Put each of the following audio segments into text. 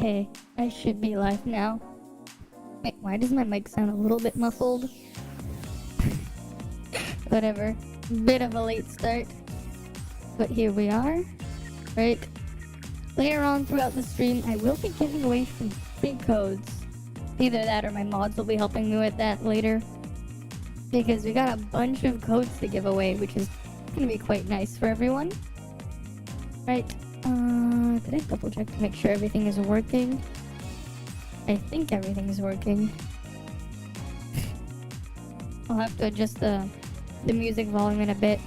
Okay, I should be live now. Wait, why does my mic sound a little bit muffled? Whatever. Bit of a late start. But here we are. Right. Later on throughout the stream, I will be giving away some free codes. Either that or my mods will be helping me with that later. Because we got a bunch of codes to give away, which is gonna be quite nice for everyone. Right. Did I double check to make sure everything is working? I think everything is working. I'll have to adjust the music volume in a bit.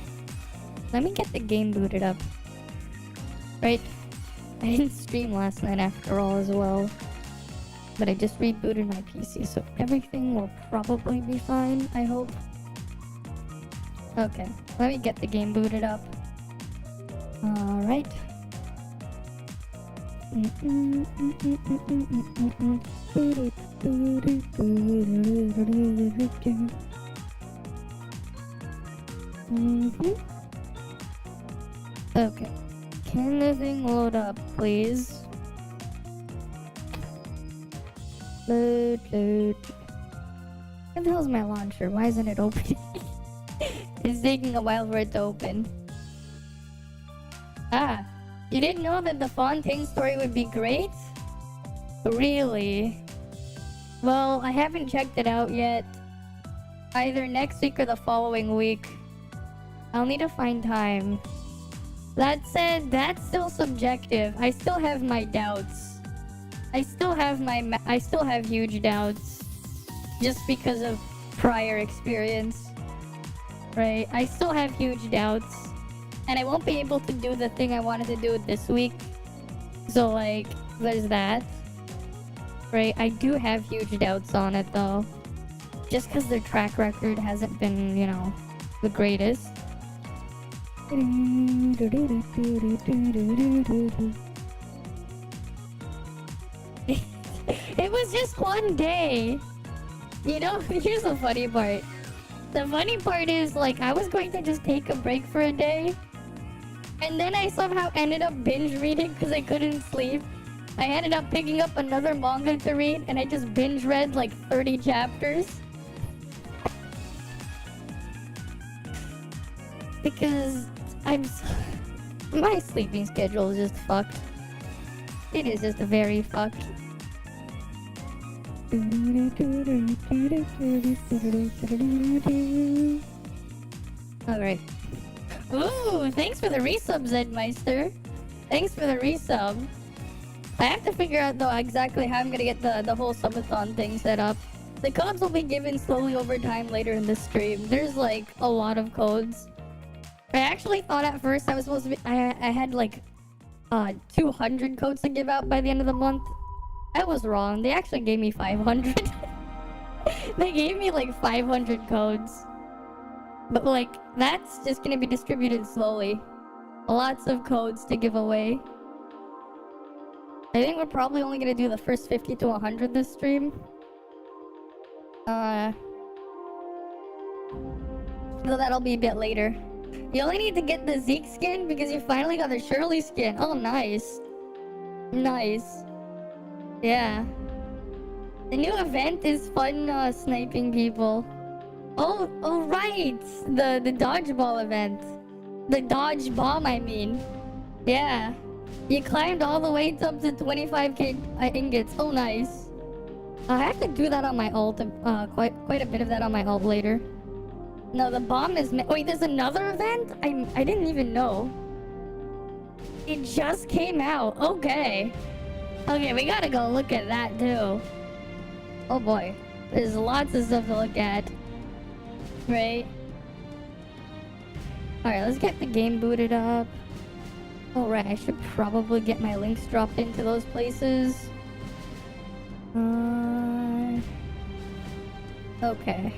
Let me get the game booted up. Right. I didn't stream last night after all as well. But I just rebooted my PC, so everything will probably be fine, I hope. Okay, let me get the game booted up. Alright. Okay. Can the thing load up, please? Load. Where the hell's my launcher? Why isn't it opening? It's taking a while for it to open. Ah, you didn't know that the Fontaine story would be great? Really? Well, I haven't checked it out yet. Either next week or the following week. I'll need to find time. That said, that's still subjective. I still have my doubts. I still have huge doubts. Just because of prior experience. Right? I still have huge doubts. And I won't be able to do the thing I wanted to do this week. So, like, there's that. Right? I do have huge doubts on it, though. Just because their track record hasn't been, you know, the greatest. It was just one day. You know, here's the funny part. The funny part is, like, I was going to just take a break for a day. And then I somehow ended up binge reading because I couldn't sleep. I ended up picking up another manga to read, and I just binge read like 30 chapters. Because my sleeping schedule is just fucked. It is just very fucked. Alright. Ooh, thanks for the resub, Zedmeister. Thanks for the resub. I have to figure out though exactly how I'm gonna get the whole subathon thing set up. The codes will be given slowly over time later in the stream. There's like a lot of codes. I actually thought at first I was supposed to be I had like 200 codes to give out by the end of the month. I was wrong. They actually gave me 500. They gave me like 500 codes. But like, that's just gonna be distributed slowly. Lots of codes to give away. I think we're probably only gonna do the first 50 to 100 this stream. So that'll be a bit later. You only need to get the Zeke skin because you finally got the Shirley skin. Oh, nice. Nice. Yeah. The new event is fun sniping people. Oh right! The dodgeball event. The dodge bomb, I mean. Yeah. You climbed all the way up to 25k ingots. Oh, nice. I have to do that on my ult. Quite a bit of that on my ult later. No, the bomb is... Wait, there's another event? I didn't even know. It just came out. Okay. Okay, we gotta go look at that too. Oh boy. There's lots of stuff to look at. Right? Alright, let's get the game booted up. Alright, I should probably get my links dropped into those places. Okay.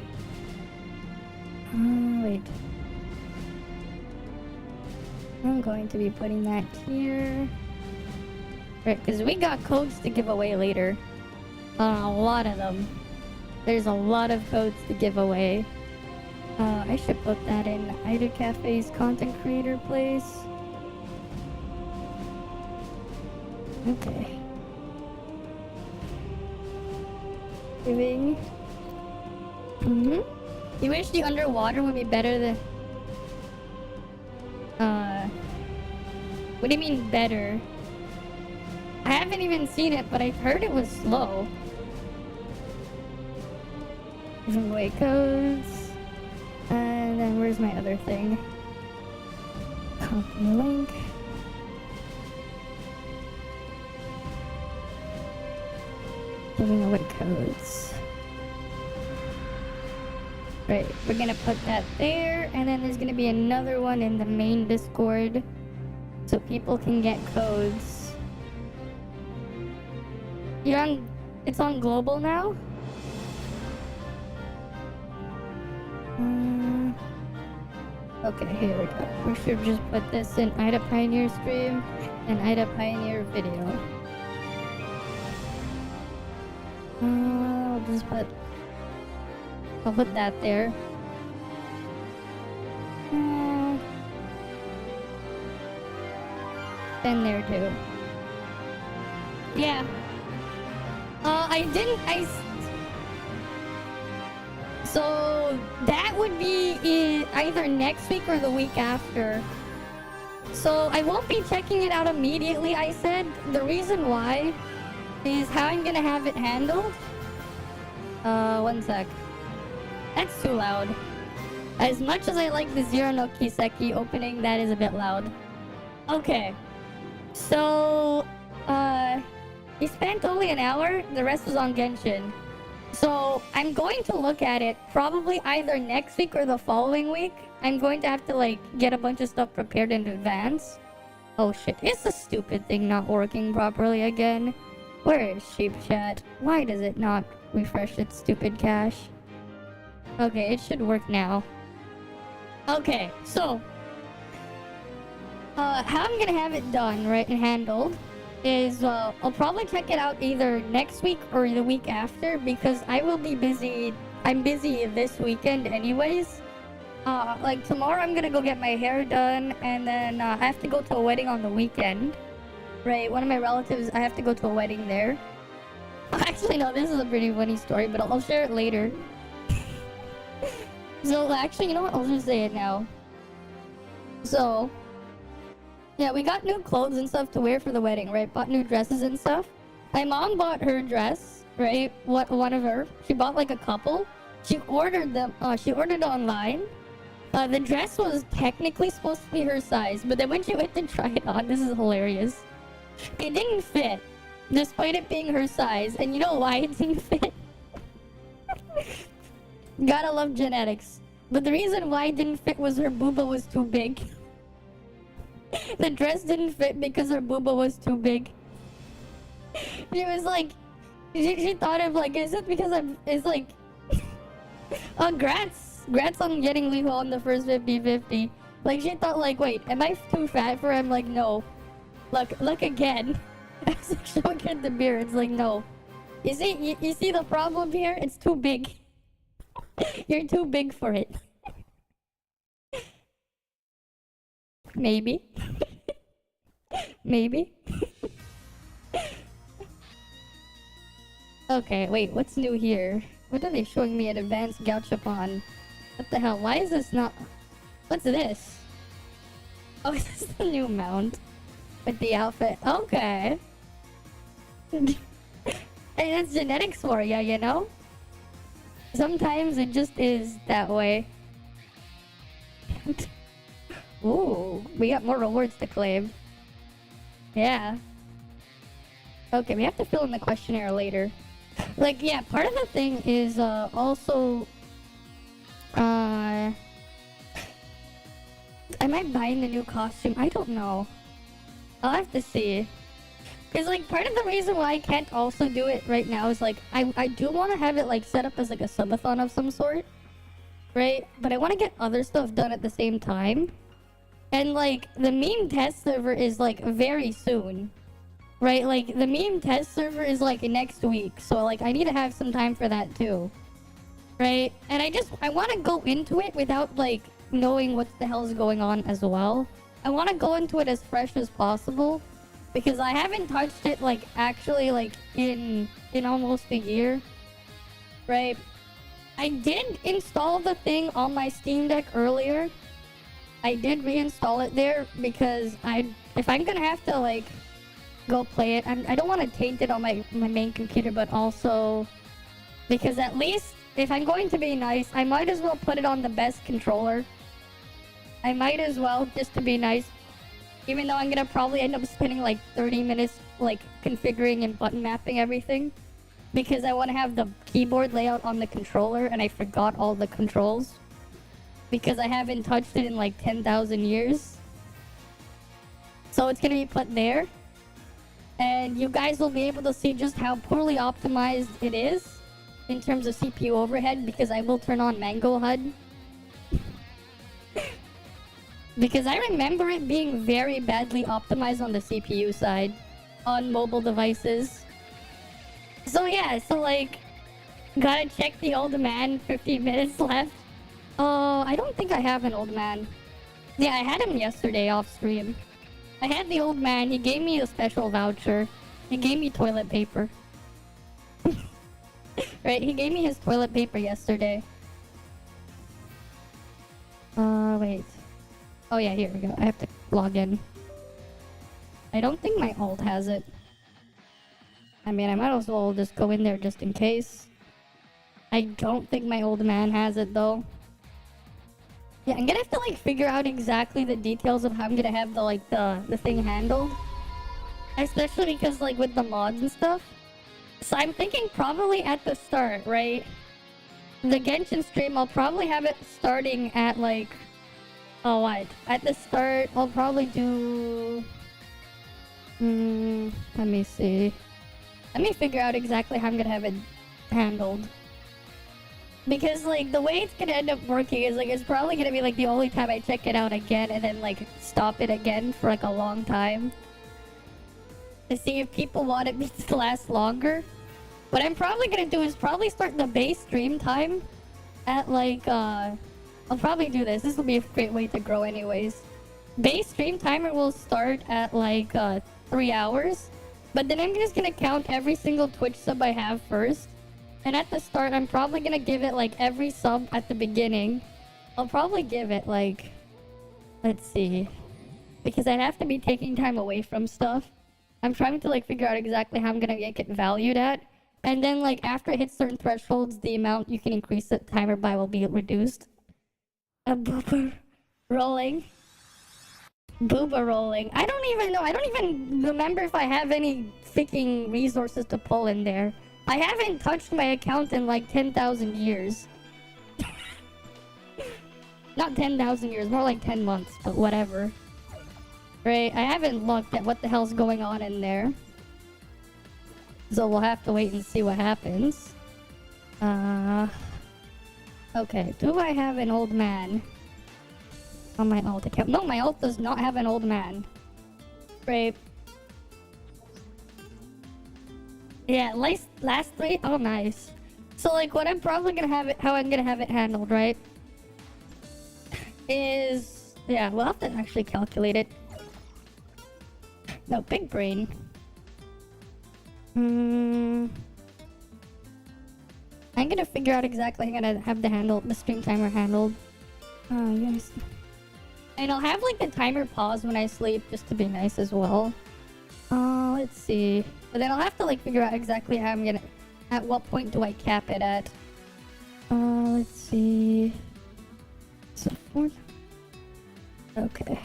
Wait. I'm going to be putting that here. Right, because we got codes to give away later. A lot of them. There's a lot of codes to give away. I should put that in Ida Cafe's content creator place. Okay. Living. You wish the underwater would be better than... What do you mean better? I haven't even seen it, but I've heard it was slow. Giveaway codes. And then where's my other thing? Copy link. Giving away codes. Right, we're gonna put that there, and then there's gonna be another one in the main Discord so people can get codes. You're on... It's on global now? Okay, here we go. We should just put this in Ida Pioneer stream and Ida Pioneer video. I'll put that there. And there too. Yeah. So that would be either next week or the week after. So I won't be checking it out immediately, I said. The reason why is how I'm gonna have it handled. One sec. That's too loud. As much as I like the Zero no Kiseki opening, that is a bit loud. Okay. So, he spent only an hour, the rest was on Genshin. So, I'm going to look at it probably either next week or the following week. I'm going to have to, like, get a bunch of stuff prepared in advance. Oh shit, it's a stupid thing not working properly again. Where is Sheep Chat? Why does it not refresh its stupid cache? Okay, it should work now. Okay, so... how I'm gonna have it done, right, and handled is, I'll probably check it out either next week or the week after because I will be busy. I'm busy this weekend anyways. Like tomorrow I'm gonna go get my hair done and then I have to go to a wedding on the weekend. Right, one of my relatives, I have to go to a wedding there. Actually, no, this is a pretty funny story, but I'll share it later. So, actually, you know what? I'll just say it now. So... yeah, we got new clothes and stuff to wear for the wedding, right? Bought new dresses and stuff. My mom bought her dress, right? One of her. She bought like a couple. She ordered them. She ordered online. The dress was technically supposed to be her size, but then when she went to try it on, this is hilarious. It didn't fit, despite it being her size. And you know why it didn't fit? Gotta love genetics. But the reason why it didn't fit was her booba was too big. The dress didn't fit because her booba was too big. She was like... She thought of like, is it because it's like... Oh, Grats on getting Liho on the first 50-50. Like, she thought like, wait, am I too fat for him? Like, no. Look again. I was like showing her the mirror. It's like, no. You see the problem here? It's too big. You're too big for it. Maybe. Maybe. Okay, wait, what's new here? What are they showing me at Advanced Gauchapon? What the hell? Why is this not... What's this? Oh, is this the new mount? With the outfit? Okay. Hey, that's genetics for ya, you know? Sometimes it just is that way. Ooh, we got more rewards to claim. Yeah. Okay, we have to fill in the questionnaire later. Like, yeah, part of the thing is, also... Am I buying the new costume? I don't know. I'll have to see. Because, like, part of the reason why I can't also do it right now is, like, I do want to have it, like, set up as, like, a subathon of some sort. Right? But I want to get other stuff done at the same time. And, like, the meme test server is, like, very soon. Right? Like, the meme test server is, like, next week. So, like, I need to have some time for that, too. Right? And I want to go into it without, like, knowing what the hell is going on as well. I want to go into it as fresh as possible. Because I haven't touched it, like, actually, like, in almost a year. right? I did install the thing on my Steam Deck earlier. I did reinstall it there because if I'm gonna have to like go play it, I don't want to taint it on my main computer, but also because at least if I'm going to be nice, I might as well put it on the best controller. I might as well, just to be nice, even though I'm gonna probably end up spending like 30 minutes like configuring and button mapping everything, because I want to have the keyboard layout on the controller and I forgot all the controls because I haven't touched it in like 10,000 years. So it's gonna be put there, and you guys will be able to see just how poorly optimized it is in terms of CPU overhead, because I will turn on Mango HUD. Because I remember it being very badly optimized on the CPU side on mobile devices. So yeah, so like, gotta check the old man, 15 minutes left. I don't think I have an old man. Yeah, I had him yesterday off stream. I had the old man, he gave me a special voucher. He gave me toilet paper. Right, he gave me his toilet paper yesterday. Wait. Oh yeah, here we go. I have to log in. I don't think my alt has it. I mean, I might as well just go in there just in case. I don't think my old man has it though. Yeah, I'm gonna have to like figure out exactly the details of how I'm gonna have the thing handled. Especially because like with the mods and stuff. So I'm thinking probably at the start, right? The Genshin stream, I'll probably have it starting at like... Oh, what? At the start, I'll probably do... let me see. Let me figure out exactly how I'm gonna have it handled. Because, like, the way it's gonna end up working is, like, it's probably gonna be, like, the only time I check it out again and then, like, stop it again for, like, a long time. To see if people want it to last longer. What I'm probably gonna do is probably start the base stream time at, like, I'll probably do this. This will be a great way to grow anyways. Base stream timer will start at, like, 3 hours. But then I'm just gonna count every single Twitch sub I have first. And at the start, I'm probably gonna give it, like, every sub at the beginning. I'll probably give it, like... Let's see. Because I'd have to be taking time away from stuff. I'm trying to, like, figure out exactly how I'm gonna make it valued at. And then, like, after it hits certain thresholds, the amount you can increase the timer by will be reduced. A boober rolling. Booba rolling. I don't even know. I don't even remember if I have any freaking resources to pull in there. I haven't touched my account in like 10,000 years. Not 10,000 years, more like 10 months, but whatever. Right, I haven't looked at what the hell's going on in there. So we'll have to wait and see what happens. Okay, do I have an old man on my alt account? No, my alt does not have an old man. Right. Yeah, last 3? Oh, nice. So, like, what I'm probably gonna have it, how I'm gonna have it handled, right? Is... Yeah, we'll have to actually calculate it. No, big brain. I'm gonna figure out exactly how I'm gonna have the stream timer handled. Oh, yes. And I'll have, like, the timer pause when I sleep, just to be nice as well. Let's see. But then I'll have to, like, figure out exactly how I'm gonna... At what point do I cap it at? Let's see... So, 4... Okay.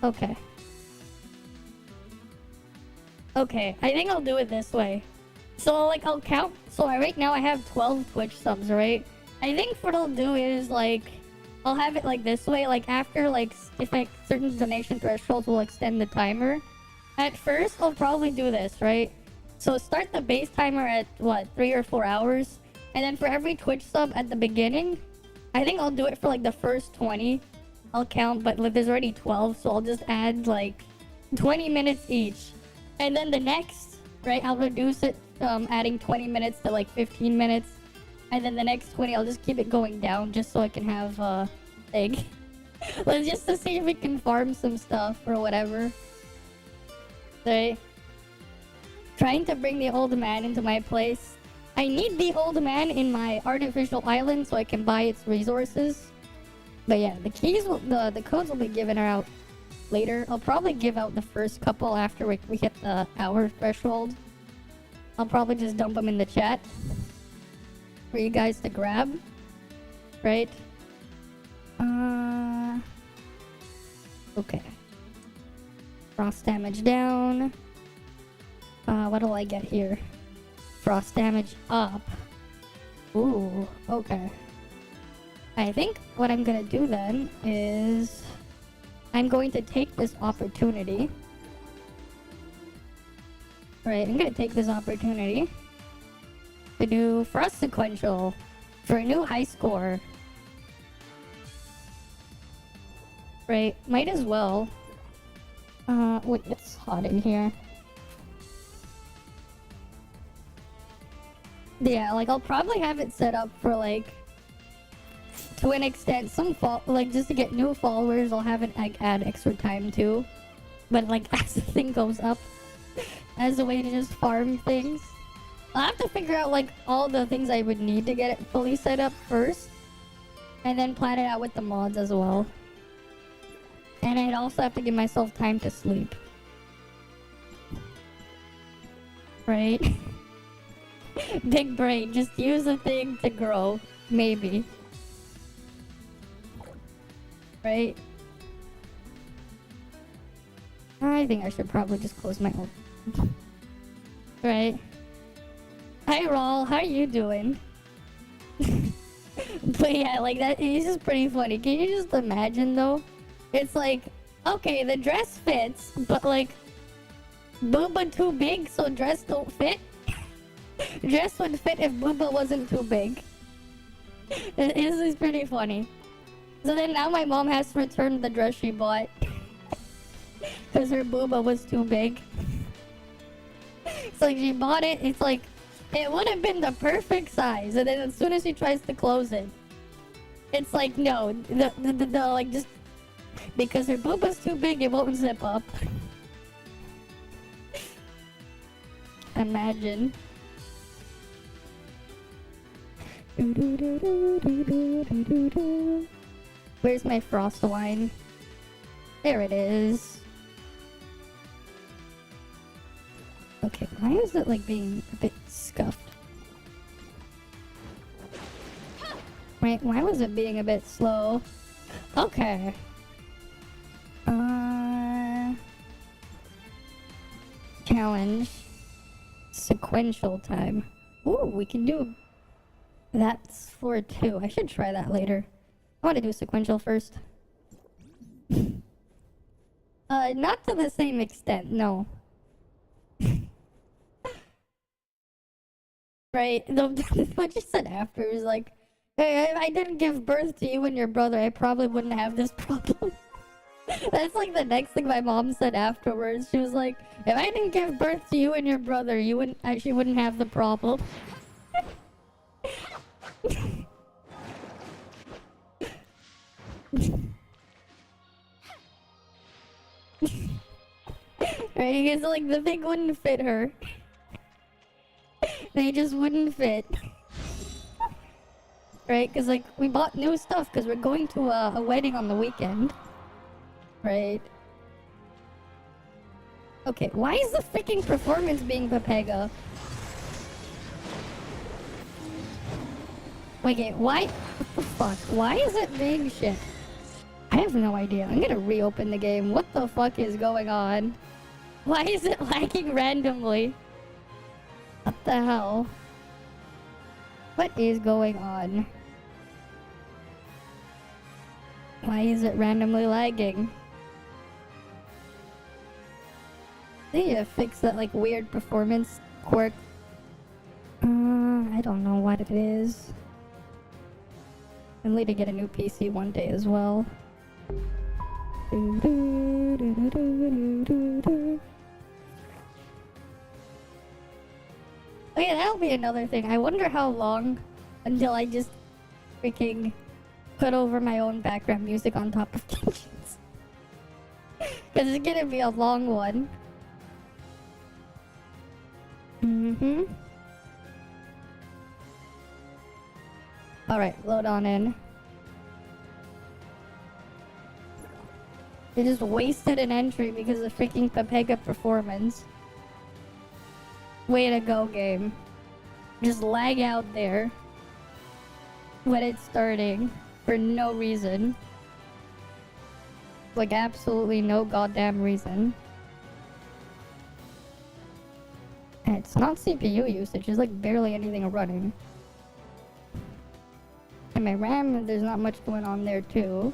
Okay. Okay, I think I'll do it this way. So, like, I'll count... So, right now I have 12 Twitch subs, right? I think what I'll do is, like... I'll have it, like, this way. Like, after, like, if, like, certain donation thresholds will extend the timer. At first, I'll probably do this, right? So, start the base timer at, what, 3 or 4 hours? And then for every Twitch sub at the beginning... I think I'll do it for, like, the first 20. I'll count, but, like, there's already 12, so I'll just add, like, 20 minutes each. And then the next, right, I'll reduce it, adding 20 minutes to, like, 15 minutes. And then the next 20, I'll just keep it going down, just so I can have, thing. Let's just to see if we can farm some stuff or whatever. Right? Trying to bring the old man into my place. I need the old man in my artificial island so I can buy its resources. But yeah, the keys will, the codes will be given out later. I'll probably give out the first couple after we hit the hour threshold. I'll probably just dump them in the chat for you guys to grab. Right? Okay. Frost damage down. What'll I get here? Frost damage up. Ooh, okay. I think what I'm gonna do then is I'm going to take this opportunity. Right, I'm gonna take this opportunity to do Frost Sequential for a new high score. Right, might as well. Wait, it's hot in here. Yeah, like I'll probably have it set up for like, to an extent, like just to get new followers, I'll have it like add extra time too. But like as the thing goes up, as a way to just farm things, I'll have to figure out like all the things I would need to get it fully set up first, and then plan it out with the mods as well. And I'd also have to give myself time to sleep. Right? Big brain, just use the thing to grow. Maybe. Right? I think I should probably just close my own. Right? Hi Raul, how are you doing? But yeah, like that is just pretty funny. Can you just imagine though? It's like, okay, the dress fits, but like, booba too big, so dress don't fit? Dress would fit if booba wasn't too big. This is pretty funny. So then now my mom has to return the dress she bought. Because her booba was too big. So she bought it, it's like, it would have been the perfect size. And then as soon as she tries to close it, it's like, no, the like just, because her booba's too big, it won't zip up. Imagine. Where's my frost wine? There it is. Okay, why is it like being a bit scuffed? Wait, why was it being a bit slow? Okay. Challenge. Sequential time. Ooh, we can do... That's floor 2. I should try that later. I want to do sequential first. Not to the same extent, no. Right? What you said after was like, hey, if I didn't give birth to you and your brother, I probably wouldn't have this problem. That's like the next thing my mom said afterwards. She was like, if I didn't give birth to you and your brother, you wouldn't actually wouldn't have the problem. Right, because like the thing wouldn't fit her. They just wouldn't fit. Right, because like we bought new stuff because we're going to a wedding on the weekend. Right. Okay, why is the freaking performance being Pepega? Wait, why? What the fuck? Why is it being shit? I have no idea. I'm gonna reopen the game. What the fuck is going on? Why is it lagging randomly? What the hell? What is going on? Why is it randomly lagging? They need to fix that like weird performance quirk. I don't know what it is. I need to get a new PC one day as well. Oh yeah, that'll be another thing. I wonder how long until I just freaking put over my own background music on top of Genshin's. Because it's gonna be a long one. Alright, load on in. They just wasted an entry because of freaking Pepega performance. Way to go, game. Just lag out there when it's starting for no reason. Like, absolutely no goddamn reason. And it's not CPU usage, it's like barely anything running. And my RAM, there's not much going on there too.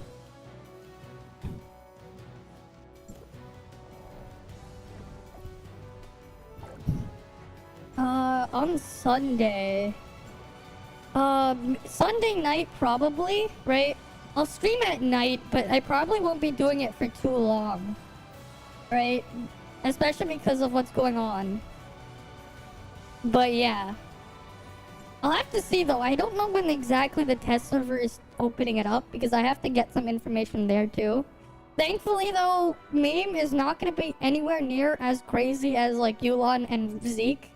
On Sunday. Sunday night probably, right? I'll stream at night, but I probably won't be doing it for too long. Right? Especially because of what's going on. But yeah. I'll have to see though. I don't know when exactly the test server is opening it up because I have to get some information there too. Thankfully though, meme is not going to be anywhere near as crazy as like Yulon and Zeke.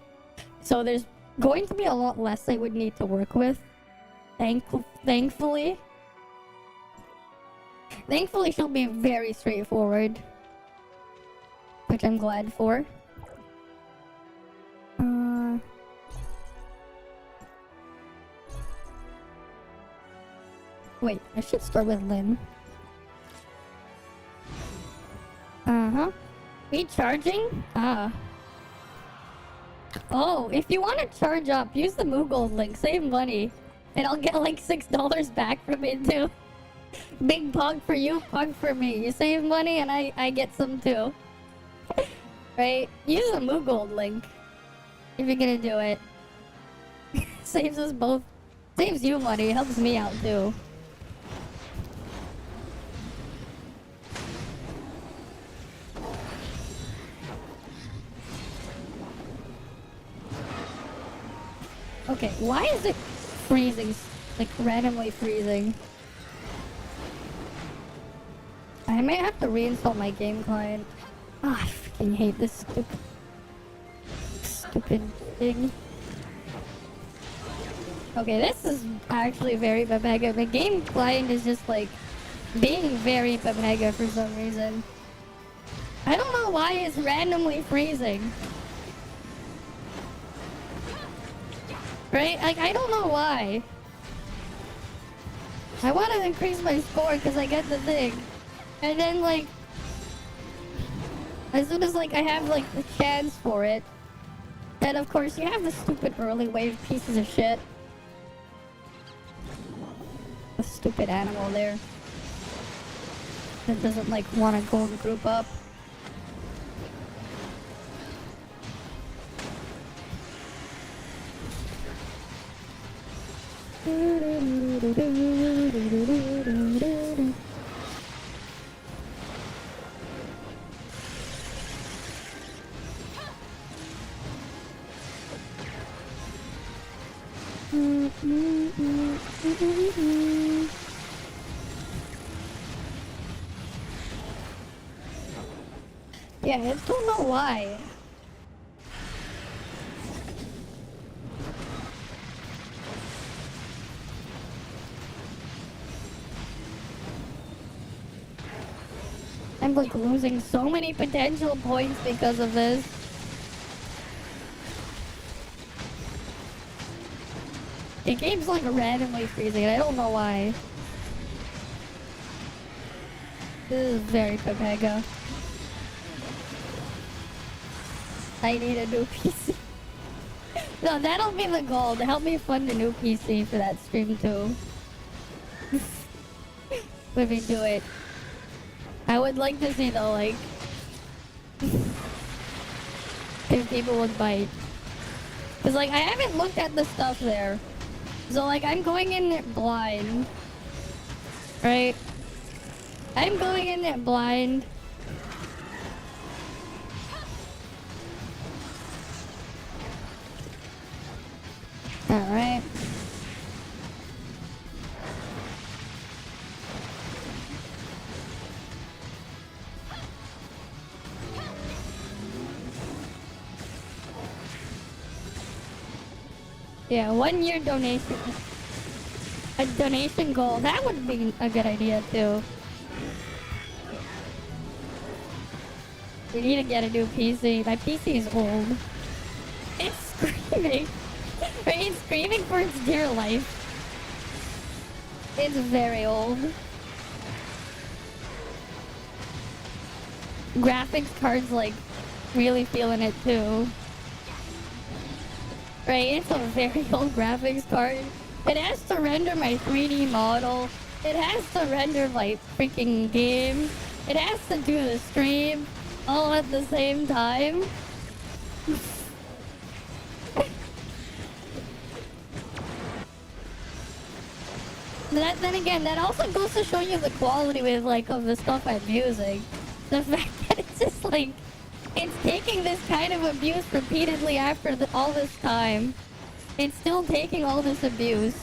So there's going to be a lot less I would need to work with. Thankfully. Thankfully she'll be very straightforward. Which I'm glad for. Wait, I should start with Lynn. Recharging? Oh, if you want to charge up, use the moogold link, save money. And I'll get like $6 back from it too. Big pog for you, pog for me. You save money and I get some too. Right? Use the moogold link. If you're gonna do it. Saves us both. Saves you money, helps me out too. Okay, why is it freezing? Like, randomly freezing. I might have to reinstall my game client. Ah, I freaking hate this stupid thing. Okay, this is actually very Pepega. My game client is just like being very Pepega for some reason. I don't know why it's randomly freezing. Right? Like, I don't know why. I want to increase my score because I get the thing. And then, like, as soon as, like, I have, like, the chance for it, then, of course, you have the stupid early wave pieces of shit. The stupid animal there. That doesn't, like, want to go and group up. Yeah, I don't know why. I'm like losing so many potential points because of this. The game's like randomly freezing and I don't know why. This is very Pepega. I need a new PC. No, that'll be the goal, to help me fund a new PC for that stream too. Let me do it. I would like to see though, like, if people would bite. Cause like, I haven't looked at the stuff there. So like, I'm going in it blind. Right? I'm going in it blind. Alright. Yeah, 1 year donation. A donation goal. That would be a good idea too. We need to get a new PC. My PC is old. It's screaming. Right? It's screaming for its dear life. It's very old. Graphics card's like really feeling it too. Right? It's a very old graphics card. It has to render my 3D model. It has to render my freaking game. It has to do the stream all at the same time. Then again, that also goes to show you the quality with like of the stuff I'm using. The fact that it's just like it's taking this kind of abuse repeatedly after all this time. It's still taking all this abuse.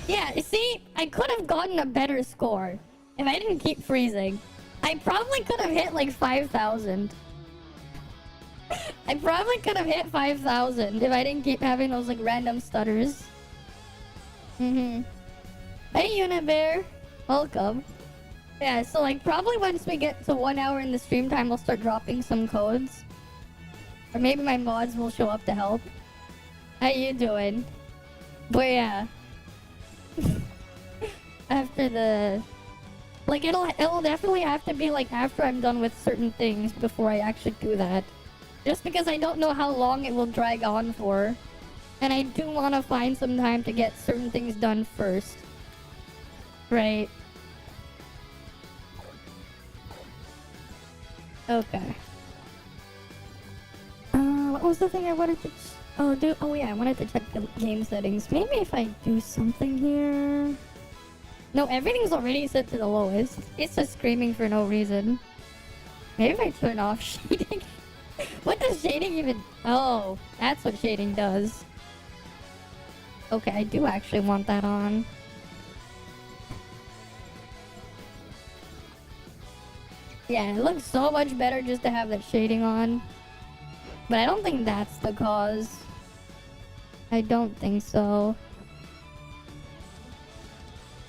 Yeah, see, I could have gotten a better score if I didn't keep freezing. I probably could have hit like 5,000. I probably could have hit 5,000 if I didn't keep having those like random stutters. Hey, Unibear. Welcome. Yeah, so like probably once we get to 1 hour in the stream time, we'll start dropping some codes. Or maybe my mods will show up to help. How you doing? But yeah. After the... Like, it'll definitely have to be like after I'm done with certain things before I actually do that. Just because I don't know how long it will drag on for. And I do want to find some time to get certain things done first. Right. Okay. What was the thing I wanted to... Oh yeah, I wanted to check the game settings. Maybe if I do something here... No, everything's already set to the lowest. It's just screaming for no reason. Maybe if I turn off shading... What does shading even... Oh, that's what shading does. Okay, I do actually want that on. Yeah, it looks so much better just to have that shading on. But I don't think that's the cause. I don't think so.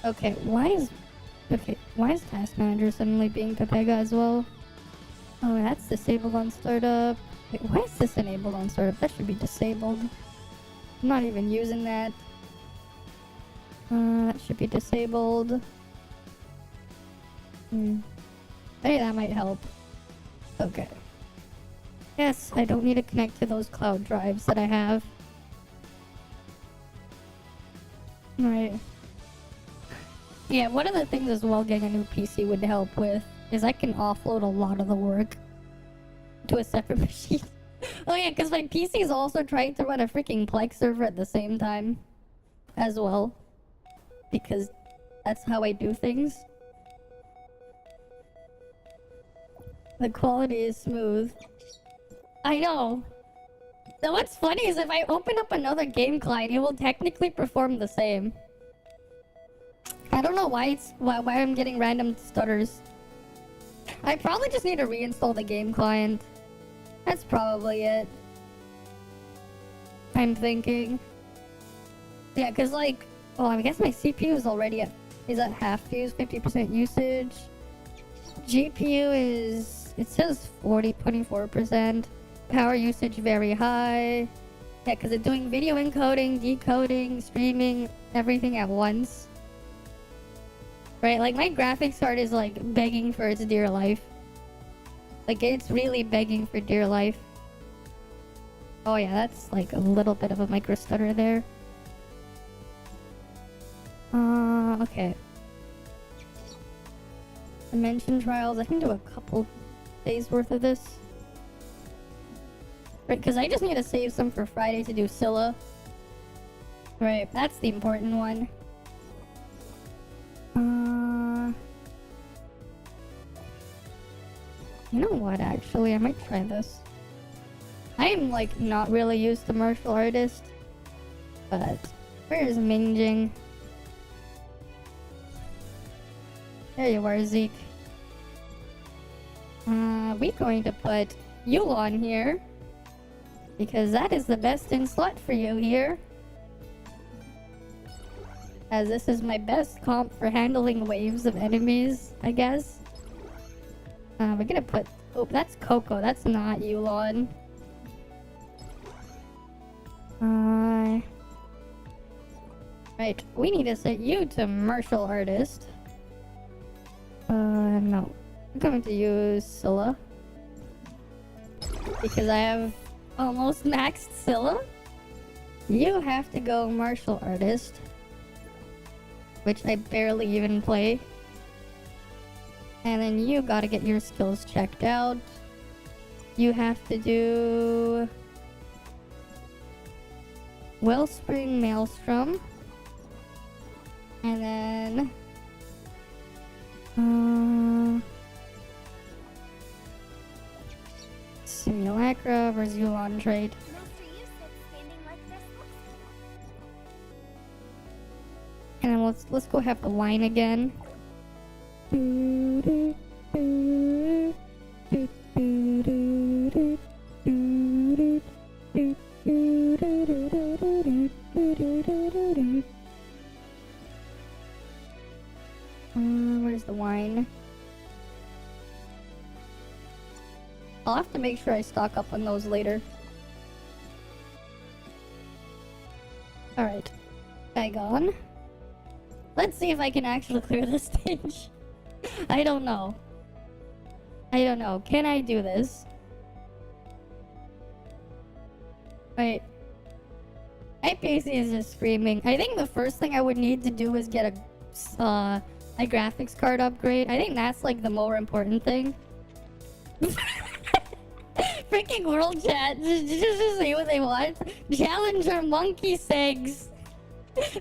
Okay, why is Task Manager suddenly being Pepega as well? Oh, that's disabled on startup. Wait, why is this enabled on startup? That should be disabled. I'm not even using that. That should be disabled. Hey, that might help. Okay. Yes, I don't need to connect to those cloud drives that I have. Right. Yeah, one of the things as well getting a new PC would help with is I can offload a lot of the work to a separate machine. Oh yeah, because my PC is also trying to run a freaking Plex server at the same time as well. Because that's how I do things. The quality is smooth. I know. So what's funny is if I open up another game client, it will technically perform the same. I don't know why why I'm getting random stutters. I probably just need to reinstall the game client. That's probably it. I'm thinking. Yeah, cause like, well, I guess my CPU is already is at half fuse, 50% usage. GPU is, it says 24%. Power usage very high. Yeah, because it's doing video encoding, decoding, streaming, everything at once. Right, like my graphics card is like begging for its dear life. Like it's really begging for dear life. Oh yeah, that's like a little bit of a micro stutter there. Okay. Dimension trials, I can do a couple days worth of this. Right, because I just need to save some for Friday to do Scylla. Right, that's the important one. You know what, actually, I might try this. I am, like, not really used to martial artist. But, where is Mingjing? There you are, Zeke. We're going to put you on here. Because that is the best in slot for you here. As this is my best comp for handling waves of enemies, I guess. We're gonna put... Oh, that's Coco. That's not Yulon. Right. We need to set you to martial artist. No. I'm going to use Scylla. Because I have almost maxed Scylla. You have to go martial artist. Which I barely even play. And then you gotta get your skills checked out. You have to do... Wellspring Maelstrom. And then... Simulacra versus Yulon trade. And then let's go have the line again. Where's the wine? I'll have to make sure I stock up on those later. Alright. Bygone. Let's see if I can actually clear this stage. I don't know. Can I do this? Wait. My PC is just screaming. I think the first thing I would need to do is get a graphics card upgrade. I think that's like the more important thing. Freaking world chat. Just say what they want. Challenger monkey segs.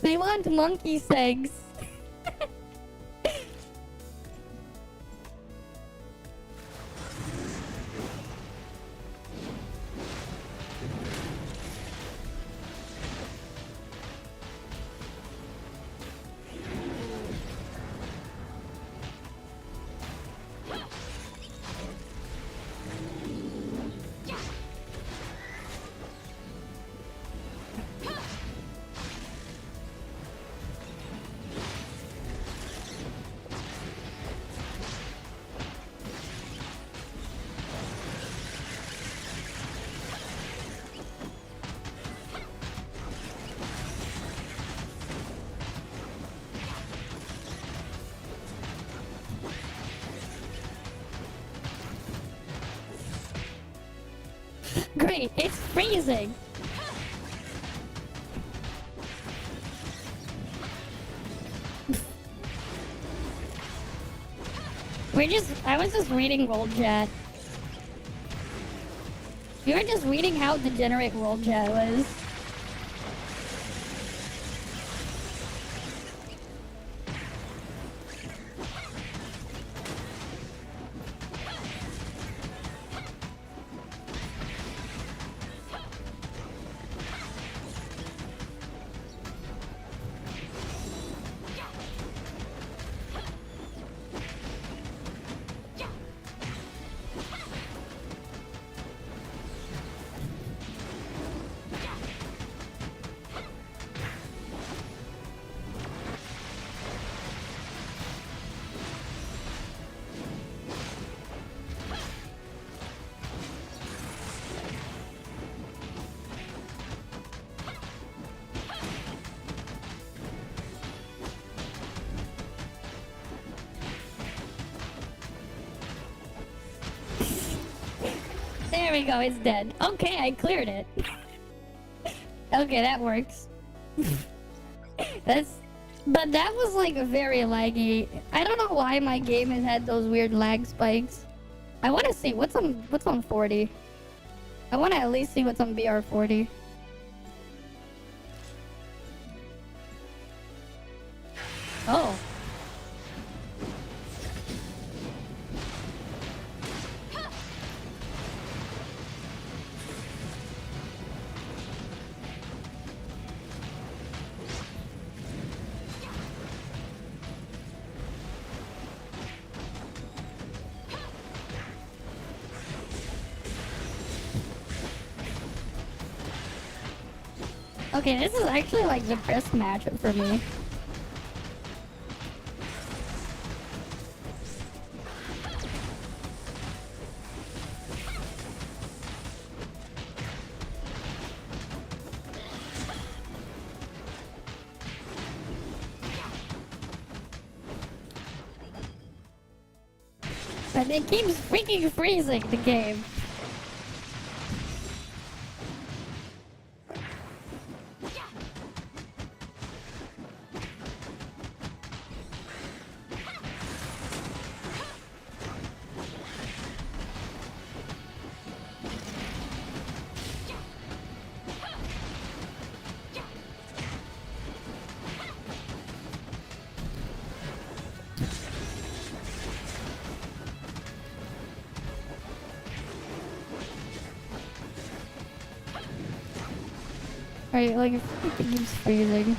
They want monkey segs. Great, it's freezing. I was just reading world chat. You were just reading how degenerate world chat was. There we go, it's dead. Okay, I cleared it. Okay, that works. But that was like very laggy. I don't know why my game has had those weird lag spikes. I want to see what's on 40. I want to at least see what's on BR 40. Oh. Okay, this is actually like the best matchup for me. But it keeps freaking freezing the game. Right, like it keeps freezing.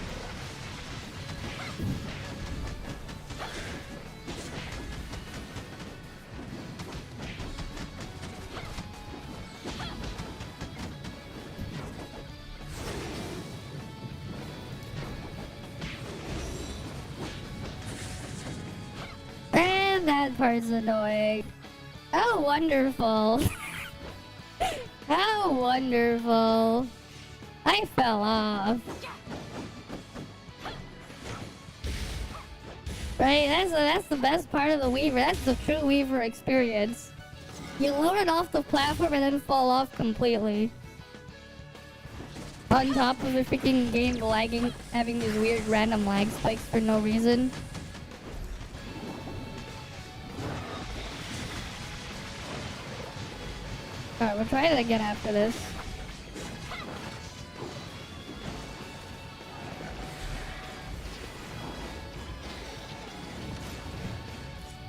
And that part's annoying. How wonderful. How wonderful. I fell off. Right, that's the best part of the Weaver. That's the true Weaver experience. You load it off the platform and then fall off completely. On top of the freaking game lagging, having these weird random lag spikes for no reason. Alright, we'll try it again after this.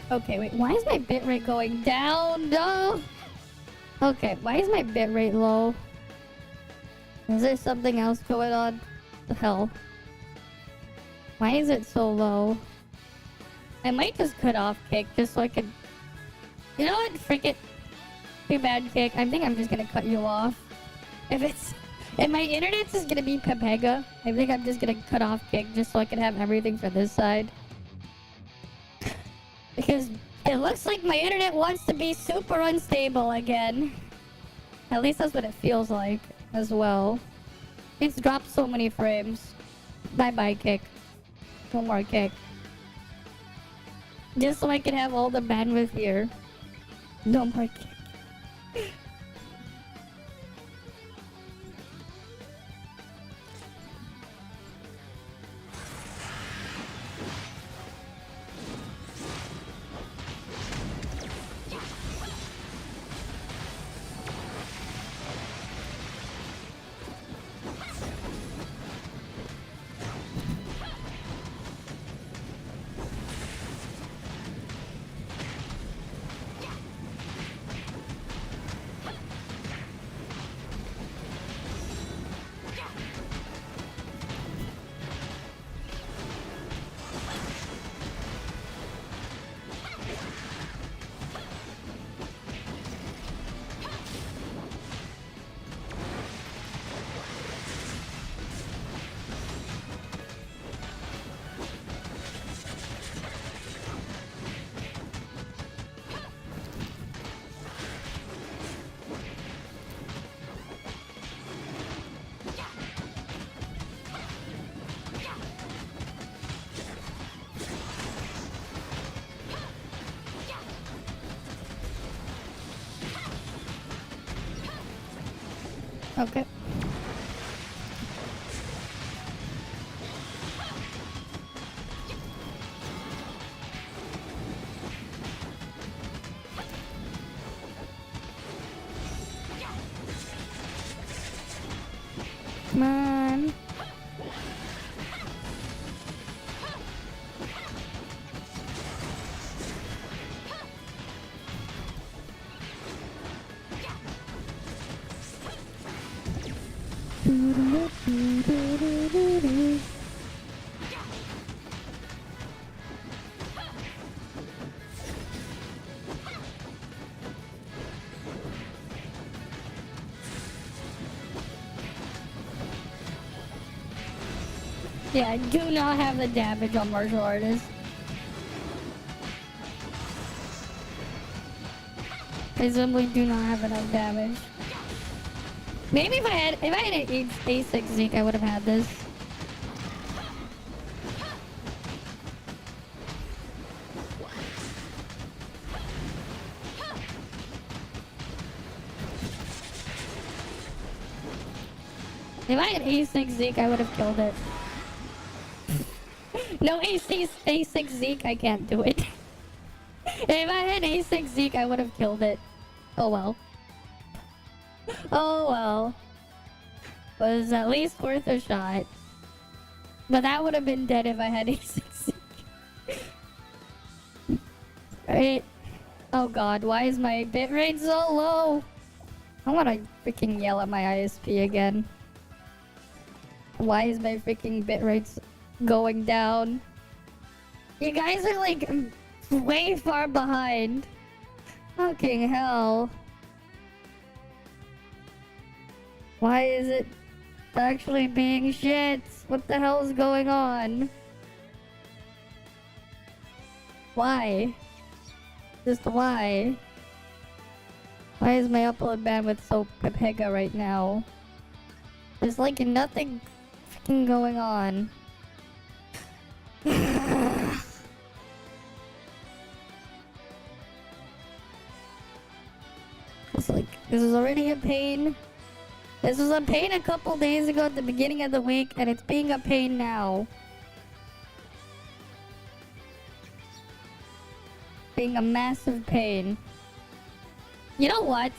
Okay, wait, why is my bitrate going down? No! Okay, why is my bitrate low? Is there something else going on? The hell? Why is it so low? I might just cut off Kick just so I can... You know what? Frick it. Too bad, Kick. I think I'm just gonna cut you off. If my internet's just gonna be Pepega, I think I'm just gonna cut off Kick just so I can have everything for this side. Because it looks like my internet wants to be super unstable again. At least that's what it feels like as well. It's dropped so many frames. Bye-bye, Kick. No more Kick. Just so I can have all the bandwidth here. No more Kick. Okay. Come on. Yeah, I do not have the damage on martial artist. I simply do not have enough damage. Maybe if I had an A6 Zeke, I would have had this. If I had A6 Zeke, I would have killed it. No, A6 Zeke, I can't do it. If I had A6 Zeke, I would have killed it. Oh well. Oh well. Was at least worth a shot. But that would have been dead if I had A6 Zeke. Right. Oh god, why is my bitrate so low? I wanna freaking yell at my ISP again. Why is my freaking bitrate going down? You guys are like way far behind. Fucking hell. Why is it actually being shit? What the hell is going on? Why? Just why? Why is my upload bandwidth so pepega right now? There's like nothing freaking going on. It's like, this is already a pain. This was a pain a couple days ago at the beginning of the week, and it's being a pain now. Being a massive pain. You know what?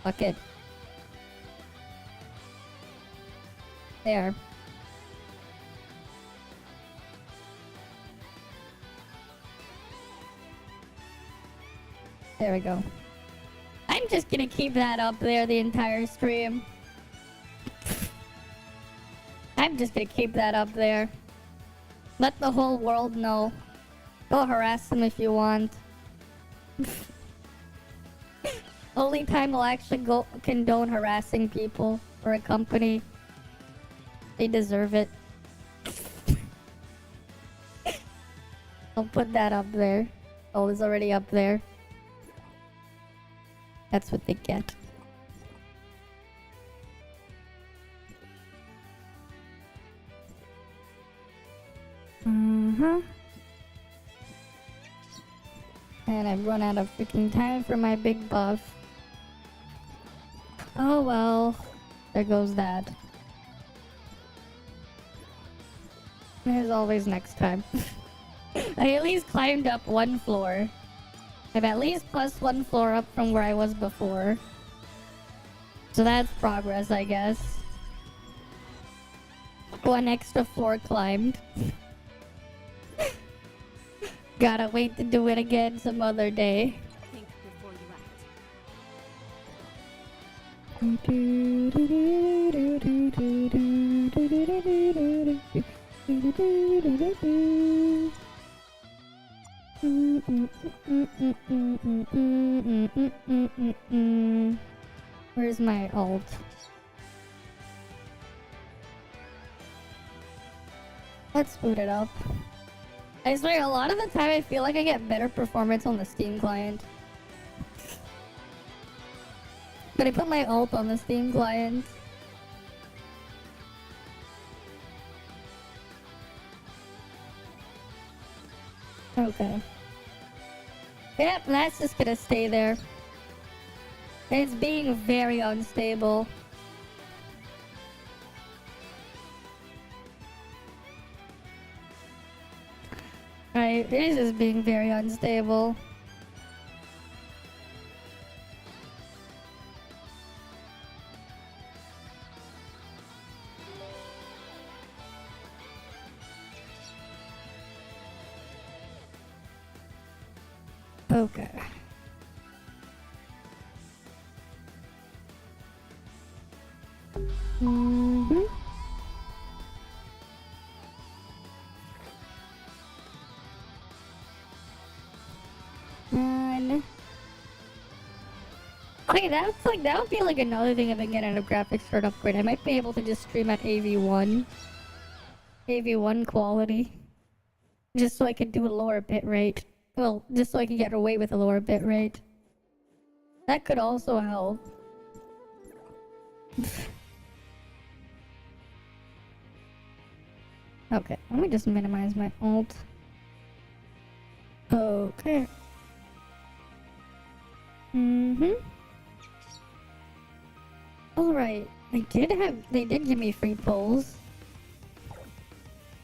Fuck it. There. There we go. I'm just gonna keep that up there the entire stream. I'm just gonna keep that up there. Let the whole world know. Go harass them if you want. Only time I'll actually condone harassing people for a company. They deserve it. I'll put that up there. Oh, it's already up there. That's what they get. And I've run out of freaking time for my big buff. Oh well. There goes that. There's always next time. I at least climbed up one floor. I've at least plus one floor up from where I was before. So that's progress, I guess. One extra floor climbed. Gotta wait to do it again some other day. Think before you act. Where's my ult? Let's boot it up. I swear, a lot of the time I feel like I get better performance on the Steam client. But I put my ult on the Steam client. Okay. Yep, that's just gonna stay there. It's being very unstable. Right, it is just being very unstable. Okay. And okay, that's like that would be like another thing if I get out of graphics card upgrade. I might be able to just stream at AV1. Maybe one quality. Just so I could do a lower bit rate. Well, just so I can get away with a lower bit rate. That could also help. Okay, let me just minimize my alt. Okay. Alright, they did give me free pulls.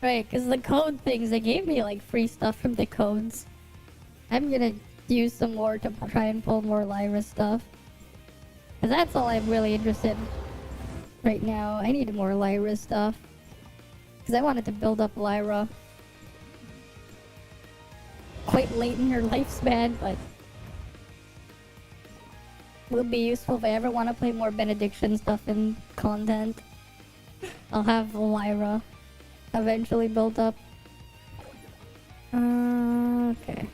Right, because the code things, they gave me like free stuff from the codes. I'm gonna use some more to try and pull more Lyra stuff. Because that's all I'm really interested in right now. I need more Lyra stuff. Because I wanted to build up Lyra. Quite late in her lifespan, but will be useful if I ever want to play more Benediction stuff in content. I'll have Lyra eventually built up. Okay.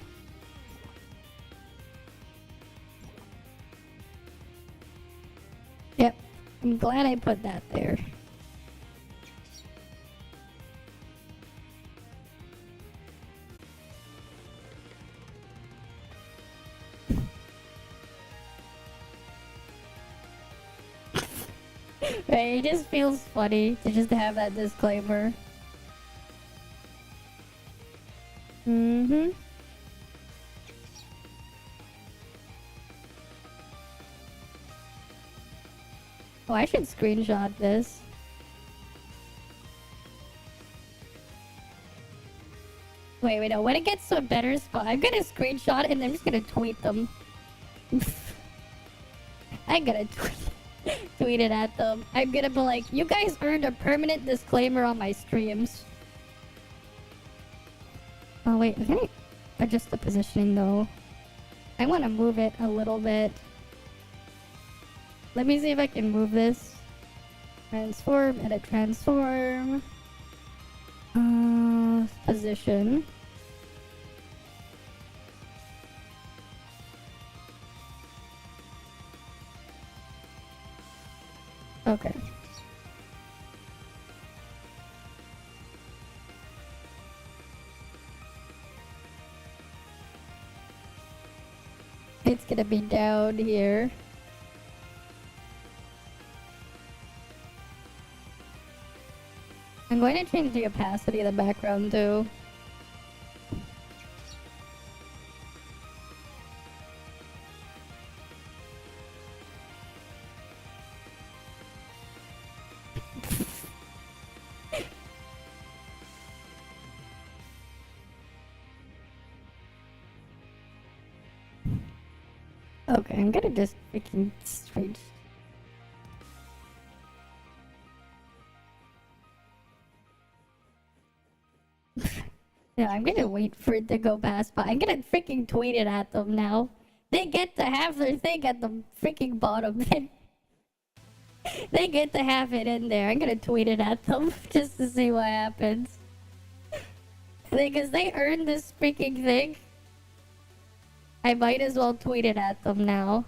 Yep, I'm glad I put that there. Right, it just feels funny to just have that disclaimer. Oh, I should screenshot this. Wait, no. When it gets to a better spot, I'm gonna screenshot it and I'm just gonna tweet them. I'm gonna tweet it at them. I'm gonna be like, you guys earned a permanent disclaimer on my streams. Oh, wait. Can I adjust the positioning, though? I want to move it a little bit. Let me see if I can move this. Transform, edit transform. Position. Okay. It's gonna be down here. I'm going to change the opacity of the background too. Okay, I'm gonna just freaking switch. Yeah, I'm gonna wait for it to go past, but I'm gonna freaking tweet it at them now. They get to have their thing at the freaking bottom. They get to have it in there. I'm gonna tweet it at them just to see what happens. Because they earned this freaking thing. I might as well tweet it at them now.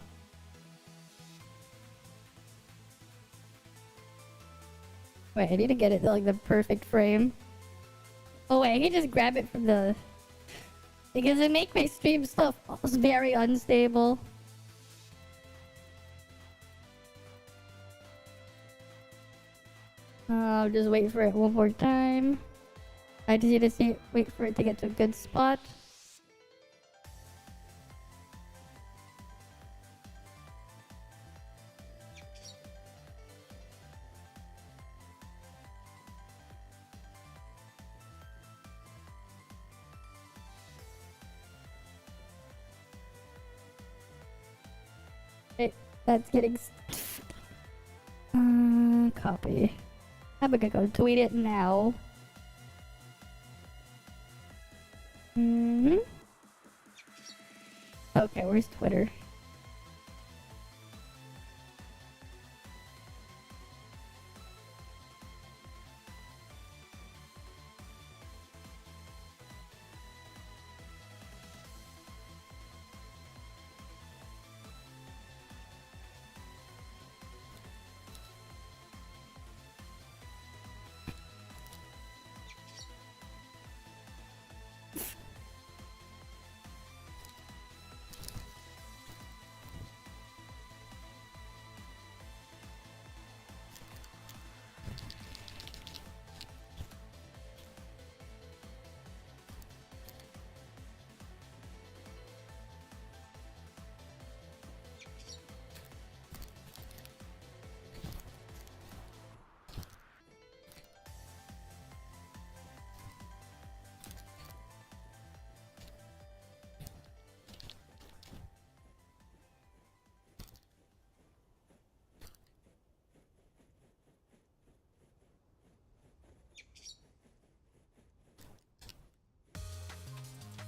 Wait, I need to get it to like the perfect frame. Oh wait, I can just grab it from the... Because it make my stream stuff very unstable. I'll just wait for it one more time. I just need to wait for it to get to a good spot. Okay, that's getting... Copy. I'm gonna go tweet it now. Okay, where's Twitter?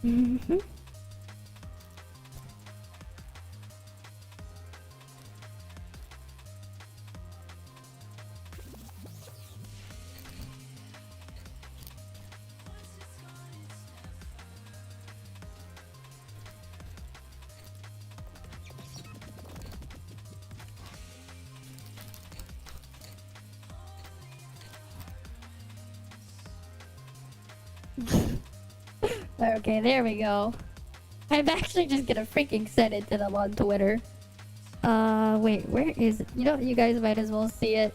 Mm-hmm. Okay, there we go. I'm actually just gonna freaking send it to them on Twitter. Wait, where is it? You know, you guys might as well see it.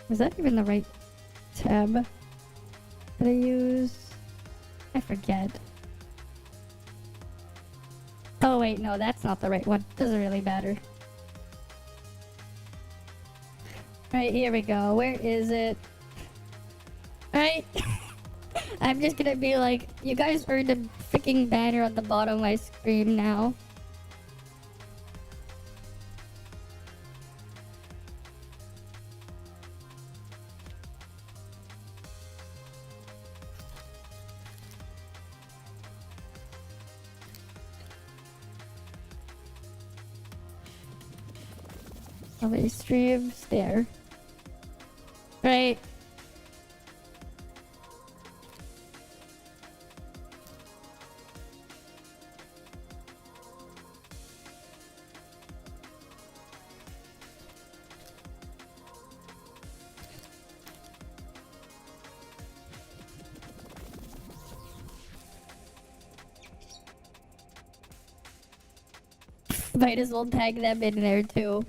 Was that even the right tab that I use? I forget. Oh wait, no, that's not the right one. Doesn't really matter. Right, here we go. Where is it? Right? I'm just gonna be like, you guys earned a freaking banner on the bottom of my screen now. How many streams? There. Right. Might as well tag them in there too.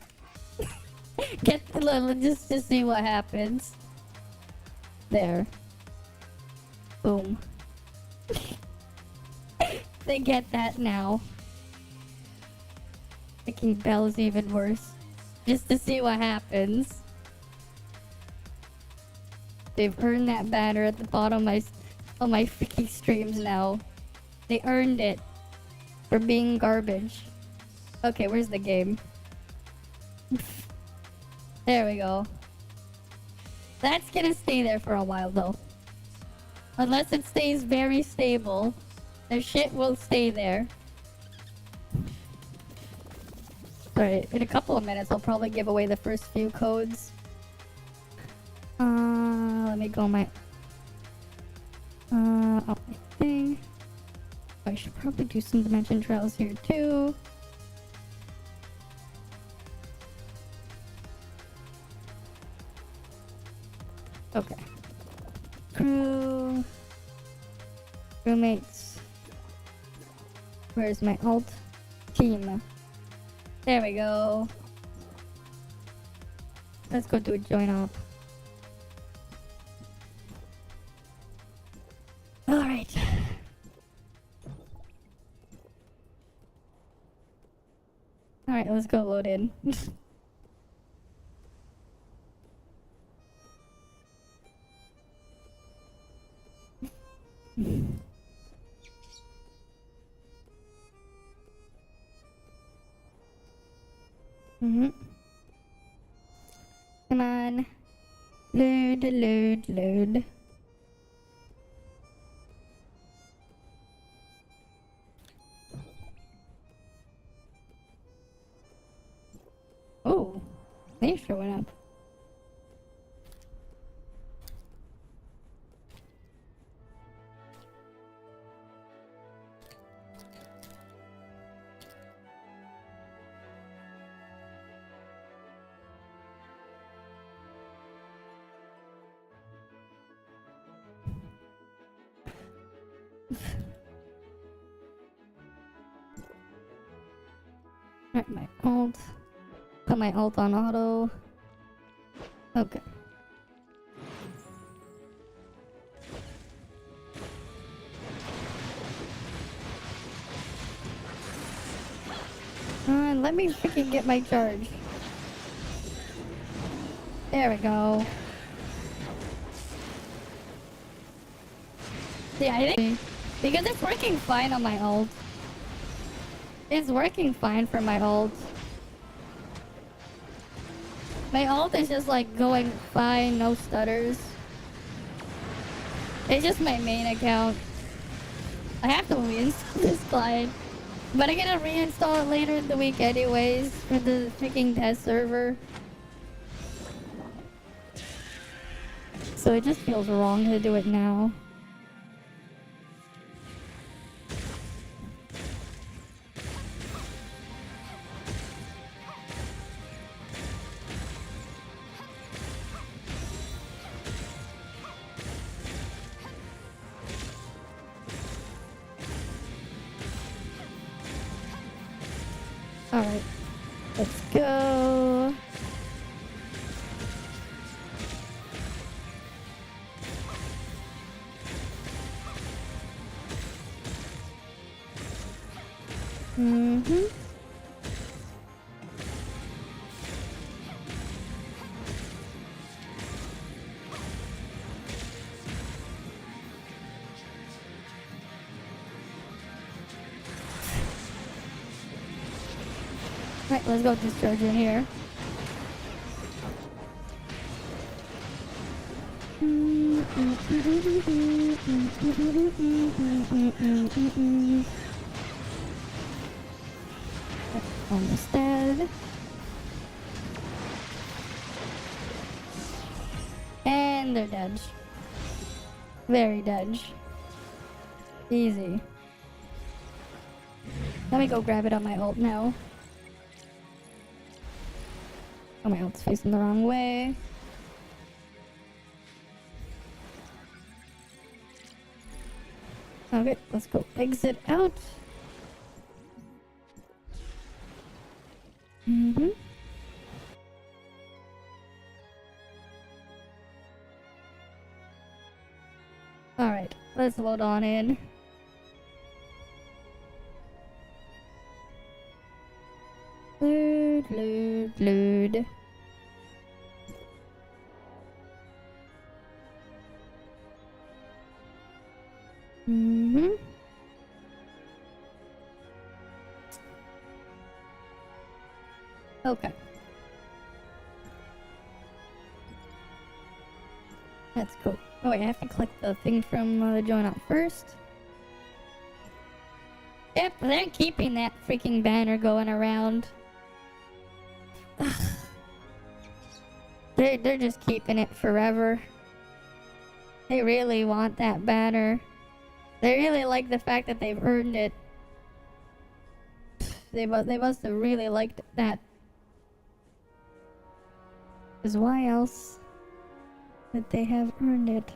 Just to see what happens. There. Boom. They get that now. Making bells even worse. Just to see what happens. They've earned that banner at the bottom of my freaking streams now. They earned it. For being garbage. Okay, where's the game? There we go. That's gonna stay there for a while though. Unless it stays very stable, their shit will stay there. Sorry, in a couple of minutes I'll probably give away the first few codes. Let me go my... oh, my thing. I should probably do some dimension trials here too. Okay. Crew. Roommates. Where's my alt? Team. There we go. Let's go do a join up. Alright. Alright, let's go load in. Come on. Load, load, load. Oh, they're showing up. Alright, my alt. Put my alt on auto. Okay. Let me freaking get my charge. There we go. Yeah, I think because it's working fine on my ult. It's working fine for my ult. My ult is just like going fine, no stutters. It's just my main account. I have to reinstall this client. But I'm gonna reinstall it later in the week anyways for the freaking test server. So it just feels wrong to do it now. Alright, let's go. Right, let's go discharge in here. Almost dead. And they're dead. Very dead. Easy. Let me go grab it on my ult now. Oh, my ult's facing the wrong way. Okay, let's go exit out. Alright, let's load on in. Load. Okay. Let's go. Oh wait, I have to click the thing from the join up first. Yep, they're keeping that freaking banner going around. They're just keeping it forever. They really want that banner. They really like the fact that they've earned it. They must have really liked that. 'Cause why else would they have earned it?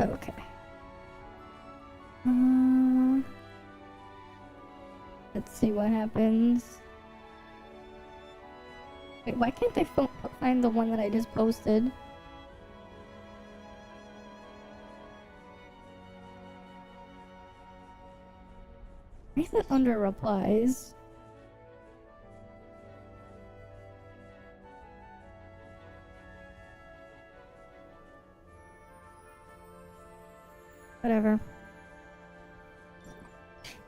Okay. Let's see what happens. Wait, why can't I find the one that I just posted? Why is it under replies? Whatever.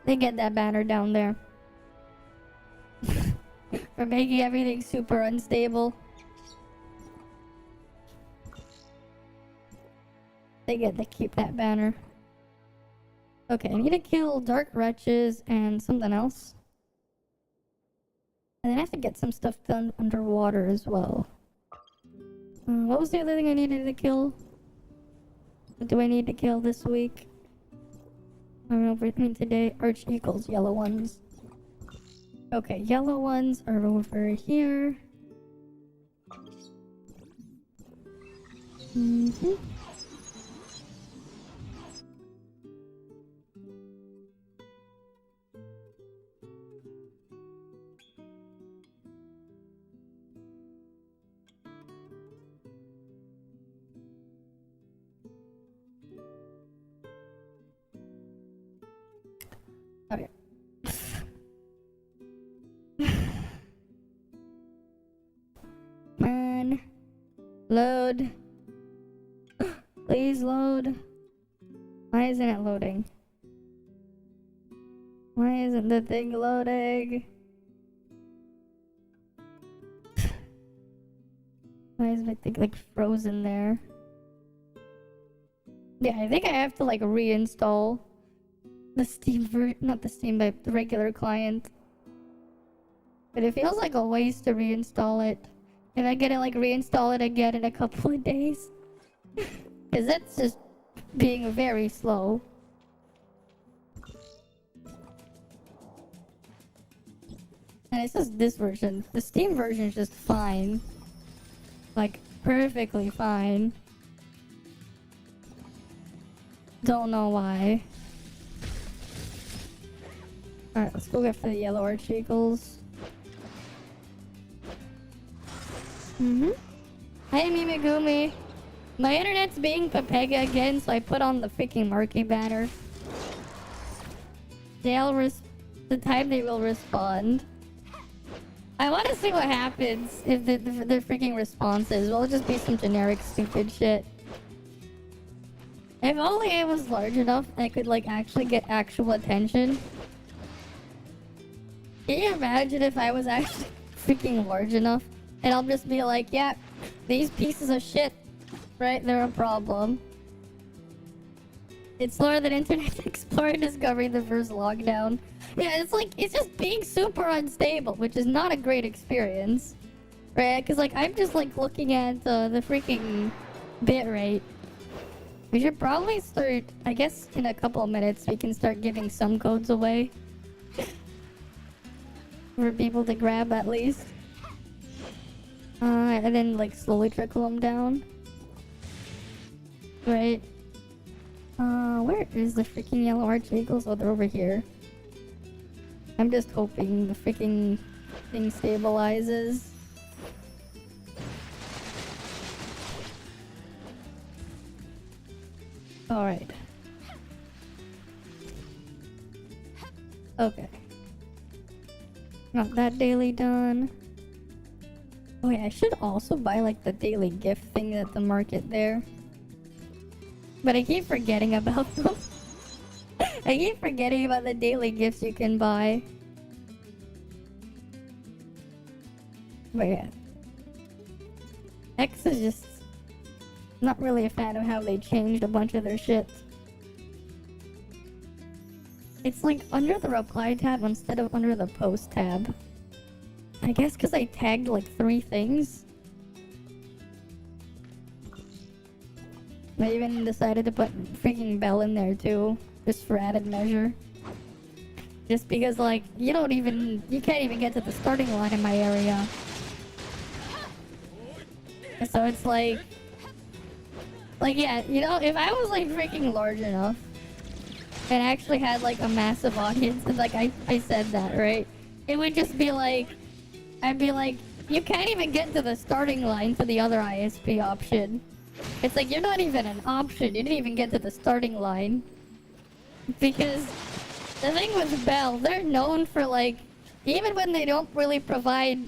They get that banner down there. For making everything super unstable. They keep that banner. Okay, I need to kill Dark Wretches and something else. And then I have to get some stuff done underwater as well. What was the other thing I needed to kill? What do I need to kill this week? I don't know, today. Arch equals yellow ones. Okay, yellow ones are over here. Okay. Man. Load. Please load. Why isn't it loading? Why isn't the thing loading? Why is my thing like frozen there? Yeah, I think I have to like reinstall the Steam not the Steam, but the regular client. But it feels like a waste to reinstall it. If I get to like reinstall it again in a couple of days. Cause that's just being very slow. And it's just this version. The Steam version is just fine. Like, perfectly fine. Don't know why. Alright, let's go get for the yellow arch eagles. Hi, Mimigumi. My internet's being Papega again, so I put on the freaking marquee banner. The time they will respond. I want to see what happens if their freaking responses. Will it just be some generic stupid shit? If only it was large enough, I could like actually get actual attention. Can you imagine if I was actually freaking large enough? And I'll just be like, yeah, these pieces of shit, right? They're a problem. It's slower than Internet Explorer discovering the first lockdown. Yeah, it's like, it's just being super unstable, which is not a great experience. Right? Because like, I'm just like looking at the freaking bitrate. We should probably start, I guess in a couple of minutes, we can start giving some codes away. For people to grab at least. And then like slowly trickle them down. Right? Where is the freaking yellow arch eagles? Oh, they're over here. I'm just hoping the freaking thing stabilizes. Alright. Okay. Got that daily done. Oh yeah, I should also buy like the daily gift thing at the market there. But I keep forgetting about them. I keep forgetting about the daily gifts you can buy. But yeah. X is just not really a fan of how they changed a bunch of their shit. It's like under the reply tab instead of under the post tab. I guess because I tagged like 3 things. I even decided to put freaking Bell in there too, just for added measure. Just because like, you can't even get to the starting line in my area. So it's like yeah, if I was like freaking large enough and actually had like a massive audience, and like I said that, right? It would just be like, I'd be like, you can't even get to the starting line for the other ISP option. It's like, you're not even an option. You didn't even get to the starting line. Because the thing with Bell, they're known for like, even when they don't really provide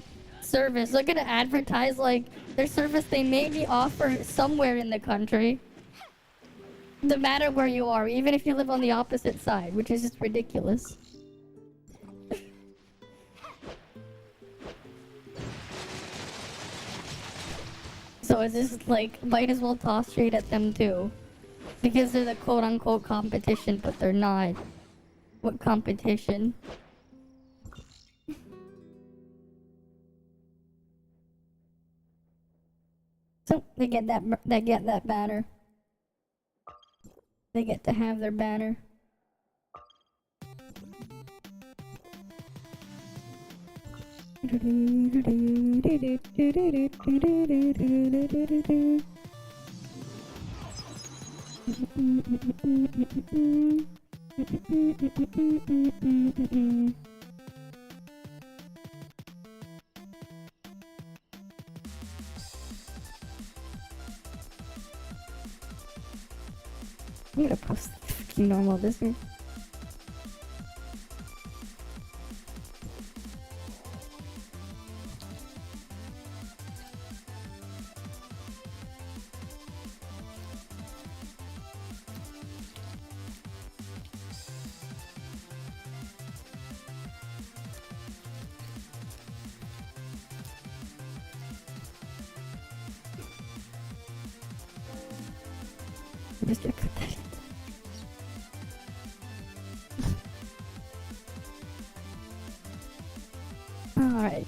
service, they're gonna advertise like their service they maybe offer somewhere in the country. No matter where you are, even if you live on the opposite side, which is just ridiculous. So it's just like, might as well toss shade at them too. Because they're the quote-unquote competition, but they're not. What competition? So, they get that banner. They get to have their banner. I'm gonna post the freaking normal Disney. just gonna cut that. Alright.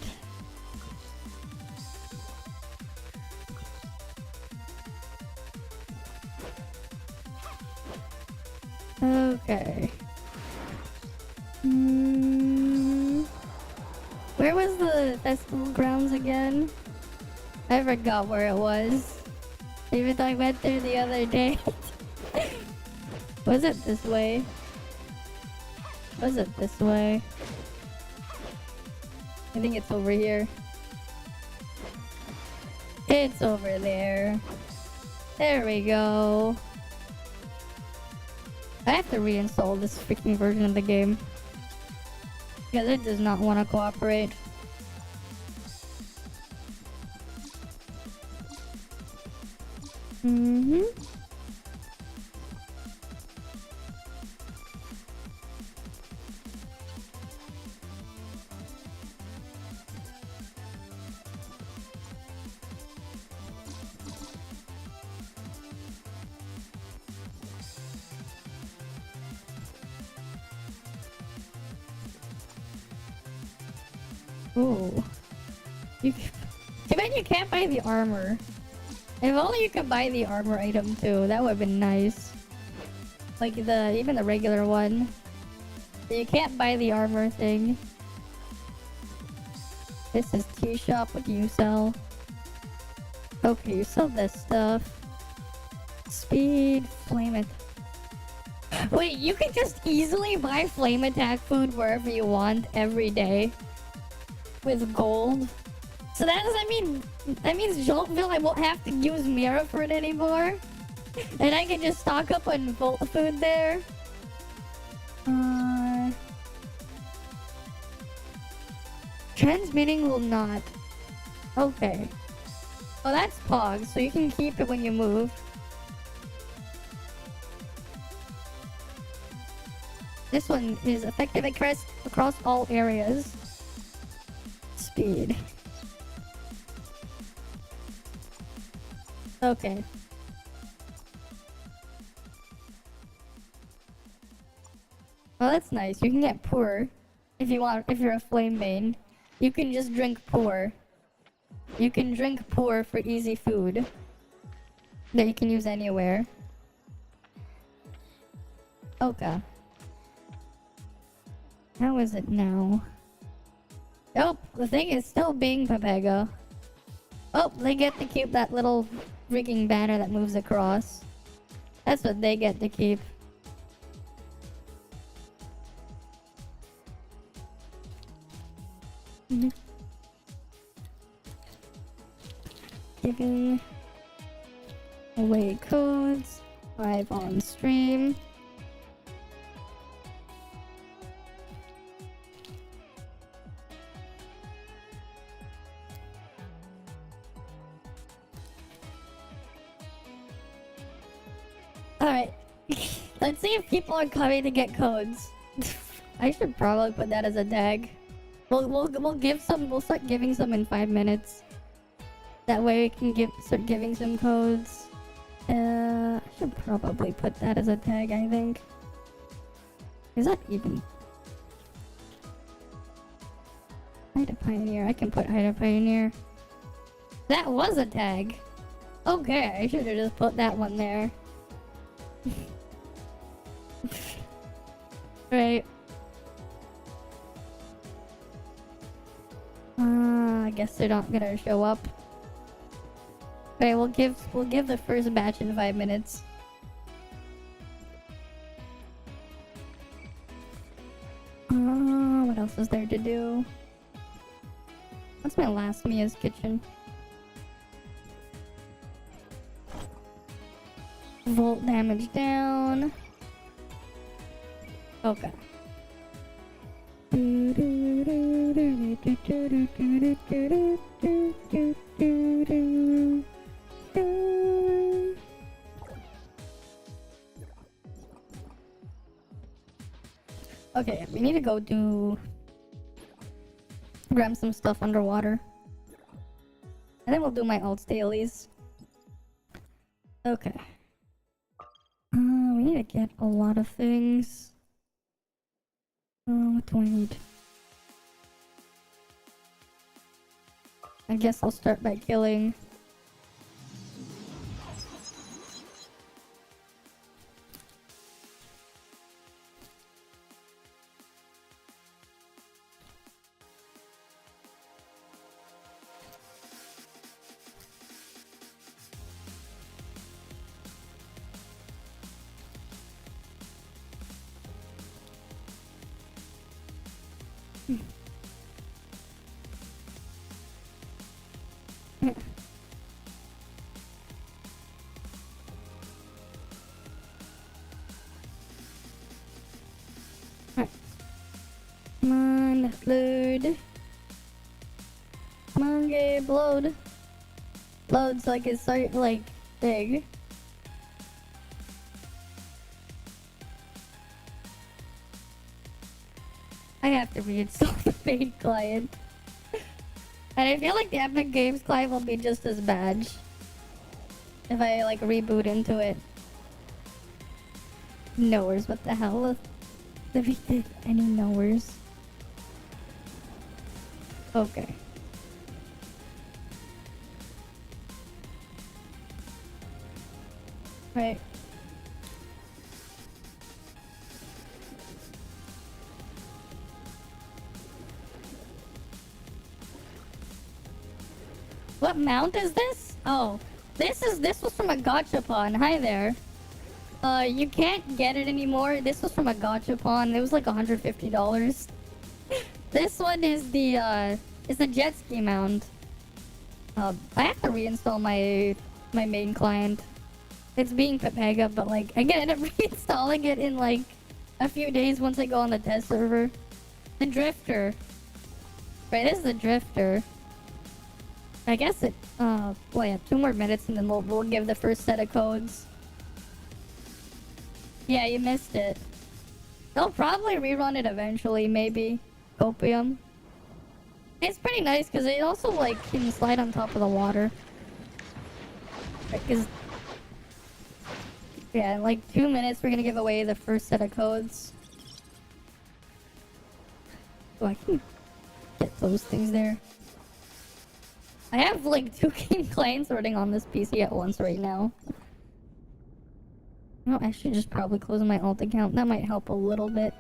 Okay. Where was the festival grounds again? I forgot where it was. Even though I went there the other day. Was it this way? Was it this way? I think it's over here. It's over there. There we go. I have to reinstall this freaking version of the game. Because it does not want to cooperate. Ooh. Too bad you can't buy the armor. If only you could buy the armor item too, that would have been nice. Like even the regular one. But you can't buy the armor thing. This is tea shop, what do you sell? Okay, you sell this stuff. Speed, flame it. Wait, you can just easily buy flame attack food wherever you want every day. With gold. So that means Joltville I won't have to use Mira for it anymore. And I can just stock up on Volt food there. Transmitting will not. Okay. Oh, that's Pog, so you can keep it when you move. This one is effective across all areas. Speed. Okay. Well, that's nice. You can get poor if you want. If you're a flame main, you can just drink poor. You can drink poor for easy food that you can use anywhere. Okay. How is it now? Oh, the thing is still being Pepega. Oh, they get to keep that little freaking banner that moves across. That's what they get to keep. Giving away codes. Live on stream. Alright. Let's see if people are coming to get codes. I should probably put that as a tag. We'll start giving some in 5 minutes. That way we can start giving some codes. I should probably put that as a tag, I think. Is that even? Hide a Pioneer. I can put Hide a Pioneer. That was a tag. Okay, I should have just put that one there. Right. I guess they're not gonna show up. Okay, we'll give the first batch in 5 minutes. What else is there to do? What's my last Mia's kitchen? Volt damage down. Okay. Okay, we need to go grab some stuff underwater. And then we'll do my alts dailies. Okay. need to get a lot of things. What do I need? I guess I'll start by killing. Come on, load. Come on, Gabe, load. Load so I can start, like, big. I have to reinstall the main client. And I feel like the Epic Games client will be just as bad if I, like, reboot into it. Knowers, what the hell? If he did any knowers. Okay. Right. What mount is this? Oh, this was from a gachapon. Hi there. You can't get it anymore. This was from a gachapon. It was like $150. This one is the jet ski mount. I have to reinstall my main client. It's being Pepega, but like I can end up reinstalling it in like a few days once I go on the test server. The drifter. Right, this is the drifter. I guess it well yeah, 2 more minutes and then we'll give the first set of codes. Yeah, you missed it. They'll probably rerun it eventually, maybe. Copium. It's pretty nice because it also like can slide on top of the water. Because yeah, in like 2 minutes we're gonna give away the first set of codes. So I can get those things there. I have like 2 game clients running on this PC at once right now. No, I should just probably close my alt account. That might help a little bit.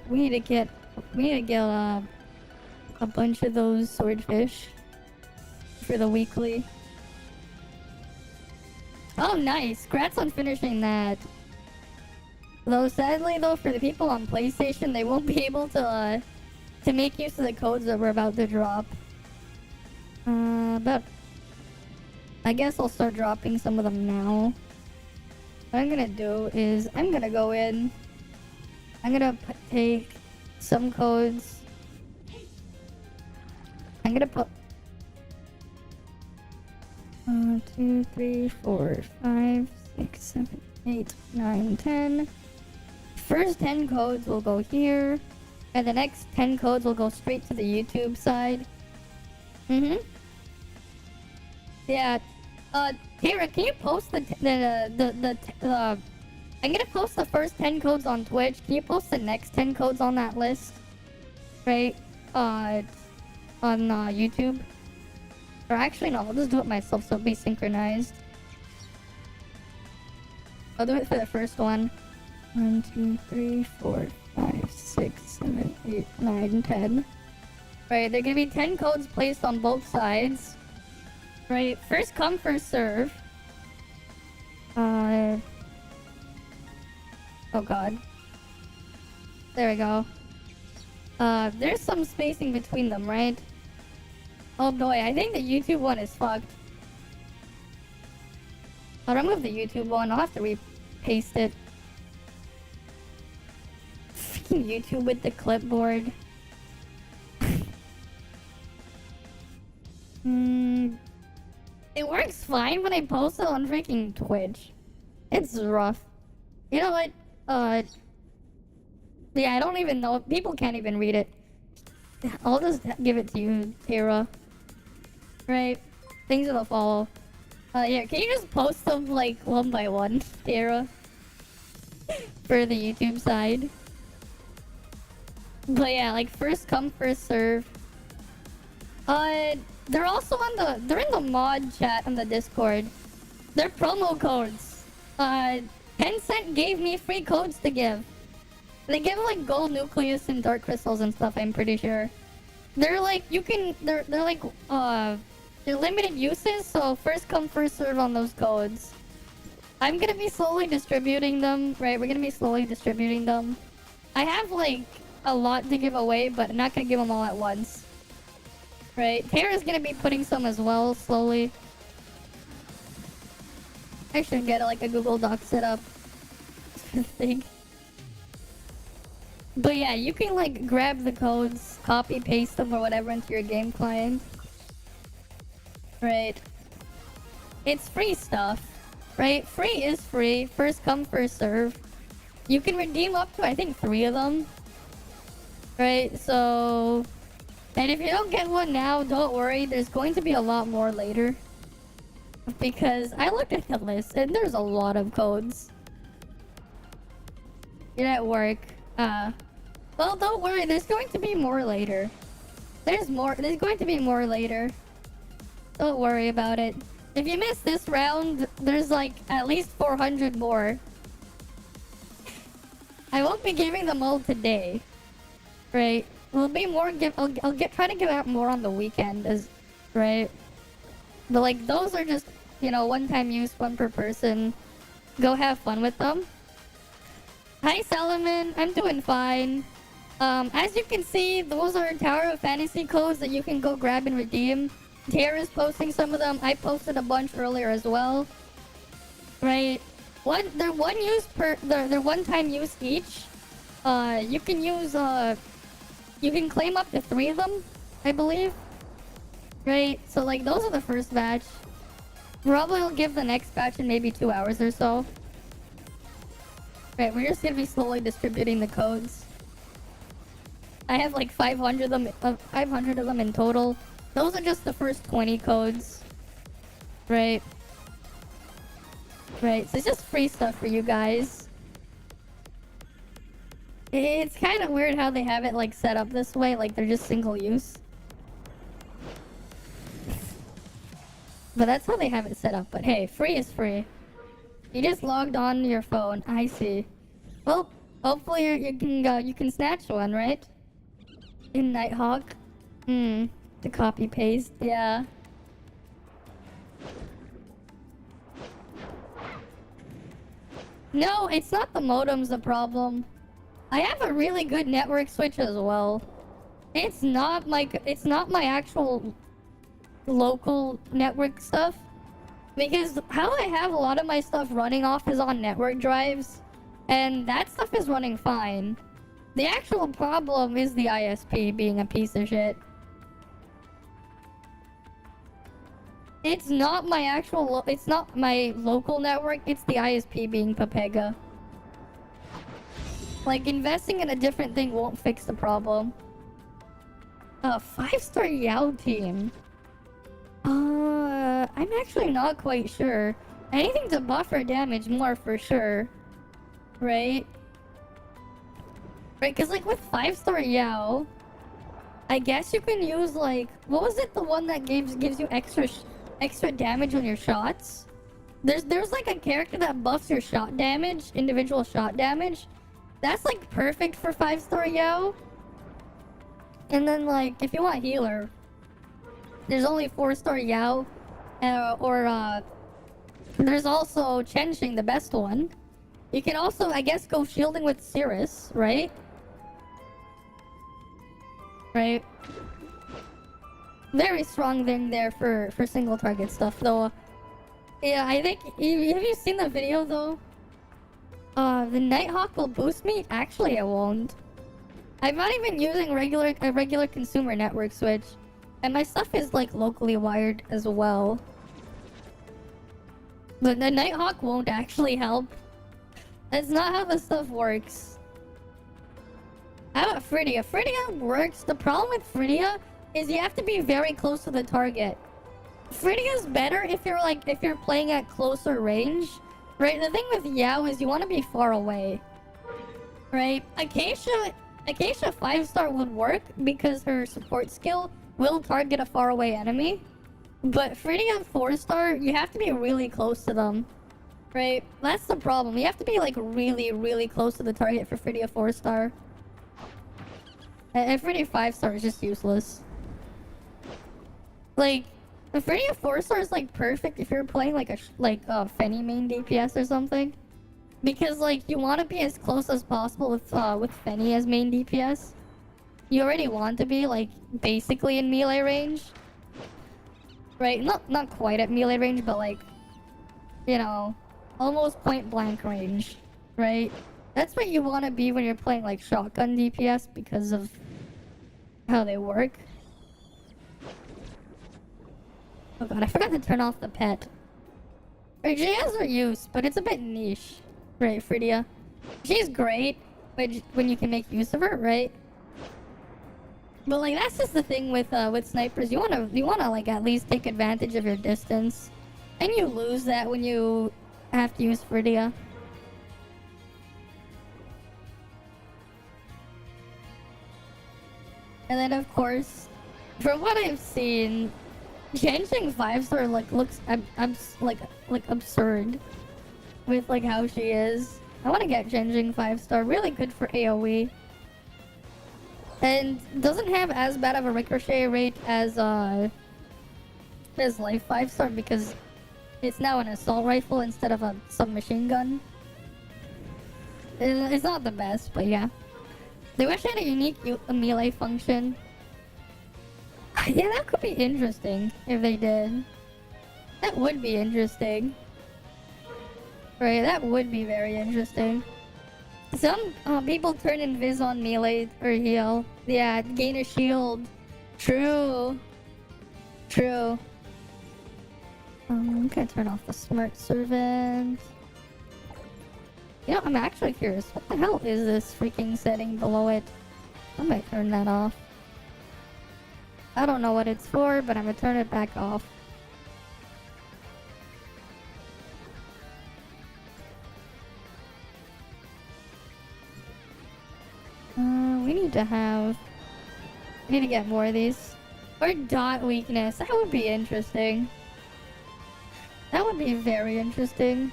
We need to get a bunch of those swordfish for the weekly. Oh, nice! Congrats on finishing that. Though sadly, though, for the people on PlayStation, they won't be able to make use of the codes that we're about to drop. But I guess I'll start dropping some of them now. What I'm gonna do is I'm gonna go in. I'm gonna take some codes. I'm gonna put 1, 2, 3, 4, 5, 6, 7, 8, 9, 10. First 10 codes will go here, and the next 10 codes will go straight to the YouTube side. Yeah. Tara, can you post I'm gonna post the first 10 codes on Twitch. Can you post the next 10 codes on that list? Right? On YouTube? Or actually, no, I'll just do it myself so it'll be synchronized. I'll do it for the first one. 1, 2, 3, 4, 5, 6, 7, 8, 9, 10. Right, there are gonna be 10 codes placed on both sides. Right, first come, first serve. Oh god. There we go. There's some spacing between them, right? Oh boy, I think the YouTube one is fucked. I'll remove the YouTube one, I'll have to repaste it. Freaking YouTube with the clipboard. It works fine when I post it on freaking Twitch. It's rough. You know what? Yeah, I don't even know. People can't even read it. I'll just give it to you, Tara. Right? Things will follow. Yeah, can you just post them like one by one, Tara? For the YouTube side. But yeah, like first come, first serve. They're also on they're in the mod chat on the Discord. They're promo codes. Tencent gave me free codes to give. They give like gold nucleus and dark crystals and stuff, I'm pretty sure. They're like, they're like, they're limited uses, so first come, first serve on those codes. I'm gonna be slowly distributing them, right? We're gonna be slowly distributing them. I have like a lot to give away, but I'm not gonna give them all at once. Right? Tara's gonna be putting some as well, slowly. I should get like a Google Doc set up. Thing. But yeah, you can like grab the codes, copy, paste them or whatever into your game client. Right. It's free stuff. Right? Free is free. First come, first serve. You can redeem up to, I think, 3 of them. Right? So... And if you don't get one now, don't worry. There's going to be a lot more later. Because I looked at the list and there's a lot of codes. You're at work. Well, don't worry. There's going to be more later. There's going to be more later. Don't worry about it. If you miss this round, there's like at least 400 more. I won't be giving them all today. Right? There'll be more. I'll try to give out more on the weekend, right? But like those are just, you know, one-time use, one per person. Go have fun with them. Hi Solomon, I'm doing fine. As you can see, those are Tower of Fantasy codes that you can go grab and redeem. Tara's posting some of them. I posted a bunch earlier as well. Right? They're one-time use each. You can use you can claim up to 3 of them, I believe. Right? So like those are the first batch. Probably will give the next batch in maybe 2 hours or so. Right, we're just gonna be slowly distributing the codes. I have like 500 of them in total. Those are just the first 20 codes. Right. Right, so it's just free stuff for you guys. It's kind of weird how they have it like set up this way, like they're just single use. But that's how they have it set up. But hey, free is free. You just logged on to your phone. I see. Well, hopefully you can snatch one, right? In Nighthawk. To copy paste, yeah. No, it's not the modem's the problem. I have a really good network switch as well. It's not my actual local network stuff. Because how I have a lot of my stuff running off is on network drives. And that stuff is running fine. The actual problem is the ISP being a piece of shit. It's not my it's not my local network, it's the ISP being Papega. Like, investing in a different thing won't fix the problem. 5-star Yao team. I'm actually not quite sure. Anything to buffer damage more for sure. Right? Right, because like with 5-star Yao, I guess you can use like... What was it? The one that gives you extra damage on your shots? There's like a character that buffs your shot damage, individual shot damage. That's like perfect for 5-star Yao. And then like, if you want healer, there's only 4-star Yao. There's also Chenxing, the best one. You can also, I guess, go shielding with Cirrus, right? Right. Very strong thing there for single target stuff, though. Yeah, I think... Have you seen the video, though? The Nighthawk will boost me? Actually, it won't. I'm not even using a regular consumer network switch. And my stuff is, like, locally wired as well. But the Nighthawk won't actually help. That's not how this stuff works. How about Phrygia? Phrygia works. The problem with Phrygia is you have to be very close to the target. Freedia's better if you're playing at closer range, right? The thing with Yao is you want to be far away, right? Acacia 5-star would work because her support skill will target a far away enemy, but Freedia 4-star, you have to be really close to them, right? That's the problem. You have to be like really close to the target for Freedia 4-star. And Freedia 5-star is just useless. Like, the Freedia 4-star is like perfect if you're playing like a Fenny main DPS or something, because like you want to be as close as possible with Fenny as main DPS. You already want to be like basically in melee range, right? Not quite at melee range, but like, you know, almost point blank range, right? That's what you want to be when you're playing like shotgun DPS because of how they work. Oh god, I forgot to turn off the pet. Right, she has her use, but it's a bit niche. Right, Freedia. She's great when you can make use of her, right? But like that's just the thing with snipers. You wanna like at least take advantage of your distance. And you lose that when you have to use Freedia. And then of course, from what I've seen, Genjing 5-star like looks absurd with like how she is. I want to get Genjing 5-star, really good for AoE, and doesn't have as bad of a ricochet rate as Life 5-star because it's now an assault rifle instead of a submachine gun. It's not the best, but yeah. They wish they had a unique melee function. Yeah, that could be interesting if they did. That would be interesting. Right, that would be very interesting. Some people turn invis on melee or heal. Yeah, gain a shield. True. True. I'm gonna turn off the smart servant. You know, I'm actually curious. What the hell is this freaking setting below it? I might turn that off. I don't know what it's for, but I'm gonna turn it back off. We need to get more of these. Or dot weakness. That would be interesting. That would be very interesting.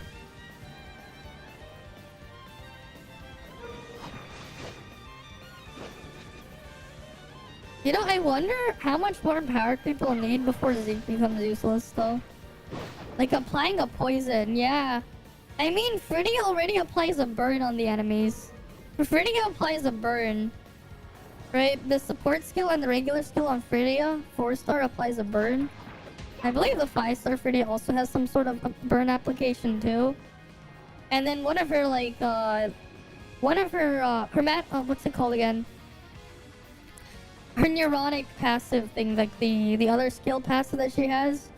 You know, I wonder how much more power people need before Zeke becomes useless, though. Like applying a poison, yeah. I mean, Freedia already applies a burn on the enemies. Freedia applies a burn, right? The support skill and the regular skill on Freedia, 4-star applies a burn. I believe the 5-star Freedia also has some sort of a burn application too. And then one of her like, what's it called again? Her neuronic passive thing, like the other skill passive that she has,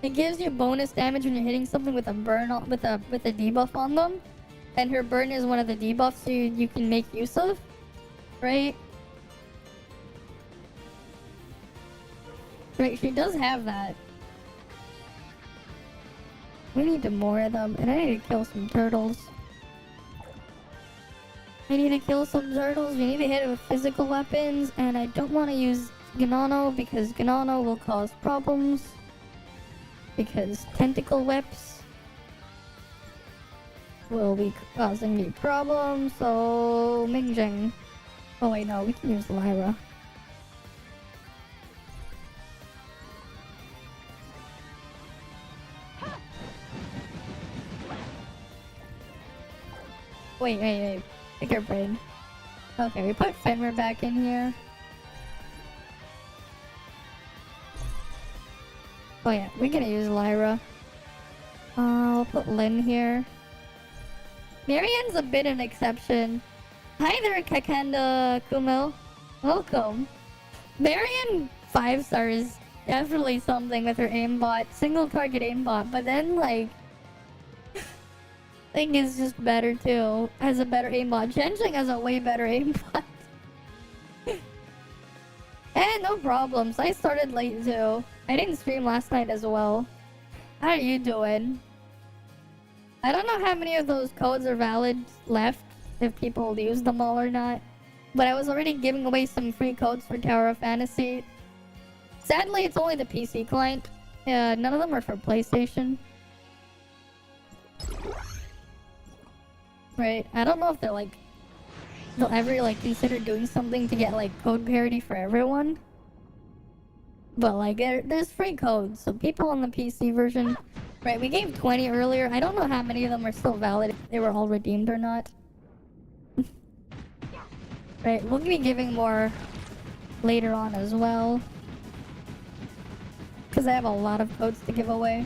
it gives you bonus damage when you're hitting something with a burn with a debuff on them. And her burn is one of the debuffs you can make use of, right? Right, she does have that. We need more of them, and I need to kill some turtles. We need to kill some turtles, we need to hit it with physical weapons, and I don't want to use Ganano because Ganano will cause problems. Because tentacle whips will be causing me problems, so Mingjing. Oh wait, no, we can use Lyra. Wait. Pick your brain. Okay, we put Fenrir back in here. Oh yeah, we're gonna use Lyra. We'll put Lynn here. Marianne's a bit an exception. Hi there, Kakanda Kumil. Welcome. Marianne 5-star is definitely something with her aimbot. Single target aimbot, but then like... Thing is just better too. Has a better aimbot. Genjing has a way better aimbot. And no problems. I started late too. I didn't stream last night as well. How are you doing? I don't know how many of those codes are valid left, if people use them all or not. But I was already giving away some free codes for Tower of Fantasy. Sadly, it's only the PC client. Yeah, none of them are for PlayStation. Right, I don't know if they're like... they'll ever like consider doing something to get like code parity for everyone. But like, there's free codes, so people on the PC version... Right, we gave 20 earlier. I don't know how many of them are still valid, if they were all redeemed or not. Right, we'll be giving more later on as well. Because I have a lot of codes to give away.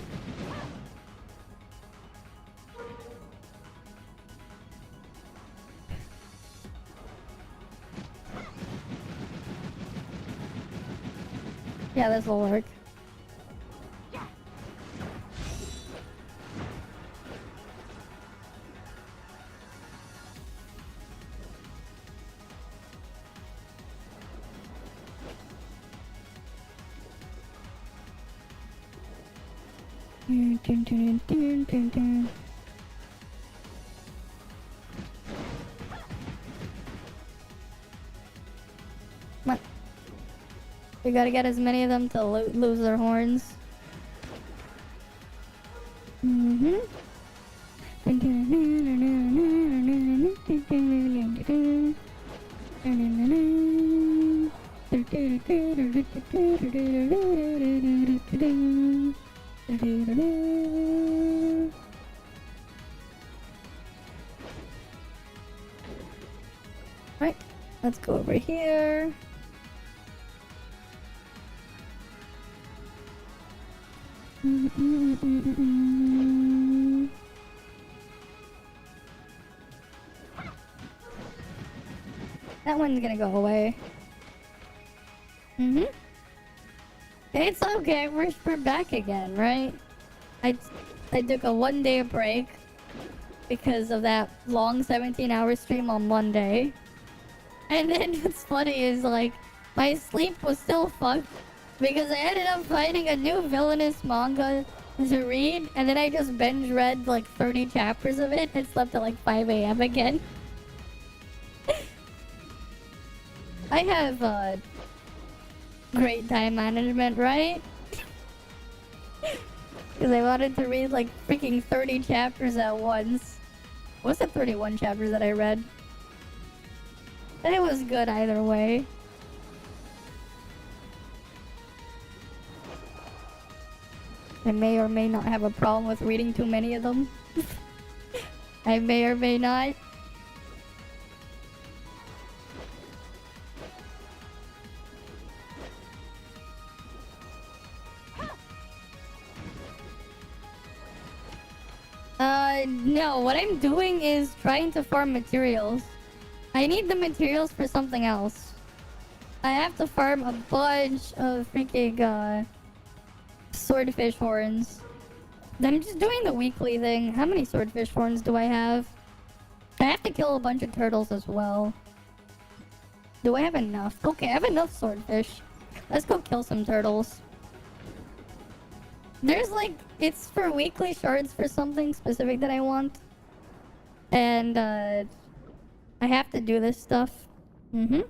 Yeah, this will work. What? We gotta get as many of them to lose their horns. Right, let's go over here. That one's gonna go away. It's okay, we're back again, right? I took a 1 day break because of that long 17-hour stream on Monday. And then what's funny is like, my sleep was still fucked because I ended up finding a new villainous manga to read, and then I just binge read like 30 chapters of it and slept at like 5 a.m. again. I have great time management, right? Because I wanted to read like freaking 30 chapters at once. Was it 31 chapters that I read? It was good either way. I may or may not have a problem with reading too many of them. I may or may not. No, what I'm doing is trying to farm materials. I need the materials for something else. I have to farm a bunch of freaking, swordfish horns. I'm just doing the weekly thing. How many swordfish horns do I have? I have to kill a bunch of turtles as well. Do I have enough? Okay, I have enough swordfish. Let's go kill some turtles. There's like, it's for weekly shards for something specific that I want. And, I have to do this stuff. To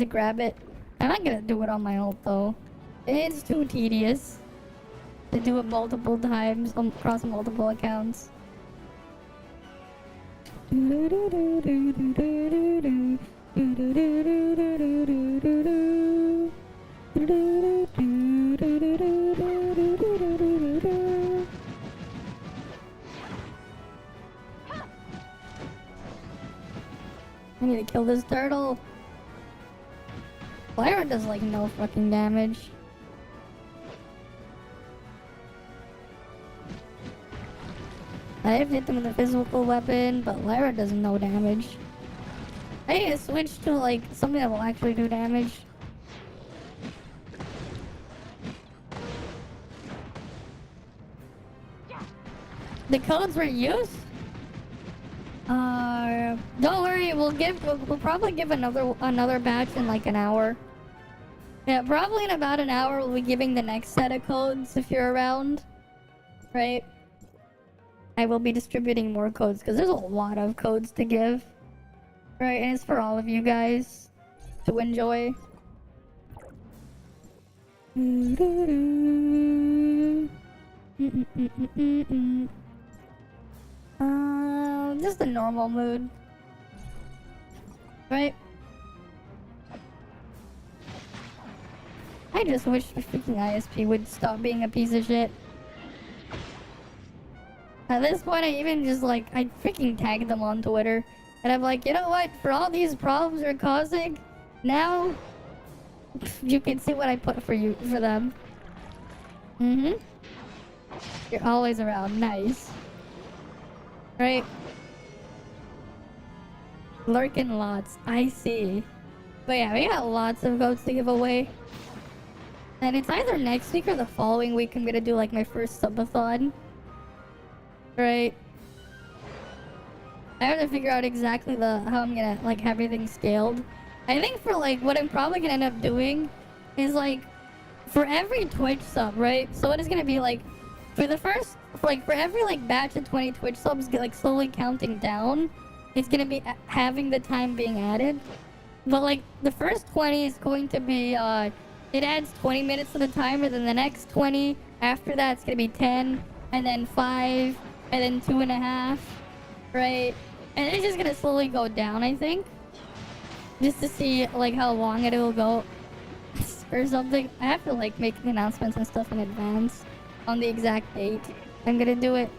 grab it. I'm not gonna do it on my ult though. It's too tedious to do it multiple times across multiple accounts. I need to kill this turtle. Lyra does like no fucking damage. I've hit them with a physical weapon, but Lyra does no damage. I need to switch to like something that will actually do damage. The codes were used? Don't worry, we'll probably give another batch in like an hour. Yeah, probably in about an hour we'll be giving the next set of codes if you're around. Right? I will be distributing more codes because there's a lot of codes to give. Right? And it's for all of you guys to enjoy. Just a normal mood. Right? I just wish the freaking ISP would stop being a piece of shit. At this point, I even just like, I freaking tagged them on Twitter. And I'm like, you know what? For all these problems you're causing, now you can see what I put for you, for them. You're always around. Nice. Right? Lurking lots. I see. But yeah, we got lots of goats to give away. And it's either next week or the following week I'm gonna do like my first subathon. Right? I have to figure out exactly how I'm gonna like have everything scaled. I think for like what I'm probably gonna end up doing is like for every Twitch sub, right? So what is gonna be like for the first for every like batch of 20 Twitch subs like slowly counting down, it's gonna be having the time being added. But like the first 20 is going to be it adds 20 minutes to the timer, then the next 20 after that it's gonna be 10, and then 5, and then 2.5, right? And it's just gonna slowly go down, I think, just to see like how long it will go or something. I have to like make announcements and stuff in advance on the exact date I'm gonna do it.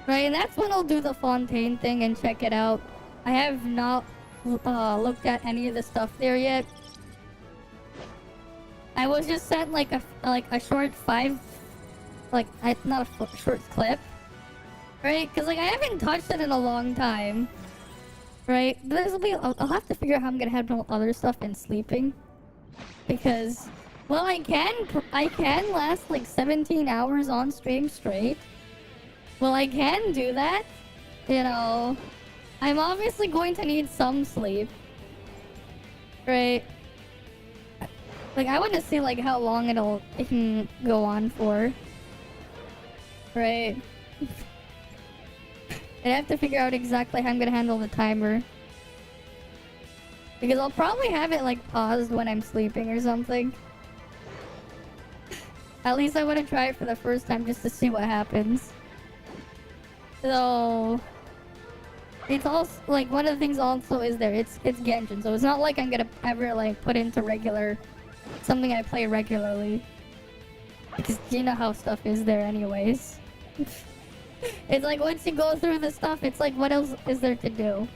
Right, and that's when I'll do the Fontaine thing and check it out. I have not looked at any of the stuff there yet. I was just sent like a short not a short clip, right? Because like I haven't touched it in a long time, right? This will be. I'll have to figure out how I'm gonna handle other stuff and sleeping, because well, I can last like 17 hours on stream straight. Well, I can do that, you know. I'm obviously going to need some sleep, right? Like, I want to see, like, how long it can go on for. Right? I have to figure out exactly how I'm gonna handle the timer. Because I'll probably have it, like, paused when I'm sleeping or something. At least I want to try it for the first time just to see what happens. So... It's also, like, one of the things also is there, it's Genshin, so it's not like I'm gonna ever, like, put into something I play regularly. Because you know how stuff is there anyways. It's like, once you go through the stuff, it's like, what else is there to do?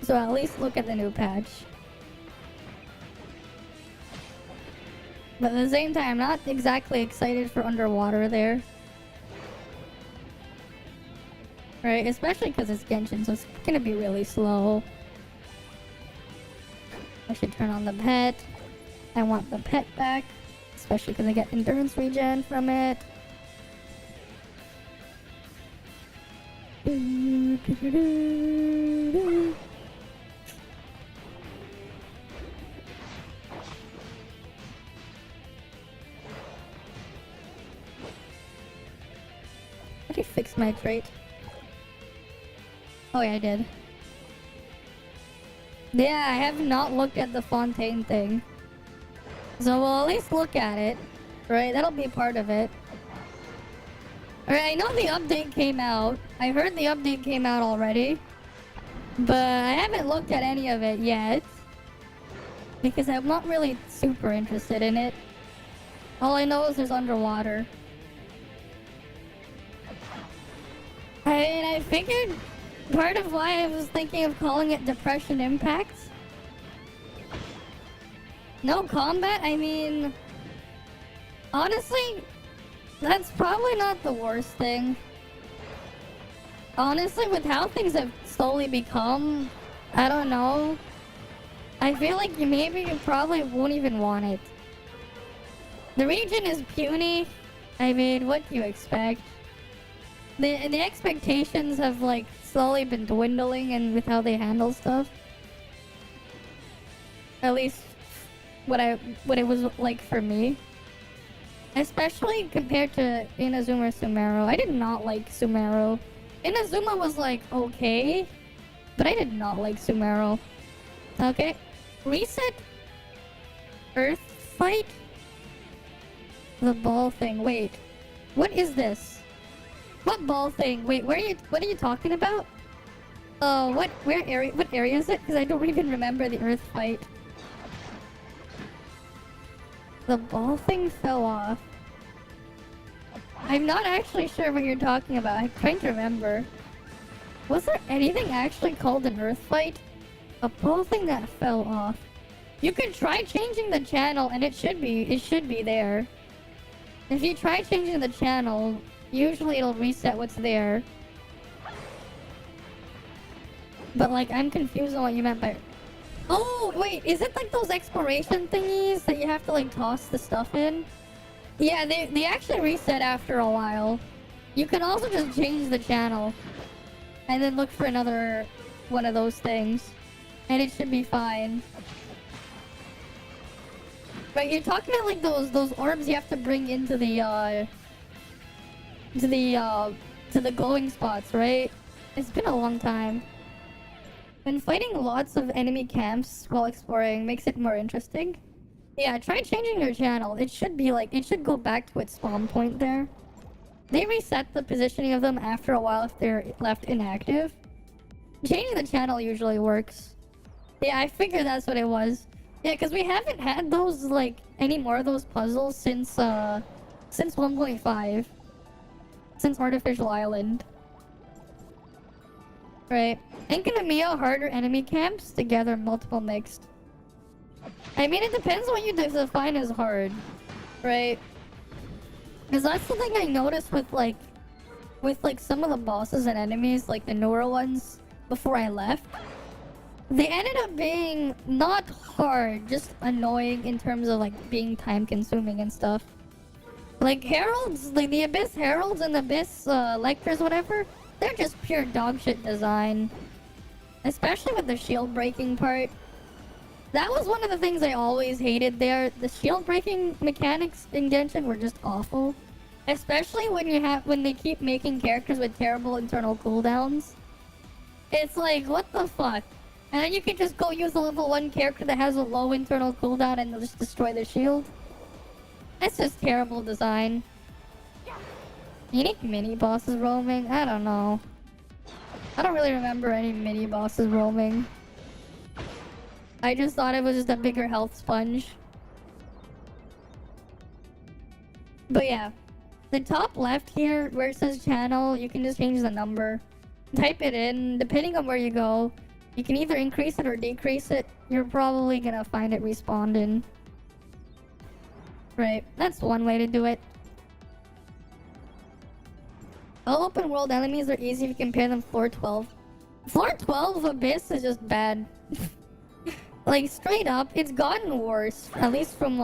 So at least look at the new patch. But at the same time, I'm not exactly excited for underwater there. Right, especially because it's Genshin, so it's gonna be really slow. I should turn on the pet. I want the pet back, especially because I get endurance regen from it. Did you fix my trait? Oh yeah, I did. Yeah, I have not looked at the Fontaine thing. So we'll at least look at it. Right, that'll be part of it. Alright, I know the update came out. I heard the update came out already. But I haven't looked at any of it yet. Because I'm not really super interested in it. All I know is there's underwater. I figured part of why I was thinking of calling it Depression Impact. No combat? I mean... Honestly, that's probably not the worst thing. Honestly, with how things have slowly become, I don't know. I feel like maybe you probably won't even want it. The region is puny. I mean, what do you expect? the expectations have like slowly been dwindling and with how they handle stuff. At least what it was like for me. Especially compared to Inazuma Sumeru. I did not like Sumeru. Inazuma was like okay, but I did not like Sumeru. Okay. Reset Earth fight? The ball thing. Wait. What is this? What ball thing? Wait, what are you talking about? What area is it? Because I don't even remember the Earth fight. The ball thing fell off. I'm not actually sure what you're talking about. I'm trying to remember. Was there anything actually called an Earth fight? A ball thing that fell off. You could try changing the channel and it should be there. If you try changing the channel, usually it'll reset what's there. But like, I'm confused on what you meant by... Oh, wait, is it like those exploration thingies that you have to like toss the stuff in? Yeah, they actually reset after a while. You can also just change the channel and then look for another one of those things. And it should be fine. But you're talking about like those orbs you have to bring into the to the glowing spots, right? It's been a long time. When fighting lots of enemy camps while exploring makes it more interesting. Yeah, try changing your channel. It should be like, it should go back to its spawn point there. They reset the positioning of them after a while if they're left inactive. Changing the channel usually works. Yeah, I figured that's what it was. Yeah, because we haven't had those, like, any more of those puzzles since 1.5. Since Artificial Island. Right. Enkinomiya harder enemy camps together multiple mixed. I mean, it depends what you define as hard. Right? Because that's the thing I noticed with some of the bosses and enemies, like the newer ones, before I left. They ended up being not hard, just annoying in terms of like being time consuming and stuff. Like heralds, like the Abyss heralds and the Abyss lectors, whatever, they're just pure dog shit design. Especially with the shield breaking part. That was one of the things I always hated there. The shield breaking mechanics in Genshin were just awful. Especially when they keep making characters with terrible internal cooldowns. It's like, what the fuck? And then you can just go use a level 1 character that has a low internal cooldown and just destroy the shield. That's just terrible design. Unique mini bosses roaming? I don't know. I don't really remember any mini bosses roaming. I just thought it was just a bigger health sponge. But yeah. The top left here, where it says channel, you can just change the number. Type it in, depending on where you go. You can either increase it or decrease it. You're probably gonna find it respawned in. Right, that's one way to do it. All open world enemies are easy if you compare them floor 12. Floor 12 of Abyss is just bad. Like, straight up, it's gotten worse. At least from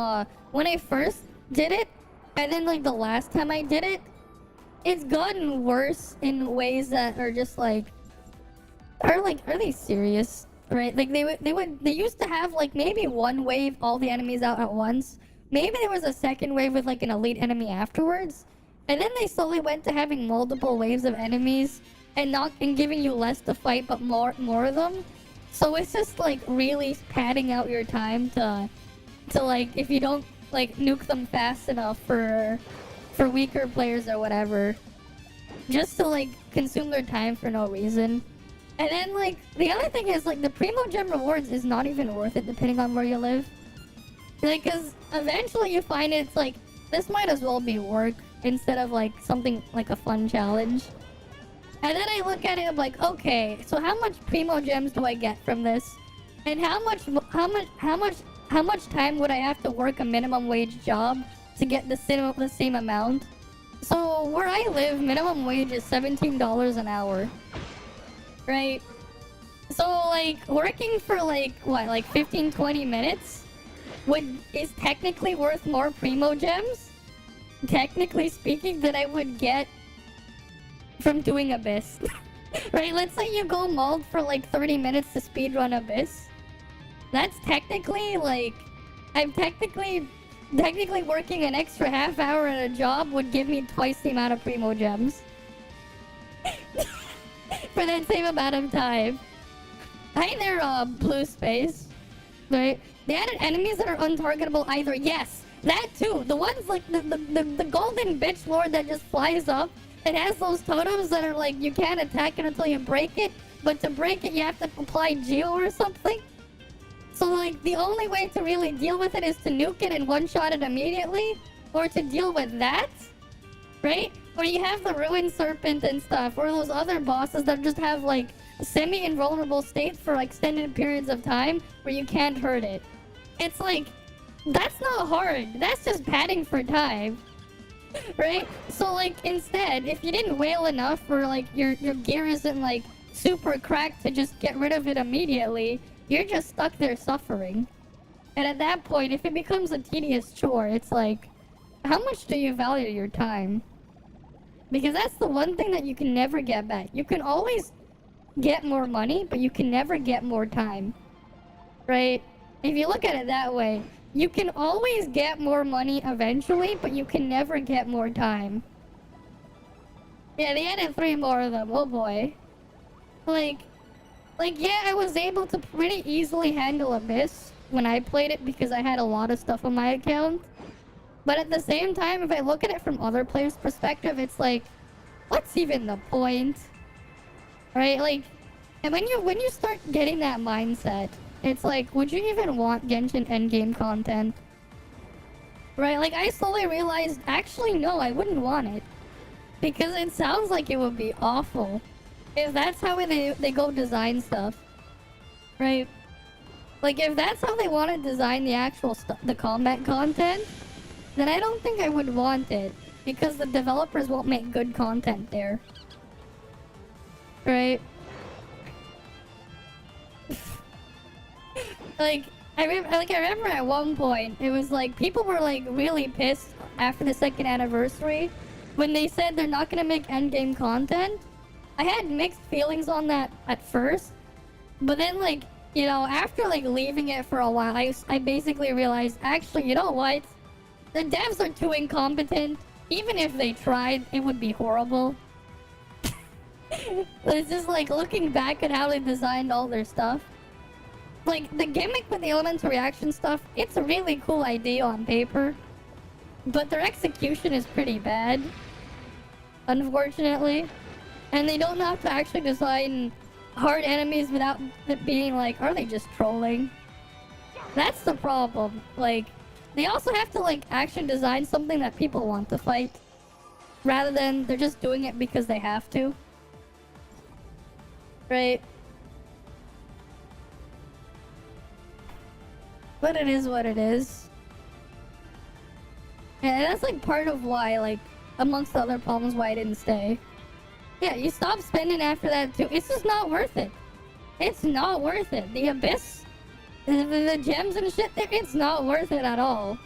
when I first did it, and then like the last time I did it, it's gotten worse in ways that are just like, are they serious? Right? Like they used to have like maybe one wave all the enemies out at once. Maybe there was a second wave with like an elite enemy afterwards. And then they slowly went to having multiple waves of enemies and giving you less to fight but more of them. So it's just like really padding out your time to like, if you don't like nuke them fast enough for weaker players or whatever, just to like consume their time for no reason. And then like the other thing is like the Primo Gem rewards is not even worth it depending on where you live. Like, cause eventually you find it's like, this might as well be work instead of like something like a fun challenge. And then I look at it, I'm like, okay, so how much Primo Gems do I get from this? And how much time would I have to work a minimum wage job to get the same amount? So where I live, minimum wage is $17 an hour. Right? So like working for like what, like 15-20 minutes is technically worth more Primo Gems, technically speaking, than I would get from doing Abyss. Right? Let's say you go mauled for like 30 minutes to speedrun Abyss. That's technically like... I'm technically working an extra half hour at a job would give me twice the amount of Primo Gems. For that same amount of time. Hi there, Blue Space. Right? They added enemies that are untargetable either. Yes, that too. The ones like the golden bitch lord that just flies up. It has those totems that are like, you can't attack it until you break it. But to break it, you have to apply Geo or something. So like, the only way to really deal with it is to nuke it and one-shot it immediately. Or to deal with that. Right? Or you have the Ruined Serpent and stuff. Or those other bosses that just have like semi-invulnerable states for extended periods of time where you can't hurt it. It's like, that's not hard. That's just padding for time. Right? So like, instead, if you didn't wail enough or like your gear isn't like super cracked to just get rid of it immediately, you're just stuck there suffering. And at that point, if it becomes a tedious chore, it's like, how much do you value your time? Because that's the one thing that you can never get back. You can always get more money, but you can never get more time. Right? If you look at it that way, you can always get more money eventually, but you can never get more time. Yeah, they added 3 more of them. Oh boy. Like, yeah, I was able to pretty easily handle Abyss when I played it because I had a lot of stuff on my account. But at the same time, if I look at it from other players' perspective, it's like, what's even the point? Right? Like, and when you start getting that mindset, it's like, would you even want Genshin endgame content? Right? Like, I slowly realized, actually, no, I wouldn't want it. Because it sounds like it would be awful. If that's how they go design stuff. Right? Like, if that's how they want to design the actual the combat content, then I don't think I would want it. Because the developers won't make good content there. Right? Like, I remember at one point, it was like, people were like really pissed after the 2nd anniversary when they said they're not gonna make endgame content. I had mixed feelings on that at first, but then like, you know, after like leaving it for a while, I basically realized, actually, you know what? The devs are too incompetent. Even if they tried, it would be horrible. It's just like looking back at how they designed all their stuff. Like, the gimmick with the elemental reaction stuff, it's a really cool idea on paper. But their execution is pretty bad. Unfortunately. And they don't know how to actually design hard enemies without it being like, are they just trolling? That's the problem. Like, they also have to like actually design something that people want to fight. Rather than they're just doing it because they have to. Right? But it is what it is. And that's like part of why, like, amongst the other problems, why I didn't stay. Yeah, you stop spending after that too. It's just not worth it. It's not worth it. The Abyss, the gems and shit there, it's not worth it at all.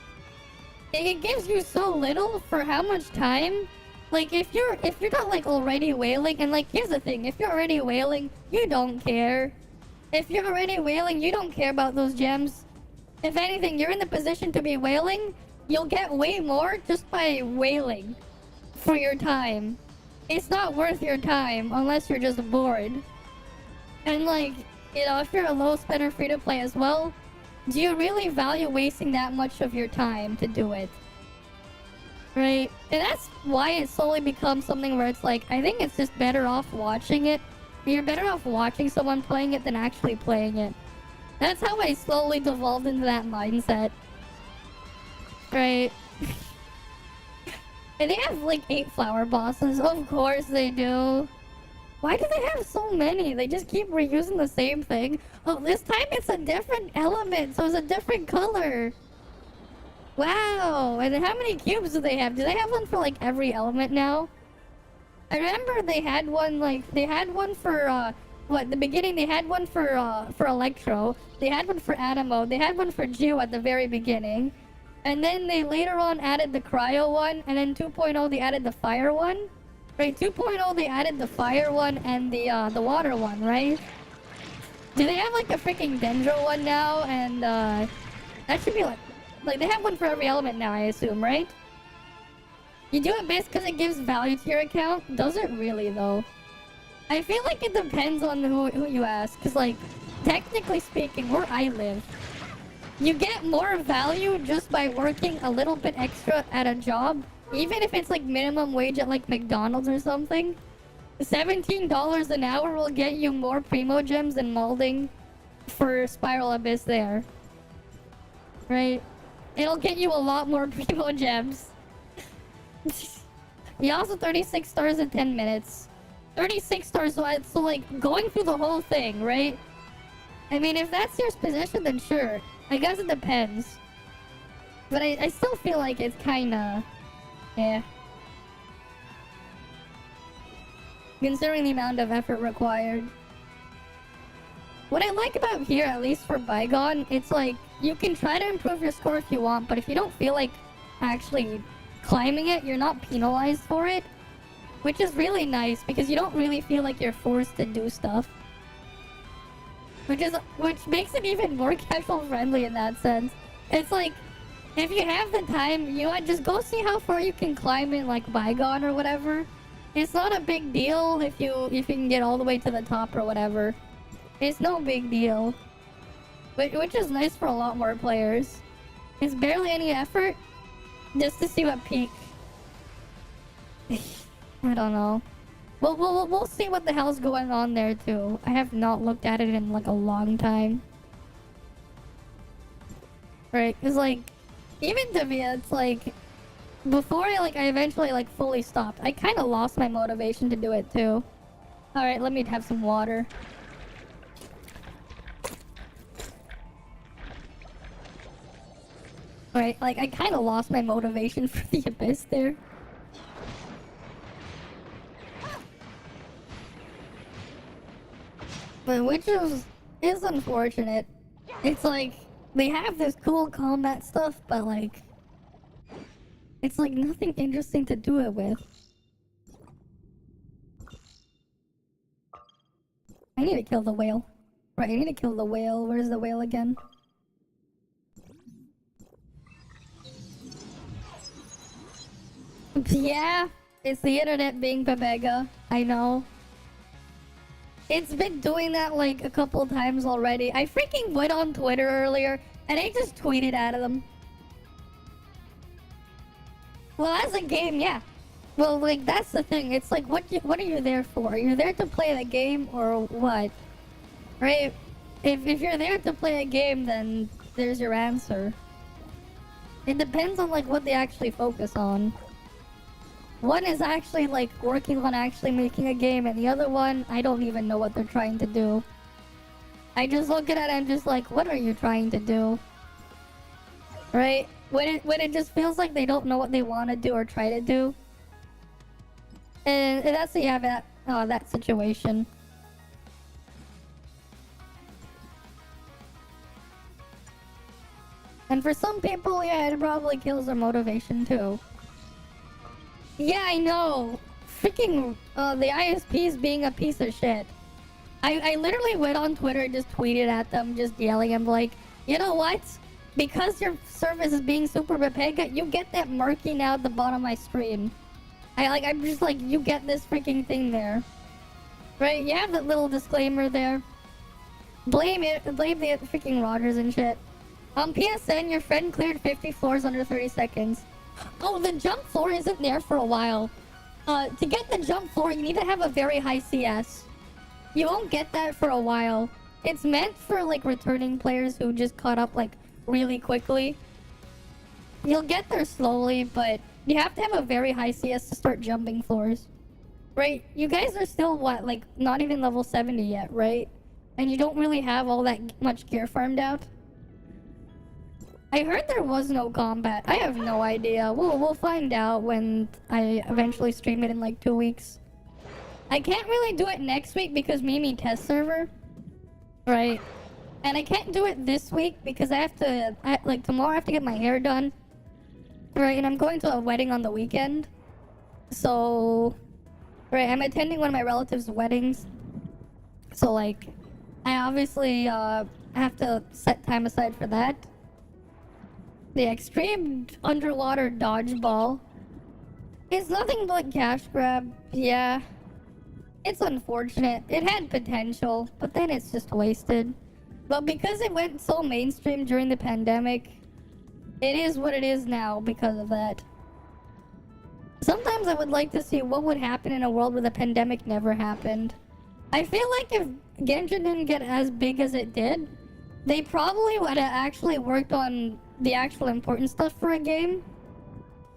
It gives you so little for how much time. Like, if you're not like already whaling, and like, here's the thing, if you're already whaling, you don't care. If you're already whaling, you don't care about those gems. If anything, you're in the position to be whaling, you'll get way more just by whaling for your time. It's not worth your time unless you're just bored. And like, you know, if you're a low spender free to play as well, do you really value wasting that much of your time to do it? Right? And that's why it slowly becomes something where it's like, I think it's just better off watching it. You're better off watching someone playing it than actually playing it. That's how I slowly devolved into that mindset. Right? And they have like 8 flower bosses. Of course they do. Why do they have so many? They just keep reusing the same thing. Oh, this time it's a different element, so it's a different color. Wow. And then how many cubes do they have? Do they have one for like every element now? I remember they had one for the beginning. They had one for Electro. They had one for Animo. They had one for Geo at the very beginning. And then they later on added the Cryo one. And then 2.0 they added the Fire one. Right, 2.0 they added the fire one and the water one, right? Do they have like a freaking dendro one now? And that should be like they have one for every element now, I assume, right? You do it best because it gives value to your account. Does it really though? I feel like it depends on who you ask. Cause like, technically speaking, where I live, you get more value just by working a little bit extra at a job. Even if it's like minimum wage at like McDonald's or something. $17 an hour will get you more primo gems than molding for Spiral Abyss there. Right? It'll get you a lot more primo gems. You also 36 stars in 10 minutes. 36 stars, so like going through the whole thing, right? I mean, if that's your position, then sure. I guess it depends. But I still feel like it's kinda... yeah. Considering the amount of effort required. What I like about here, at least for Bygone, it's like, you can try to improve your score if you want, but if you don't feel like actually climbing it, you're not penalized for it. Which is really nice, because you don't really feel like you're forced to do stuff. Which makes it even more casual friendly in that sense. It's like, if you have the time, you know, just go see how far you can climb in like Bygone or whatever. It's not a big deal if you can get all the way to the top or whatever. It's no big deal. Which is nice for a lot more players. It's barely any effort just to see what peak. I don't know. We'll see what the hell's going on there too. I have not looked at it in like a long time. Right, cause like, even to me, it's like, before I eventually like fully stopped, I kind of lost my motivation to do it too. All right, let me have some water. All right, like I kind of lost my motivation for the abyss there. But which is unfortunate. It's like, they have this cool combat stuff, but like, it's like nothing interesting to do it with. I need to kill the whale. Right, I need to kill the whale. Where's the whale again? Yeah, it's the internet being Babega. I know. It's been doing that like a couple times already. I freaking went on Twitter earlier and I just tweeted at them. Well, as a game, yeah. Well, like, that's the thing. It's like, what are you there for? You're there to play the game or what? Right? If you're there to play a game, then there's your answer. It depends on like what they actually focus on. One is actually like working on actually making a game, and the other one, I don't even know what they're trying to do. I just look at it and just like, what are you trying to do? Right? When it just feels like they don't know what they want to do or try to do. And that's that situation. And for some people, yeah, it probably kills their motivation too. Yeah, I know. Freaking, the ISPs being a piece of shit. I literally went on Twitter and just tweeted at them, just yelling. I'm like, you know what? Because your service is being super Babega, you get that murky now at the bottom of my screen. I'm just like, you get this freaking thing there. Right? You have that little disclaimer there. Blame the freaking Rogers and shit. On PSN, your friend cleared 50 floors under 30 seconds. Oh, the jump floor isn't there for a while. To get the jump floor, you need to have a very high CS. You won't get that for a while. It's meant for, like, returning players who just caught up, like, really quickly. You'll get there slowly, but you have to have a very high CS to start jumping floors. Right? You guys are still, what, like, not even level 70 yet, right? And you don't really have all that much gear farmed out? I heard there was no combat. I have no idea. We'll find out when I eventually stream it in like 2 weeks. I can't really do it next week because Mimi test server. Right. And I can't do it this week because I have to, like tomorrow I have to get my hair done. Right, and I'm going to a wedding on the weekend. So, Right, I'm attending one of my relatives' weddings. So, like, I obviously have to set time aside for that. The extreme underwater dodgeball is nothing but cash grab. Yeah, it's unfortunate. It had potential, but then it's just wasted. But because it went so mainstream during the pandemic, it is what it is now because of that. Sometimes I would like to see what would happen in a world where the pandemic never happened. I feel like if Genshin didn't get as big as it did, they probably would have actually worked on the actual important stuff for a game.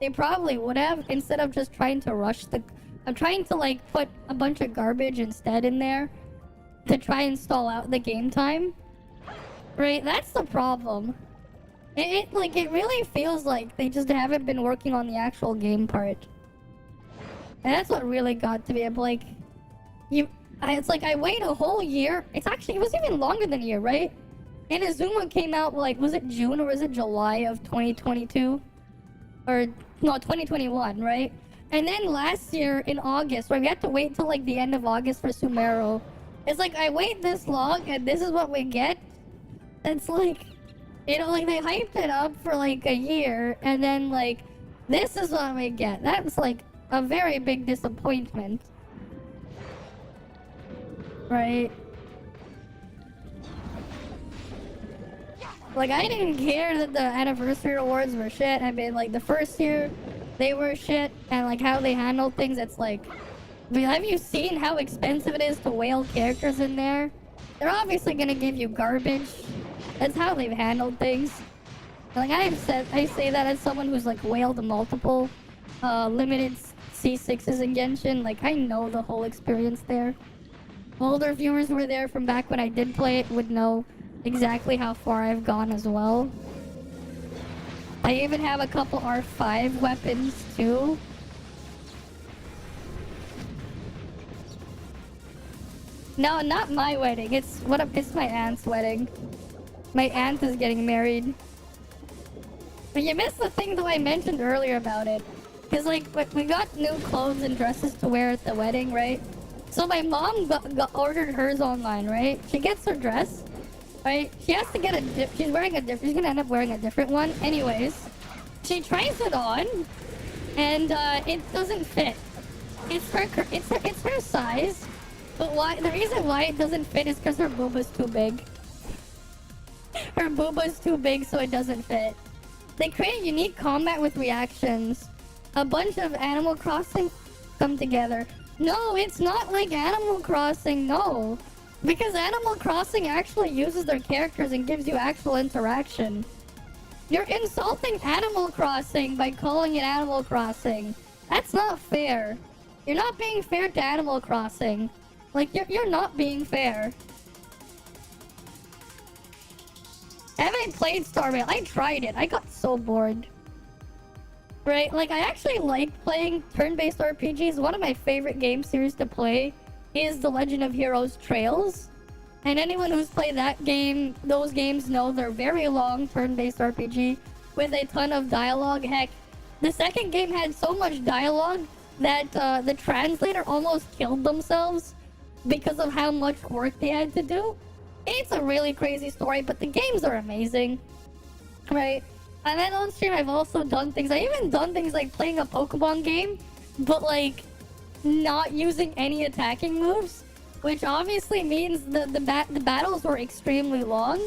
They probably would have, instead of just trying to rush the... I'm trying to, like, put a bunch of garbage instead in there to try and stall out the game time. Right? That's the problem. It really feels like they just haven't been working on the actual game part. And that's what really got to me. I'm like... It's like I wait a whole year. It was even longer than a year, right? Inazuma came out, like, was it June or was it July of 2022? Or, no, 2021, right? And then last year in August, right, we had to wait till, like, the end of August for Sumeru. It's like, I wait this long and this is what we get? It's like, you know, like, they hyped it up for, like, a year and then, like, this is what we get. That was, like, a very big disappointment. Right? Like, I didn't care that the anniversary awards were shit. I mean, like, the first year, they were shit. And, like, how they handled things, it's like... I mean, have you seen how expensive it is to whale characters in there? They're obviously gonna give you garbage. That's how they've handled things. Like, I say that as someone who's, like, whaled multiple limited C6s in Genshin. Like, I know the whole experience there. Older viewers who were there from back when I did play it would know exactly how far I've gone as well. I even have a couple R5 weapons too. No, not my wedding. It's my aunt's wedding. My aunt is getting married. But you missed the thing though I mentioned earlier about it. Cause like we got new clothes and dresses to wear at the wedding, right? So my mom ordered hers online, right? She gets her dress, right? She has to get she's gonna end up wearing a different one. Anyways, she tries it on, and it doesn't fit. It's her size, but the reason why it doesn't fit is because her booba's too big. Her booba's too big, so it doesn't fit. They create unique combat with reactions. A bunch of Animal Crossing come together. No, it's not like Animal Crossing, no. Because Animal Crossing actually uses their characters and gives you actual interaction. You're insulting Animal Crossing by calling it Animal Crossing. That's not fair. You're not being fair to Animal Crossing. Like, you're not being fair. I haven't played Star Rail. I tried it. I got so bored. Right? Like, I actually like playing turn-based RPGs. One of my favorite game series to play is The Legend of Heroes Trails. And anyone who's played that game, those games know they're very long turn-based RPG with a ton of dialogue. Heck, the second game had so much dialogue that the translator almost killed themselves because of how much work they had to do. It's a really crazy story, but the games are amazing. Right? And then on stream, I've also done things. I even done things like playing a Pokemon game, but like not using any attacking moves, which obviously means the battles were extremely long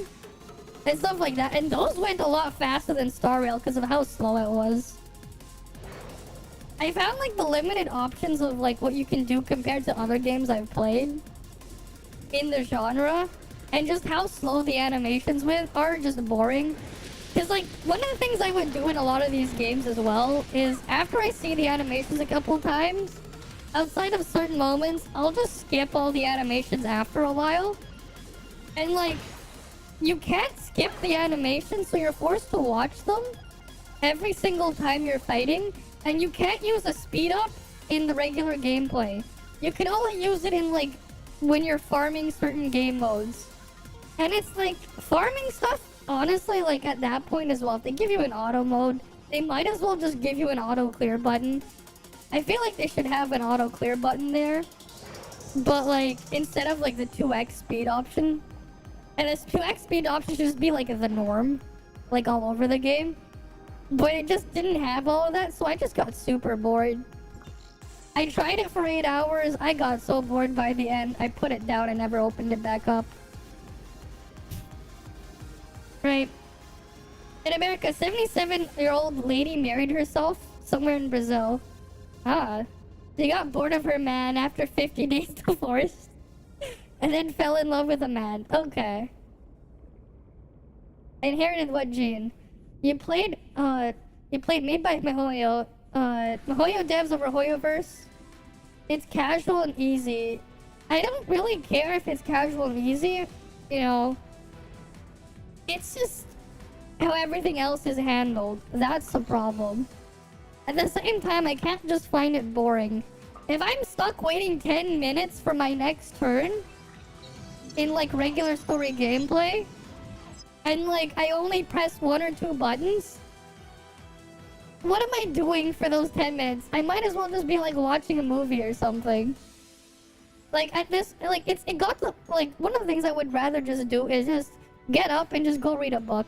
and stuff like that. And those went a lot faster than Star Rail because of how slow it was. I found like the limited options of like what you can do compared to other games I've played in the genre, and just how slow the animations are just boring. Because, like, one of the things I would do in a lot of these games as well is after I see the animations a couple times, outside of certain moments, I'll just skip all the animations after a while. And, like, you can't skip the animations, so you're forced to watch them every single time you're fighting. And you can't use a speed up in the regular gameplay. You can only use it in, like, when you're farming certain game modes. And it's like, farming stuff, honestly, like at that point as well, if they give you an auto mode, they might as well just give you an auto clear button. I feel like they should have an auto clear button there, but like instead of like the 2x speed option, and this 2x speed option should just be like the norm, like all over the game. But it just didn't have all of that, so I just got super bored. I tried it for 8 hours. I got so bored by the end. I put it down and never opened it back up. Right. In America, 77-year-old lady married herself somewhere in Brazil. Ah. She got bored of her man after 50 days divorce. And then fell in love with a man. Okay. Inherited what gene? You played Made by MiHoYo. MiHoYo devs over HoYoverse. It's casual and easy. I don't really care if it's casual and easy. You know, it's just how everything else is handled. That's the problem. At the same time, I can't just find it boring. If I'm stuck waiting 10 minutes for my next turn in like regular story gameplay, and like I only press 1 or 2 buttons, what am I doing for those 10 minutes? I might as well just be like watching a movie or something. Like at this, like it got to, like one of the things I would rather just do is just get up and just go read a book.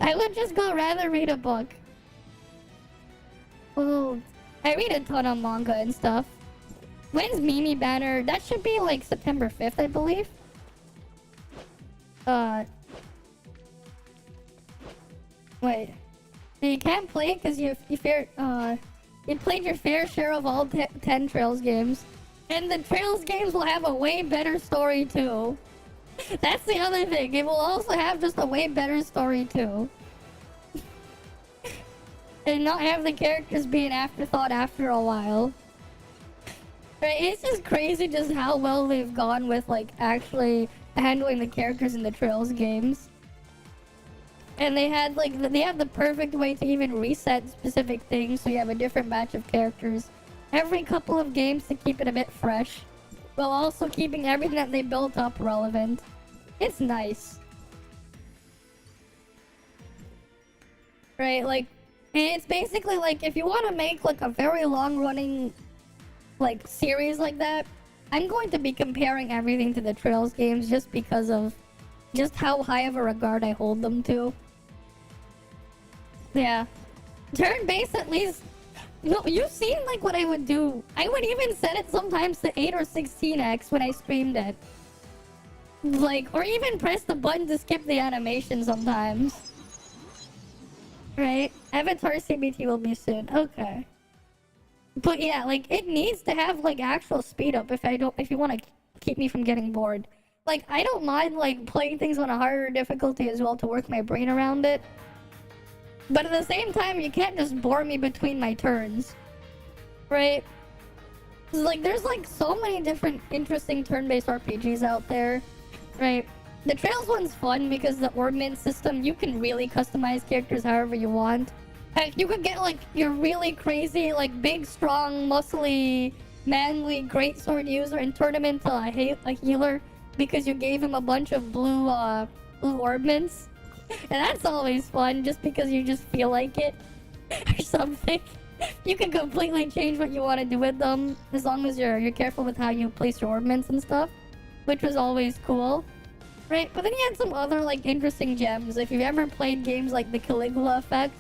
I would just go rather read a book. Oh, I read a ton of manga and stuff. When's Mimi Banner? That should be like September 5th, I believe. Wait. You can't play because you played your fair share of all 10 Trails games. And the Trails games will have a way better story too. That's the other thing. It will also have just a way better story too. And not have the characters be an afterthought after a while. Right, it's just crazy just how well they've gone with like actually handling the characters in the Trails games. And they had like they have the perfect way to even reset specific things, so you have a different batch of characters every couple of games to keep it a bit fresh, while also keeping everything that they built up relevant. It's nice. Right, like, and it's basically like if you want to make like a very long running like series like that, I'm going to be comparing everything to the Trails games just because of just how high of a regard I hold them to. Yeah. Turn-based at least. No, you've seen like what I would do. I would even set it sometimes to 8 or 16x when I streamed it. Like, or even press the button to skip the animation sometimes. Right? Avatar CBT will be soon. Okay. But yeah, like it needs to have like actual speed up if you want to keep me from getting bored. Like I don't mind like playing things on a harder difficulty as well to work my brain around it. But at the same time, you can't just bore me between my turns. Right? Like there's like so many different interesting turn-based RPGs out there. Right? The Trails one's fun because the ornament system, you can really customize characters however you want. Heck, you could get like your really crazy, like big, strong, muscly, manly, greatsword user and turn him into a healer because you gave him a bunch of blue ornaments. And that's always fun just because you just feel like it or something. You can completely change what you want to do with them as long as you're careful with how you place your ornaments and stuff, which was always cool. Right? But then you had some other like interesting gems. If you've ever played games like the Caligula Effect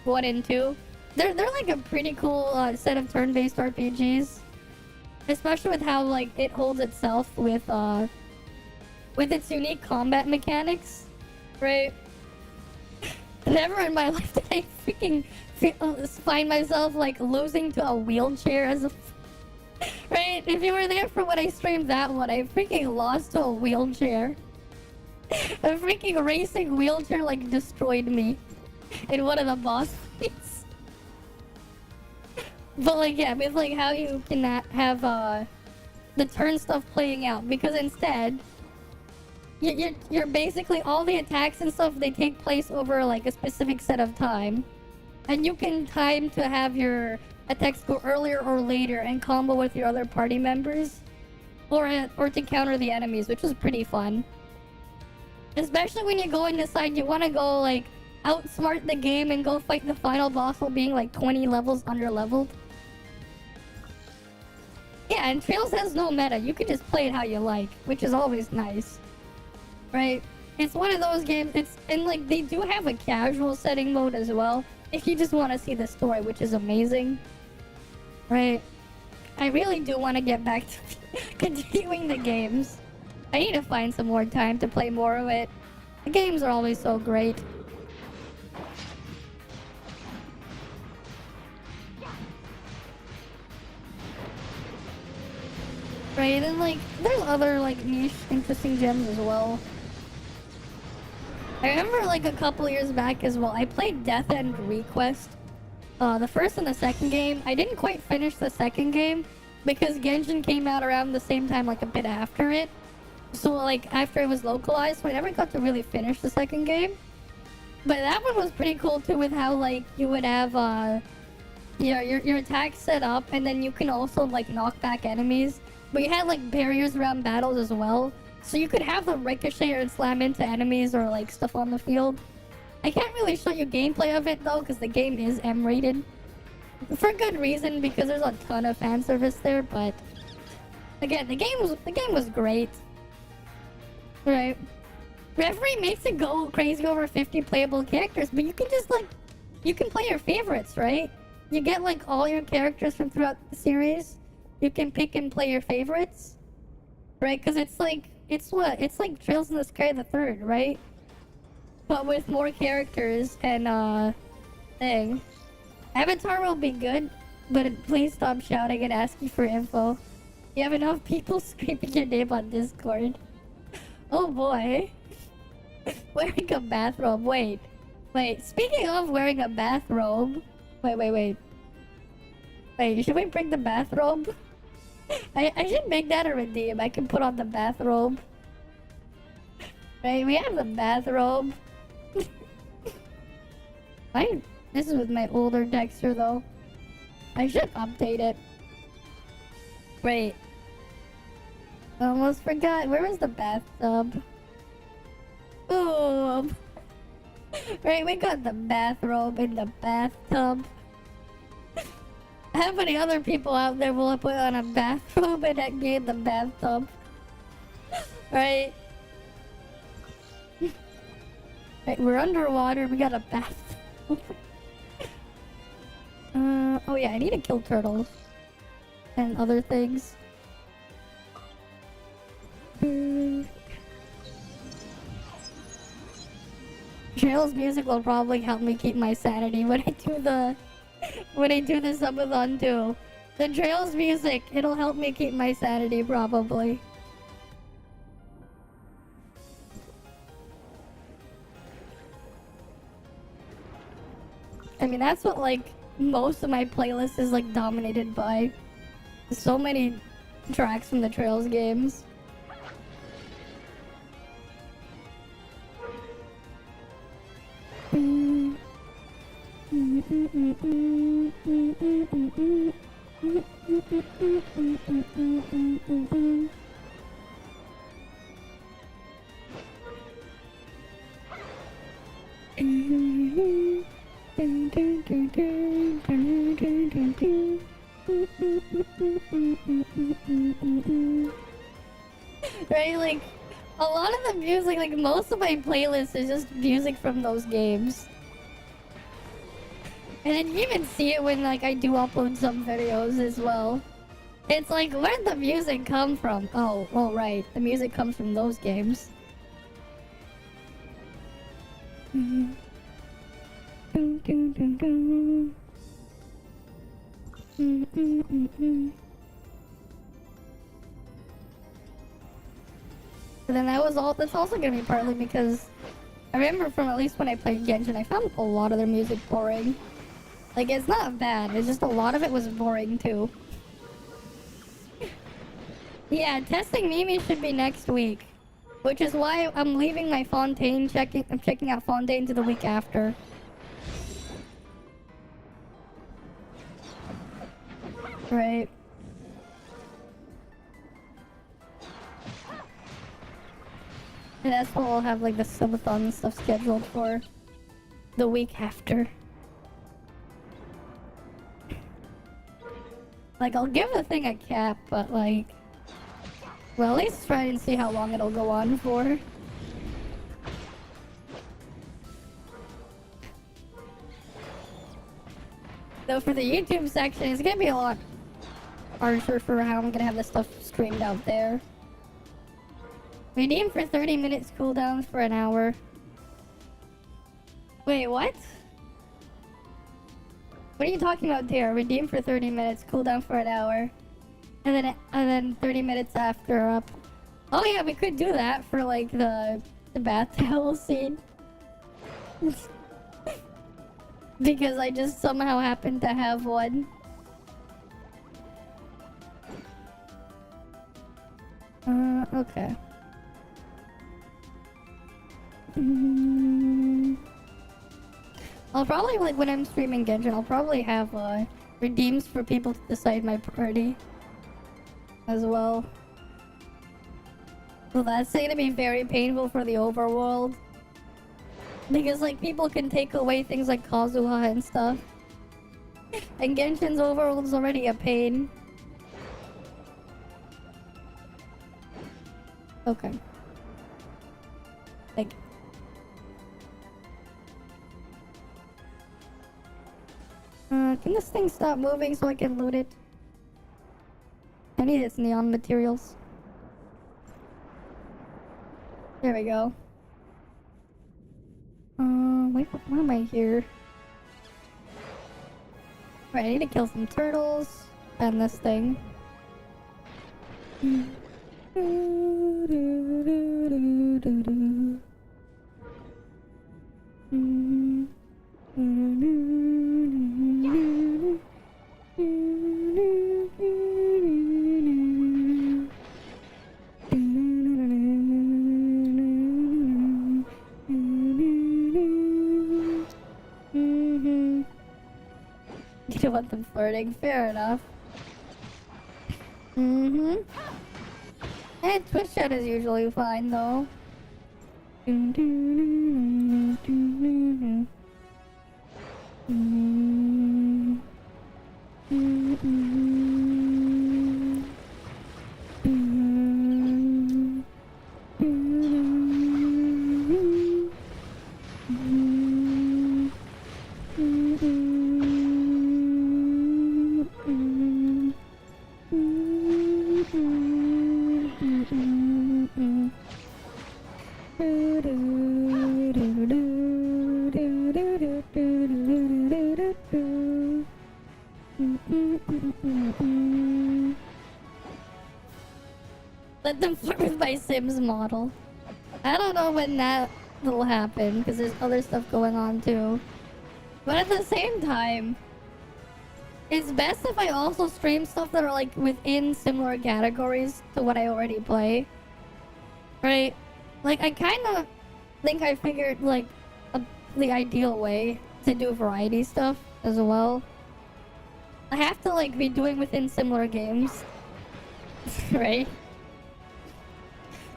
1 and 2, they're like a pretty cool set of turn-based RPGs, especially with how like it holds itself with its unique combat mechanics. Right? Never in my life did I freaking find myself like losing to a wheelchair as a right? If you were there for when I streamed that one, I freaking lost to a wheelchair. A freaking racing wheelchair like destroyed me in one of the boss fights. But like yeah, it's like how you can have the turn stuff playing out, because instead you're basically all the attacks and stuff, they take place over like a specific set of time, and you can time to have your attacks go earlier or later and combo with your other party members, or to counter the enemies, which is pretty fun. Especially when you go and decide you want to go like outsmart the game and go fight the final boss while being like 20 levels under leveled. Yeah, and Trails has no meta. You can just play it how you like, which is always nice. Right? It's one of those games, and like, they do have a casual setting mode as well, if you just want to see the story, which is amazing. Right? I really do want to get back to continuing the games. I need to find some more time to play more of it. The games are always so great. Right, and then like, there's other like niche, interesting gems as well. I remember like a couple years back as well, I played Death End Request. The first and the second game. I didn't quite finish the second game because Genshin came out around the same time, like a bit after it. So like after it was localized, so I never got to really finish the second game. But that one was pretty cool too, with how like you would have your attack set up, and then you can also like knock back enemies. But you had like barriers around battles as well, so you could have them ricochet and slam into enemies or like stuff on the field. I can't really show you gameplay of it though, because the game is M-rated. For good reason, because there's a ton of fan service there, but again, the game was great. Right. Referee makes it go crazy over 50 playable characters, but you can just like, you can play your favorites, right? You get like all your characters from throughout the series. You can pick and play your favorites, right? Because it's like, it's like Trails in the Sky the Third, right? But with more characters and thing. Avatar will be good, but please stop shouting and asking for info. You have enough people screaming your name on Discord. Oh boy. Wearing a bathrobe. Wait. Speaking of wearing a bathrobe. Wait. Should we bring the bathrobe? I should make that a redeem. I can put on the bathrobe. Right, we have the bathrobe. This is with my older Dexter though. I should update it. Wait. Almost forgot. Where was the bathtub? Oh. Right, we got the bathrobe in the bathtub. How many other people out there will put on a bathrobe and that game the bathtub? Right? Right, we're underwater. We got a bathtub. Oh yeah, I need to kill turtles and other things. Trails music will probably help me keep my sanity when I do the subathon too. The Trails music, it'll help me keep my sanity probably. I mean, that's what like most of my playlist is like dominated by. So many tracks from the Trails games. Right, like a lot of the music, like most of my playlist is just music from those games. And then you even see it when like I do upload some videos as well. It's like, where'd the music come from? Oh right, the music comes from those games. But then that's also gonna be partly because I remember from at least when I played Genshin, I found a lot of their music boring. Like, it's not bad, it's just a lot of it was boring too. Yeah, testing Mimi should be next week. Which is why I'm leaving my Fontaine I'm checking out Fontaine to the week after. Right. And that's what we'll have like the subathon and stuff scheduled for the week after. Like, I'll give the thing a cap, but like... Well, at least try and see how long it'll go on for. Though for the YouTube section, it's gonna be a lot harsher for how I'm gonna have this stuff streamed out there. Redeem for 30 minutes, cooldowns for an hour. Wait, what? What are you talking about there? Redeem for 30 minutes, cooldown for an hour. And then 30 minutes after up. Oh yeah, we could do that for like the bath towel scene. Because I just somehow happened to have one. Okay. I'll probably, like, when I'm streaming Genshin, I'll probably have, redeems for people to decide my party. As well. Well, that's gonna be very painful for the overworld. Because, like, people can take away things like Kazuha and stuff. And Genshin's overworld is already a pain. Okay. Like... can this thing stop moving so I can loot it? I need its neon materials. There we go. Wait, why am I here? Right, I need to kill some turtles. And this thing. You don't want them flirting, fair enough. And Twitch chat is usually fine though. Let them flirt with my Sims model. I don't know when that will happen because there's other stuff going on too. But at the same time, it's best if I also stream stuff that are like within similar categories to what I already play. Right? Like I kind of think I figured like the ideal way to do variety stuff as well. I have to like be doing within similar games. Right?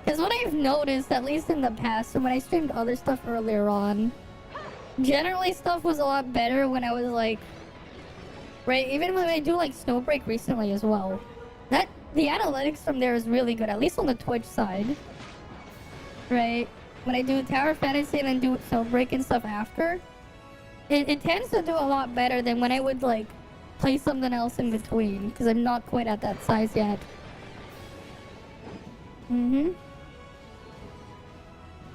Because what I've noticed, at least in the past, and when I streamed other stuff earlier on, generally stuff was a lot better when I was like, right, even when I do like Snowbreak recently as well. The analytics from there is really good, at least on the Twitch side. Right? When I do Tower Fantasy and then do Snowbreak and stuff after, it tends to do a lot better than when I would like play something else in between, because I'm not quite at that size yet.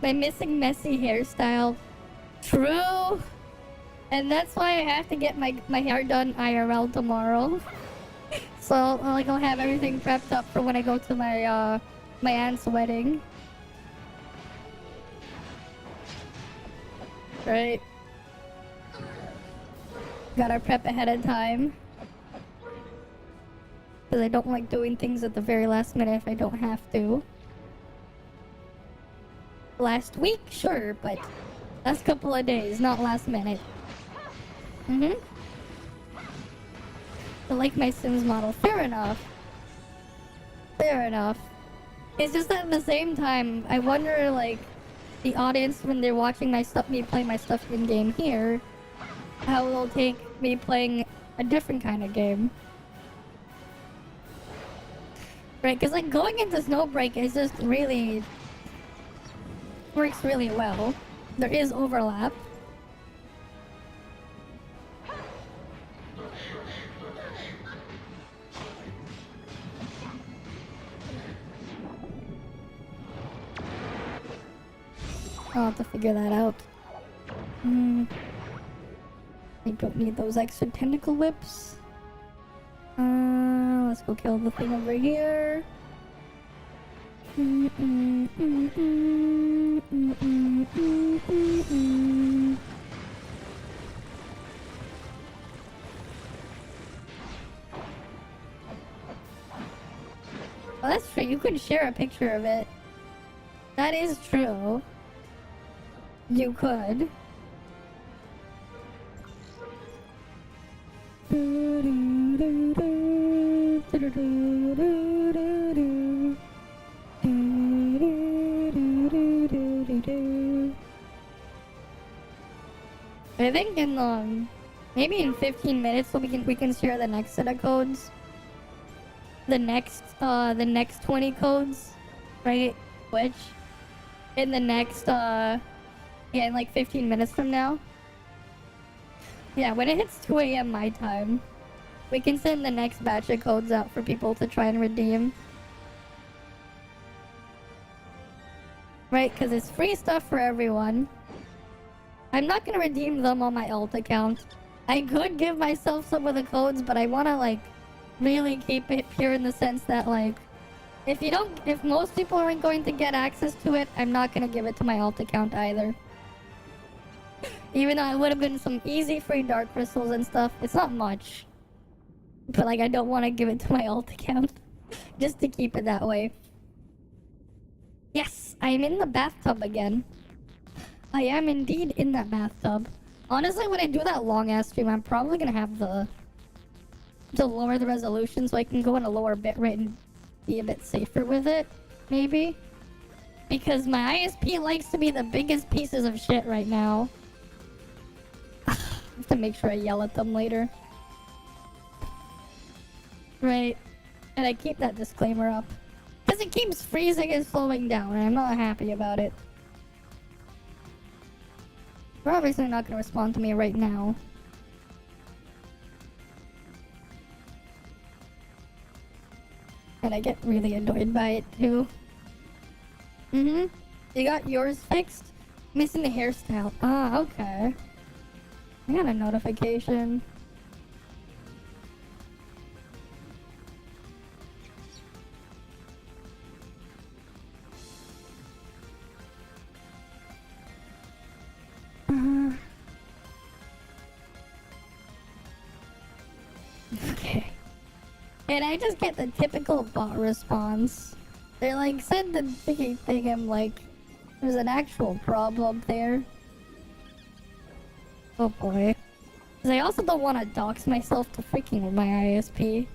My missing messy hairstyle. True! And that's why I have to get my hair done IRL tomorrow. So, like, I'll have everything prepped up for when I go to my, my aunt's wedding. Right. Gotta prep ahead of time. Because I don't like doing things at the very last minute if I don't have to. Last week, sure, but last couple of days, not last minute. I like my Sims model. Fair enough. Fair enough. It's just that at the same time, I wonder, like, the audience when they're watching my stuff, me play my stuff in game here, how they'll take me playing a different kind of game. Right, because like going into Snowbreak is just really works really well. There is overlap. I'll have to figure that out. I don't need those extra tentacle whips. Let's go kill the thing over here. Well, that's true. You could share a picture of it. That is true. You could. I think in maybe in 15 minutes so we can share the next set of codes. The next 20 codes, right? Which in the next yeah, in like 15 minutes from now. Yeah, when it hits 2 a.m. my time, we can send the next batch of codes out for people to try and redeem. Right, because it's free stuff for everyone. I'm not gonna redeem them on my alt account. I could give myself some of the codes, but I wanna like really keep it pure in the sense that like if most people aren't going to get access to it, I'm not gonna give it to my alt account either. Even though it would have been some easy free dark crystals and stuff, it's not much. But like I don't want to give it to my alt account just to keep it that way. Yes, I am in the bathtub again. I am indeed in that bathtub. Honestly, when I do that long ass stream, I'm probably gonna have to lower the resolution so I can go in a lower bitrate and be a bit safer with it, maybe. Because my ISP likes to be the biggest pieces of shit right now. I have to make sure I yell at them later. Right. And I keep that disclaimer up. Because it keeps freezing and slowing down, and I'm not happy about it. They're obviously not going to respond to me right now. And I get really annoyed by it, too. You got yours fixed? Missing the hairstyle. Ah, okay. I got a notification. Okay. And I just get the typical bot response. They're like, send the thingy thing. I'm like, there's an actual problem there. Oh boy. Because I also don't want to dox myself to freaking my ISP.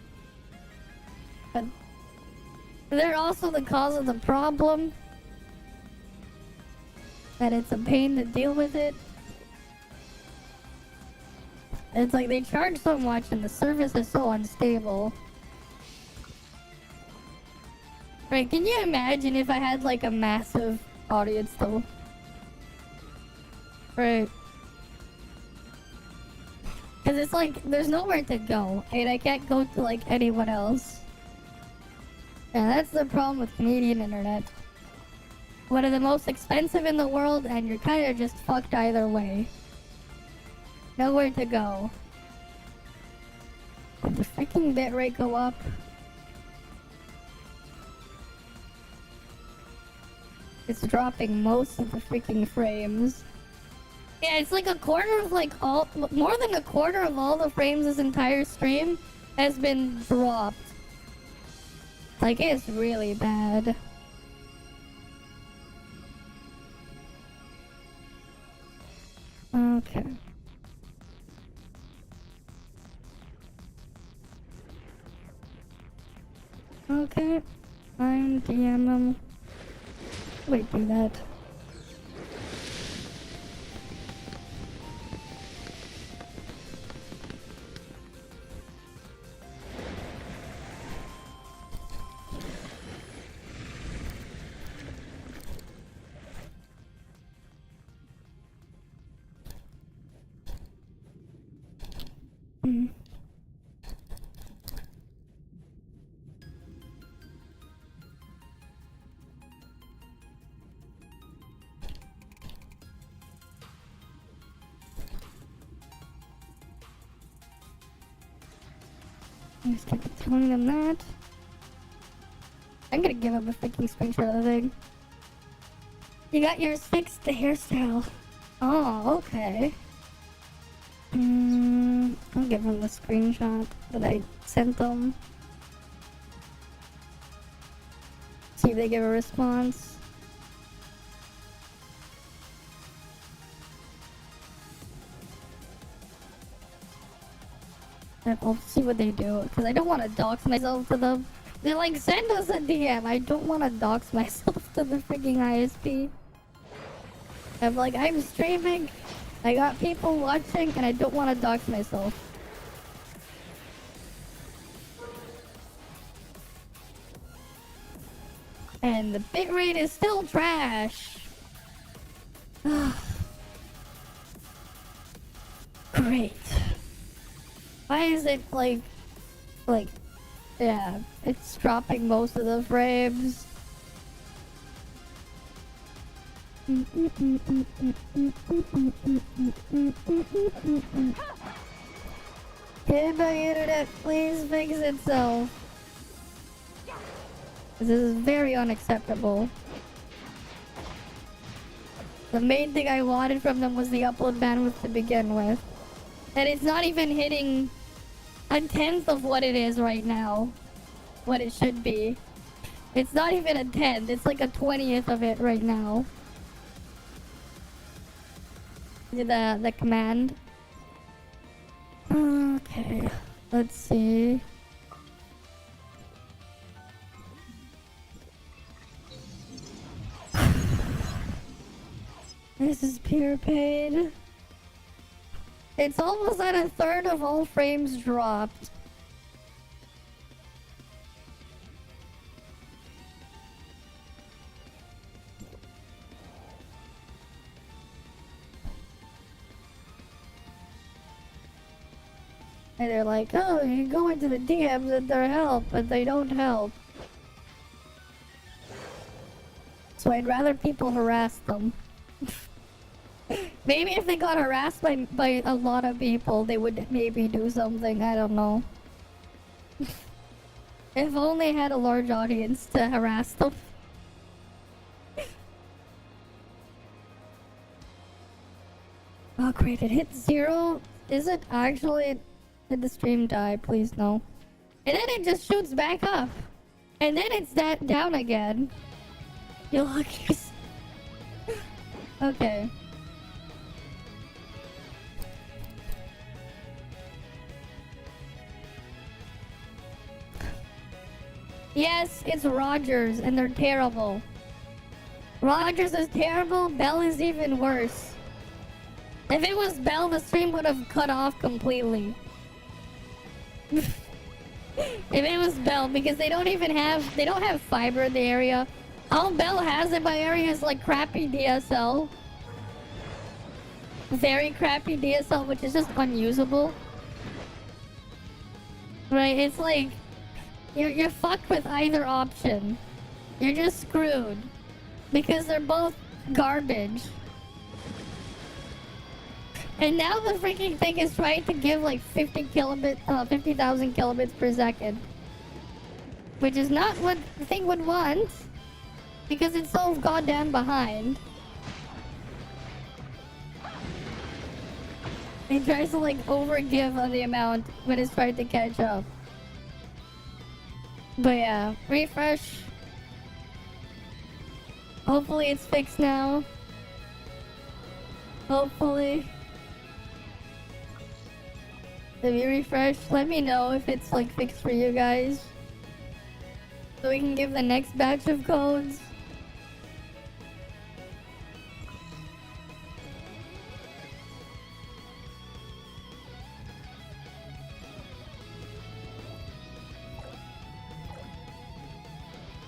But they're also the cause of the problem. That it's a pain to deal with it. It's like they charge so much and the service is so unstable. Right, can you imagine if I had like a massive audience though? Right. Cause it's like, there's nowhere to go, and I can't go to like anyone else. Yeah, that's the problem with Canadian internet. One of the most expensive in the world, and you're kind of just fucked either way. Nowhere to go. Did the freaking bitrate go up? It's dropping most of the freaking frames. Yeah, it's like a quarter of like more than a quarter of all the frames this entire stream has been dropped. Like, it's really bad. Okay. Okay. I'm DM them. Wait, do that. I'm just keep telling them that. I'm gonna give him a freaking screenshot of the thing. You got yours fixed, the hairstyle. Oh, okay. I'll give him the screenshot that I sent them. See if they give a response. I'll see what they do, because I don't want to dox myself to them. They're like, send us a DM. I don't want to dox myself to the freaking ISP. I'm like, I'm streaming, I got people watching, and I don't want to dox myself. And the bitrate is still trash. Great. Why is it like, yeah, it's dropping most of the frames. Hey, my internet, please fix itself. This is very unacceptable. The main thing I wanted from them was the upload bandwidth to begin with. And it's not even hitting a tenth of what it is right now. What it should be. It's not even a tenth, it's like a 20th of it right now. The command. Okay, let's see. This is pure pain. It's almost at a third of all frames dropped. And they're like, oh, you go into the DMs and they're help, but they don't help. So I'd rather people harass them. Maybe if they got harassed by a lot of people, they would maybe do something, I don't know. If only I had a large audience to harass them. Oh great, it hit 0? Is it actually... Did the stream die? Please no. And then it just shoots back up. And then it's down again. You lucky. Okay. Yes, it's Rogers, and they're terrible. Rogers is terrible, Bell is even worse. If it was Bell, the stream would have cut off completely. If it was Bell, because they don't have fiber in the area. All Bell has in my area is like crappy DSL. Very crappy DSL, which is just unusable. Right, it's like... You're fucked with either option. You're just screwed. Because they're both garbage. And now the freaking thing is trying to give like 50,000 kilobits per second. Which is not what the thing would want. Because it's so goddamn behind. It tries to like overgive on the amount when it's trying to catch up. But yeah, refresh. Hopefully it's fixed now. Hopefully. If you refresh, let me know if it's like fixed for you guys. So we can give the next batch of codes.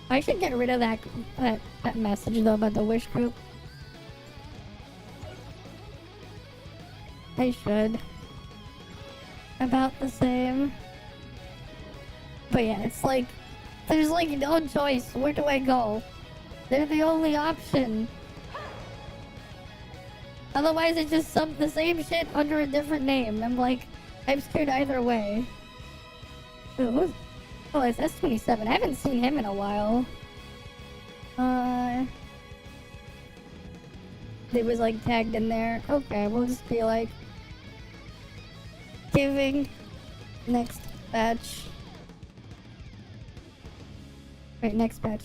I should get rid of that message though about the wish group. I should. About the same. But yeah, it's like there's like no choice. Where do I go? They're the only option. Otherwise it's just the same shit under a different name. I'm like, I'm scared either way. Oh, it's S27. I haven't seen him in a while. It was like tagged in there. Okay, we'll just be like giving next batch. Wait, next batch.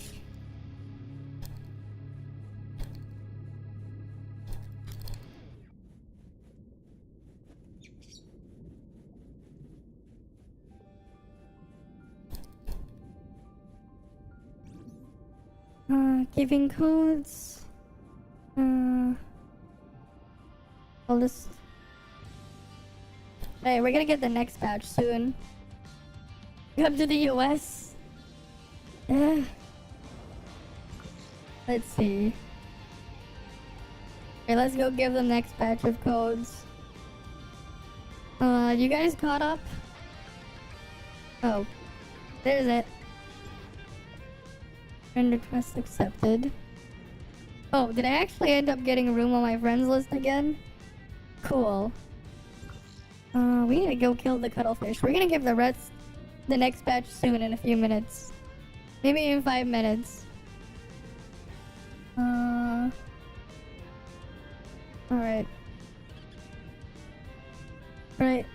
Giving codes. I'll just. Hey, we're gonna get the next batch soon. Come to the US. Let's see. Okay, let's go give them next batch of codes. You guys caught up? Oh, there's it. Friend request accepted. Oh, did I actually end up getting a room on my friends list again? Cool. We need to go kill the cuttlefish. We're gonna give the next batch soon in a few minutes. Maybe in 5 minutes. Alright. Right.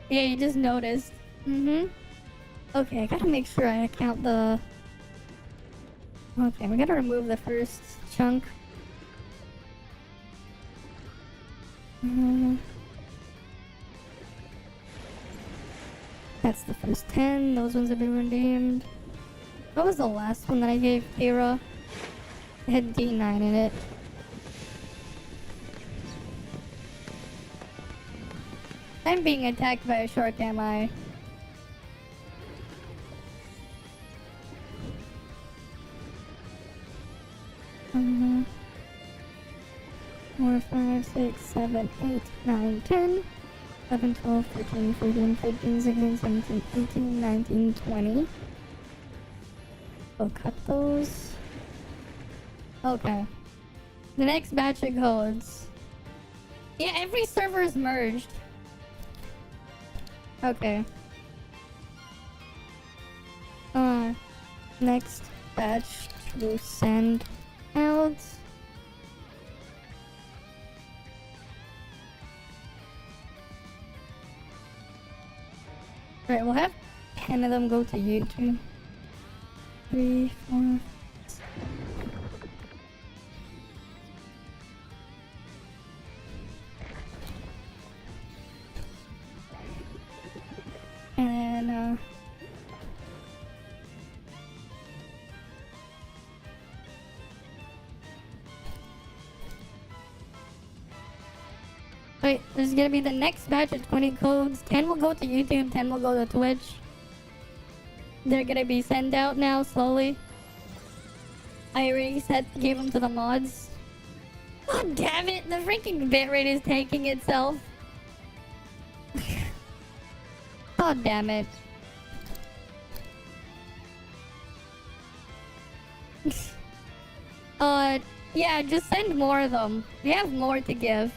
Yeah, you just noticed. Okay, I gotta make sure I count the... Okay, we gotta remove the first chunk. That's the first 10. Those ones have been redeemed. What was the last one that I gave Kira? It had D9 in it. I'm being attacked by a shark, am I? Mm-hmm. 4, 5, 6, 7, 8, 9, 10, 11, 12, 13, 14, 15, 16, 17, 18, 19, 20. We'll cut those. Okay. The next batch of codes. Yeah, every server is merged. Okay. Next batch to send out. Right, we'll have 10 of them go to YouTube. 3, 4. And then, wait, there's gonna be the next batch of 20 codes. 10 will go to YouTube, 10 will go to Twitch. They're gonna be sent out now, slowly. I already gave them to the mods. God damn it, the freaking bitrate is taking itself. God damn it. Yeah, just send more of them. We have more to give.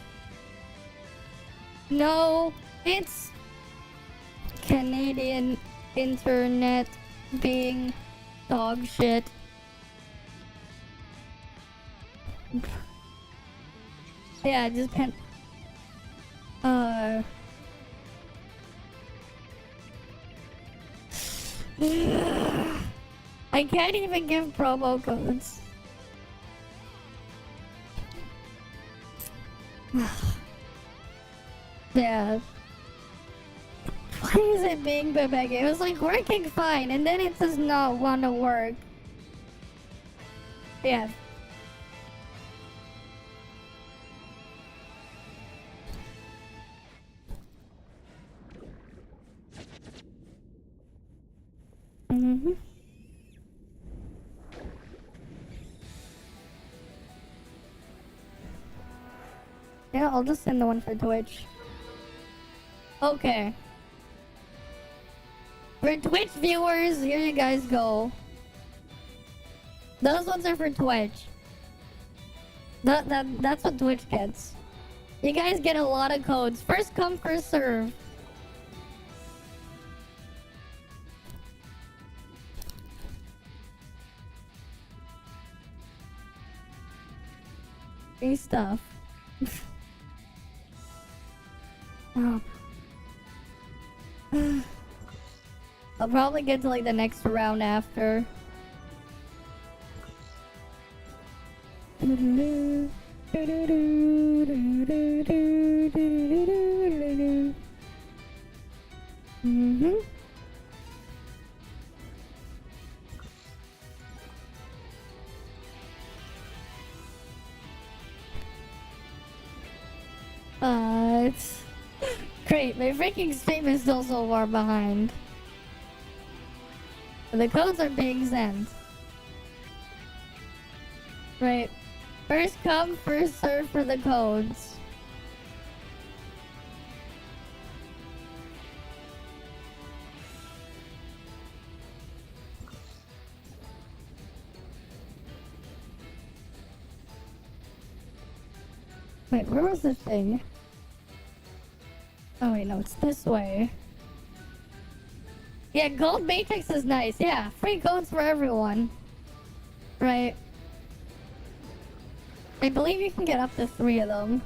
No, it's Canadian internet being dog shit. Yeah, just I can't even give promo codes. Yeah. Why is it being bebeg? It was like working fine, and then it does not want to work. Yeah. Yeah, I'll just send the one for Twitch. Okay. For Twitch viewers, here you guys go. Those ones are for Twitch. That's what Twitch gets. You guys get a lot of codes. First come, first serve. Free stuff. Oh. I'll probably get to like the next round after. Mm-hmm. It's great. My freaking stream is still so far behind. The codes are being sent. Right. First come, first serve for the codes. Wait, where was the thing? Oh wait, no, it's this way. Yeah, gold matrix is nice. Yeah, free codes for everyone. Right. I believe you can get up to 3 of them.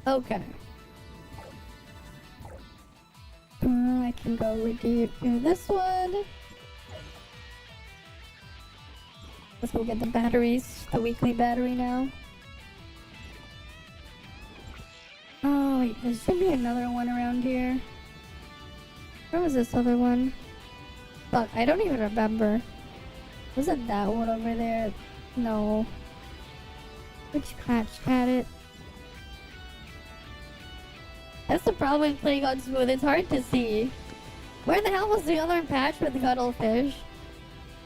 Okay. I can go redeem this one. Let's go get the batteries. The weekly battery now. Oh wait, there should be another one around here. Where was this other one? Fuck, I don't even remember. Was it that one over there? No. Which patch had it? That's the problem with playing on smooth, it's hard to see. Where the hell was the other patch with the cuttlefish?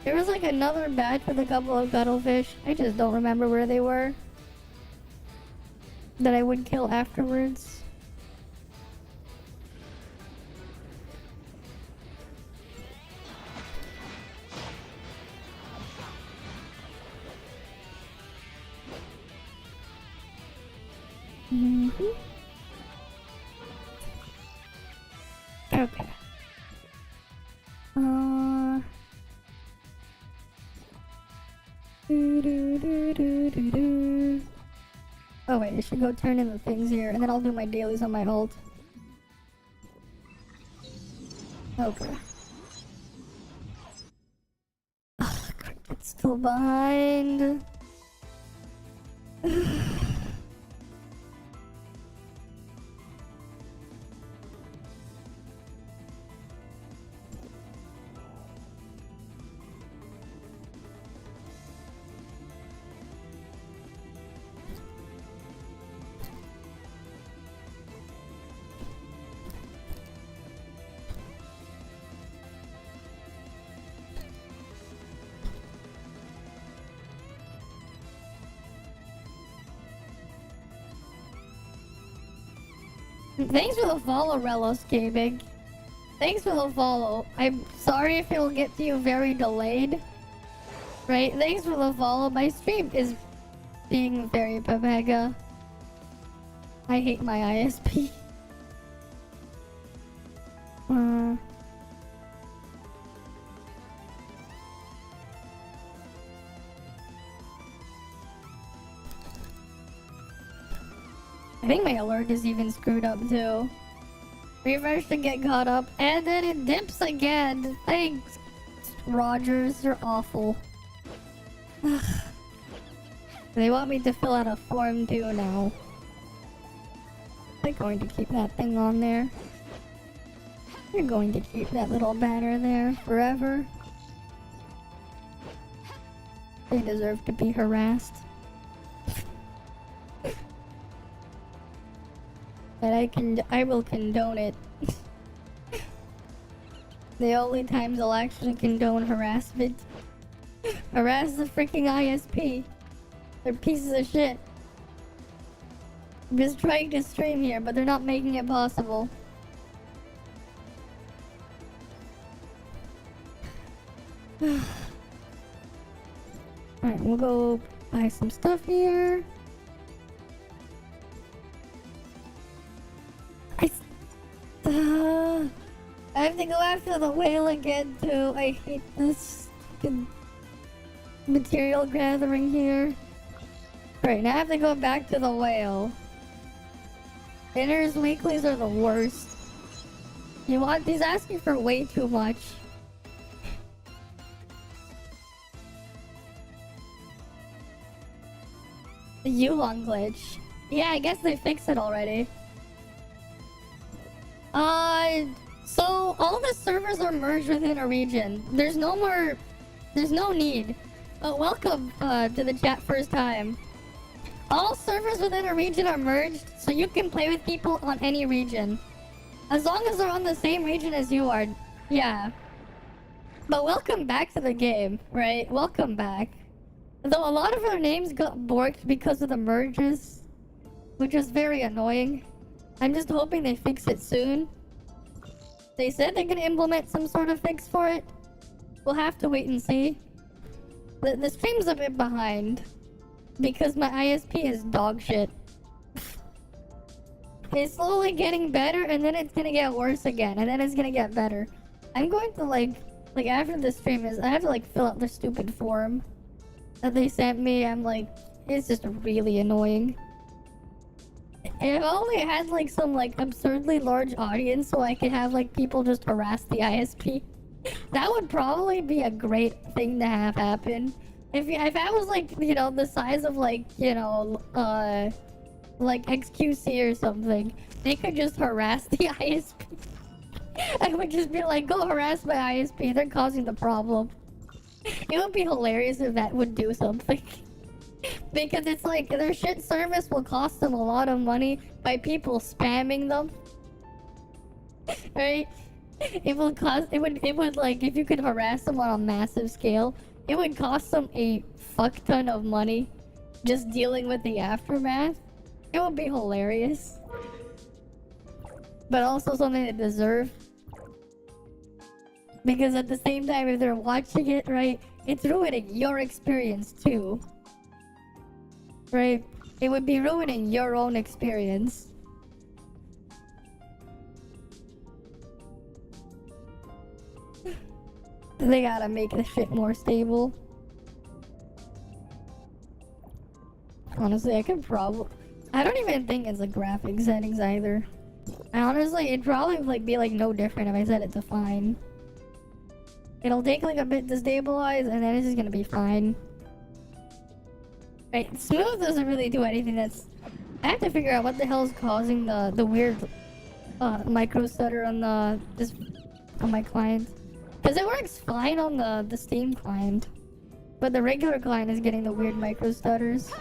There was like another batch with a couple of cuttlefish. I just don't remember where they were. That I would kill afterwards. Okay. Oh wait, I should go turn in the things here, and then I'll do my dailies on my ult. Okay. Ugh, cricket's still behind. Thanks for the follow, Relos Gaming. Thanks for the follow. I'm sorry if it'll get to you very delayed. Right? Thanks for the follow. My stream is being very pepega. I hate my ISP. I think my alert is even screwed up too. Refresh to get caught up, and then it dips again. Thanks, Rogers. You're awful. They want me to fill out a form too now. They're going to keep that thing on there. You're going to keep that little banner there forever. They deserve to be harassed. and I will condone it. The only times I'll actually condone harassment. Harass the freaking ISP. They're pieces of shit. I'm just trying to stream here, but they're not making it possible. Alright, we'll go buy some stuff here. I have to go after the whale again too. I hate this fucking material gathering here. Right, now I have to go back to the whale. Dinners weeklies are the worst. He's asking for way too much. The Yulon glitch. Yeah, I guess they fixed it already. So all the servers are merged within a region. There's no need. Welcome to the chat first time. All servers within a region are merged, so you can play with people on any region. As long as they're on the same region as you are, yeah. But welcome back to the game, right? Welcome back. Though a lot of our names got borked because of the merges, which is very annoying. I'm just hoping they fix it soon. They said they're gonna implement some sort of fix for it. We'll have to wait and see. The stream's a bit behind because my ISP is dog shit. It's slowly getting better, and then it's gonna get worse again, and then it's gonna get better. I'm going to like after the stream I have to fill out the stupid form that they sent me. I'm like, it's just really annoying. If I only had some absurdly large audience so I could have people just harass the ISP. That would probably be a great thing to have happen. If I was the size of XQC or something, they could just harass the ISP. I would just be like, go harass my ISP, they're causing the problem. It would be hilarious if that would do something. Because it's their shit service will cost them a lot of money by people spamming them. Right? It would if you could harass them on a massive scale, it would cost them a fuck ton of money just dealing with the aftermath. It would be hilarious. But also something to deserve. Because at the same time, if they're watching it, right, it's ruining your experience too. Right? It would be ruining your own experience. They gotta make the shit more stable. Honestly, I don't even think it's graphic settings either. Honestly, it'd probably be no different if I set it to fine. It'll take a bit to stabilize, and then it's just gonna be fine. Right, smooth doesn't really do anything. I have to figure out what the hell is causing the weird micro stutter on on my client. Because it works fine on the Steam client, but the regular client is getting the weird micro stutters.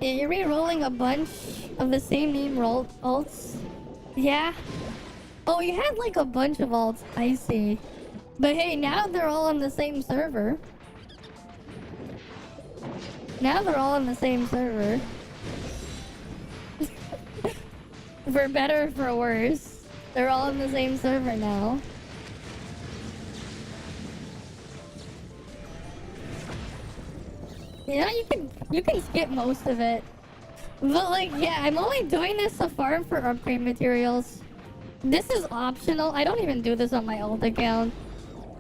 Yeah, you're re-rolling a bunch of the same name alts? Yeah? Oh, you had a bunch of alts, I see. But hey, now they're all on the same server. Now they're all on the same server. For better or for worse, they're all on the same server now. Yeah, you can skip most of it. But yeah, I'm only doing this to farm for upgrade materials. This is optional. I don't even do this on my old account.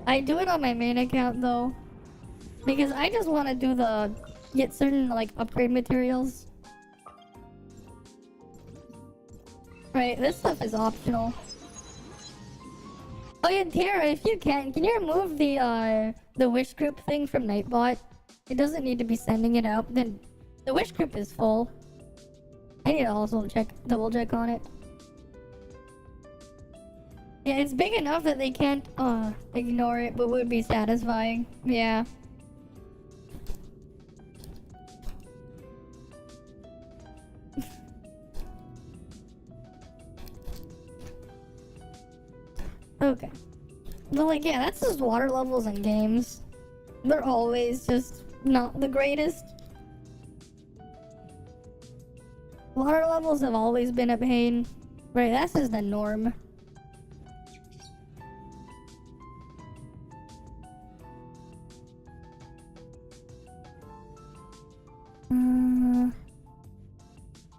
I do it on my main account though. Because I just want to get certain upgrade materials. Right, this stuff is optional. Oh yeah, Tara, if you can you remove the wish group thing from Nightbot? It doesn't need to be sending it out. Then the wish group is full. I need to also double check on it. Yeah, it's big enough that they can't ignore it, but would be satisfying. Yeah. Okay. But like, yeah, that's just water levels in games. They're always just not the greatest. Water levels have always been a pain. Right, that's just the norm.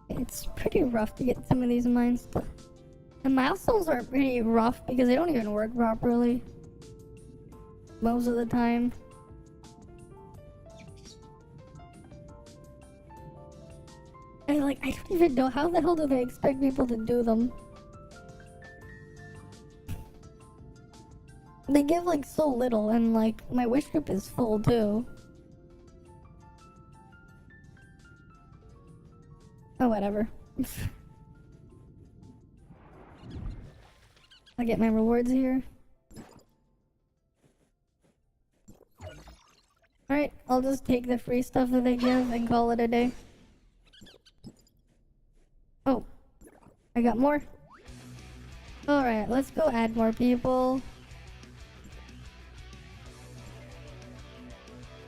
It's pretty rough to get some of these mines. The milestones are pretty rough because they don't even work properly most of the time. And like, I don't even know how the hell do they expect people to do them. They give like so little, and like my wish group is full too. Oh, whatever. I'll get my rewards here. Alright, I'll just take the free stuff that they give and call it a day. Oh, I got more. Alright, let's go add more people.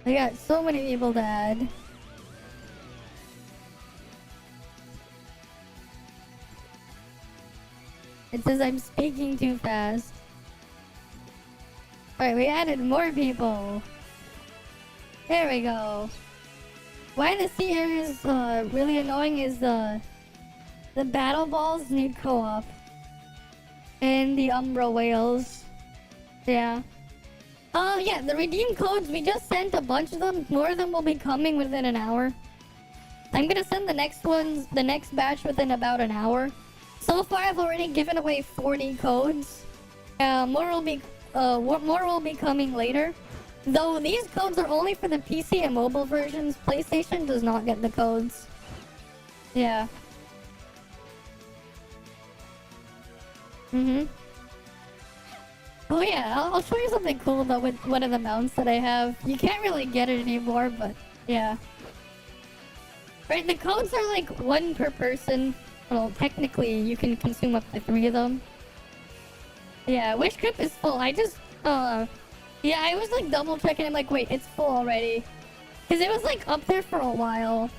I got so many people to add. It says I'm speaking too fast. Alright, we added more people. There we go. Why the sea area is really annoying is the battle balls need co-op. And the Umbra whales. Yeah. Oh yeah, the redeem codes, we just sent a bunch of them. More of them will be coming within an hour. I'm gonna send the next batch within about an hour. So far, I've already given away 40 codes. More will be coming later. Though these codes are only for the PC and mobile versions. PlayStation does not get the codes. Yeah. Oh yeah, I'll show you something cool though with one of the mounts that I have. You can't really get it anymore, but yeah. Right, the codes are like one per person. Well, technically, you can consume up to 3 of them. Yeah, wish group is full. I just, yeah, I was like double checking. I'm like, wait, it's full already. Because it was like up there for a while.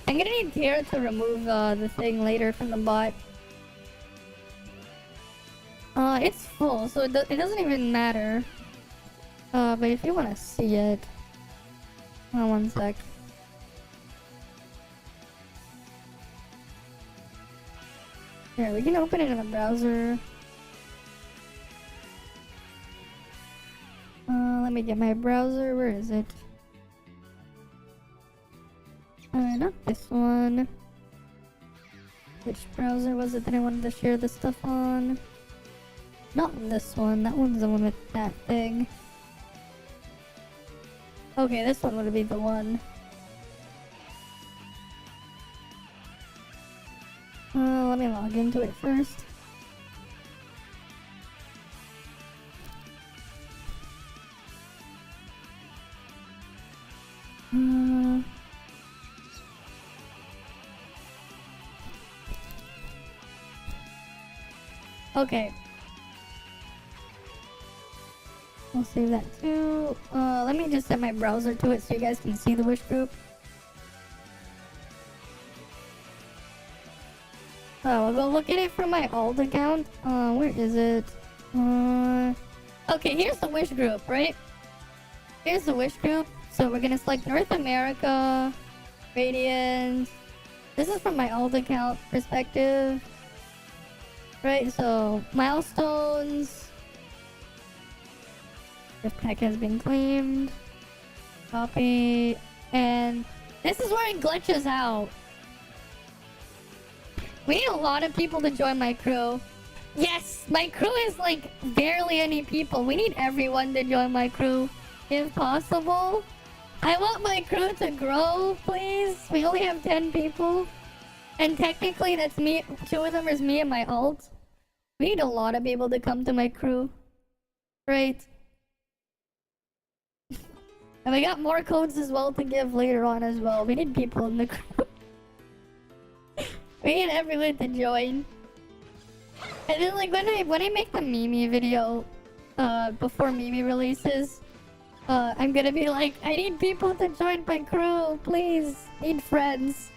I'm gonna need Tara to remove the thing later from the bot. It's full, so it doesn't even matter. But if you want to see it... Oh, one sec. Here, we can open it in the browser. Let me get my browser. Where is it? Not this one. Which browser was it that I wanted to share this stuff on? Not this one. That one's the one with that thing. Okay, this one would be the one. Let me log into it first. Okay. I'll save that too. Let me just set my browser to it so you guys can see the wish group. Oh, I'll go look at it from my alt account. Where is it? Okay, here's the wish group, right? Here's the wish group. So we're gonna select North America, Radiant. This is from my alt account perspective. Right, so milestones. If tech has been claimed. Copy. And this is where it glitches out. We need a lot of people to join my crew. Yes! My crew is like barely any people. We need everyone to join my crew. If possible. I want my crew to grow, please. We only have 10 people. And technically that's me. 2 of them is me and my alt. We need a lot of people to come to my crew. Right. And we got more codes as well to give later on as well. We need people in the crew. We need everyone to join. And then like when I make the Mimi video, before Mimi releases, I'm gonna be like, I need people to join my crew, please. Need friends.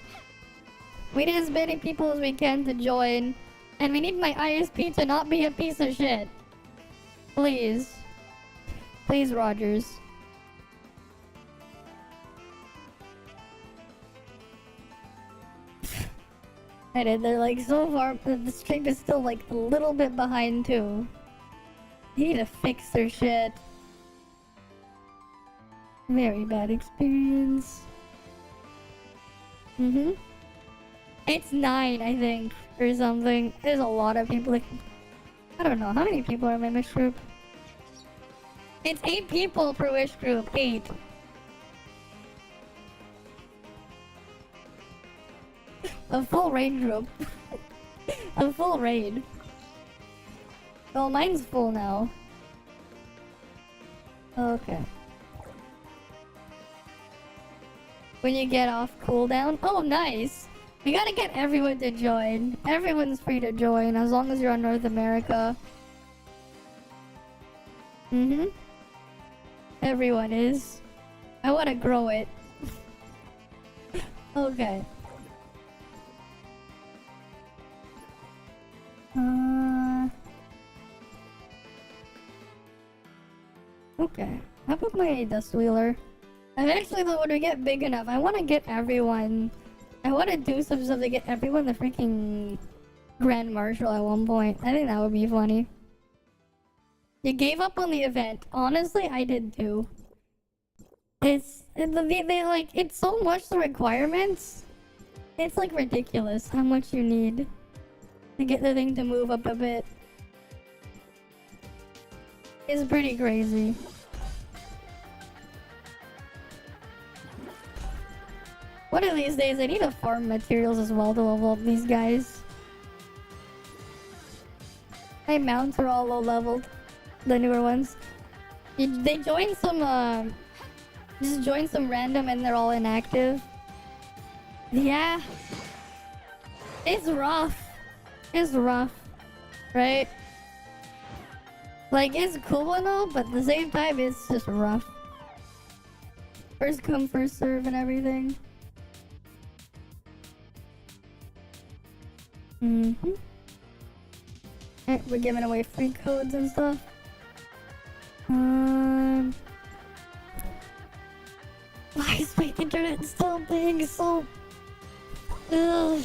We need as many people as we can to join, and we need my ISP to not be a piece of shit. Please. Please, Rogers. And they're like so far, the stream is still like a little bit behind too. They need to fix their shit. Very bad experience. It's 9, I think, or something. There's a lot of people. Like, I don't know how many people are in my wish group. It's 8 people per wish group. 8. A full raid group. A full raid. Well, mine's full now. Okay. When you get off cooldown. Oh, nice! We gotta get everyone to join. Everyone's free to join as long as you're on North America. Everyone is. I wanna grow it. Okay. Okay. How about my dust wheeler? And actually though, when we get big enough, I wanna get everyone. I wanna do some stuff to get everyone the freaking Grand Marshal at one point. I think that would be funny. You gave up on the event. Honestly, I did too. They like, it's so much the requirements. It's like ridiculous how much you need to get the thing to move up a bit. It's pretty crazy. One of these days, I need to farm materials as well to level up these guys. My mounts are all low leveled. The newer ones. They join some, just join some random and they're all inactive. Yeah. It's rough. It's rough. Right? Like, it's cool and all, but at the same time, it's just rough. First come, first serve and everything. Alright, we're giving away free codes and stuff. Why is my internet still being so... Ugh.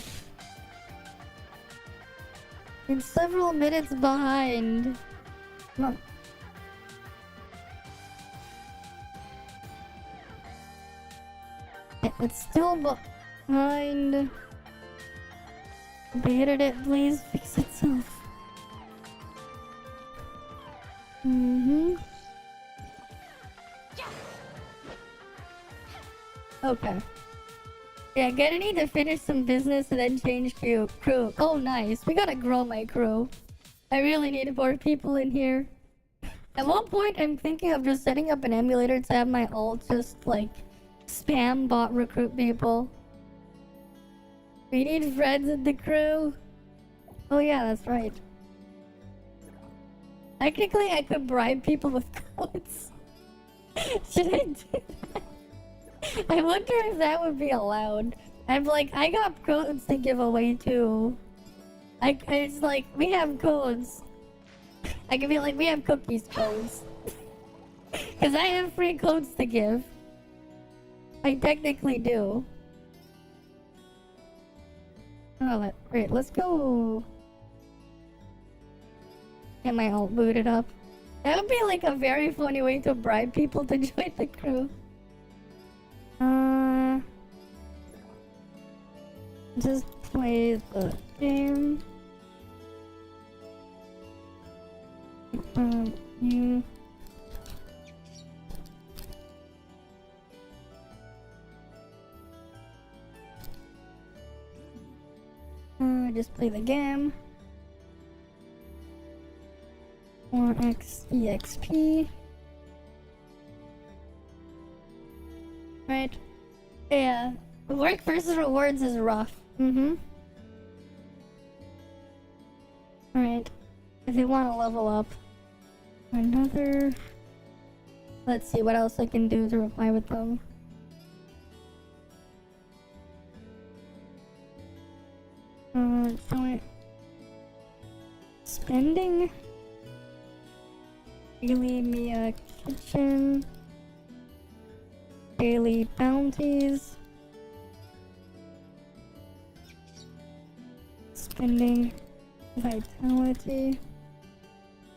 It's several minutes behind. No. It's still behind. The internet, please fix itself. Okay. Yeah, gonna need to finish some business and then change crew. Oh, nice. We gotta grow my crew. I really need more people in here. At one point, I'm thinking of just setting up an emulator to have my ult just, like, spam bot recruit people. We need friends in the crew. Oh yeah, that's right. Technically, I could bribe people with codes. Should I do that? I wonder if that would be allowed. I'm like, I got codes to give away too. It's like, we have codes. I can be like, we have cookies codes. Because I have free codes to give. I technically do. Oh, wait, let's go. Get my ult booted up. That would be like a very funny way to bribe people to join the crew. Just play the game. You. Just play the game. 4x EXP. Right. Yeah. Work versus rewards is rough. Alright. If they want to level up. Another... Let's see what else I can do to reply with them. Joint... Spending? Daily Mia Kitchen. Daily bounties. Spending vitality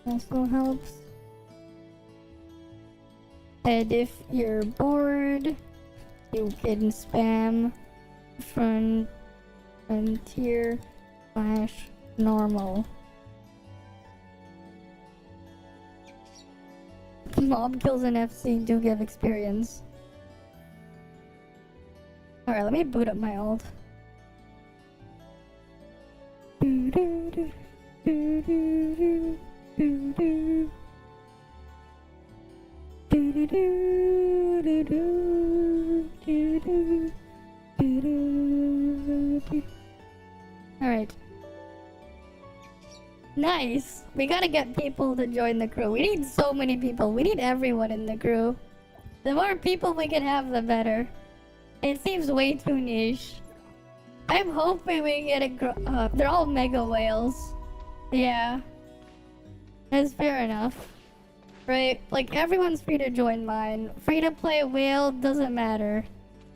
also helps. And if you're bored, you can spam frontier/normal. Mob kills in FC do give experience. Alright, let me boot up my ult. Alright. Nice! We gotta get people to join the crew. We need so many people. We need everyone in the crew. The more people we can have, the better. It seems way too niche. I'm hoping we get a they're all mega whales. Yeah. That's fair enough. Right? Like, everyone's free to join mine. Free to play whale doesn't matter.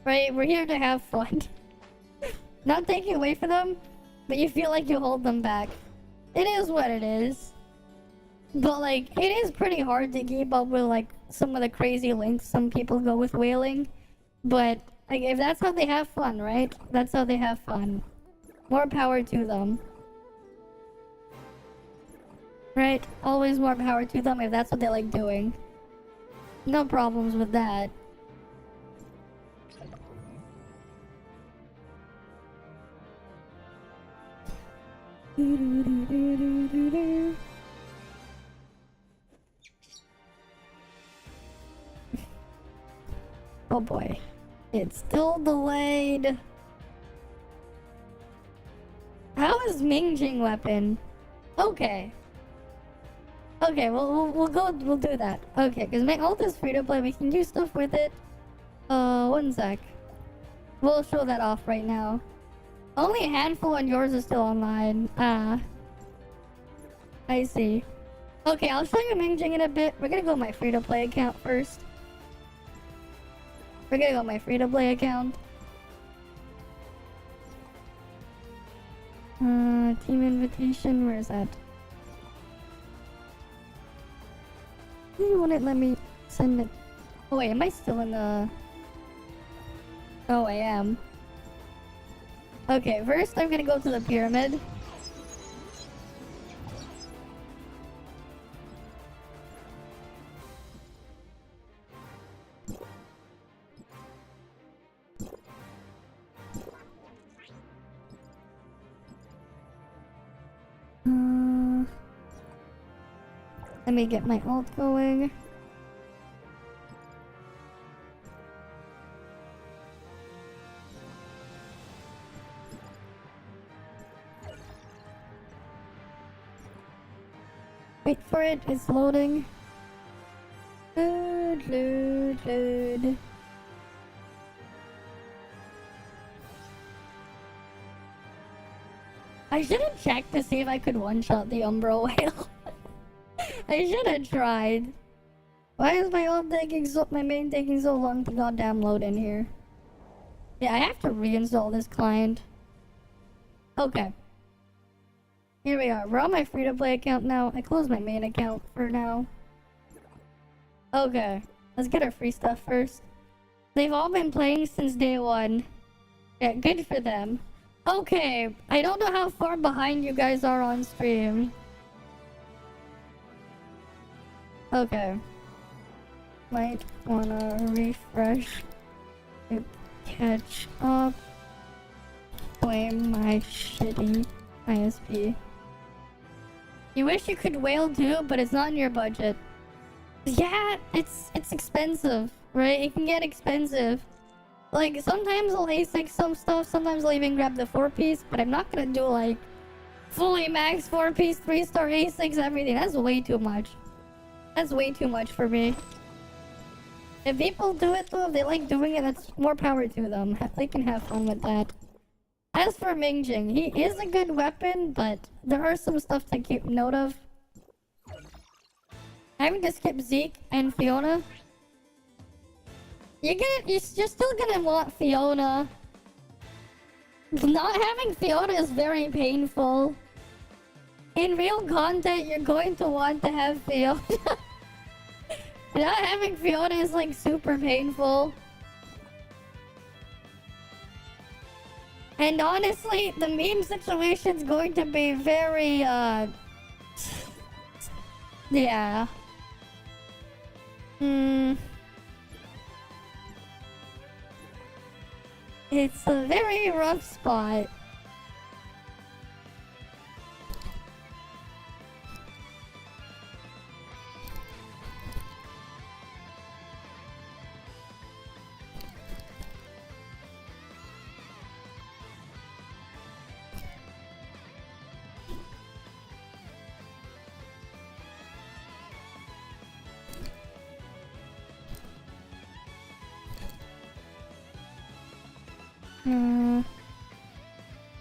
Right? We're here to have fun. Not taking away from them, but you feel like you hold them back. It is what it is. But, like, it is pretty hard to keep up with, like, some of the crazy links some people go with whaling. But, like, if that's how they have fun, right? That's how they have fun. More power to them. Right? Always more power to them if that's what they like doing. No problems with that. Oh boy. It's still delayed. How is Mingjing weapon? Okay. Okay, we'll do that. Okay, because my ult is free to play. We can do stuff with it. One sec. We'll show that off right now. Only a handful on yours is still online. Ah. I see. Okay, I'll show you Mingjing in a bit. We're gonna go my free to play account first. We're gonna go my free to play account. Team invitation, where is that? You wouldn't let me send it. Oh wait, am I still in the... Oh, I am. Okay, first I'm gonna go to the pyramid. Let me get my ult going. Wait for it, it's loading. Load. I should have checked to see if I could one-shot the Umbro whale. I should have tried. Why is my main taking so long to goddamn load in here? Yeah, I have to reinstall this client. Okay. Here we are. We're on my free-to-play account now. I closed my main account for now. Okay. Let's get our free stuff first. They've all been playing since day one. Yeah, good for them. Okay. I don't know how far behind you guys are on stream. Okay. Might wanna refresh to catch up. Blame my shitty ISP. You wish you could whale too, but it's not in your budget. Yeah, it's expensive, right? It can get expensive. Like, sometimes I'll ASIC some stuff, sometimes I'll even grab the 4-piece, but I'm not gonna do like Fully max 4-piece 3-star A6 everything. That's way too much. That's way too much for me. If people do it though, if they like doing it, that's more power to them. They can have fun with that. As for Mingjing, he is a good weapon, but there are some stuff to keep note of. Having to skip Zeke and Fiona. You're still gonna want Fiona. Not having Fiona is very painful. In real content, you're going to want to have Fiona. Not having Fiona is like super painful. And honestly, the meme situation's going to be very, yeah. It's a very rough spot.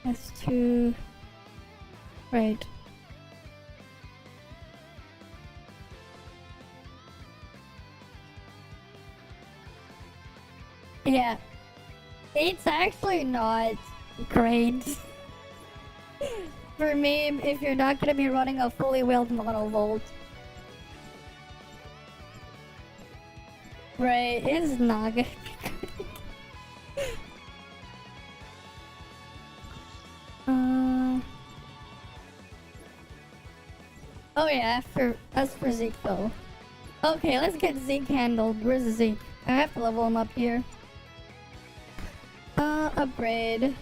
That's too... Right. Yeah. It's actually not great. For me, if you're not gonna be running a fully wheeled monovolt. Right, it's not gonna be good. Oh yeah, as for Zeke though. Okay, let's get Zeke handled. Where's Zeke? I have to level him up here. Upgrade.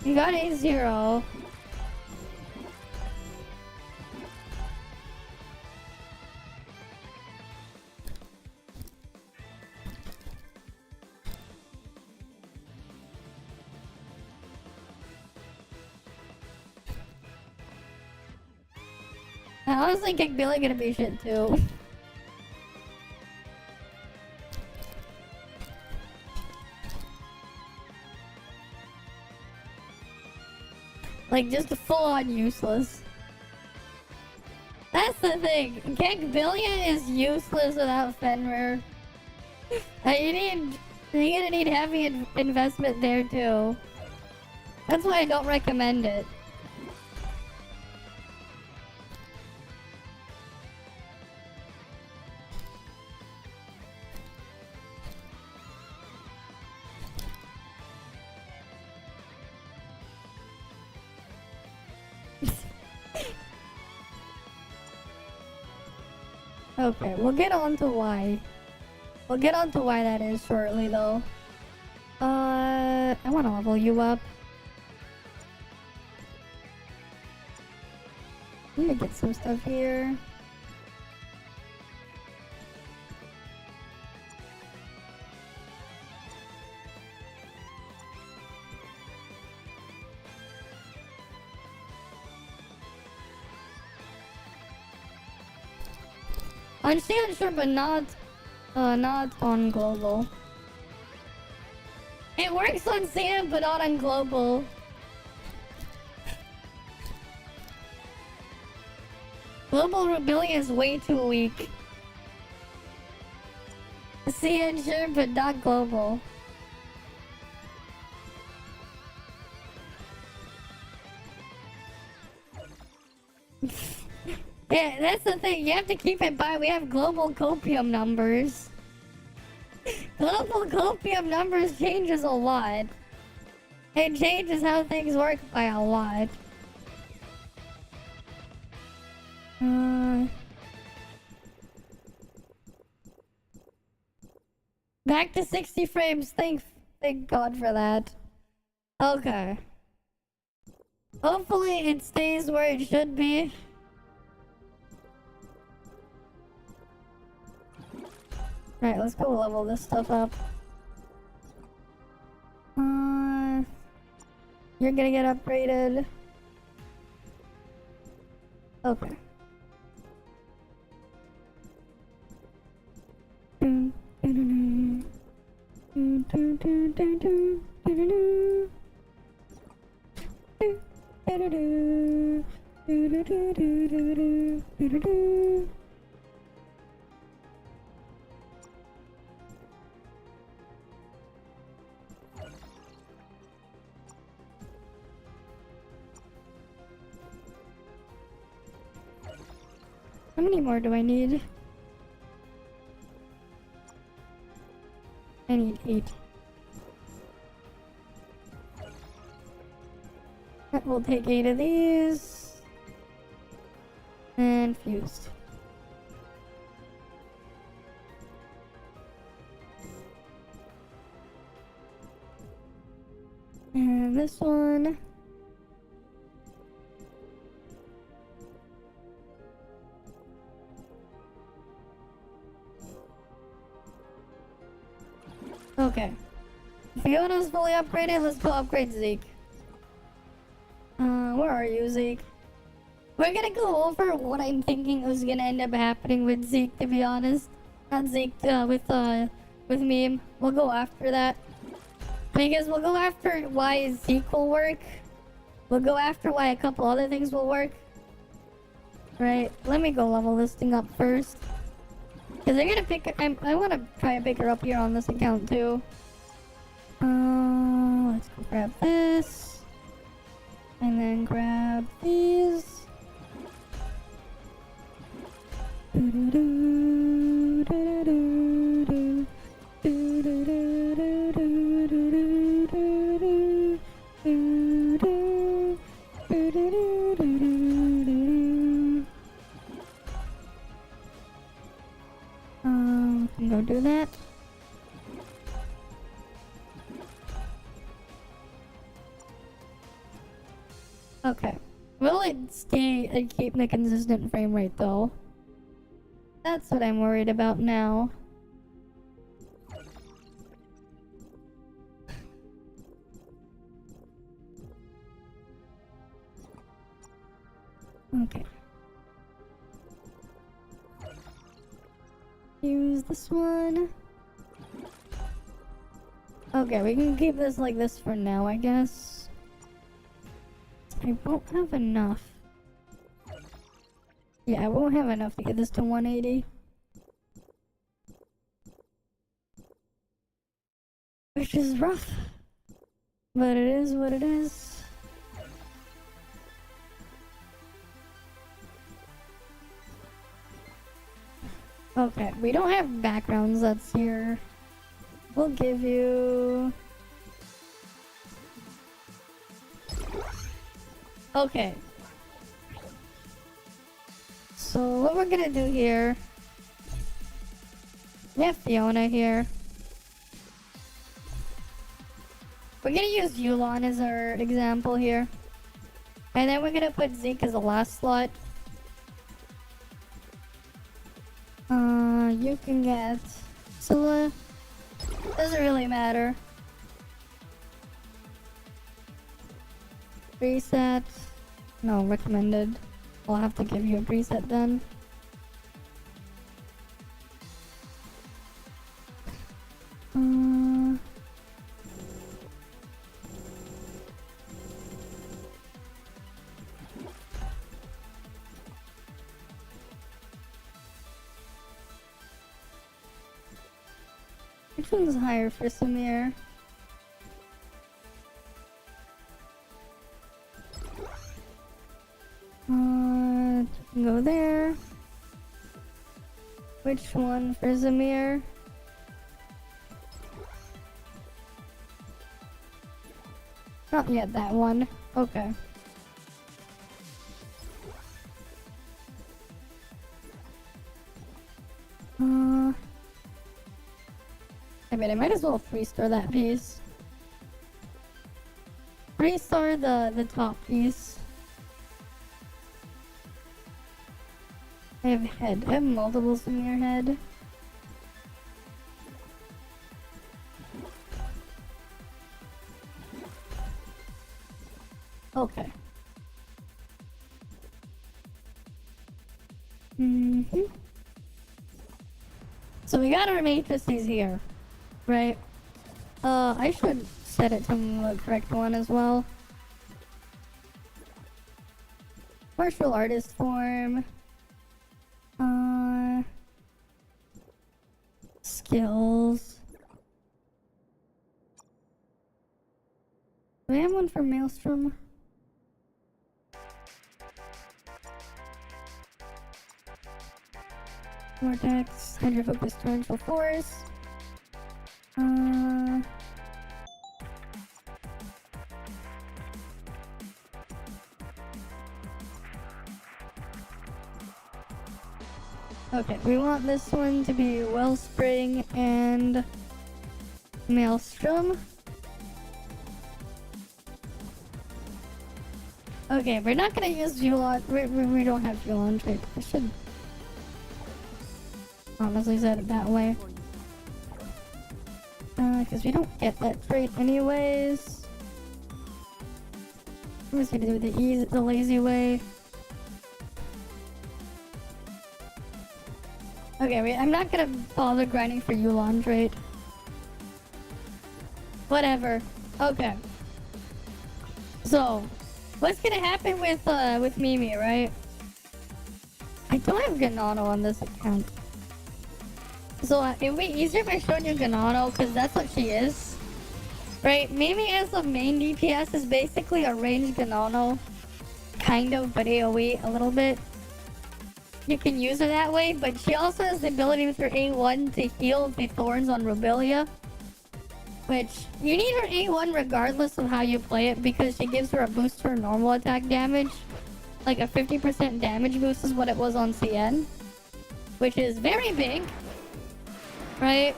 You got A0. I honestly think Billy gonna be shit too. Like, just full-on useless. That's the thing. Gagbillion is useless without Fenrir. You're gonna need heavy investment there too. That's why I don't recommend it. Okay, we'll get on to why. We'll get on to why that is shortly though. I wanna level you up. Let me get some stuff here. On sure, but not on global. It works on CM, but not on global. Global rebellion is way too weak. CN sure, but not global. Yeah, that's the thing. You have to keep it by. We have global copium numbers. Global copium numbers changes a lot. It changes how things work by a lot. Back to 60 frames. Thank God for that. Okay. Hopefully it stays where it should be. Alright, let's go level this stuff up. You're gonna get upgraded. Okay. How many more do I need? I need 8. We'll take 8 of these. And fused. And this one. Okay. Fiona's fully upgraded. Let's go upgrade Zeke. Where are you, Zeke? We're gonna go over what I'm thinking was gonna end up happening with Zeke, to be honest. Not Zeke, with Meme. We'll go after that. Because we'll go after why Zeke will work. We'll go after why a couple other things will work. Right, let me go level this thing up first. Because I'm gonna pick her, I want to try and pick her up here on this account too. Let's go grab this. And then grab these. Can go do that. Okay. Will it stay and keep the consistent frame rate though? That's what I'm worried about now. Okay. Use this one. Okay, we can keep this like this for now, I guess. I won't have enough. Yeah, I won't have enough to get this to 180. Which is rough. But it is what it is. Okay, we don't have backgrounds that's here. We'll give you... Okay. So what we're gonna do here... We have Fiona here. We're gonna use Yulon as our example here. And then we're gonna put Zeke as the last slot. You can get Scylla. Doesn't really matter. Preset. No, recommended. I'll have to give you a preset then. Which one's higher for Samir? Go there. Which one for Samir? Not yet that one. Okay. I mean, I might as well free store that piece. 3-star the top piece. I have head. I have multiple smear head. Okay. So we got our matrices here, right? I should set it to the correct one as well. Martial artist form. Skills. Do I have one for Maelstrom? Vortex, Hydro Focus, Torrential Force. Okay, we want this one to be Wellspring and Maelstrom. Okay, we're not gonna use Fuel. We don't have Fuel on trade. I should honestly set it that way. Because we don't get that trait anyways. I'm just gonna do the lazy way. Okay, I'm not gonna bother grinding for Yulon trait. Whatever. Okay. So, what's gonna happen with Mimi, right? I don't have Ganano on this account. So it would be easier if I showed you Ganano, because that's what she is. Right? Mimi as a main DPS is basically a ranged Ganano. Kind of, but AoE a little bit. You can use her that way, but she also has the ability with her A1 to heal the thorns on Robelia. Which, you need her A1 regardless of how you play it, because she gives her a boost to her normal attack damage. Like a 50% damage boost is what it was on CN. Which is very big. Right?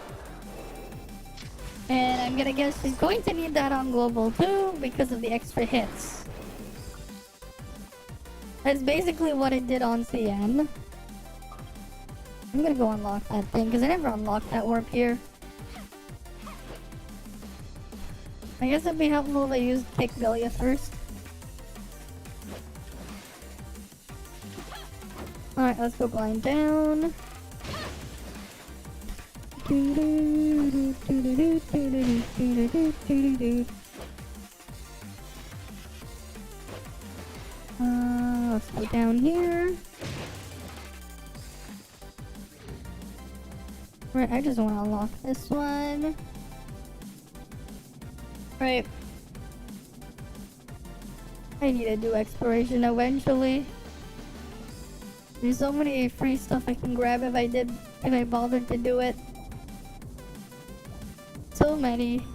And I'm gonna guess she's going to need that on Global too, because of the extra hits. That's basically what it did on CN. I'm gonna go unlock that thing, because I never unlocked that warp here. I guess it'd be helpful if I used Kick Belia first. Alright, let's go blind down. Let's go down here. Right, I just want to unlock this one. Right. I need to do exploration eventually. There's so many free stuff I can grab if I bothered to do it. So many.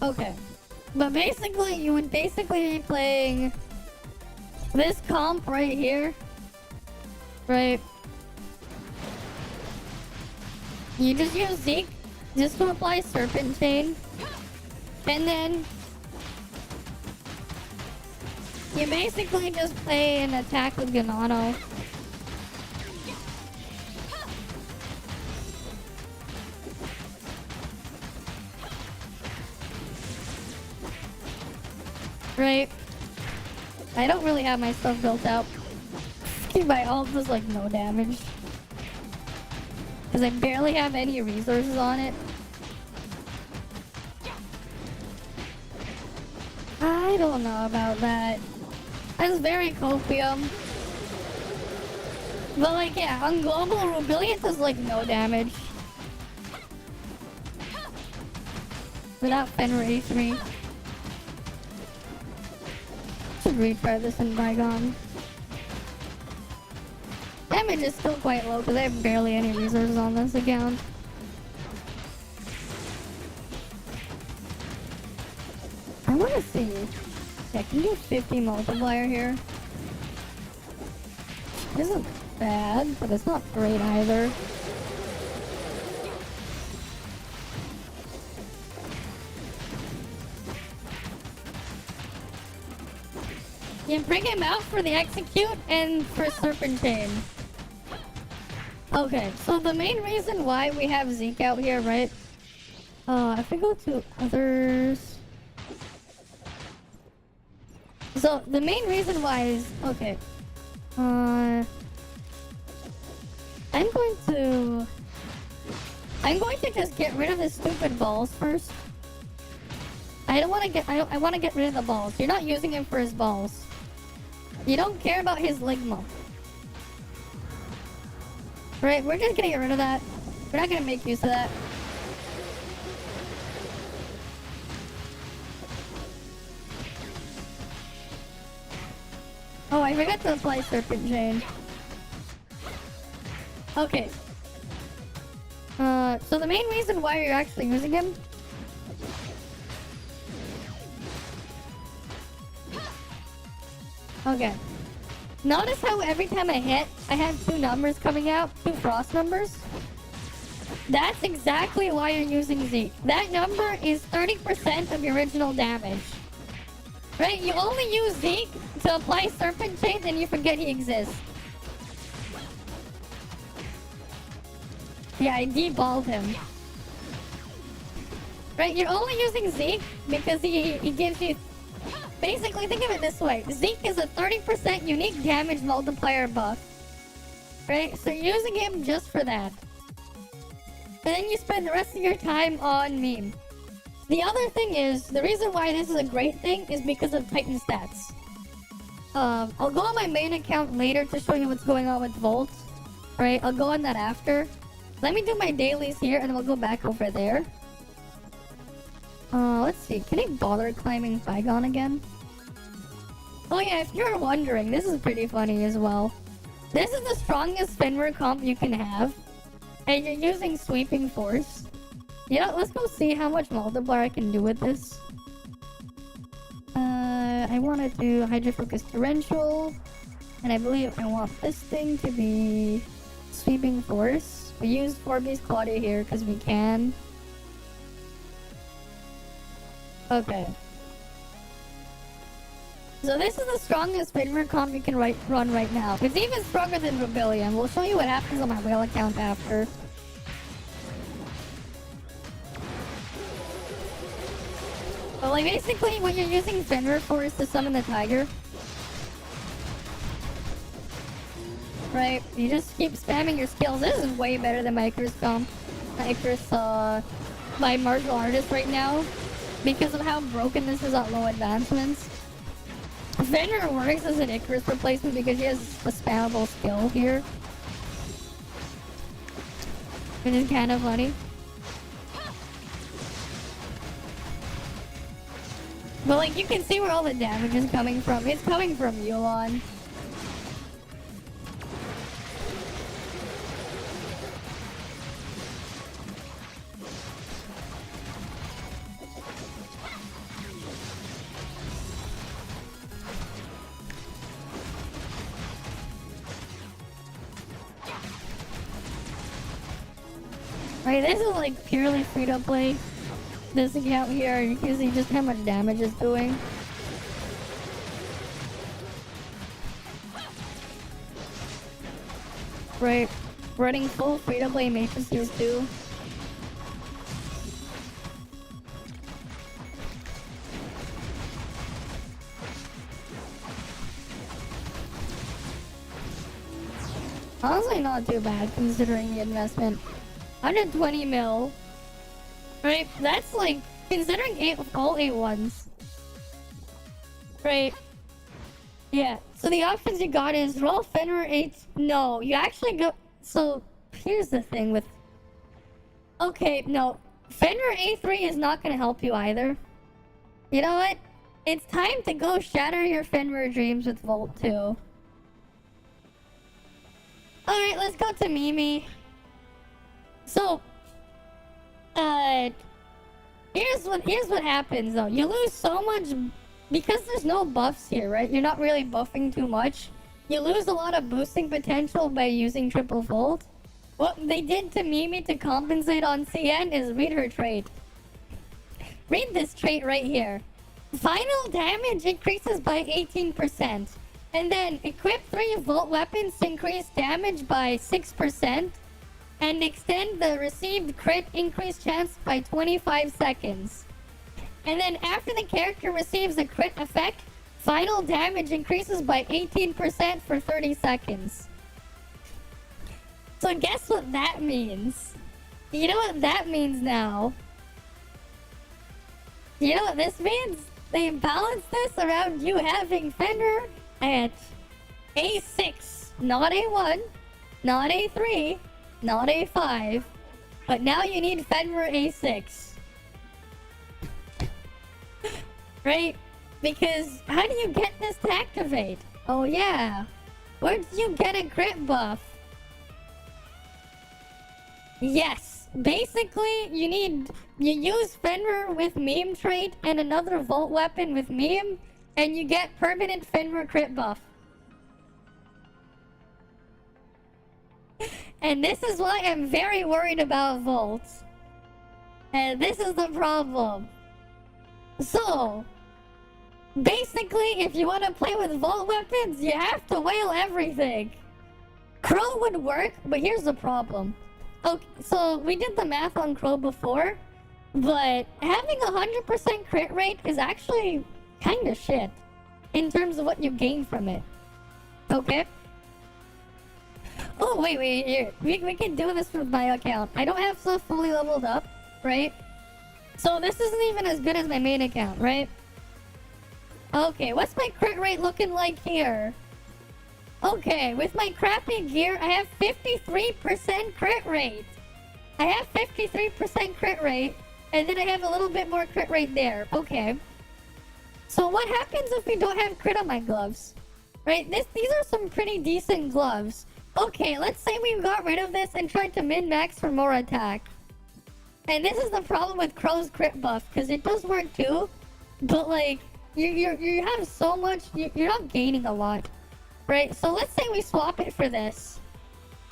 Okay. But basically, you would basically be playing this comp right here. Right? You just use Zeke just to apply Serpent Chain. And then you basically just play an attack with Ganano. Right? I don't really have my stuff built out. My ult was like no damage. Because I barely have any resources on it. I don't know about that. That's very copium. But like, yeah, on global, Rubiliant does like no damage. Without Fenrir 3. Should retry this in Bygone. Damage is still quite low because I have barely any resources on this account. I want to see. Yeah, can you get 50 multiplier here? Isn't bad, but it's not great either. You bring him out for the execute and for Serpent Chain. Okay, so the main reason why we have Zeke out here, right? If we go to others... So, the main reason why is... Okay. I'm going to just get rid of the stupid balls first. I want to get rid of the balls. You're not using him for his balls. You don't care about his ligma. Right, we're just gonna get rid of that. We're not gonna make use of that. Oh, I forgot to apply Serpent Chain. Okay. So the main reason why you're actually using him... Okay. Notice how every time I hit, I have two numbers coming out, two frost numbers? That's exactly why you're using Zeke. That number is 30% of your original damage. Right? You only use Zeke to apply Serpent Chain and you forget he exists. Yeah, I deballed him. Right? You're only using Zeke because he gives you... Basically, think of it this way. Zeke is a 30% unique damage multiplier buff. Right? So you're using him just for that. And then you spend the rest of your time on meme. The other thing is, the reason why this is a great thing is because of Titan stats. I'll go on my main account later to show you what's going on with Volt. Right? I'll go on that after. Let me do my dailies here and then we'll go back over there. Let's see. Can I bother climbing Bygone again? Oh yeah, if you're wondering, this is pretty funny as well. This is the strongest Fenrir comp you can have. And you're using Sweeping Force. You know, let's go see how much multiplier I can do with this. I want to do Hydro Focus Torrential. And I believe I want this thing to be Sweeping Force. We use 4B's Claudia here because we can. Okay. So this is the strongest Fenrir comp you can run right now. It's even stronger than Rebellion. We'll show you what happens on my whale account after. But like basically what you're using Fenrir for is to summon the tiger. Right? You just keep spamming your skills. This is way better than my Icarus comp. My martial artist right now. Because of how broken this is at low advancements. Fenrir works as an Icarus replacement because he has a spammable skill here. Which is kind of funny. But like, you can see where all the damage is coming from. It's coming from Yulon. Right, this is like purely free to play. This account here, you can see just how much damage it's doing. Right, running full free to play matrices too. Honestly, not too bad considering the investment. 120 mil. Right? That's like, considering all 8-1s. Right? Yeah. So the options you got is roll Fenrir 8. No, you actually go. So here's the thing with. Okay, no. Fenrir A3 is not going to help you either. You know what? It's time to go shatter your Fenrir dreams with Volt 2. Alright, let's go to Mimi. So, here's what happens though. You lose so much because there's no buffs here, right? You're not really buffing too much. You lose a lot of boosting potential by using triple Volt. What they did to Mimi to compensate on CN is read her trait. Read this trait right here. Final damage increases by 18%. And then equip 3 Volt weapons to increase damage by 6%. And extend the received crit increase chance by 25 seconds. And then after the character receives a crit effect, final damage increases by 18% for 30 seconds. So guess what that means? You know what that means now? You know what this means? They balance this around you having Fender at A6, not A1, not A3, not A5, but now you need Fender A6. Right? Because how do you get this to activate? Oh yeah. Where do you get a crit buff? Yes. Basically, you use Fenrir with meme trait and another Volt weapon with meme, and you get permanent Fenrir crit buff. And this is why I'm very worried about Volt. And this is the problem. So, basically, if you want to play with Volt weapons, you have to whale everything. Crow would work, but here's the problem. Okay, so we did the math on Crow before, but having 100% crit rate is actually kind of shit in terms of what you gain from it. Okay? Oh, wait, here. We can do this with my account. I don't have stuff fully leveled up, right? So this isn't even as good as my main account, right? Okay, what's my crit rate looking like here? Okay, with my crappy gear, I have 53% crit rate. I have 53% crit rate, and then I have a little bit more crit rate there. Okay. So what happens if we don't have crit on my gloves? Right, these are some pretty decent gloves. Okay, let's say we got rid of this and tried to min-max for more attack. And this is the problem with Crow's crit buff, because it does work too, but like, you have so much, you're not gaining a lot. Right, so let's say we swap it for this.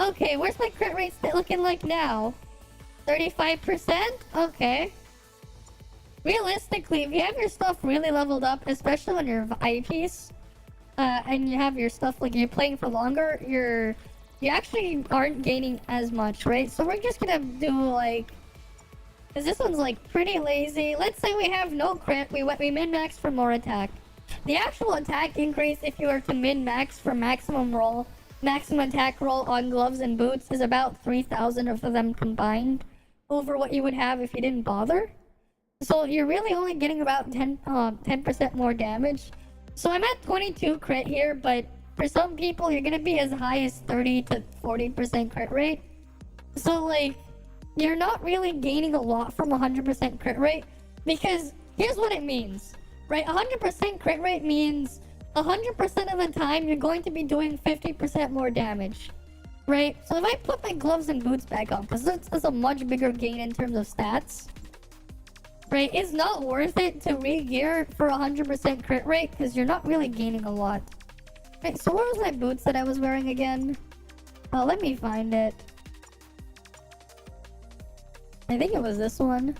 Okay, where's my crit rate looking like now? 35%? Okay. Realistically, if you have your stuff really leveled up, especially on your eyepiece, and you have your stuff, like you're playing for longer, you actually aren't gaining as much, right? So we're just gonna do like, cause this one's like pretty lazy. Let's say we have no crit, we min-max for more attack. The actual attack increase if you were to min-max for maximum attack roll on gloves and boots is about 3,000 of them combined over what you would have if you didn't bother. So you're really only getting about 10% more damage. So I'm at 22 crit here, but for some people you're gonna be as high as 30 to 40% crit rate. So like, you're not really gaining a lot from 100% crit rate, because here's what it means. Right, 100% crit rate means 100% of the time you're going to be doing 50% more damage. Right, so if I put my gloves and boots back on, because that's a much bigger gain in terms of stats. Right, it's not worth it to re-gear for 100% crit rate, because you're not really gaining a lot. Right, so where was my boots that I was wearing again? Oh, let me find it. I think it was this one.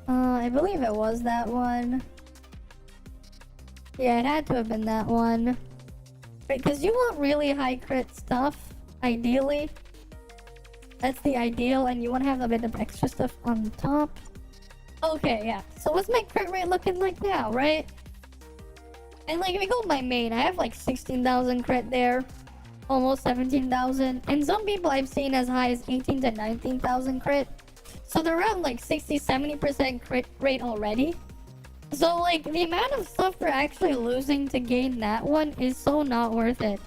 I believe it was that one. Yeah, it had to have been that one. Right, because you want really high crit stuff, ideally. That's the ideal, and you want to have a bit of extra stuff on top. Okay, yeah. So what's my crit rate looking like now, right? And like, if we go with my main, I have like 16,000 crit there. Almost 17,000. And some people I've seen as high as 18 to 19,000 crit. So they're around like 60-70% crit rate already. So like, the amount of stuff we're actually losing to gain that one is so not worth it.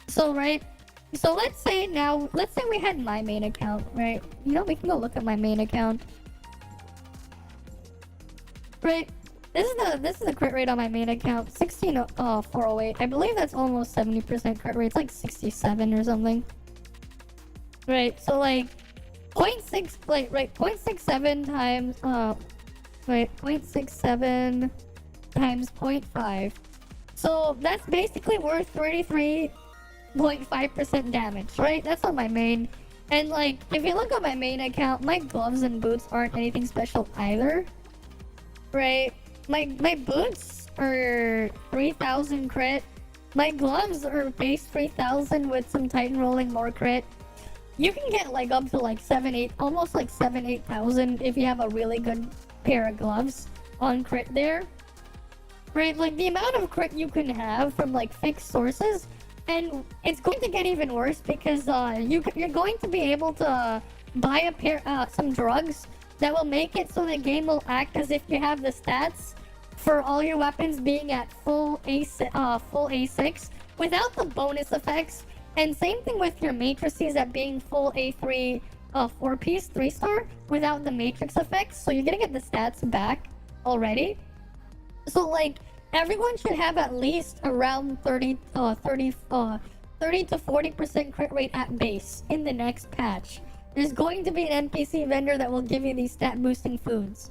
So right, so let's say we had my main account, right? You know, we can go look at my main account. Right, this is the crit rate on my main account. 408. I believe that's almost 70% crit rate. It's like 67 or something. Right, so like 0.67 times 0.67 times 0.5. So that's basically worth 33.5% damage, right? That's on my main. And like, if you look at my main account, my gloves and boots aren't anything special either. Right? My boots are 3,000 crit. My gloves are base 3,000 with some Titan rolling more crit. You can get like up to like 7, 8, almost like 7, 8,000 if you have a really good pair of gloves on crit there. Right? Like the amount of crit you can have from like fixed sources, and it's going to get even worse because you're going to be able to buy a pair some drugs that will make it so the game will act as if you have the stats for all your weapons being at full A6 without the bonus effects. And same thing with your matrices at being full A3 4-piece 3-star without the matrix effects. So you're gonna get the stats back already. So like everyone should have at least around 30 to 40% crit rate at base in the next patch. There's going to be an NPC vendor that will give you these stat boosting foods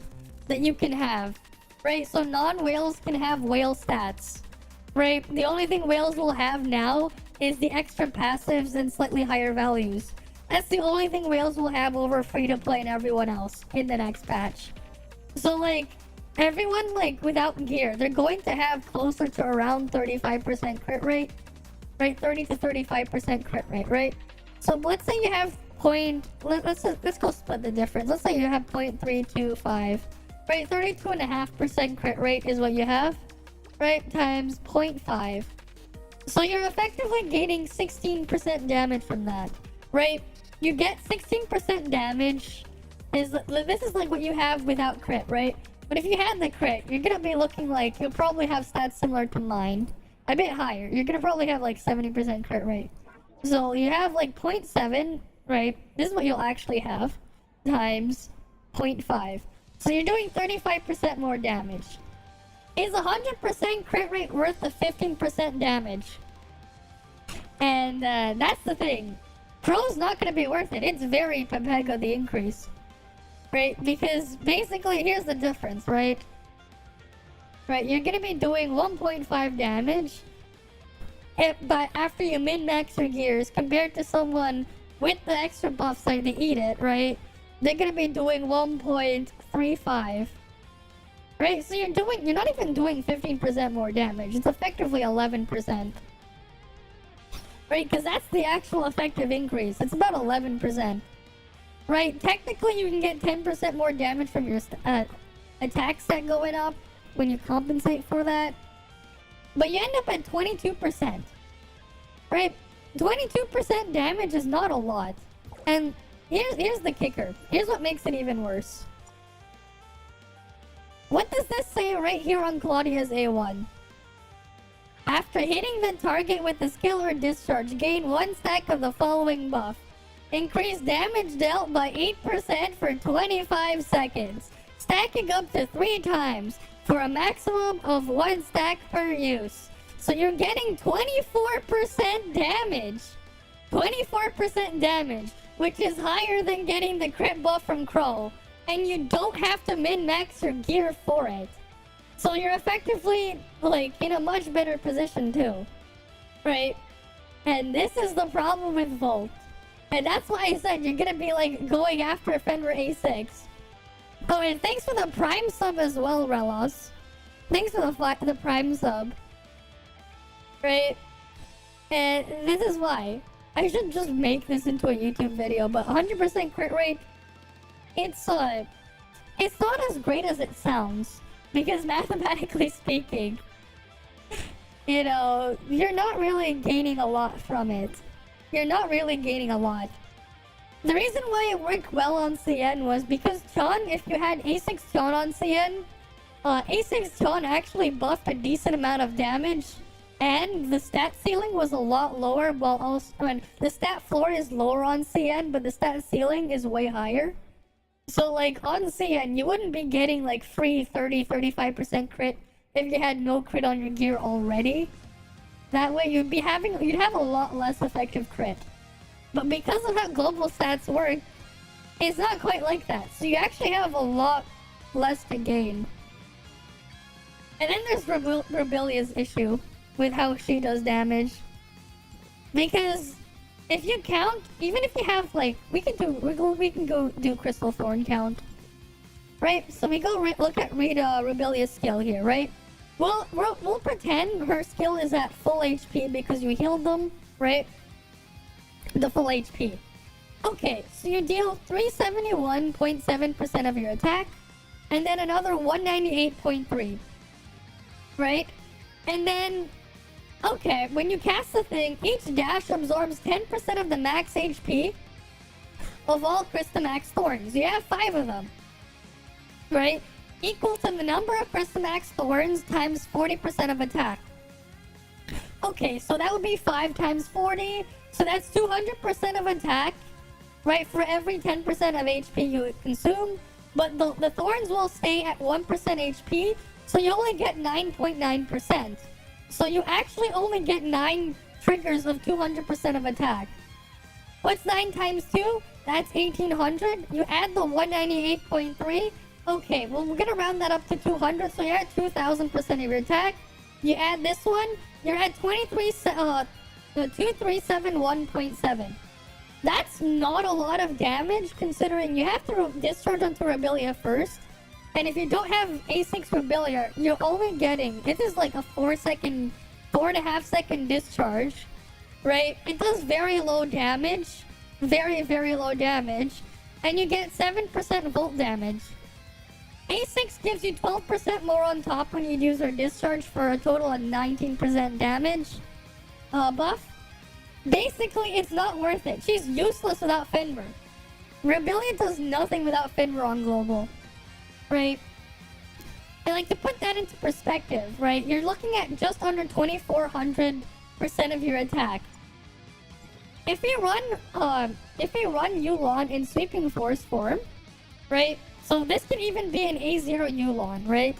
that you can have. Right? So non-whales can have whale stats. Right? The only thing whales will have now is the extra passives and slightly higher values. That's the only thing whales will have over free-to-play and everyone else in the next patch. So like, everyone like without gear, they're going to have closer to around 35% crit rate. Right? 30 to 35% crit rate, right? So let's say you have let's go split the difference. Let's say you have 0.325. Right? 32.5% crit rate is what you have. Right? Times 0.5. So you're effectively gaining 16% damage from that. Right? You get 16% damage. This is like what you have without crit, right? But if you had the crit, you're gonna be looking like you'll probably have stats similar to mine. A bit higher. You're gonna probably have like 70% crit rate. So you have like 0.7, right? This is what you'll actually have. Times 0.5. So you're doing 35% more damage. Is 100% crit rate worth the 15% damage? And that's the thing. Pro's not gonna be worth it. It's very Pepega the increase. Right? Because basically here's the difference, right? Right, you're gonna be doing 1.5 damage but after you min-max your gears compared to someone with the extra buffs like they eat it, right? They're gonna be doing 1.35. Right, so you're not even doing 15% more damage. It's effectively 11%. Right, because that's the actual effective increase. It's about 11%. Right, technically you can get 10% more damage from your attack set going up when you compensate for that. But you end up at 22%. Right? 22% damage is not a lot. And here's the kicker. Here's what makes it even worse. What does this say right here on Claudia's A1? After hitting the target with a skill or discharge, gain 1 stack of the following buff. Increase damage dealt by 8% for 25 seconds. Stacking up to 3 times for a maximum of 1 stack per use. So you're getting 24% damage. 24% damage, which is higher than getting the crit buff from Crow. And you don't have to min-max your gear for it. So you're effectively, like, in a much better position too. Right? And this is the problem with Volt. And that's why I said you're gonna be, like, going after Fenrir A6. Oh, and thanks for the Prime sub as well, Relos. Thanks for the Prime sub. Right? And this is why. I should just make this into a YouTube video, but 100% crit rate, it's not as great as it sounds. Because mathematically speaking, you know, you're not really gaining a lot from it. You're not really gaining a lot. The reason why it worked well on CN was because Chon, if you had A6 Chon on CN, A6 Chon actually buffed a decent amount of damage, and the stat ceiling was a lot lower, while also, I mean, the stat floor is lower on CN, but the stat ceiling is way higher. So like on CN, you wouldn't be getting like free 30-35% crit if you had no crit on your gear already. That way you'd have a lot less effective crit. But because of how global stats work, it's not quite like that. So you actually have a lot less to gain. And then there's Rebellia's issue with how she does damage. Because if you count, even if you have like, we can go do Crystal Thorn count, right? So we go look at Rebellious skill here, right? We'll pretend her skill is at full HP because you healed them, right? The full HP. Okay, so you deal 371.7% of your attack, and then another 198.3, right? And then, okay, when you cast the thing, each dash absorbs 10% of the max HP of all Crystamax Thorns. You have 5 of them, right? Equal to the number of Crystamax Thorns times 40% of attack. Okay, so that would be 5 times 40, so that's 200% of attack, right, for every 10% of HP you consume, but the thorns will stay at 1% HP, so you only get 9.9%. So you actually only get 9 triggers of 200% of attack. What's 9 times 2? That's 1800. You add the 198.3. Okay, well, we're gonna round that up to 200, so you're at 2000% of your attack. You add this one, you're at 2371.7. That's not a lot of damage, considering you have to discharge onto Rebellia first. And if you don't have A6 Rebellia, you're only getting, this is like a 4.5 second discharge, right? It does very low damage, very, very low damage, and you get 7% volt damage. A6 gives you 12% more on top when you use her discharge for a total of 19% damage buff. Basically, it's not worth it. She's useless without Fenrir. Rebellion does nothing without Fenrir on global, right? And like, to put that into perspective, right? You're looking at just under 2400% of your attack. If you run Yulon in Sweeping Force form, right? So this could even be an A0 Yulon, right?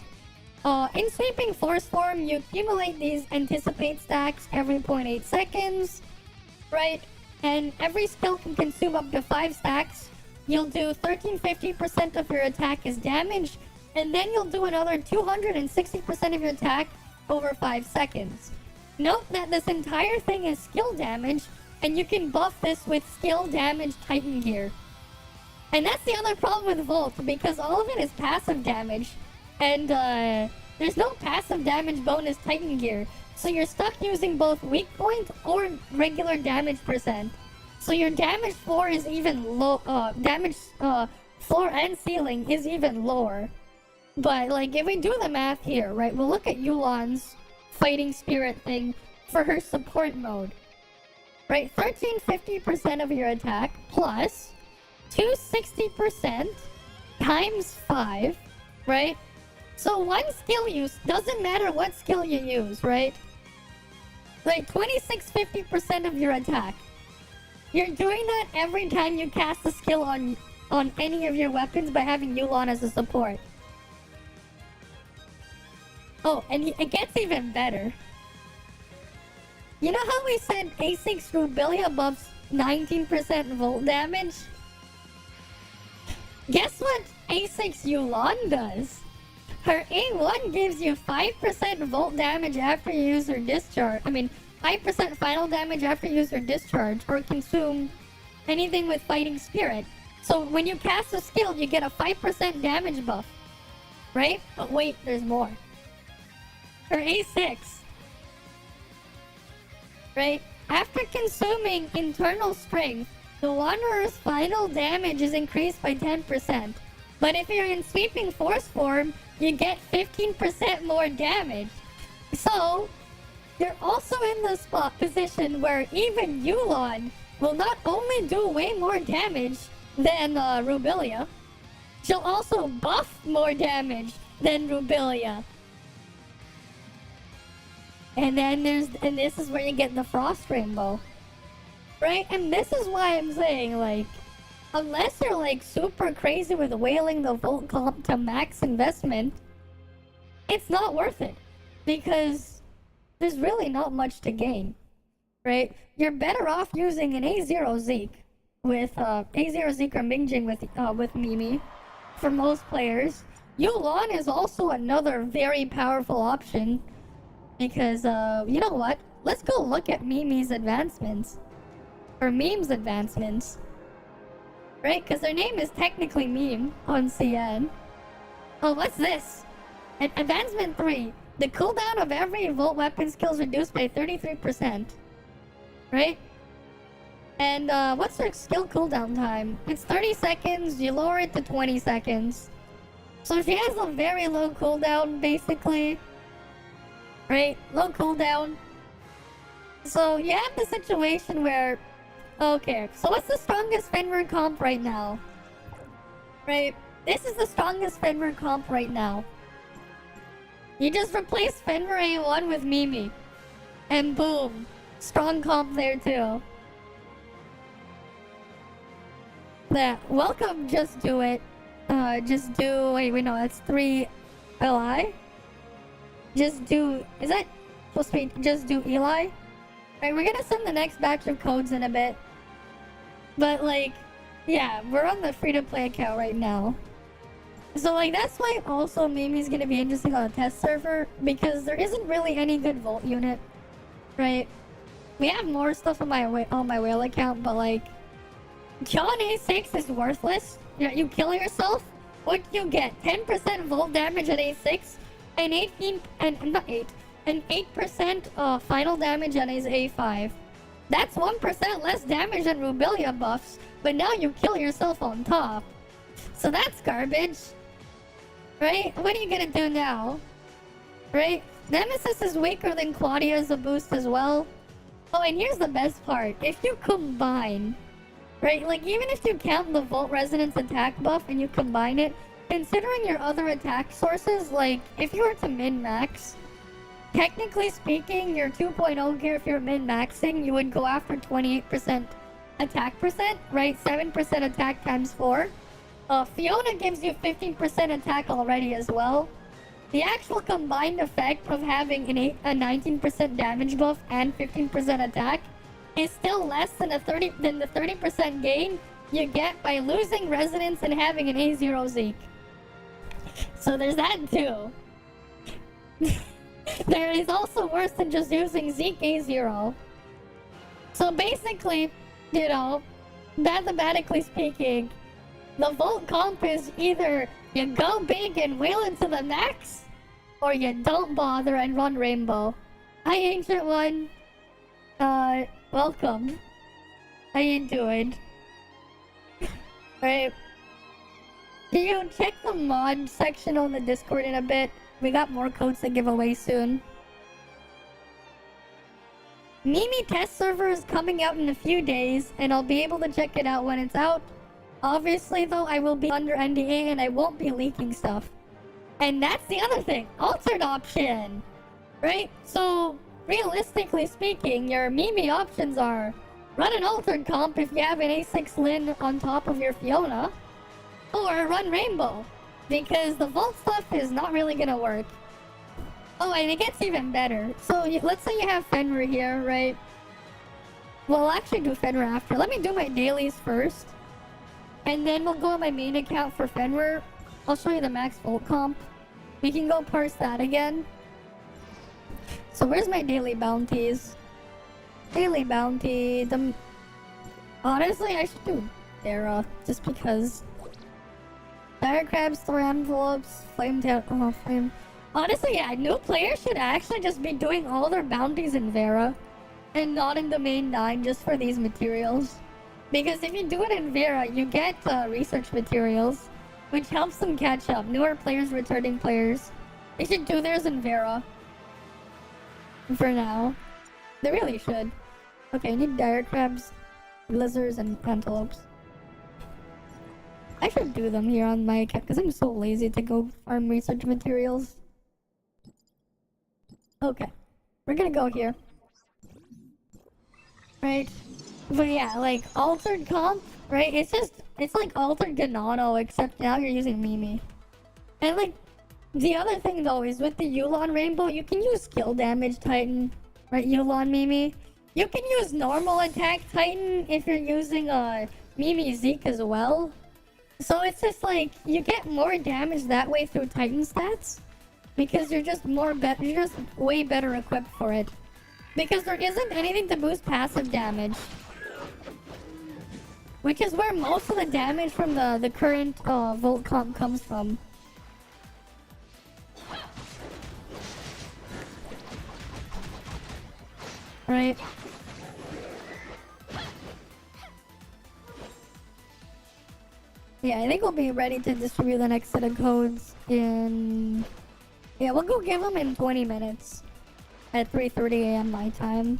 In Sweeping Force form, you accumulate these Anticipate stacks every 0.8 seconds, right? And every skill can consume up to 5 stacks. You'll do 1350% of your attack as damage, and then you'll do another 260% of your attack over 5 seconds. Note that this entire thing is skill damage, and you can buff this with skill damage Titan gear. And that's the other problem with Volt, because all of it is passive damage, and there's no passive damage bonus Titan gear. So you're stuck using both weak point or regular damage percent. So your damage floor is even low. Damage floor and ceiling is even lower. But like, if we do the math here, right, we'll look at Yulon's fighting spirit thing for her support mode. Right, 1350% of your attack plus 260% times 5, right? So one skill use, doesn't matter what skill you use, right? Like 2650% of your attack. You're doing that every time you cast a skill on any of your weapons by having Yulon as a support. Oh, and it gets even better. You know how we said A6 Rubilia buffs 19% volt damage? Guess what A6 Yulon does? Her A1 gives you 5% volt damage after you use her discharge. 5% final damage after you use her discharge or consume anything with fighting spirit. So when you cast a skill, you get a 5% damage buff. Right? But wait, there's more. Her A6. Right? After consuming internal strength, the Wanderer's final damage is increased by 10%. But if you're in Sweeping Force form, you get 15% more damage. So, you're also in the spot position where even Yulon will not only do way more damage than Rubilia, she'll also buff more damage than Rubilia. And then this is where you get the Frost Rainbow. Right? And this is why I'm saying, like, unless you're like super crazy with whaling the Volt comp to max investment, it's not worth it. Because there's really not much to gain. Right? You're better off using an A0 Zeke with A0 Zeke or Mingjing with Mimi for most players. Yulon is also another very powerful option because you know what? Let's go look at Mimi's advancements. or memes advancements. Right? Because their name is technically meme on CN. Oh, what's this? Advancement 3. The cooldown of every Volt weapon skill is reduced by 33%. Right? And what's their skill cooldown time? It's 30 seconds, you lower it to 20 seconds. So she has a very low cooldown, basically. Right? Low cooldown. So you have the situation where... Okay, so what's the strongest Fenrir comp right now? Right? This is the strongest Fenrir comp right now. You just replace Fenrir A1 with Mimi. And boom. Strong comp there too. Yeah, welcome, just do it. Just do... Wait, no, that's 3 Li? Just do... Is that supposed to be just do Eli? Right, we're gonna send the next batch of codes in a bit. But, like, yeah, we're on the free-to-play account right now. So, like, that's why also Mimi's gonna be interesting on a test server, because there isn't really any good Volt unit, right? We have more stuff on my whale account, but, like, John A6 is worthless. You kill yourself, what do you get? 10% Volt damage at A6, and 8% final damage on his A5. That's 1% less damage than Rubilia buffs, but now you kill yourself on top. So that's garbage. Right? What are you gonna do now? Right? Nemesis is weaker than Claudia as a boost as well. Oh, and here's the best part. If you combine, right? Like, even if you count the Volt Resonance attack buff and you combine it, considering your other attack sources, like, if you were to min-max, technically speaking, your 2.0 gear, if you're min-maxing, you would go after 28% attack percent, right? 7% attack times 4. Fiona gives you 15% attack already as well. The actual combined effect of having a 19% damage buff and 15% attack is still less than the 30% gain you get by losing resonance and having an A0 Zeke. So there's that too. There is also worse than just using Zeke A0. So basically, you know, mathematically speaking, the Volt comp is either you go big and whale into the max, or you don't bother and run Rainbow. Hi, Ancient One. Welcome. How you doing? Right. Can you check the mod section on the Discord in a bit? We got more codes to give away soon. Mimi test server is coming out in a few days, and I'll be able to check it out when it's out. Obviously, though, I will be under NDA and I won't be leaking stuff. And that's the other thing. Altered option. Right? So, realistically speaking, your Mimi options are run an altered comp if you have an A6 Lin on top of your Fiona, or run Rainbow, because the Volt stuff is not really gonna work. Oh, and it gets even better. So, let's say you have Fenrir here, right? Well, I'll actually do Fenrir after. Let me do my dailies first. And then we'll go on my main account for Fenrir. I'll show you the max Volt comp. We can go parse that again. So where's my daily bounties? Daily bounty. Honestly, I should do Dara, just because. Dire crabs, store envelopes, flame tail. Oh, flame. Honestly, yeah, new players should actually just be doing all their bounties in Vera, and not in the main 9 just for these materials. Because if you do it in Vera, you get research materials, which helps them catch up. Newer players, returning players. They should do theirs in Vera. For now. They really should. Okay, I need dire crabs, lizards, and antelopes. I should do them here on my account, because I'm so lazy to go farm research materials. Okay. We're gonna go here. Right? But yeah, like, altered comp, right? It's like altered Ganano, except now you're using Mimi. And like, the other thing though is with the Yulon Rainbow, you can use skill damage Titan, right? Yulon Mimi. You can use normal attack Titan if you're using Mimi Zeke as well. So it's just like, you get more damage that way through Titan stats, because you're just you're just way better equipped for it. Because there isn't anything to boost passive damage. Which is where most of the damage from the current Volt comp comes from. Right? Yeah, I think we'll be ready to distribute the next set of codes in... Yeah, we'll go give them in 20 minutes. At 3:30 a.m. my time.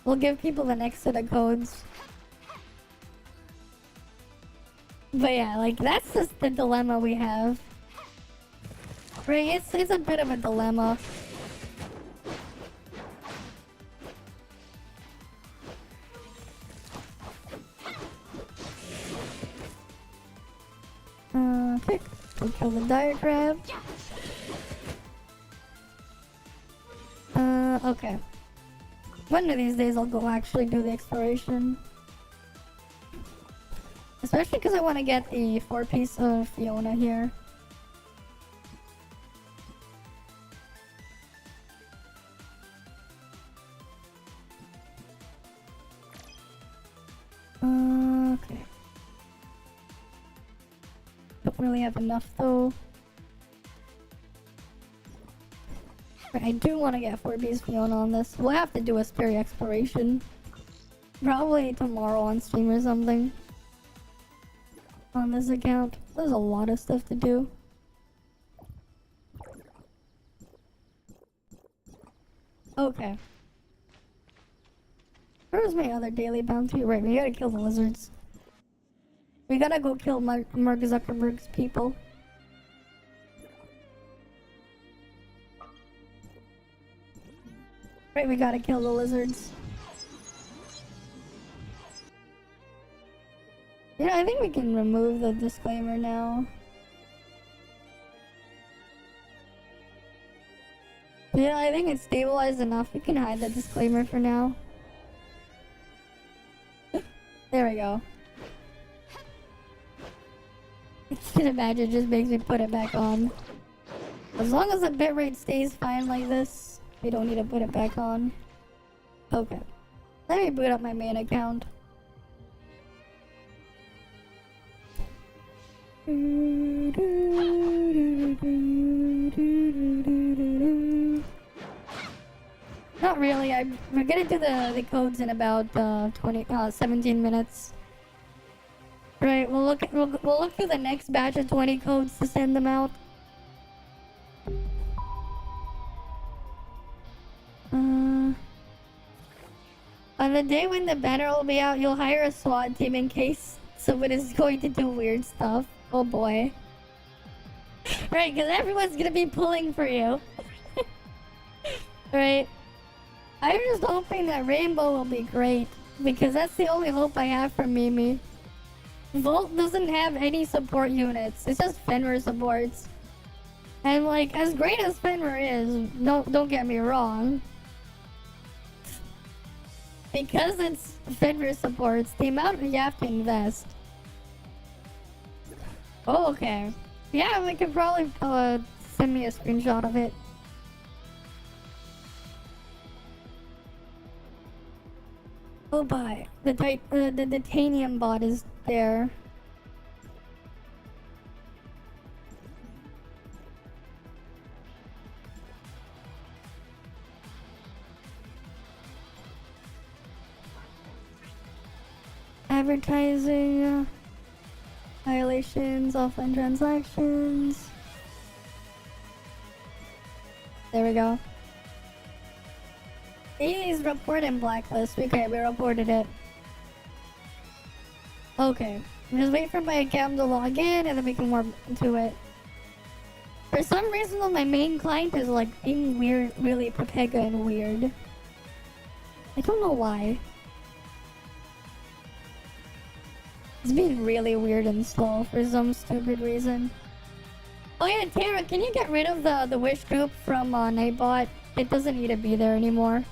We'll give people the next set of codes. But yeah, like, that's just the dilemma we have. Right, it's a bit of a dilemma. Okay, we'll kill the dire crab. Okay. One of these days I'll go actually do the exploration. Especially because I want to get the 4-piece of Fiona here. Okay. Don't really have enough though. I do want to get 4-piece Fiona on this. We'll have to do a Spirit exploration. Probably tomorrow on stream or something. On this account. There's a lot of stuff to do. Okay. Where's my other daily bounty? Right, we gotta kill the lizards. We gotta go kill Mark Zuckerberg's people. Right, we gotta kill the lizards. Yeah, I think we can remove the disclaimer now. Yeah, I think it's stabilized enough. We can hide the disclaimer for now. There we go. I can imagine it just makes me put it back on. As long as the bitrate stays fine like this, we don't need to put it back on. Okay. Let me boot up my main account. Not really. We're gonna do the codes in about 17 minutes. Right. We'll look through the next batch of 20 codes to send them out. On the day when the banner will be out, you'll hire a SWAT team in case someone is going to do weird stuff. Oh boy. Right, because everyone's gonna be pulling for you. Right. I'm just hoping that Rainbow will be great, because that's the only hope I have for Mimi. Volt doesn't have any support units. It's just Fenrir supports. And like, as great as Fenrir is, don't get me wrong. Because it's Fenrir supports, the amount you have to invest. Oh, okay. Yeah, we could probably send me a screenshot of it. Oh boy, the titanium bot is there. Advertising, violations, offline transactions. There we go. He's reported blacklist. Okay, we reported it. Okay. Just wait for my account to log in and then we can warp into it. For some reason though, my main client is like being weird, really Pepega and weird. I don't know why. It's being really weird and slow for some stupid reason. Oh yeah, Tara, can you get rid of the wish group from Nightbot? It doesn't need to be there anymore.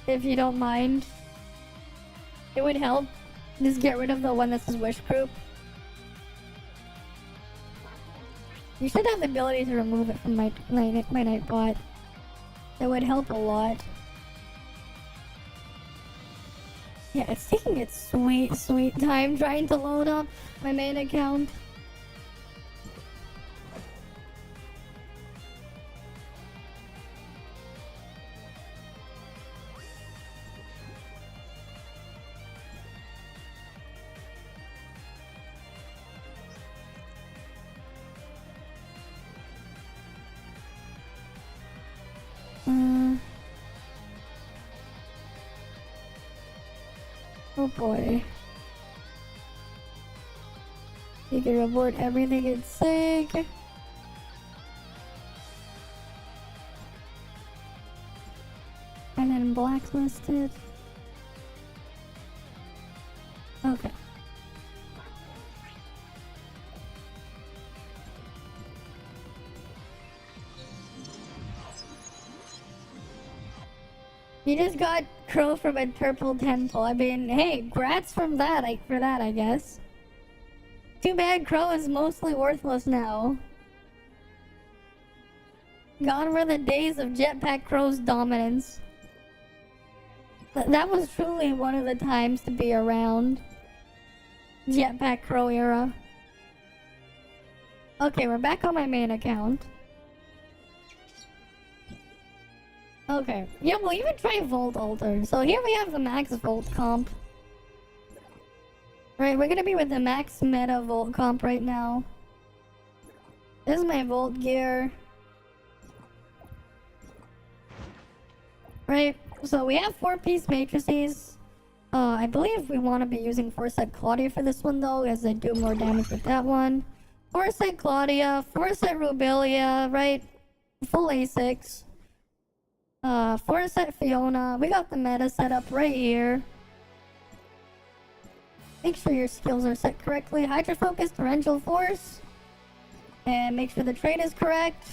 If you don't mind. It would help. Just get rid of the one that says wish group. You should have the ability to remove it from my Nightbot. That would help a lot. Yeah, it's taking its sweet, sweet time trying to load up my main account. Oh boy. You can report everything in sync. And then blacklisted. Okay. You just got Crow from a purple temple. I mean, hey, grats from that, for that, I guess. Too bad Crow is mostly worthless now. Gone were the days of Jetpack Crow's dominance. That was truly one of the times to be around. Jetpack Crow era. Okay, we're back on my main account. Okay. Yeah, we'll even try Volt Altar. So here we have the max Volt comp. Right, we're gonna be with the max meta Volt comp right now. This is my Volt gear. Right, so we have 4-piece matrices. I believe we want to be using Foresight Claudia for this one though, as I do more damage with that one. Foresight Claudia, Foresight Rubilia, right? Full A6. Foresight Fiona. We got the meta set up right here. Make sure your skills are set correctly. Hydra Focus, Torrential Force. And make sure the trait is correct.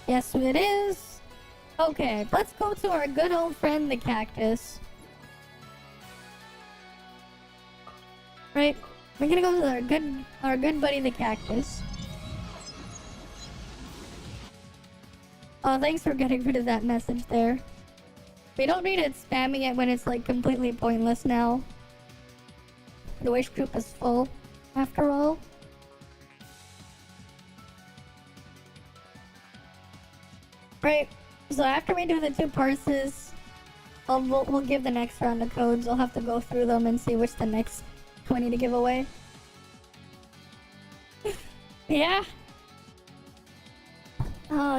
Yes, it is. Okay, let's go to our good old friend, the cactus. Right, we're gonna go to our good buddy, the cactus. Oh, thanks for getting rid of that message there. We don't need it spamming it when it's like completely pointless now. The wish group is full, after all. Right, so after we do the 2 parses, we'll give the next round of codes. I'll have to go through them and see which the next 20 to give away. Yeah.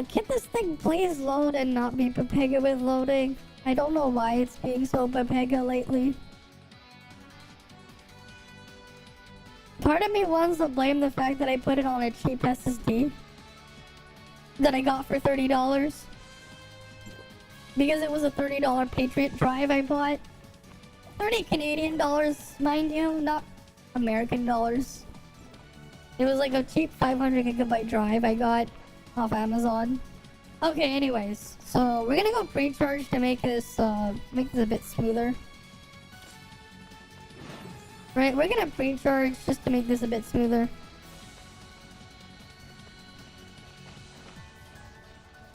Can this thing please load and not be Pepega with loading? I don't know why it's being so Pepega lately. Part of me wants to blame the fact that I put it on a cheap SSD that I got for $30. Because it was a $30 Patriot drive I bought. 30 Canadian dollars, mind you, not American dollars. It was like a cheap 500 gigabyte drive I got off Amazon. Okay, anyways, so we're gonna go pre-charge to make this a bit smoother. Right, we're gonna pre-charge just to make this a bit smoother.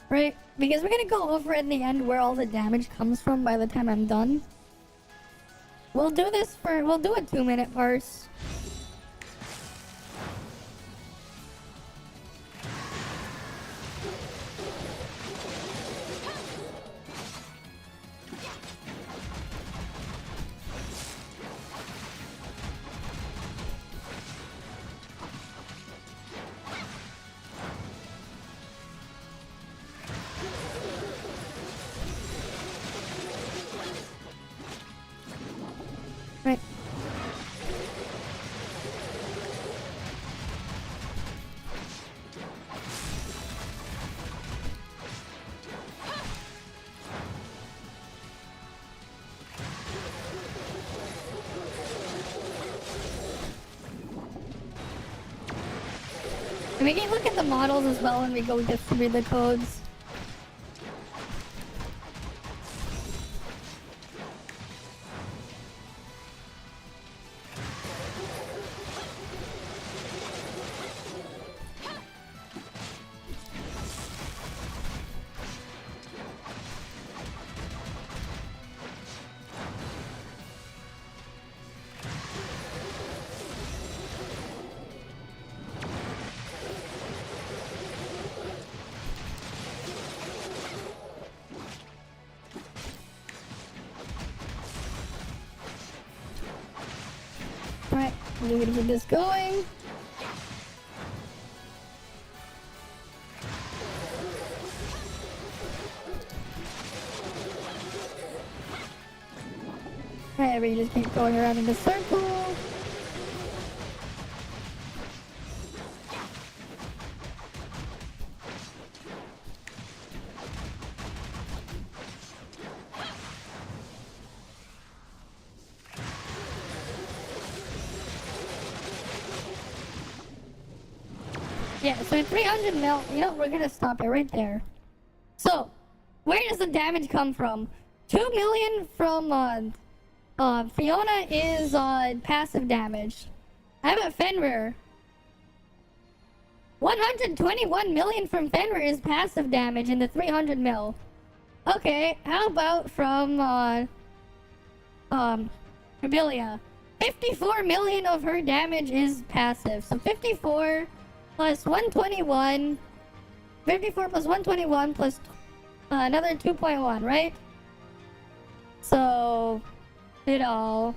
Right, because we're gonna go over in the end where all the damage comes from by the time I'm done. We'll do a 2-minute parse. Right. And we can look at the models as well when we go through the codes. Alright, we're gonna get this going. Alright, we just keep going around in the circle. Yeah, so at 300 mil, you know, we're gonna stop it right there. So, where does the damage come from? 2 million from, Fiona is, passive damage. How about Fenrir? 121 million from Fenrir is passive damage in the 300 mil. Okay, how about from, Rebelia? 54 million of her damage is passive. So 54 plus 121. 54 plus 121 plus another 2.1, right? So, you know.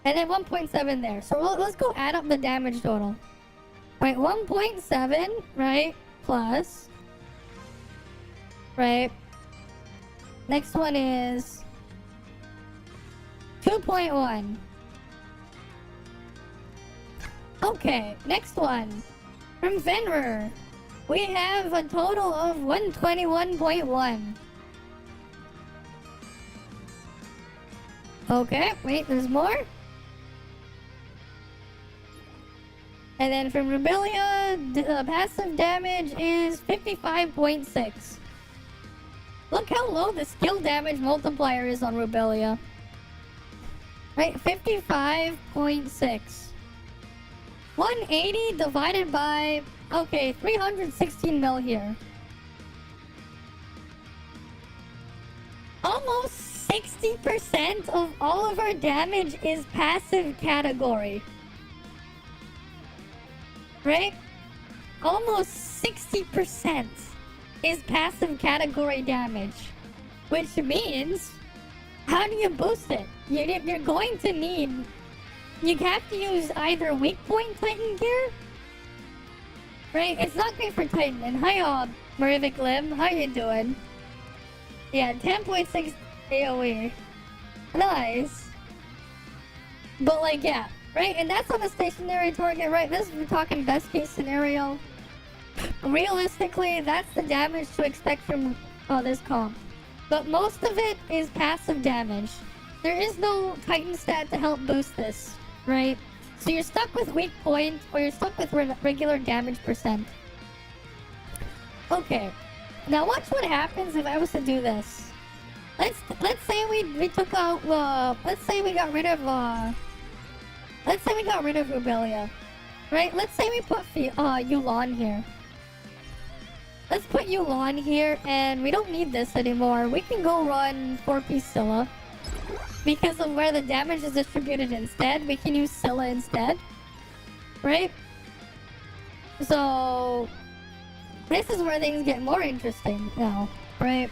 And then 1.7 there. So let's go add up the damage total. Right, 1.7, right? Plus. Right. Next one is 2.1. Okay, next one. From Fenrir, we have a total of 121.1. Okay, wait, there's more? And then from Rebelia, the passive damage is 55.6. Look how low the skill damage multiplier is on Rebelia. Right, 55.6. 180 divided by, okay, 316 mil here. Almost 60% of all of our damage is passive category. Right? Almost 60% is passive category damage. Which means, how do you boost it? You're going to need... You have to use either weak point Titan gear. Right? It's not great for Titan. And hi, Marivic Lim. How you doing? Yeah, 10.6 AoE. Nice. But like, yeah. Right? And that's on a stationary target, right? This is, we're talking best case scenario. Realistically, that's the damage to expect from this comp. But most of it is passive damage. There is no Titan stat to help boost this, right? So you're stuck with weak point, or you're stuck with regular damage percent. Okay. Now watch what happens if I was to do this. Let's say we took out, let's say we got rid of, Rebelia. Right? Let's say we put, Yulan here. Let's put Yulan here, and we don't need this anymore. We can go run 4-piece Scylla. Because of where the damage is distributed instead, we can use Scylla instead. Right? So... this is where things get more interesting now. Right?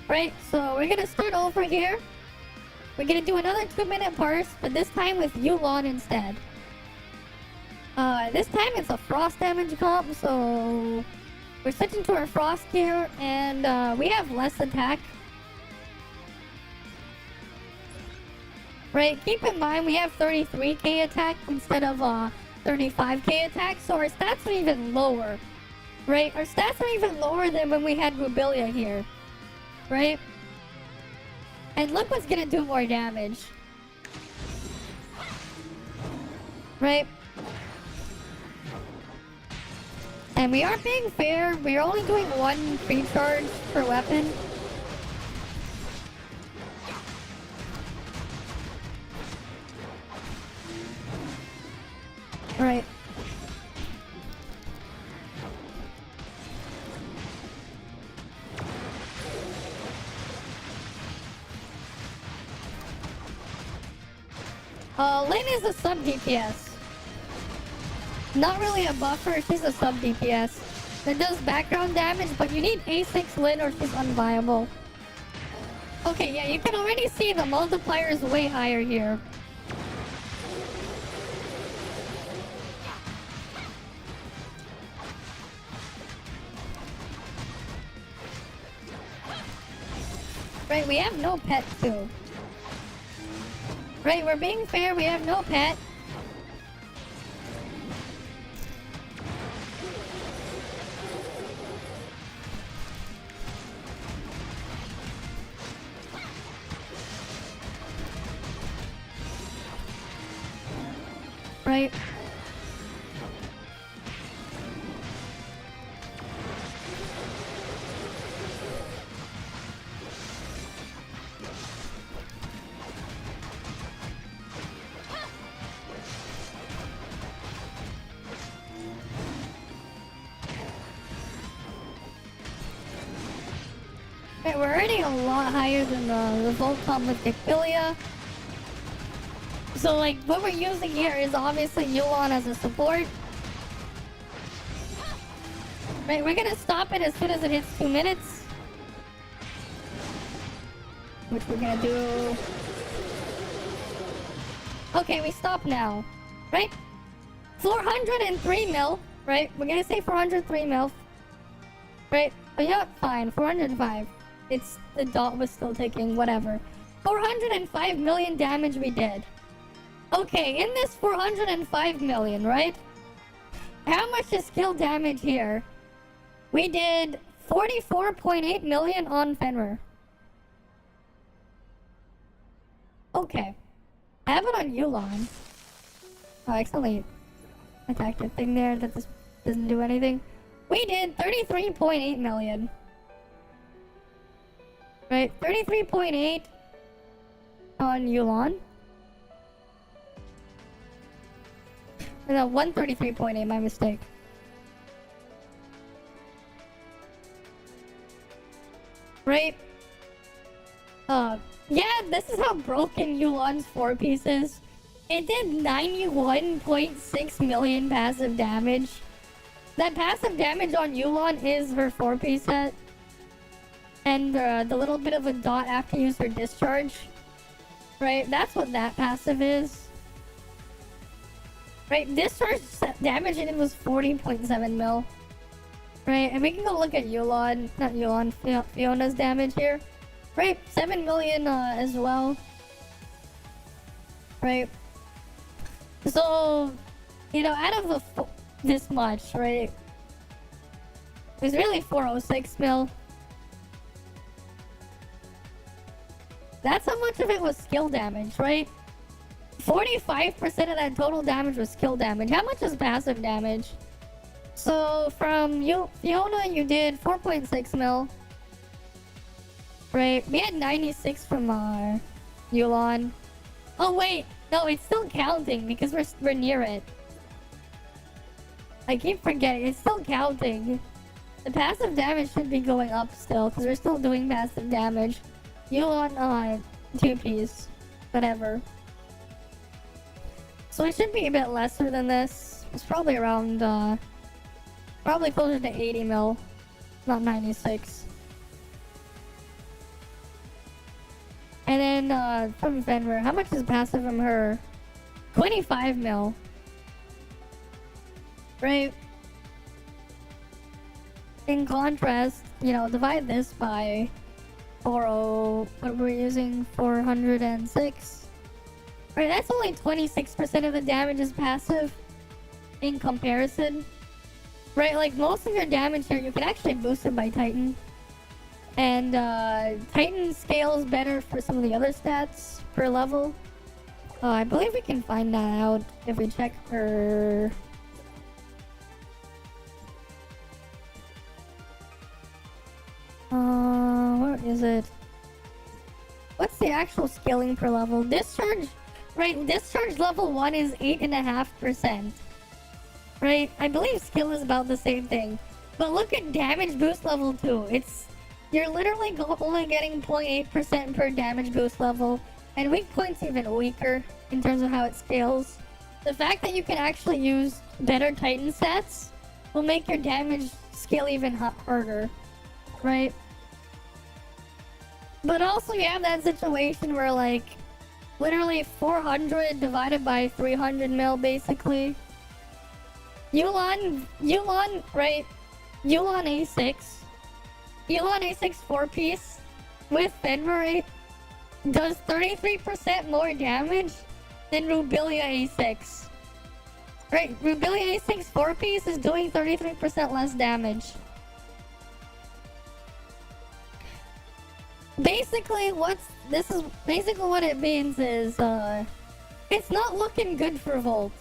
Right, so we're gonna start over here. We're gonna do another 2-minute burst, but this time with Yulan instead. This time it's a frost damage comp, so we're switching to our frost gear, and we have less attack. Right, keep in mind we have 33k attack instead of 35k attack, so our stats are even lower. Right, our stats are even lower than when we had Rebelia here. Right? And look what's gonna do more damage. Right? And we are being fair, we're only doing 1 free charge per weapon. Right. Lynn is a sub DPS. Not really a buffer, she's a sub DPS. That does background damage, but you need A6 Lynn or she's unviable. Okay, yeah, you can already see the multiplier is way higher here. Right, we have no pet too. Right, we're being fair, we have no pet. Right. Right, we're already a lot higher than the Volcom with Dickpilia. So, like, what we're using here is obviously Yulon as a support. Right, we're gonna stop it as soon as it hits 2 minutes. Which we're gonna do... Okay, we stop now. Right? 403 mil. Right? We're gonna say 403 mil. Right? But yeah, fine. 405. It's... the dot was still ticking. Whatever. 405 million damage we did. Okay, in this 405 million, right? How much is skill damage here? We did 44.8 million on Fenrir. Okay. I have it on Yulon. Oh, I accidentally attacked a thing there that just doesn't do anything. We did 33.8 million. Right, 33.8 on Yulon. No, 133.8, my mistake. Right? Yeah, this is how broken Yulon's 4-piece is. It did 91.6 million passive damage. That passive damage on Yulon is her 4-piece set. And the little bit of a dot after you use her discharge. Right? That's what that passive is. Right? Discharge damage in it was 40.7 mil. Right? And we can go look at Yulon. Not Yulon. Fiona's damage here. Right? 7 million as well. Right? So, you know, out of this much, right? It was really 406 mil. That's how much of it was skill damage, right? 45% of that total damage was skill damage. How much is passive damage? So from Fiona, you did 4.6 mil. Right? We had 96 from Yulon. Oh wait, no, it's still counting because we're near it. I keep forgetting, it's still counting. The passive damage should be going up still because we're still doing passive damage. Yulon 2-piece, whatever. So it should be a bit lesser than this. It's probably around probably closer to 80 mil, not 96. And then from Fenrir, how much is passive from her? 25 mil. Right? In contrast, you know, divide this by 40, what we're using, 406. Right, that's only 26% of the damage is passive in comparison. Right, like most of your damage here, you can actually boost it by Titan. And Titan scales better for some of the other stats per level. I believe we can find that out if we check her... where is it? What's the actual scaling per level? Discharge, right? Discharge level 1 is 8.5%. Right? I believe skill is about the same thing. But look at damage boost level 2. You're literally only getting 0.8% per damage boost level. And weak point's even weaker in terms of how it scales. The fact that you can actually use better Titan stats will make your damage scale even harder. Right? But also you have that situation where like literally 400 divided by 300 mil basically. Yulon, right? Yulon A6. Yulon A6 4-piece with Fenrir does 33% more damage than Rubilia A6. Right, Rubilia A6 4-piece is doing 33% less damage. Basically, what it means is, it's not looking good for Volt,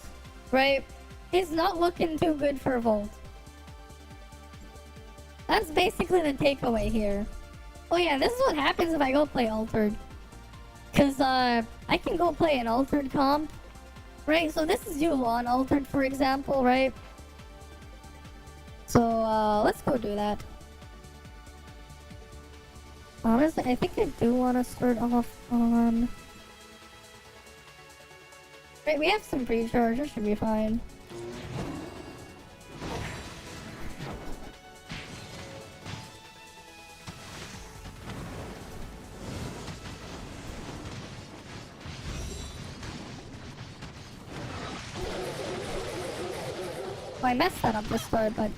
right? It's not looking too good for Volt. That's basically the takeaway here. Oh yeah, this is what happens if I go play Altered. Cause, I can go play an Altered comp, right? So this is Yulon Altered, for example, right? So, let's go do that. Honestly, I think I do want to start off on... Right, we have some pre-charge, it should be fine. Well, I messed that up to start, but...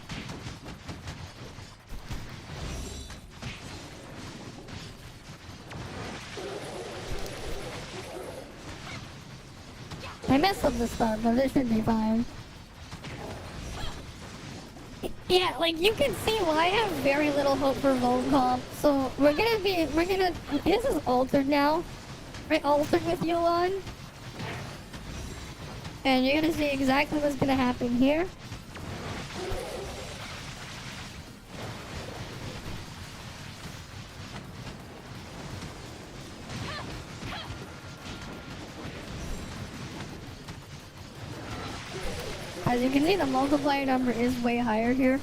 I messed up the start, but it should be fine. Yeah, like you can see why I have very little hope for Volt comp. So this is Altered now. Right, Altered with Yulon. And you're gonna see exactly what's gonna happen here. As you can see, the multiplier number is way higher here.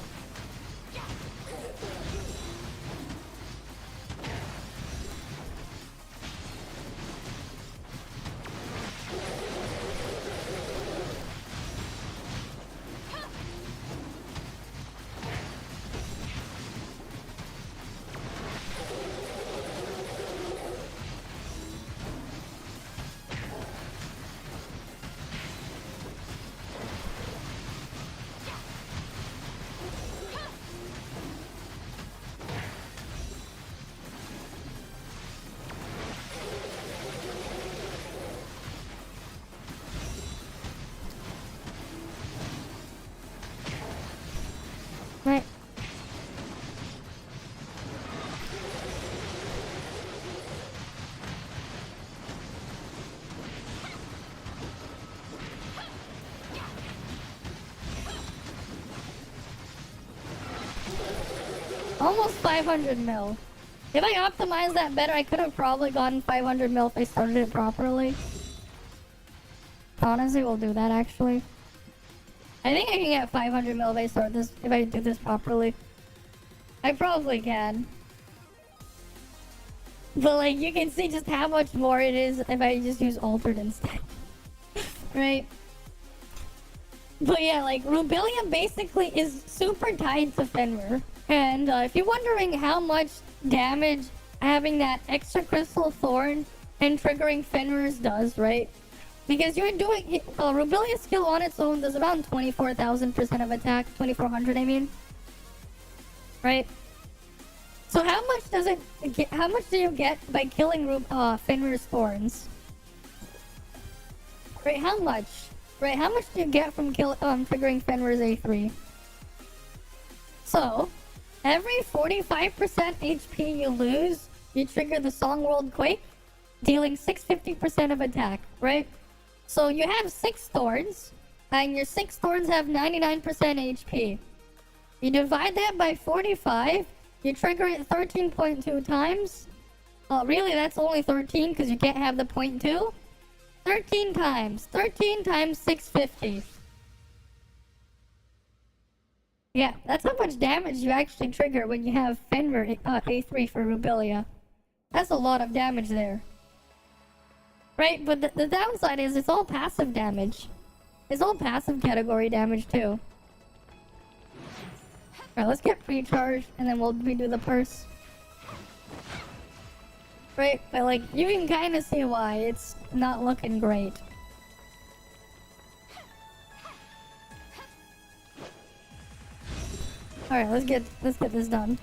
Right. Almost 500 mil. If I optimized that better, I could have probably gotten 500 mil if I started it properly. Honestly, we'll do that actually. I think I can get 500 mil if I do this properly. I probably can. But like, you can see just how much more it is if I just use Altered instead. Right? But yeah, like, Rubilia basically is super tied to Fenrir. And if you're wondering how much damage having that extra Crystal Thorn and triggering Fenrir's does, right? Because you're doing... Rubilia's skill on its own does about 24,000% of attack. 2,400, I mean. Right? So how much does it... How much do you get by killing Fenrir's Thorns? Right, how much? Right, how much do you get from triggering Fenrir's A3? So, every 45% HP you lose, you trigger the Song World Quake, dealing 650% of attack, right? So you have 6 Thorns, and your 6 Thorns have 99% HP. You divide that by 45, you trigger it 13.2 times. Really, that's only 13 because you can't have the 0.2. 13 times. 13 times 650. Yeah, that's how much damage you actually trigger when you have Fenrir A3 for Rubilia. That's a lot of damage there. Right, but the downside is it's all passive damage. It's all passive category damage too. Alright, let's get pre-charged and then we'll redo the purse. Right? But like, you can kind of see why it's not looking great. All right, let's get this done.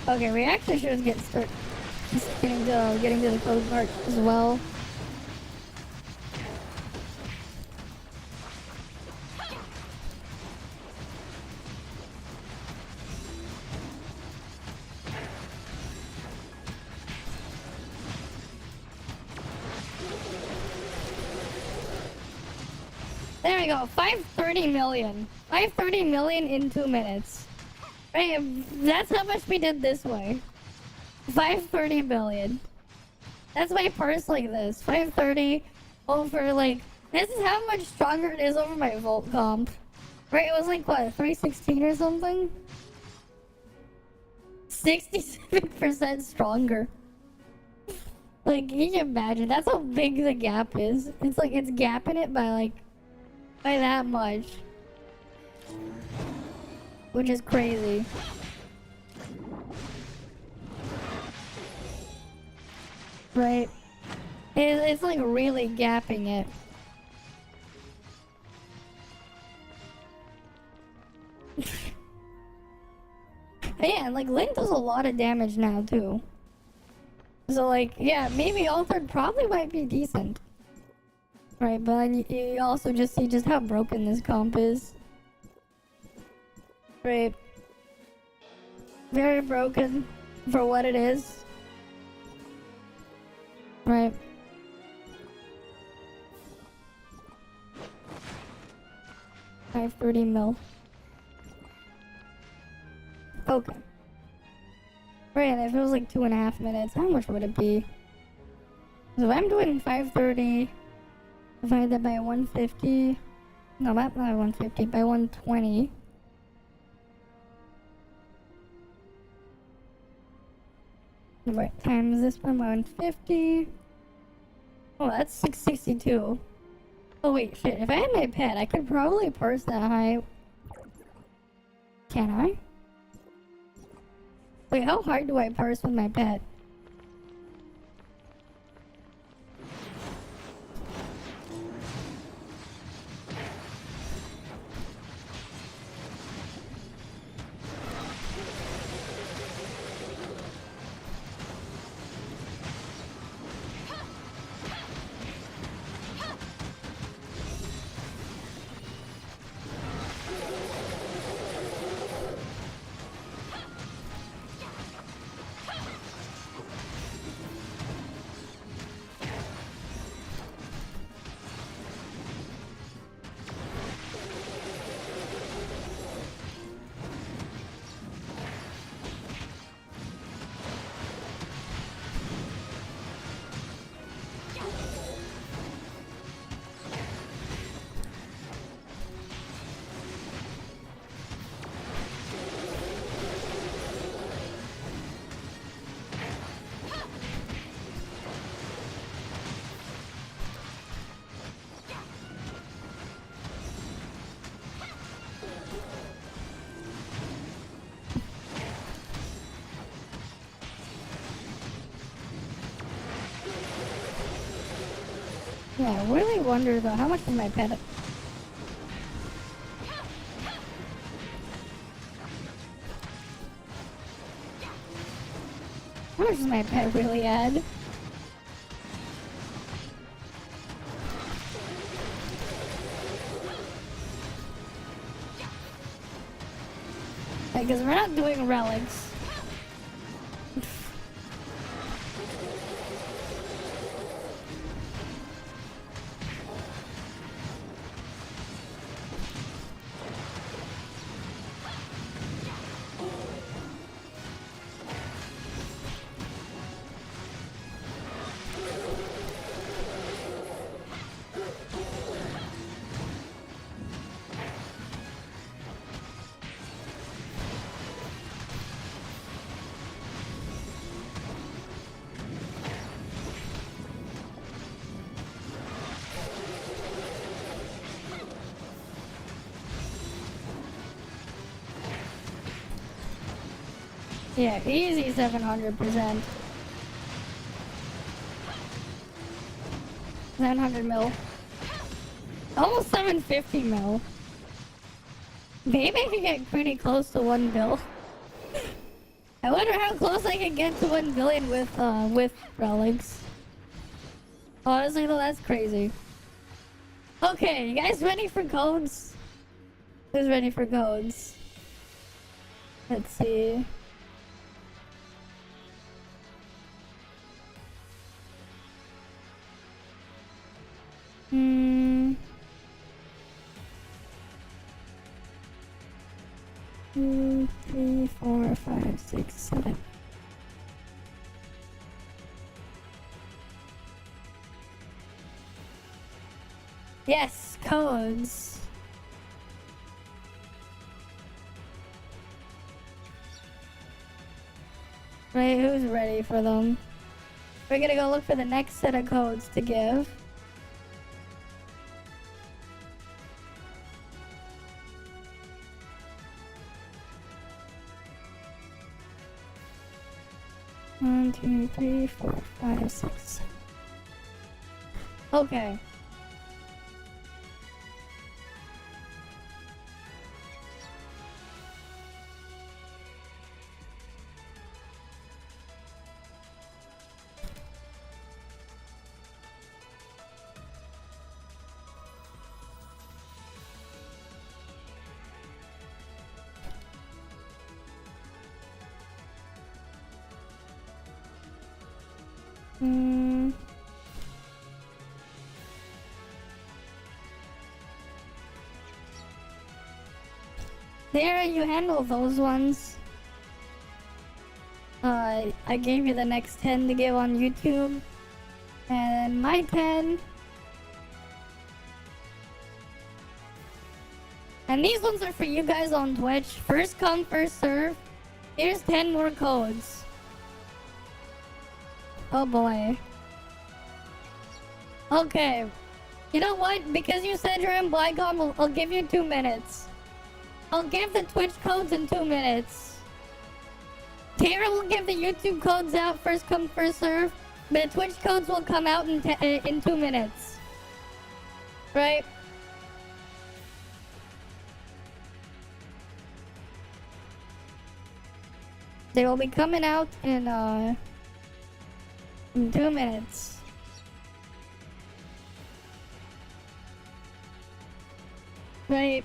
Okay, we actually should get getting to the code part as well. There we go, 530 million. 530 million in 2 minutes. Right, that's how much we did this way. 530 million. That's my purse like this. 530 over like, this is how much stronger it is over my Volt comp. Right, it was like what, 316 or something? 67% stronger. Like, can you imagine? That's how big the gap is. It's like, it's gapping it by that much. Which is crazy. Right? It's like really gapping it. Yeah, like Link does a lot of damage now too. So like, yeah, maybe Altered probably might be decent. Right, but then you also just see just how broken this comp is. Right. Very broken for what it is. Right. $530 mil. Okay. Right, and if it was like 2.5 minutes, how much would it be? So if I'm doing 530, divide that by 150. No, not by 150, by 120. Right, times this one by 150. Oh, that's 662. Oh wait, shit, if I had my pet, I could probably purse that high. Can I? Wait, how hard do I purse with my pet? Yeah, I really wonder though, how much is my pet? How much does my pet really add? Because we're not doing relics. Yeah, easy 700%. 900 mil. Almost 750 mil. Maybe I can get pretty close to 1 bill. I wonder how close I can get to 1 billion with relics. Honestly though, that's crazy. Okay, you guys ready for codes? Who's ready for codes? Let's see. Two, 3, 4, 5, 6, 7. Yes, codes. Right, who's ready for them? We're gonna go look for the next set of codes to give. One, 2, 3, 4, 5, 6. Okay. There, you handle those ones. I gave you the next 10 to give on YouTube. And my 10. And these ones are for you guys on Twitch. First come, first serve. Here's 10 more codes. Oh boy. Okay. You know what? Because you said you're in Bygone, I'll give you 2 minutes. I'll give the Twitch codes in 2 minutes. Tara will give the YouTube codes out first come, first serve. But the Twitch codes will come out in 2 minutes. Right? They will be coming out in 2 minutes. Right.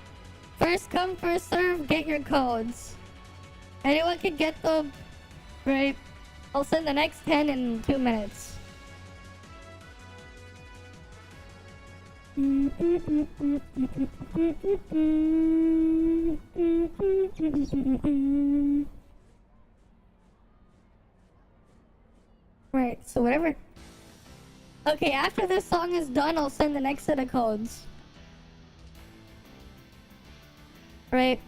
First come, first serve, get your codes. Anyone can get them. Right. I'll send the next 10 in 2 minutes. Right, so whatever. Okay, after this song is done, I'll send the next set of codes. Right.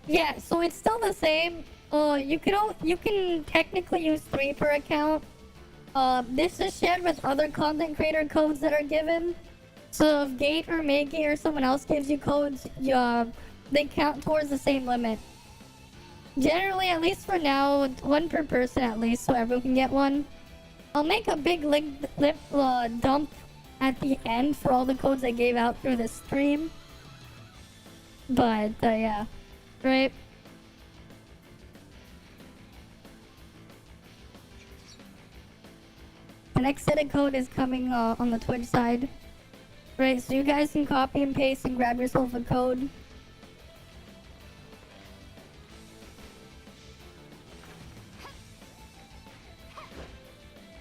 Yeah, so it's still the same. You can technically use 3 per account. This is shared with other content creator codes that are given. So if Gate or Maggie or someone else gives you codes, they count towards the same limit. Generally, at least for now, one per person at least, so everyone can get one. I'll make a big lip dump at the end for all the codes I gave out through the stream. But, yeah. Right? The next set of code is coming on the Twitch side. Right, so you guys can copy and paste and grab yourself a code.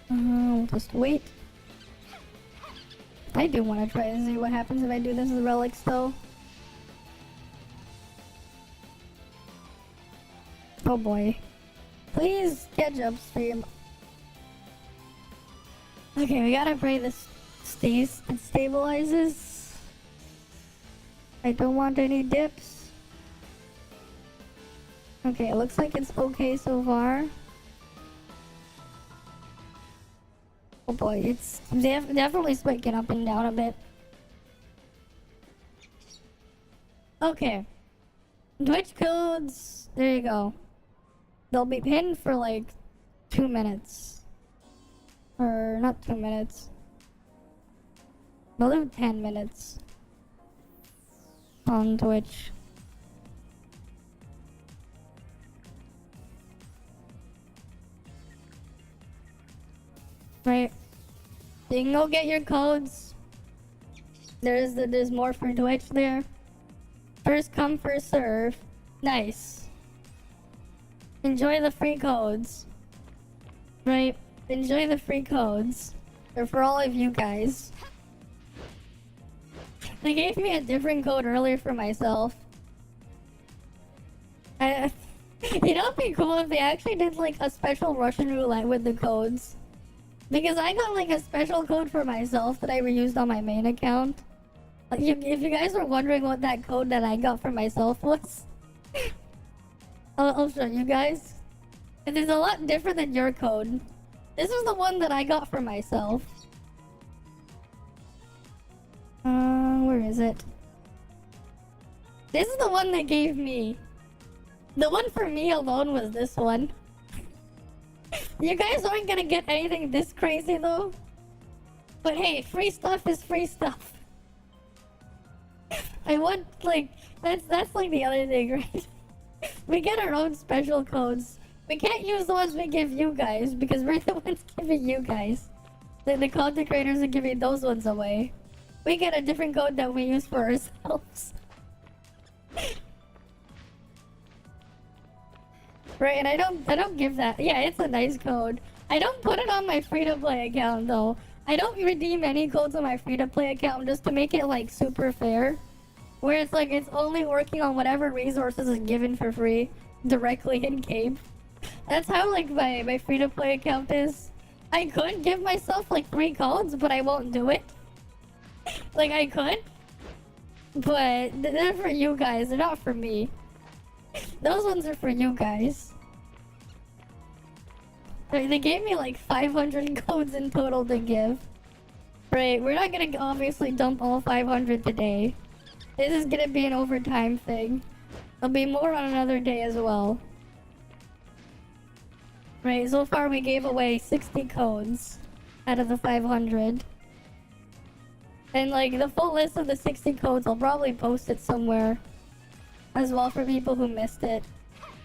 We'll just wait. I do want to try to see what happens if I do this as relics though. Oh boy. Please catch up stream. Okay, we gotta pray this stays and stabilizes. I don't want any dips. Okay, it looks like it's okay so far. Oh boy, it's definitely spiking up and down a bit. Okay. Twitch codes, there you go. They'll be pinned for like 2 minutes. Or not 2 minutes. They'll do 10 minutes. On Twitch. Right. You can go get your codes. There's more for Twitch there. First come, first serve. Nice. Enjoy the free codes. Right. Enjoy the free codes. They're for all of you guys. They gave me a different code earlier for myself. You know, it'd be cool if they actually did like a special Russian roulette with the codes. Because I got like a special code for myself that I reused on my main account. Like, if you guys were wondering what that code that I got for myself was, I'll show you guys. And it's a lot different than your code. This is the one that I got for myself. Where is it? This is the one they gave me. The one for me alone was this one. You guys aren't gonna get anything this crazy though. But hey, free stuff is free stuff. I want like that's like the other thing, right? We get our own special codes. We can't use the ones we give you guys because we're the ones giving you guys. The content creators are giving those ones away. We get a different code that we use for ourselves. Right, and I don't give that. Yeah, it's a nice code. I don't put it on my free-to-play account though. I don't redeem any codes on my free-to-play account just to make it like super fair. Where it's like it's only working on whatever resources is given for free directly in game. That's how like my free-to-play account is. I could give myself like free codes, but I won't do it. Like I could. But they're for you guys, they're not for me. Those ones are for you guys. They gave me like 500 codes in total to give. Right, we're not gonna obviously dump all 500 today. This is gonna be an overtime thing. There'll be more on another day as well. Right, so far we gave away 60 codes out of the 500. And like the full list of the 60 codes, I'll probably post it somewhere as well for people who missed it.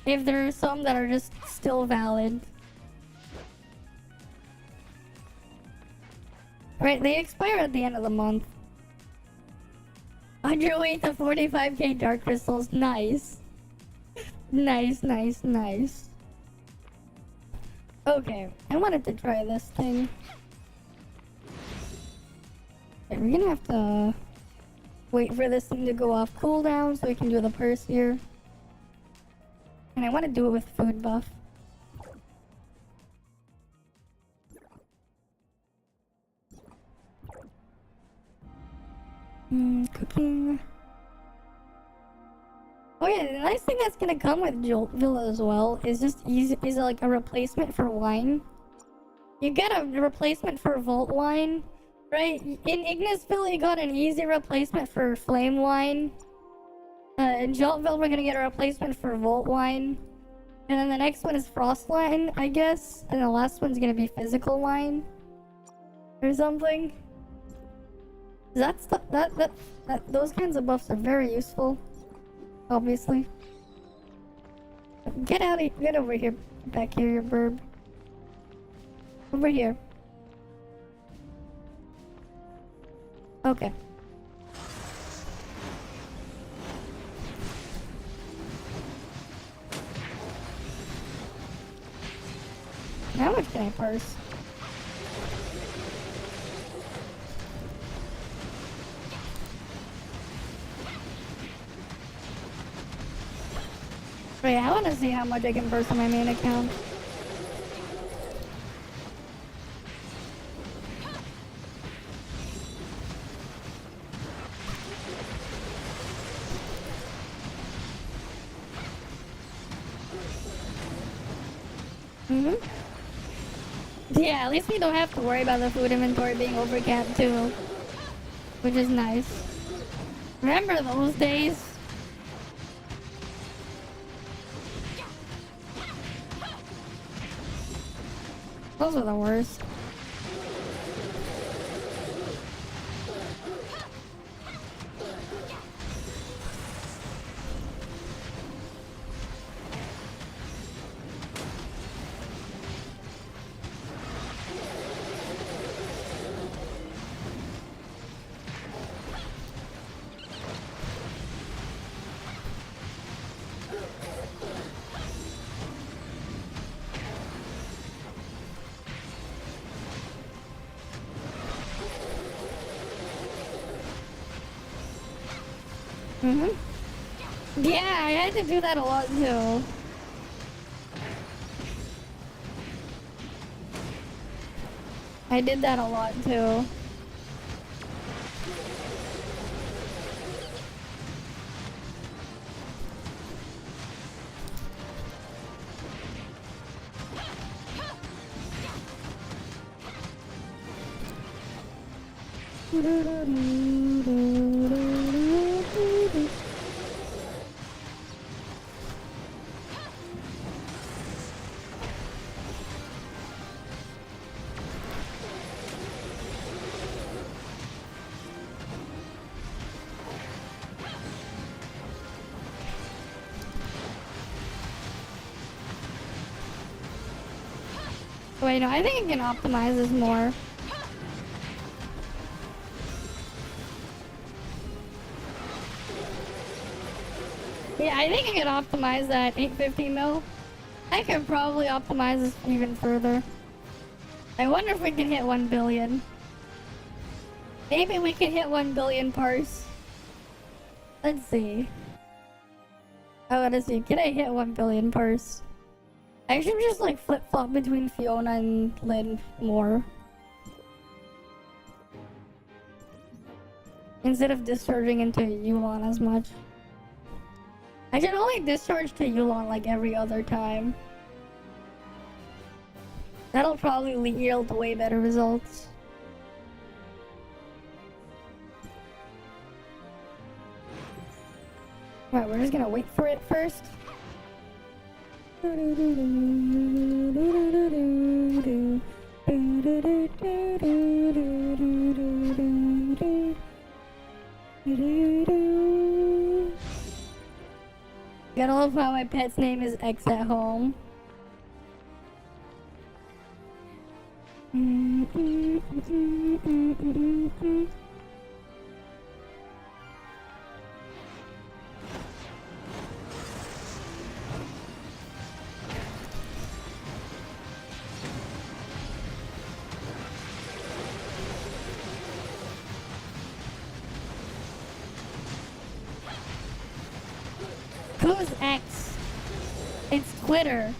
If there are some that are just still valid. Right, they expire at the end of the month. 108 to 45k dark crystals, nice. Nice, nice, nice. Okay, I wanted to try this thing. Okay, we're gonna have to wait for this thing to go off cooldown so we can do the purse here. And I want to do it with food buff. Cooking. Oh yeah, the nice thing that's gonna come with Jolt Villa as well is just easy, is like a replacement for wine. You get a replacement for Vault Wine, right? In Ignis Villa, you got an easy replacement for Flame Wine. In Joltville, we're gonna get a replacement for Vault Wine. And then the next one is frost line, I guess. And the last one's gonna be physical line. Or something. That's those kinds of buffs are very useful. Obviously. Get over here. Back here, you burb. Over here. Okay. How much can I parse? Wait, I want to see how much I can burst on my main account. Yeah, at least we don't have to worry about the food inventory being overcapped too. Which is nice. Remember those days? Those are the worst. Yeah, I had to do that a lot too. I did that a lot too. Wait, no, I think I can optimize this more. Yeah, I think I can optimize that 850 mil. I could probably optimize this even further. I wonder if we can hit 1 billion. Maybe we can hit 1 billion parse. Let's see. I wanna see, can I hit 1 billion parse? I should just like flip-flop between Fiona and Lynn more. Instead of discharging into Yulon as much. I should only discharge to Yulon like every other time. That'll probably yield way better results. Alright, we're just gonna wait for it first. Gotta love how my pet's name is X at home. Who's X? It's Twitter.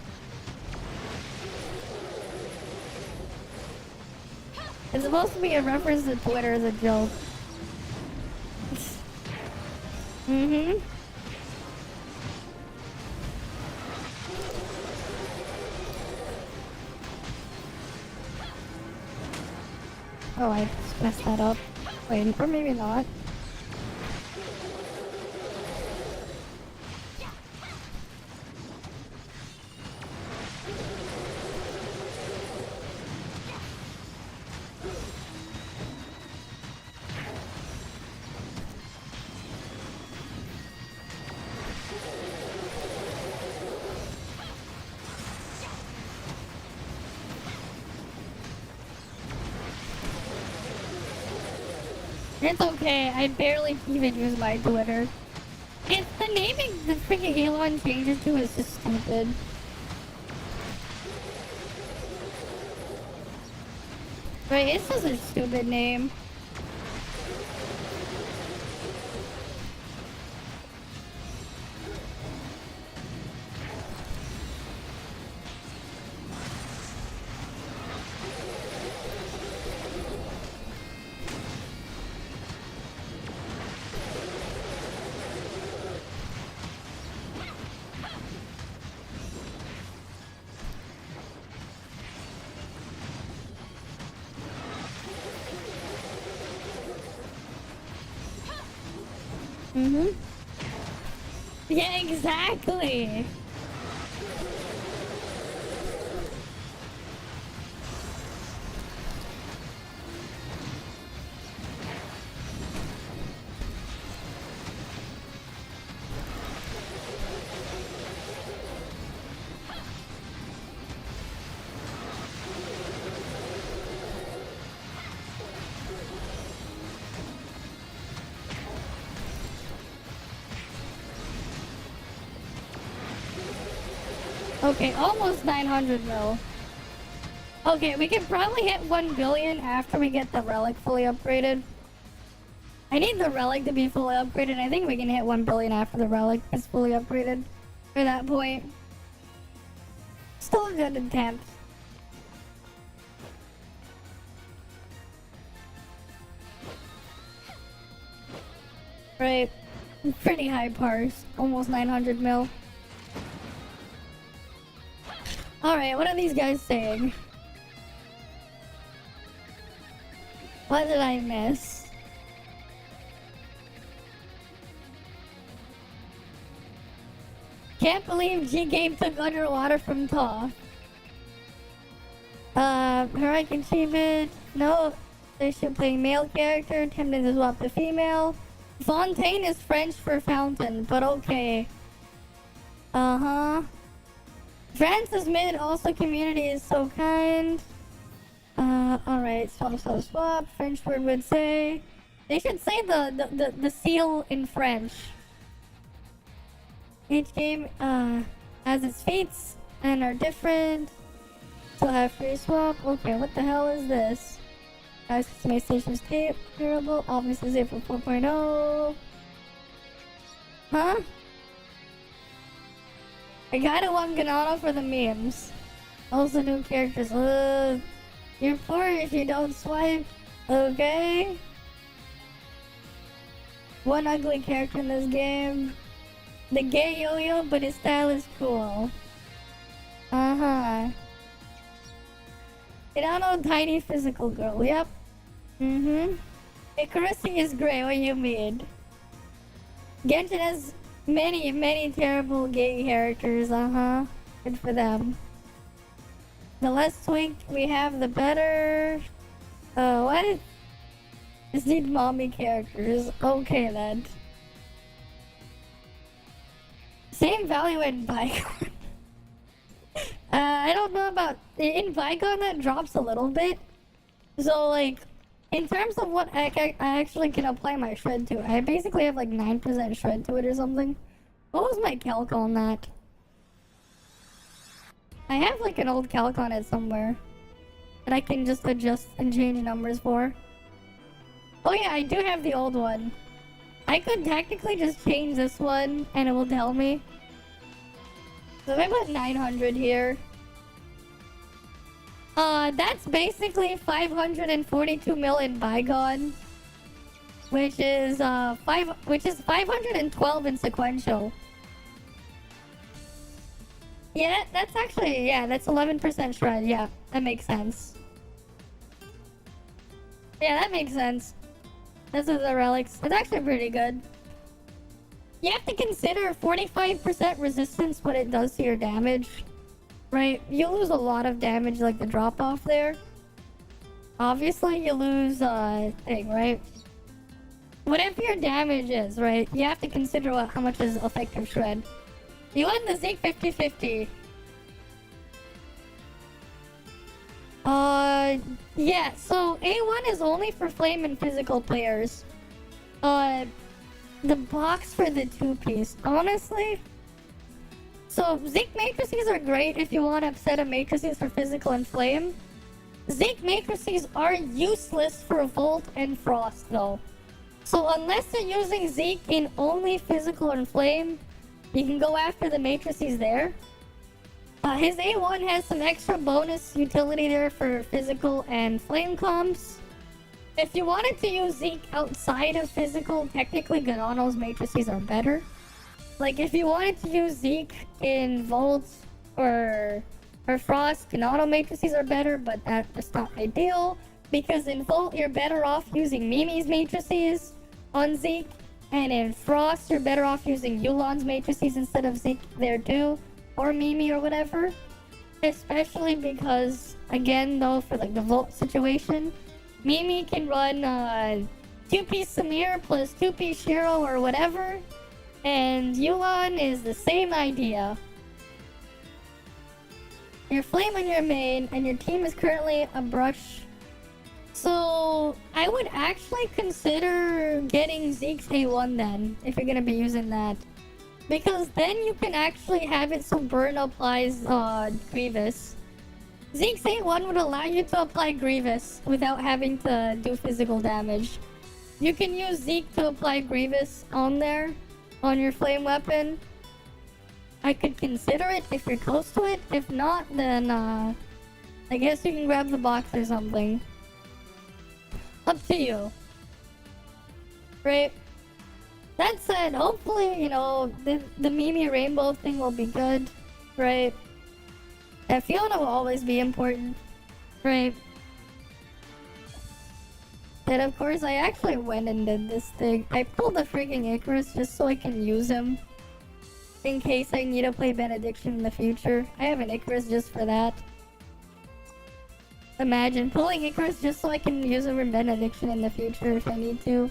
It's supposed to be a reference to Twitter as a joke. Oh, I just messed that up. Wait, or maybe not. It's okay, I barely even use my Twitter. It's the naming the freaking Elon changed it to is just stupid. Right, it's just a stupid name. Mm-hmm. Yeah, exactly. Okay, almost 900 mil. Okay, we can probably hit 1 billion after we get the relic fully upgraded. I need the relic to be fully upgraded. I think we can hit 1 billion after the relic is fully upgraded. For that point. Still a good attempt. Right. Pretty high parse. Almost 900 mil. Alright, what are these guys saying? What did I miss? Can't believe G-Game took underwater from Toff. Heroic achievement. No, they should play male character. Tempted to swap to female. Fontaine is French for fountain, but okay. Uh-huh. Francis mid, also community is so kind. Alright, swap. French word would say. They should say the seal in French. Each game, has its fates and are different. Still have free swap. Okay, what the hell is this? Space station's tape. Durable. Obviously safe for 4.0. Huh? I kinda want Ganano for the memes. Also new characters. You're poor if you don't swipe. Okay. One ugly character in this game. The gay yo-yo, but his style is cool. Uh-huh. Ganano, tiny physical girl. Yep. Mm-hmm. Icarusy is great. What do you mean? Genshin has many terrible gay characters. Uh-huh. Good for them. The less tweaked we have, the better. What? Just need mommy characters. Okay, then. Same value in Bygone. I don't know about... In Bygone, that drops a little bit. So, like, in terms of what I actually can apply my shred to, I basically have, like, 9% shred to it or something. What was my calc on that? I have, like, an old calc on it somewhere. That I can just adjust and change numbers for. Oh yeah, I do have the old one. I could technically just change this one and it will tell me. So if I put 900 here. That's basically 542 mil in Bygone. Which is 512 in sequential. Yeah, that's actually, yeah, that's 11% shred. Yeah, that makes sense. Yeah, that makes sense. This is the relics. It's actually pretty good. You have to consider 45% resistance, what it does to your damage. Right? You lose a lot of damage, like the drop off there. Obviously, you lose, thing, right? Whatever your damage is, right? You have to consider how much is effective shred. You want the Zeke 50-50. Yeah, so A1 is only for flame and physical players. Uh, the box for the 2-piece. Honestly, so zinc matrices are great if you want a set of matrices for physical and flame. Zinc matrices are useless for Volt and Frost though. So unless you're using zinc in only physical and flame, you can go after the matrices there. His A1 has some extra bonus utility there for physical and flame comps. If you wanted to use zinc outside of physical, technically Ganano's matrices are better. Like if you wanted to use zinc in Volt or Frost, Ganano matrices are better, but that's not ideal. Because in Volt, you're better off using Mimi's matrices on zinc. And in Frost, you're better off using Yu'lon's matrices instead of zinc there too. Or Mimi or whatever. Especially because, again though, for like the Volt situation, Mimi can run 2-piece Samir plus 2-piece Shiro or whatever. And Yu'lon is the same idea. You're Flame on your main, and your team is currently a Brush. So, I would actually consider getting Zeke's A1 then, if you're gonna be using that. Because then you can actually have it so Burn applies Grievous. Zeke's A1 would allow you to apply Grievous without having to do physical damage. You can use Zeke to apply Grievous on there, on your flame weapon. I could consider it if you're close to it. If not, then I guess you can grab the box or something. Up to you. Right? That said, hopefully, you know, the Mimi Rainbow thing will be good. Right? And Fiona will always be important. Right? And of course, I actually went and did this thing. I pulled the freaking Icarus just so I can use him. In case I need to play Benediction in the future. I have an Icarus just for that. Imagine pulling Icarus just so I can use him in Benediction in the future if I need to.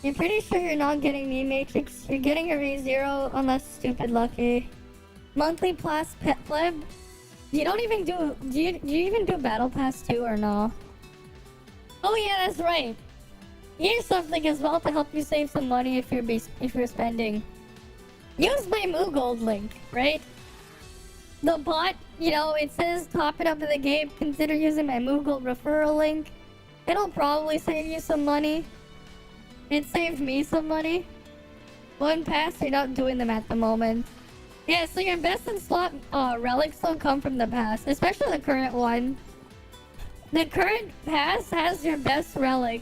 You're pretty sure you're not getting me Matrix. You're getting a Re-Zero unless stupid lucky. Monthly plus pet pleb. You don't even do you even do Battle Pass 2 or no? Oh yeah, that's right. Here's something as well to help you save some money if you're spending. Use my moogold link, right? The bot, you know, it says top it up in the game. Consider using my moogold referral link. It'll probably save you some money. It saved me some money. One pass, you're not doing them at the moment. Yeah, so your best in slot relics don't come from the past, especially the current one. The current pass has your best relic.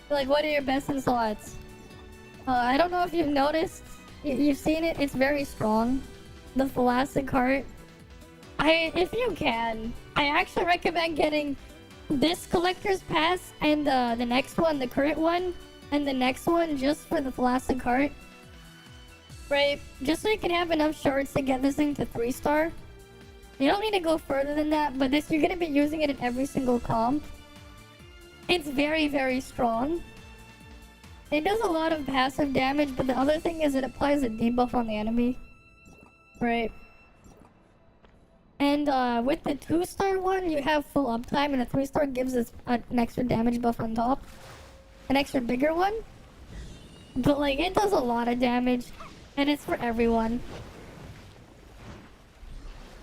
Like, what are your best in slots? I don't know if you've noticed. You've seen it. It's very strong. The Thalassic Heart. If you can, I actually recommend getting this collector's pass and the next one, the current one, and the next one just for the Thalassic Heart. Right? Just so you can have enough shards to get this thing to 3-star. You don't need to go further than that, but you're gonna be using it in every single comp. It's very, very strong. It does a lot of passive damage, but the other thing is it applies a debuff on the enemy. Right. And with the 2-star one, you have full uptime, and the 3-star gives us an extra damage buff on top. An extra bigger one. But like, it does a lot of damage, and it's for everyone.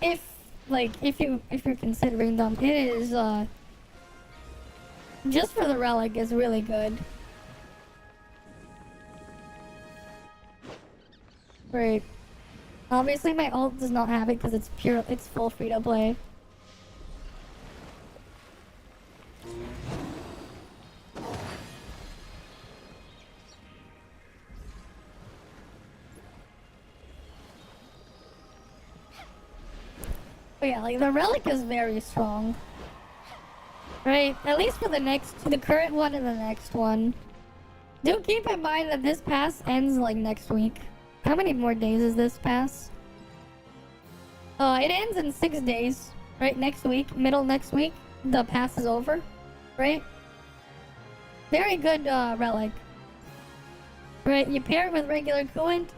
If you're considering them, it is just for the relic is really good. Right. Obviously my ult does not have it because it's full free to play. But yeah, like the relic is very strong. Right, at least for the current one and the next one. Do keep in mind that this pass ends like next week. How many more days is this pass? It ends in 6 days. Right, next week, middle next week, the pass is over. Right? Very good relic. Right, you pair it with regular coolant,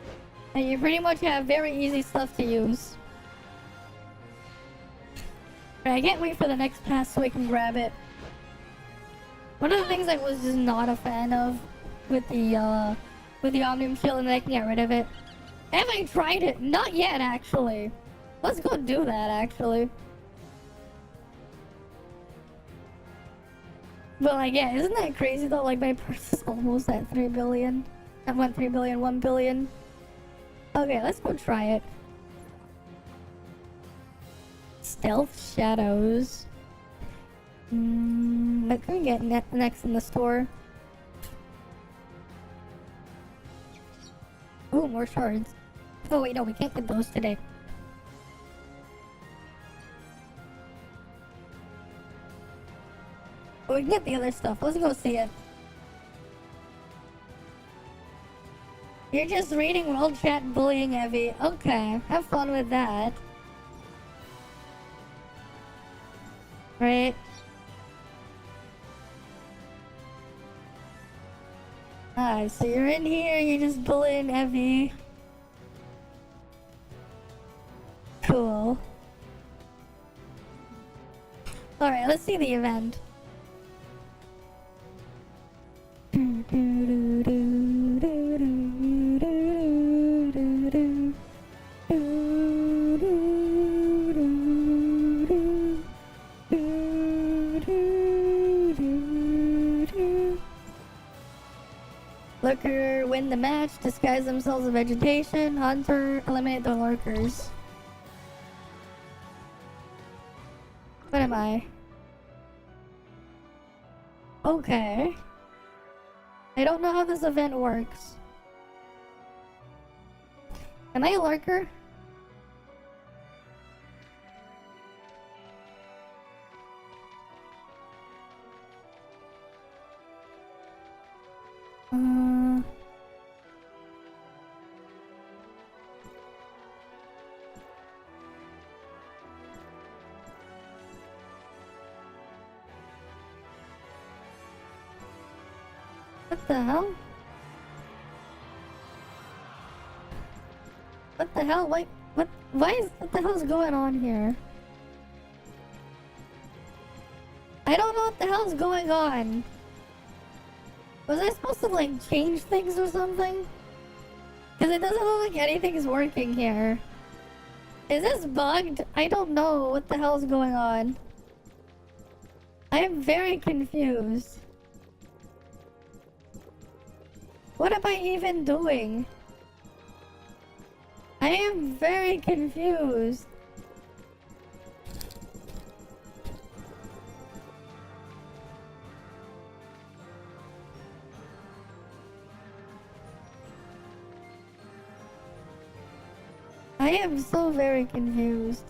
and you pretty much have very easy stuff to use. Right, I can't wait for the next pass so we can grab it. One of the things I was just not a fan of with the Omnium Shield, and I can get rid of it. Have I tried it? Not yet, actually. Let's go do that, actually. But like, yeah, isn't that crazy though? Like, my purse is almost at 3 billion. I went 3 billion, 1 billion. Okay, let's go try it. Stealth Shadows. What can we get next in the store? Ooh, more shards. Oh wait, no, we can't get those today. But we can get the other stuff. Let's go see it. You're just reading world chat bullying heavy. Okay, have fun with that. Right. Alright, so you're in here, you're just bullying heavy. Cool. Alright, let's see the event. Lurker win the match, disguise themselves as vegetation, hunter, eliminate the lurkers. What am I? Okay. I don't know how this event works. Am I a lurker? What the hell? What the hell? What the hell's going on here? I don't know what the hell's going on. Was I supposed to like change things or something? Because it doesn't look like anything's working here. Is this bugged? I don't know what the hell's going on. I am very confused. What am I even doing? I am very confused. I am so very confused.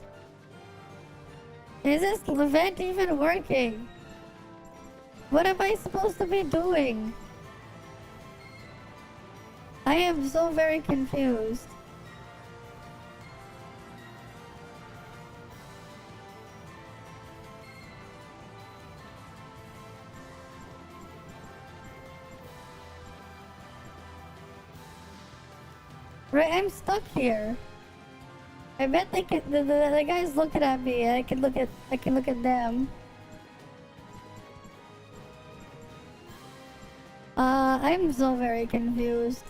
Is this event even working? What am I supposed to be doing? I am so very confused. Right, I'm stuck here. I bet they can, the guy's looking at me and I can look at them. I'm so very confused.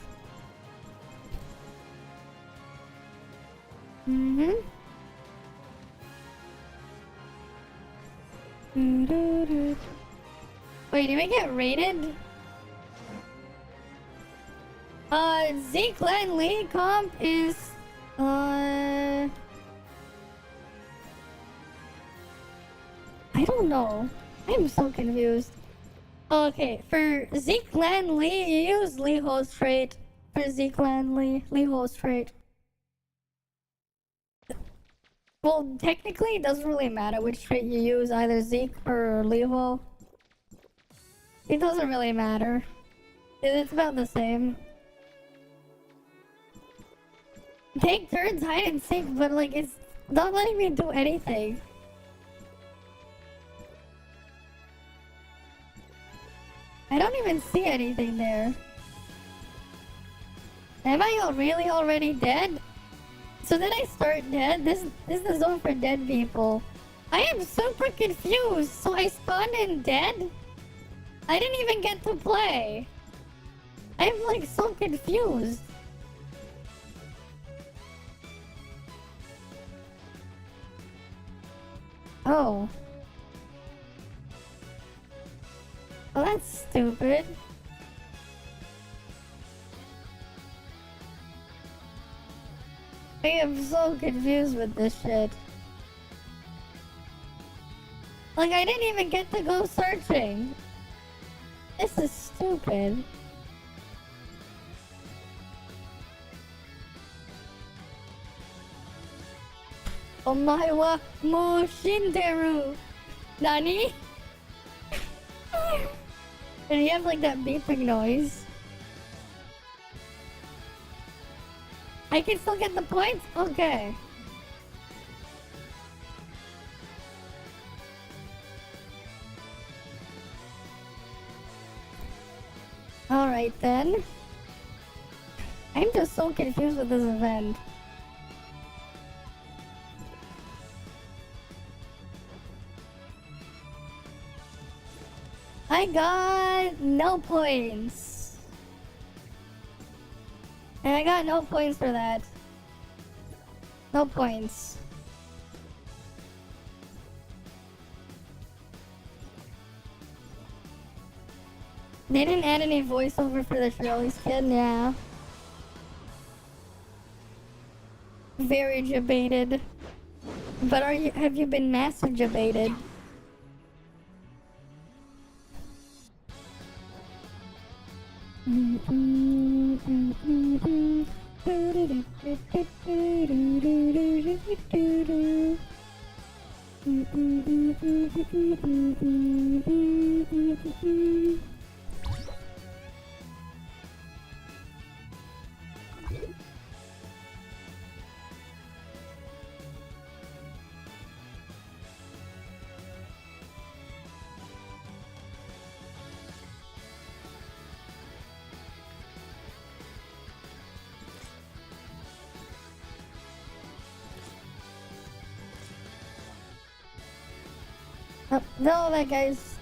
Wait, did we get raided? Z-Clan League comp is, I don't know. I'm so confused. Okay, for Z-Clan Lee, you use Leeho's trait. For Z-Clan Lee, Leeho's trait. Well, technically, it doesn't really matter which trait you use, either Zeke or Levo. It doesn't really matter. It's about the same. Take turns hide and seek, but like it's not letting me do anything. I don't even see anything there. Am I really already dead? So did I start dead? This is the zone for dead people. I am super confused. So I spawned in dead? I didn't even get to play. I'm like so confused. Oh. Well, that's stupid. I am so confused with this shit. Like, I didn't even get to go searching. This is stupid. Omae mo shinderu. Nani? And you have like that beeping noise. I can still get the points? Okay. Alright then. I'm just so confused with this event. I got no points. And I got no points for that. No points. They didn't add any voiceover for the Shirley skin, yeah. Very debated. But have you been massive debated? Oh, no, that guy's...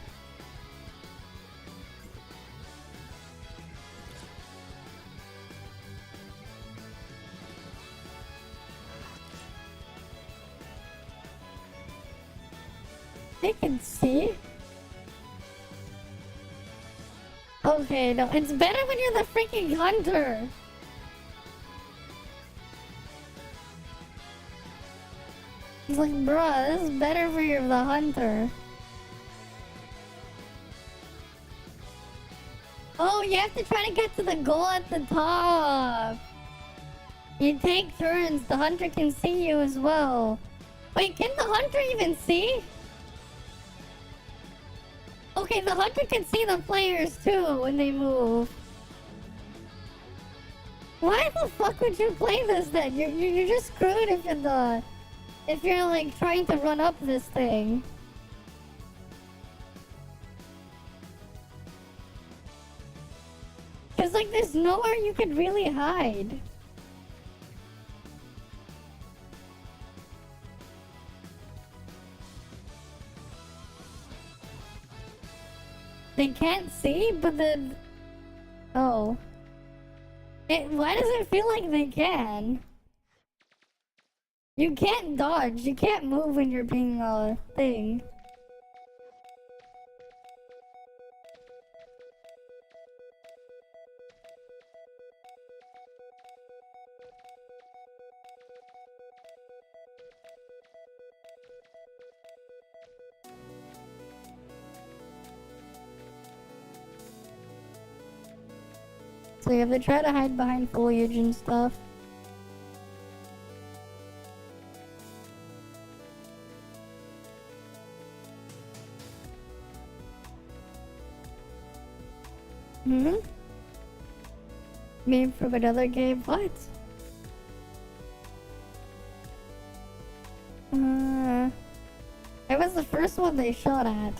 They can see? Okay, no, it's better when you're the freaking hunter! It's like, bruh, this is better for you, the hunter. Oh, you have to try to get to the goal at the top. You take turns, the hunter can see you as well. Wait, can the hunter even see? Okay, the hunter can see the players too when they move. Why the fuck would you play this then? You're just screwed if you're like trying to run up this thing. Cause like there's nowhere you could really hide. They can't see, but then... Oh. Why does it feel like they can? You can't dodge, you can't move when you're being a thing. So you have to try to hide behind foliage and stuff. Hmm? Me from another game? What? It was the first one they shot at.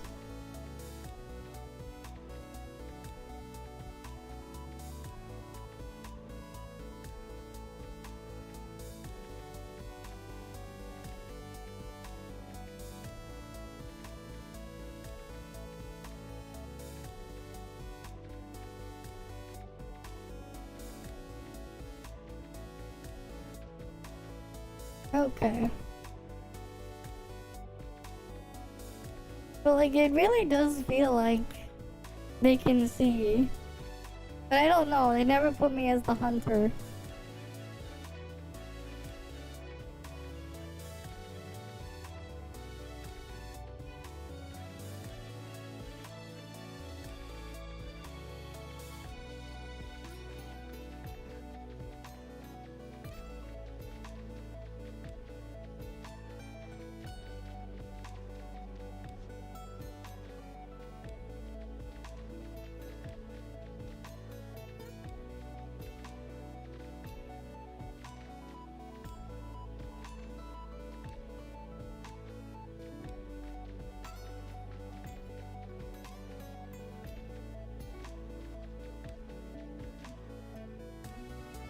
Okay. But like, it really does feel like they can see. But I don't know, they never put me as the hunter.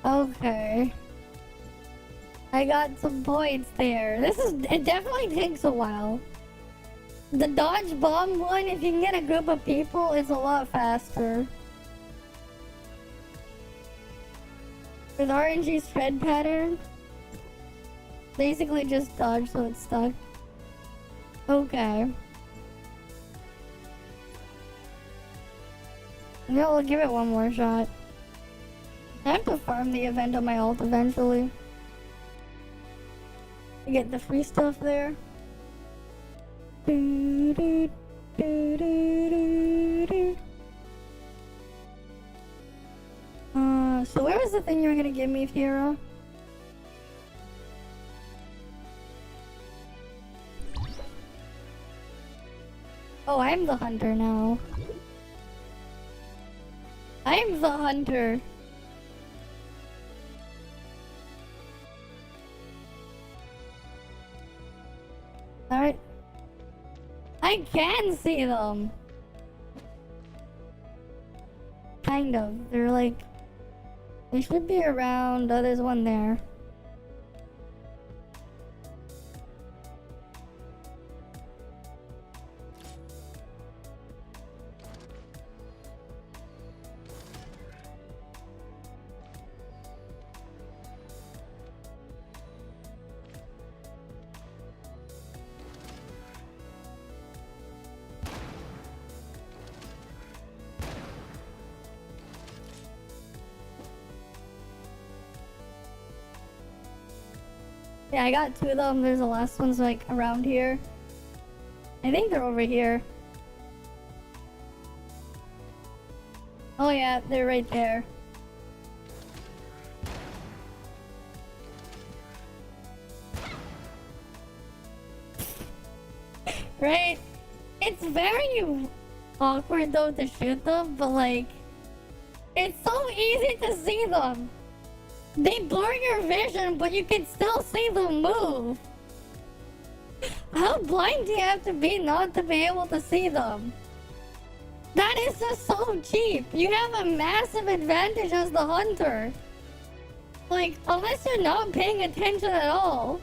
Okay. I got some points there. It definitely takes a while. The dodge bomb one, if you can get a group of people, is a lot faster. With RNG's tread pattern, basically just dodge so it's stuck. Okay. Yeah, we'll give it one more shot. I have to farm the event on my ult eventually. To get the free stuff there. So where was the thing you were gonna give me, Fiora? Oh, I'm the hunter now. I'm the hunter. Alright. I can see them. Kind of. They're like... They should be around... Oh, there's one there. Yeah, I got two of them. There's the last one's like around here. I think they're over here. Oh yeah, they're right there. Right? It's very awkward though to shoot them, but like... It's so easy to see them! They blur your vision, but you can still see them move. How blind do you have to be not to be able to see them? That is just so cheap. You have a massive advantage as the hunter. Like, unless you're not paying attention at all.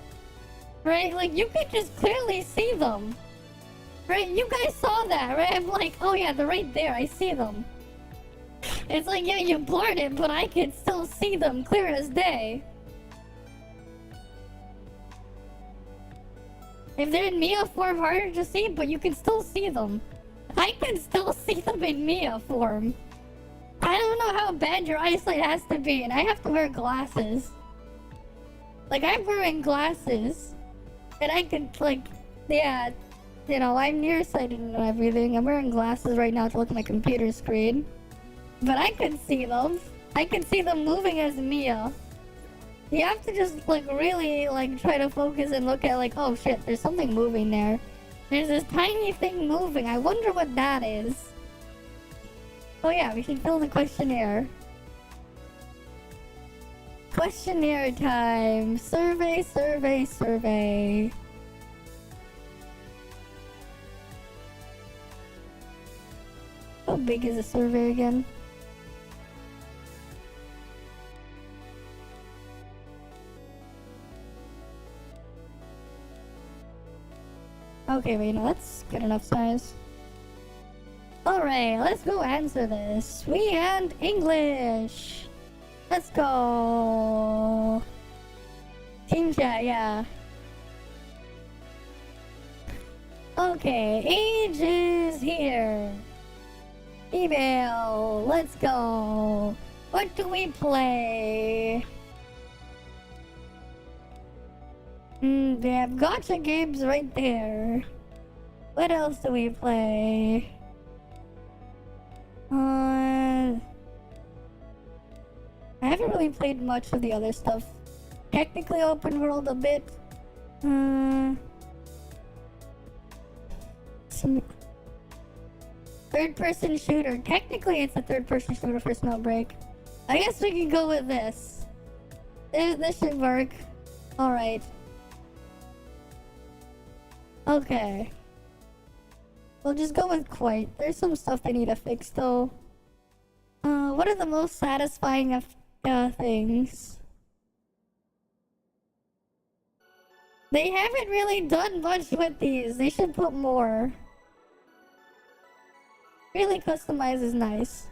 Right? Like, you could just clearly see them. Right? You guys saw that, right? I'm like, oh yeah, they're right there. I see them. It's like, yeah, you blurred it, but I can still see them clear as day. If they're in Mia form, harder to see, but you can still see them. I can still see them in Mia form. I don't know how bad your eyesight has to be, and I have to wear glasses. Like, I'm wearing glasses. And I can, like, yeah, you know, I'm nearsighted and everything. I'm wearing glasses right now to look at my computer screen. But I can see them. I can see them moving as Mia. You have to just, like, really, like, try to focus and look at, like, oh shit, there's something moving there. There's this tiny thing moving. I wonder what that is. Oh yeah, we should fill the questionnaire. Questionnaire time. Survey, survey, survey. How big is the survey again? Okay, wait, no, that's good enough size. Alright, let's go answer this. We and English. Let's go. Team chat, yeah. Okay, age is here. Email, let's go. What do we play? They have gacha games right there. What else do we play? I haven't really played much of the other stuff. Technically open world a bit. Some third-person shooter. Technically, it's a third-person shooter for Snowbreak. I guess we can go with this. This should work. Alright. Okay. We'll just go with quite. There's some stuff they need to fix, though. What are the most satisfying things? They haven't really done much with these. They should put more. Really customize is nice.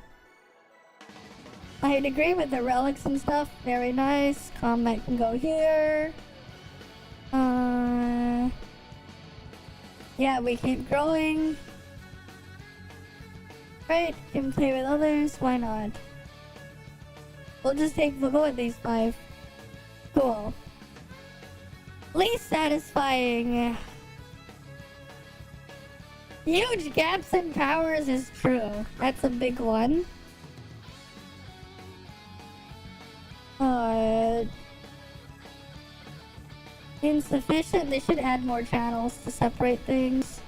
I'd agree with the relics and stuff. Very nice. Combat can go here. Yeah, we keep growing. Right, can play with others. Why not? We'll go with these 5. Cool. Least satisfying. Huge gaps in powers is true. That's a big one. Insufficient. They should add more channels to separate things.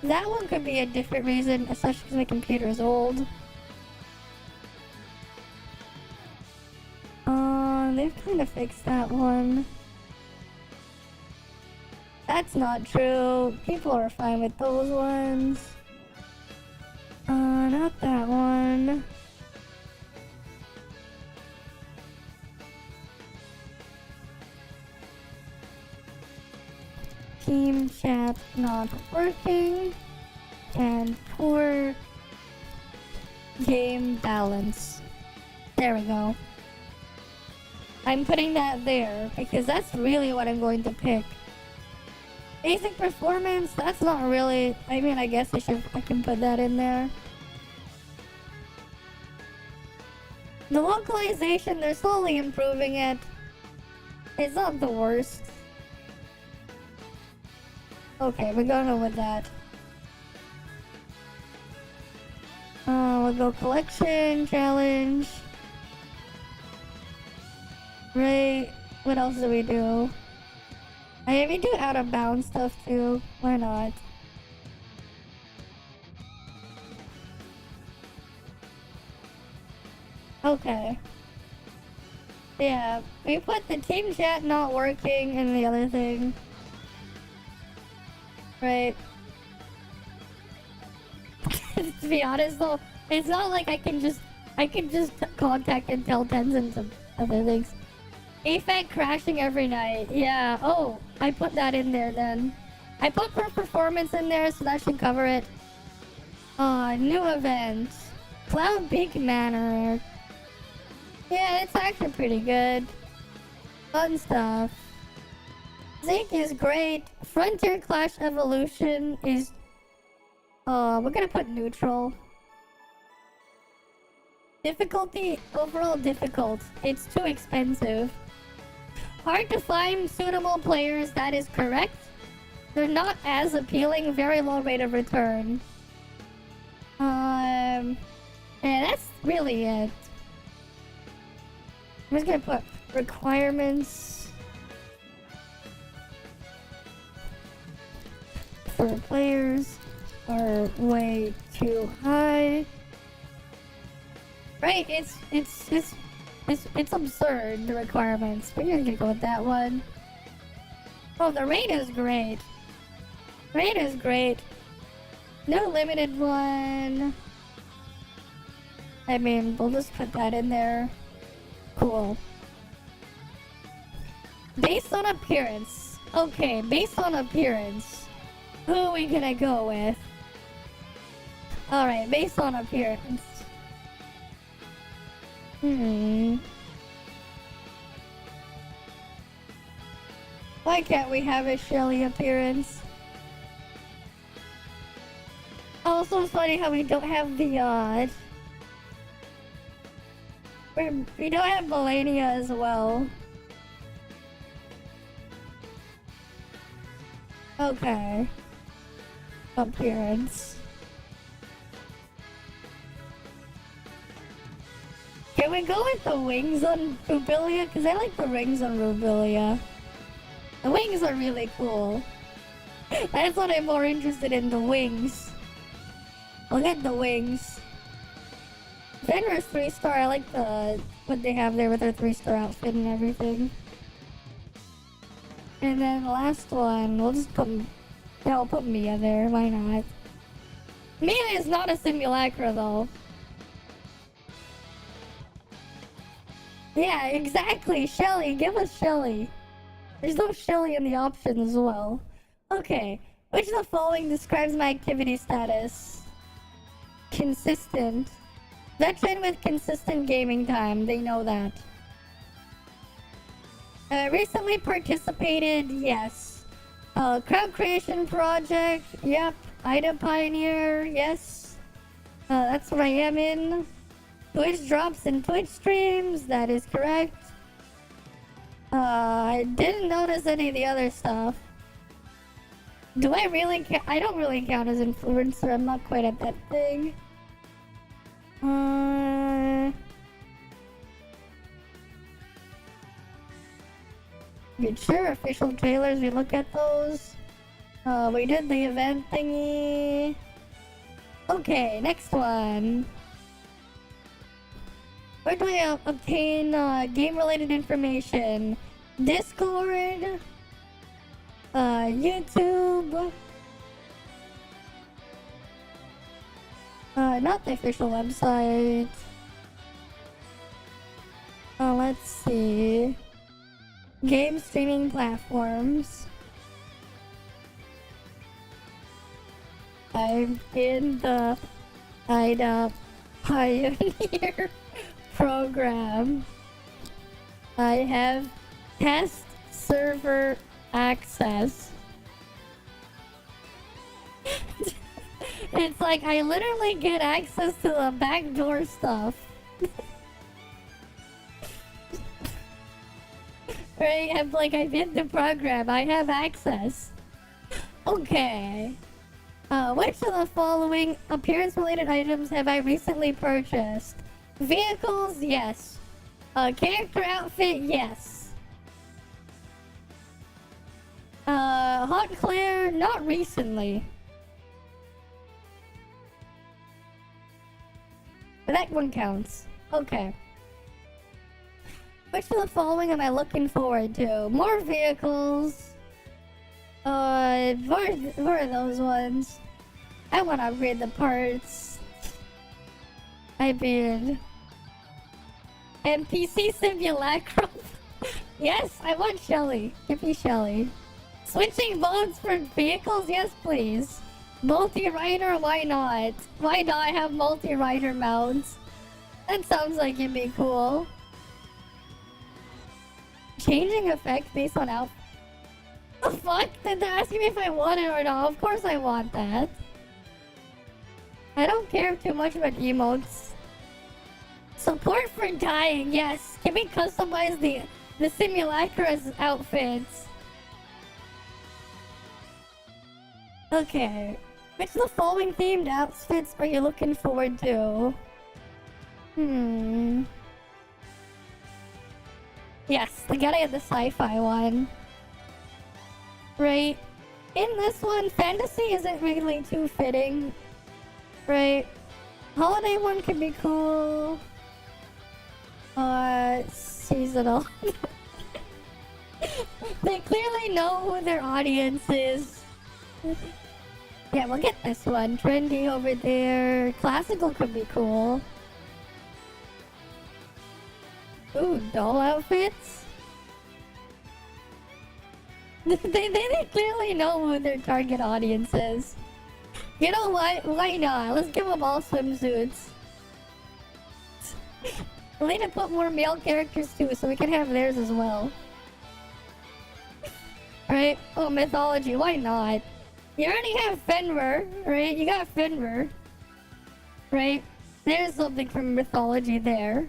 That one could be a different reason, especially because my computer is old. They've kind of fixed that one. That's not true. People are fine with those ones. Not that one. Team chat not working. And poor game balance. There we go. I'm putting that there because that's really what I'm going to pick. Basic performance, that's not really... I mean, I guess I can put that in there. The localization, they're slowly improving it. It's not the worst. Okay, we're gonna go with that. We'll go collection, challenge. Right, what else do we do? We do out of bounds stuff too. Why not? Okay. Yeah, we put the team chat not working and the other thing. Right. To be honest though, it's not like I can just contact and tell Tencent of other things. Effect crashing every night. Yeah. Oh, I put that in there then. I put per performance in there, so that should cover it. New event. Cloud Peak Manor. Yeah, it's actually pretty good. Fun stuff. Zinc is great. Frontier Clash Evolution is... we're gonna put neutral. Difficulty, overall difficult. It's too expensive. Hard to find suitable players, that is correct. They're not as appealing, very low rate of return. Yeah, that's really it. I'm just gonna put requirements for players. are way too high. Right? It's absurd, the requirements. But you're gonna go with that one. Oh, the raid is great. Raid is great. No limited one. I mean, we'll just put that in there. Cool. Based on appearance. Okay, based on appearance. Who are we gonna go with? Alright, based on appearance. Why can't we have a Shelly appearance? Also, it's funny how we don't have the, we don't have Melania as well. Okay. Appearance. Can we go with the wings on Rubilia? Because I like the rings on Rubilia. The wings are really cool. That's what I'm more interested in, the wings. I'll get the wings. Fenrir's 3-star, I like what they have there with their 3-star outfit and everything. And then the last one, we'll just put... Yeah, we'll put Mia there, why not? Mia is not a simulacra though. Yeah, exactly, Shelly, give us Shelly. There's no Shelly in the options as well. Okay, which of the following describes my activity status? Consistent. Veteran with consistent gaming time, they know that. Recently participated, yes. Crowd creation project, yep. Ida Pioneer, yes. That's what I am in. Twitch drops and Twitch streams, that is correct. I didn't notice any of the other stuff. Do I really count? I don't really count as influencer, I'm not quite at that thing. Good, sure, official trailers, we look at those. We did the event thingy. Okay, next one. Where do I obtain game-related information? Discord, YouTube, not the official website. Let's see. Game streaming platforms. I'm in the IDA Pioneer program. I have test server access. It's like I literally get access to the backdoor stuff. Right? I'm like, I did the program. I have access. Okay. Which of the following appearance-related items have I recently purchased? Vehicles, yes. Character outfit, yes. Hot Claire, not recently. But that one counts. Okay. Which of the following am I looking forward to? More vehicles. Where are those ones? I want to upgrade the parts. I mean... NPC simulacrum. Yes, I want Shelly. Give me Shelly. Switching modes for vehicles? Yes, please. Multi-rider? Why not? Why not have multi-rider mounts? That sounds like it'd be cool. Changing effect based on outfit. The fuck? Did they ask me if I want it or not? Of course I want that. I don't care too much about emotes. Support for dying, yes. Can we customize the simulacra's outfits? Okay. Which of the following themed outfits are you looking forward to? Yes, they gotta get the sci-fi one. Right? in this one, fantasy isn't really too fitting, right? Holiday one could be cool. Seasonal. They clearly know who their audience is. Yeah, we'll get this one. Trendy over there. Classical could be cool. Ooh, doll outfits? They clearly know who their target audience is. You know what? Why not? Let's give them all swimsuits. We need to put more male characters too, so we can have theirs as well. Right? Oh, mythology. Why not? You already have Fenrir, right? You got Fenrir. Right? There's something from mythology there.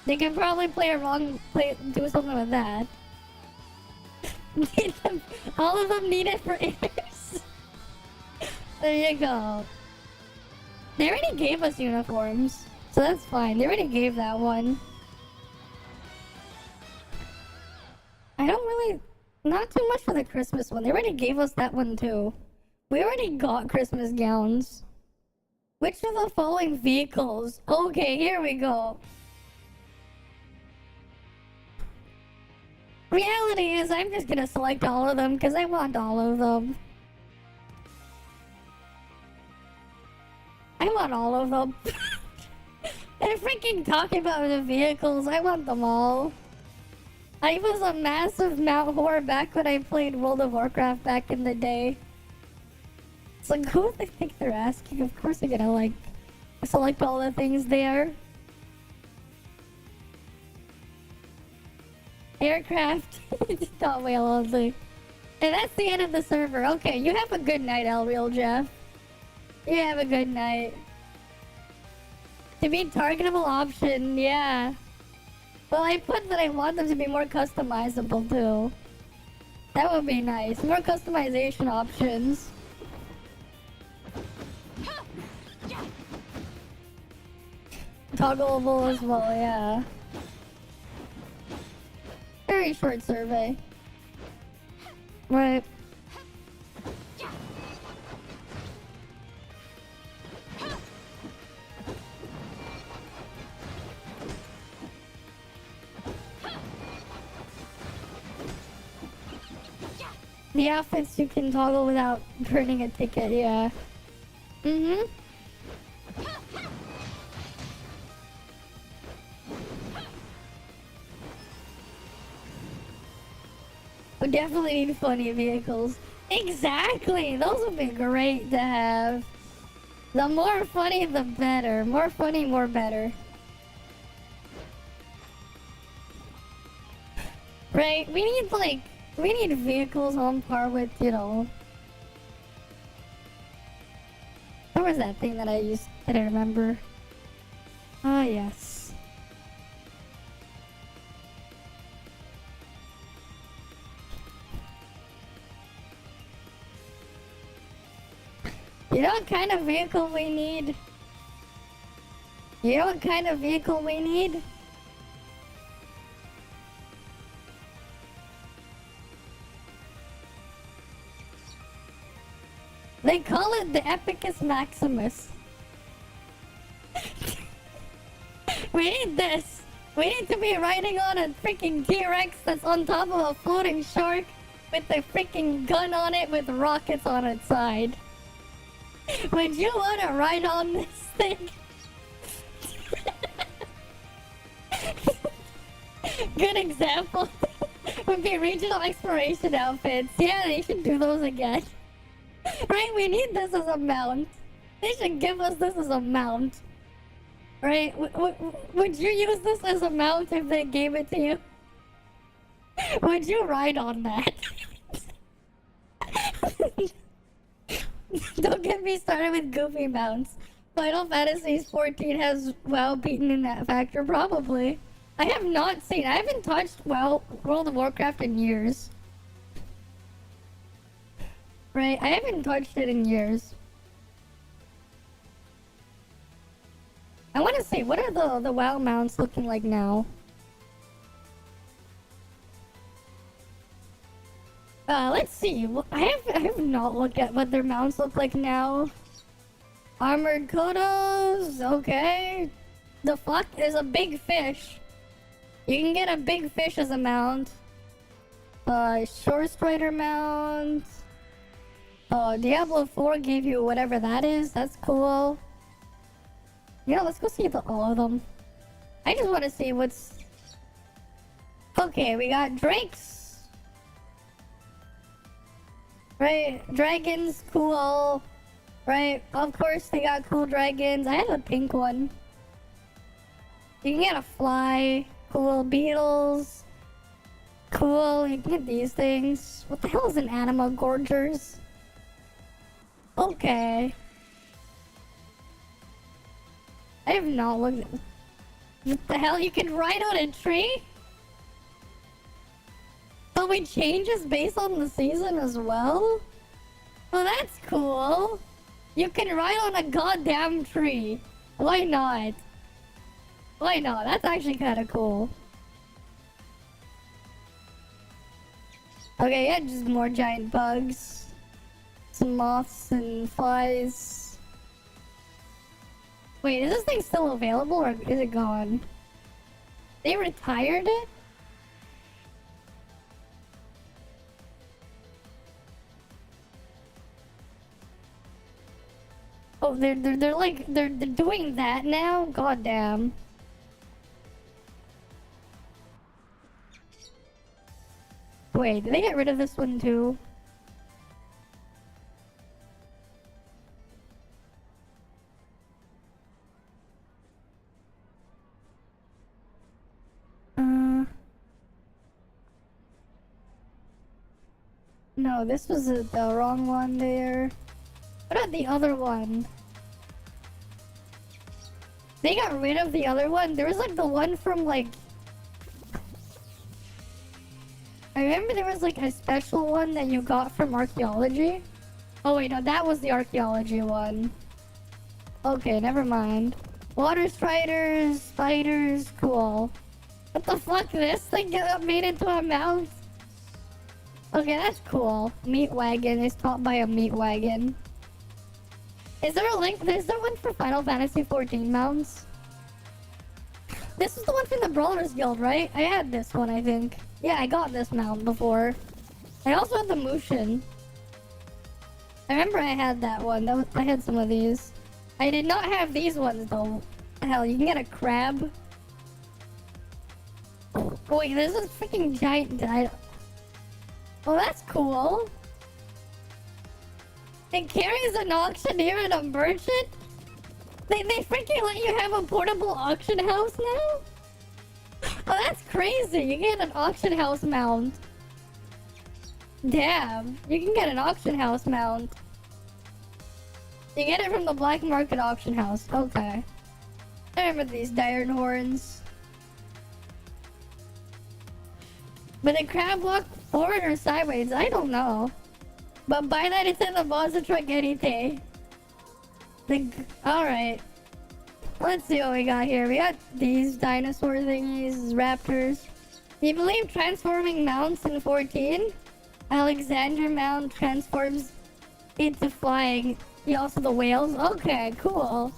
They can probably do something with that. All of them need it for ears. There you go. They already gave us uniforms, so that's fine. They already gave that one. I don't really... Not too much for the Christmas one. They already gave us that one too. We already got Christmas gowns. Which of the following vehicles? Okay, here we go. Reality is, I'm just gonna select all of them because I want all of them. I want all of them. They're freaking talking about the vehicles. I want them all. I was a massive Mount whore back when I played World of Warcraft back in the day. It's like, who do they think they're asking? Of course they're gonna, like, select all the things there. Aircraft. Not whale only. And that's the end of the server. Okay, you have a good night, Elreal Jeff. You have a good night. To be targetable option, yeah. Well, I put that I want them to be more customizable too. That would be nice. More customization options. Toggleable as well, yeah. Very short survey. Right. The outfits you can toggle without burning a ticket, yeah. Mm-hmm. We definitely need funny vehicles. Exactly! Those would be great to have. The more funny, the better. More funny, more better. Right? We need vehicles on par with, you know... What was that thing that I remember? Ah, yes. You know what kind of vehicle we need? You know what kind of vehicle we need? They call it the Epicus Maximus. We need this. We need to be riding on a freaking T-Rex that's on top of a floating shark with a freaking gun on it with rockets on its side. Would you want to ride on this thing? Good example would be regional exploration outfits. Yeah, they should do those again. Right, we need this as a mount. They should give us this as a mount. Right? Would you use this as a mount if they gave it to you? Would you ride on that? Don't get me started with goofy mounts. Final Fantasy 14 has WoW beaten in that factor, probably. I haven't touched World of Warcraft in years. Right, I haven't touched it in years. I want to say, what are the WoW mounts looking like now? let's see. I have not looked at what their mounts look like now. Armored Kodos, okay. The fuck? There's a big fish. You can get a big fish as a mount. Shore Strider mount. Oh, Diablo 4 gave you whatever that is. That's cool. Yeah, let's go see all of them. I just want to see what's... Okay, we got drakes. Right, dragons, cool. Right, of course they got cool dragons. I have a pink one. You can get a fly. Cool beetles. Cool, you can get these things. What the hell is an anima gorgers? Okay. I have not looked at... What the hell? You can ride on a tree? So it changes based on the season as well? Well, that's cool. You can ride on a goddamn tree. Why not? Why not? That's actually kind of cool. Okay, yeah, just more giant bugs. Some moths and flies. Wait, is this thing still available or is it gone? They retired it? Oh, they're doing that now? God damn. Wait, did they get rid of this one too? No, this was the wrong one there. What about the other one? They got rid of the other one? There was like the one from like... I remember there was like a special one that you got from archaeology. Oh wait, no, that was the archaeology one. Okay, never mind. Water striders, spiders, cool. What the fuck? This thing got made into a mount? Okay, that's cool. Meat wagon is taught by a meat wagon. Is there a link? Is there one for Final Fantasy 14 mounts? This is the one from the Brawlers Guild, right? I had this one, I think. Yeah, I got this mount before. I also had the Mushin. I remember I had that one. I had some of these. I did not have these ones, though. Hell, you can get a crab. Oh, wait, this is freaking giant. Oh, that's cool. It carries an auctioneer and a merchant? They freaking let you have a portable auction house now? Oh, that's crazy. You get an auction house mount. Damn. You can get an auction house mount. You get it from the black market auction house. Okay. I remember these iron horns. But the crab walk forward or sideways? I don't know. But by that it's in the monster truck anything. Alright. Let's see what we got here. We got these dinosaur thingies, raptors. Do you believe transforming mounts in 14? Alexander mount transforms into flying. Also the whales. Okay, cool.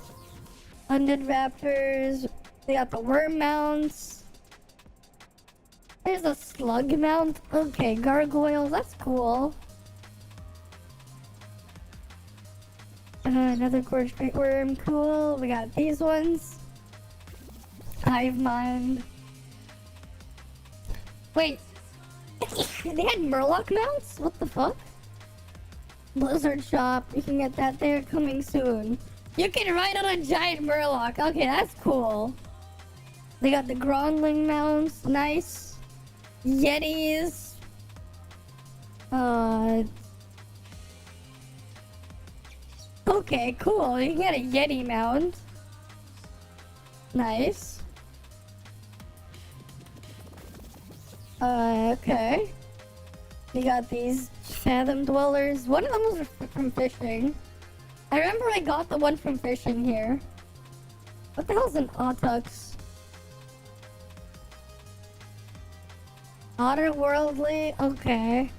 Undead raptors. They got the worm mounts. There's a slug mount. Okay, gargoyles. That's cool. Another gorge great worm. Cool. We got these ones. Hive mind. Wait. They had Murloc mounts? What the fuck? Blizzard shop. You can get that there coming soon. You can ride on a giant Murloc. Okay, that's cool. They got the Grondling mounts. Nice. Yetis. Okay, cool. You can get a Yeti mount. Nice. Okay. You got these Fathom Dwellers. One of them was from fishing. I remember I got the one from fishing here. What the hell's an Autox? Otterworldly? Okay.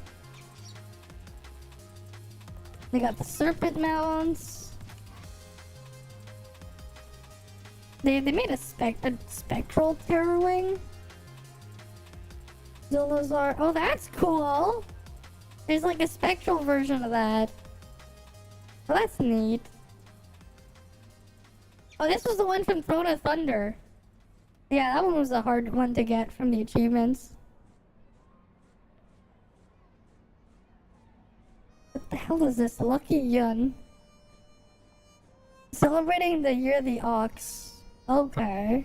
They got the serpent mounts. They made a spectral terror wing. Zolazar. Oh, that's cool. There's like a spectral version of that. Oh, that's neat. Oh, this was the one from Throne of Thunder. Yeah, that one was a hard one to get from the achievements. What the hell is this? Lucky Yun. Celebrating the year of the ox. Okay.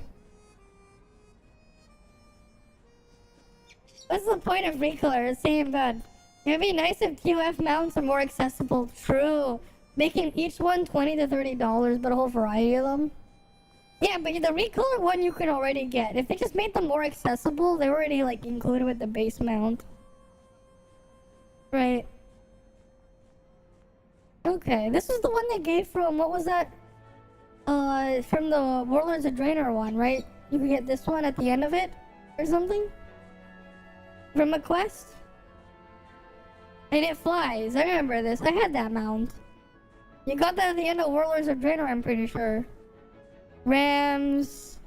What's the point of recolor? Same bad. It would be nice if QF mounts are more accessible. True. Making each one $20 to $30, but a whole variety of them. Yeah, but the recolor one you can already get. If they just made them more accessible, they're already like included with the base mount. Right. Okay, this is the one they gave from, what was that? From the Warlords of Draenor one, right? You could get this one at the end of it? Or something? From a quest? And it flies. I remember this. I had that mount. You got that at the end of Warlords of Draenor, I'm pretty sure. Rams.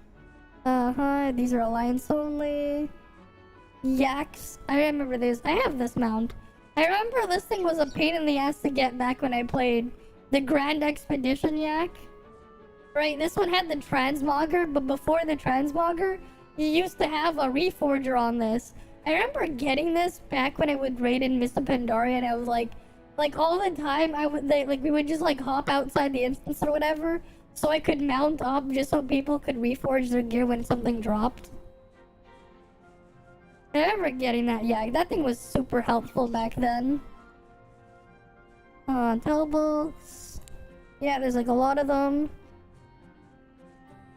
These are Alliance only. Yaks. I remember this. I have this mount. I remember this thing was a pain in the ass to get back when I played the Grand Expedition Yak. Right, this one had the transmogger, but before the transmogger, you used to have a reforger on this. I remember getting this back when I would raid in Mr. Pandaria, and I was like all the time, we would just like hop outside the instance or whatever, so I could mount up just so people could reforge their gear when something dropped. I remember getting that, yeah, that thing was super helpful back then. Telebooks. Yeah, there's like a lot of them.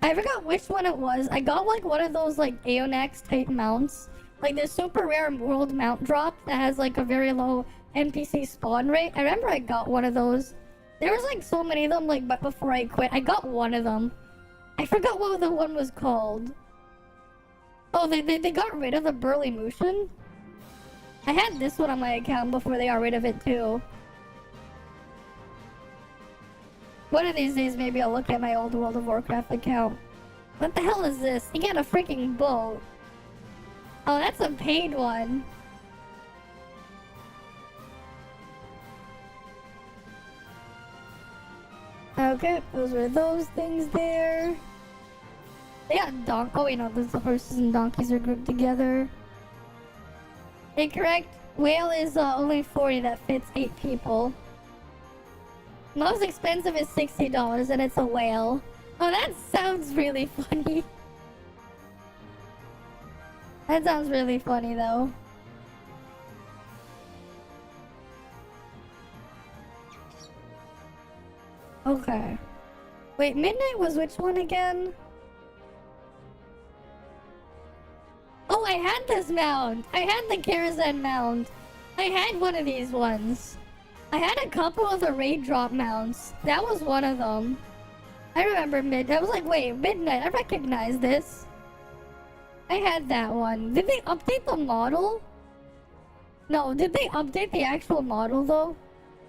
I forgot which one it was. I got like one of those like Aeonax type mounts. Like the super rare world mount drop that has like a very low NPC spawn rate. I remember I got one of those. There was like so many of them, like, but before I quit, I got one of them. I forgot what the one was called. Oh, they got rid of the Burly Motion? I had this one on my account before they got rid of it too. One of these days, maybe I'll look at my old World of Warcraft account. What the hell is this? He got a freaking boat. Oh, that's a paid one. Okay, those were those things there. They got oh wait, no, the horses and donkeys are grouped together. Incorrect. Whale is only 40, that fits 8 people. Most expensive is $60 and it's a whale. Oh, that sounds really funny. That sounds really funny though. Okay. Wait, Midnight was which one again? Oh, I had this mount! I had the Karazhan mount! I had one of these ones. I had a couple of the raid drop mounts. That was one of them. I remember I was like, wait, Midnight, I recognize this. I had that one. Did they update the model? No, did they update the actual model though?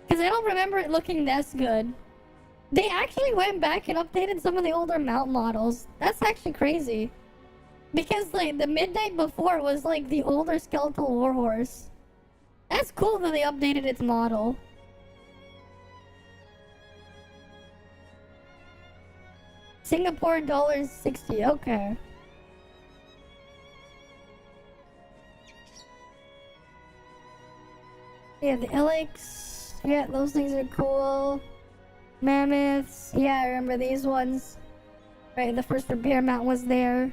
Because I don't remember it looking this good. They actually went back and updated some of the older mount models. That's actually crazy. Because like the Midnight before was like the older skeletal warhorse. That's cool that they updated its model. Singapore $60. Okay. Yeah, the Elix. Yeah, those things are cool. Mammoths. Yeah, I remember these ones. Right, the first repair mount was there.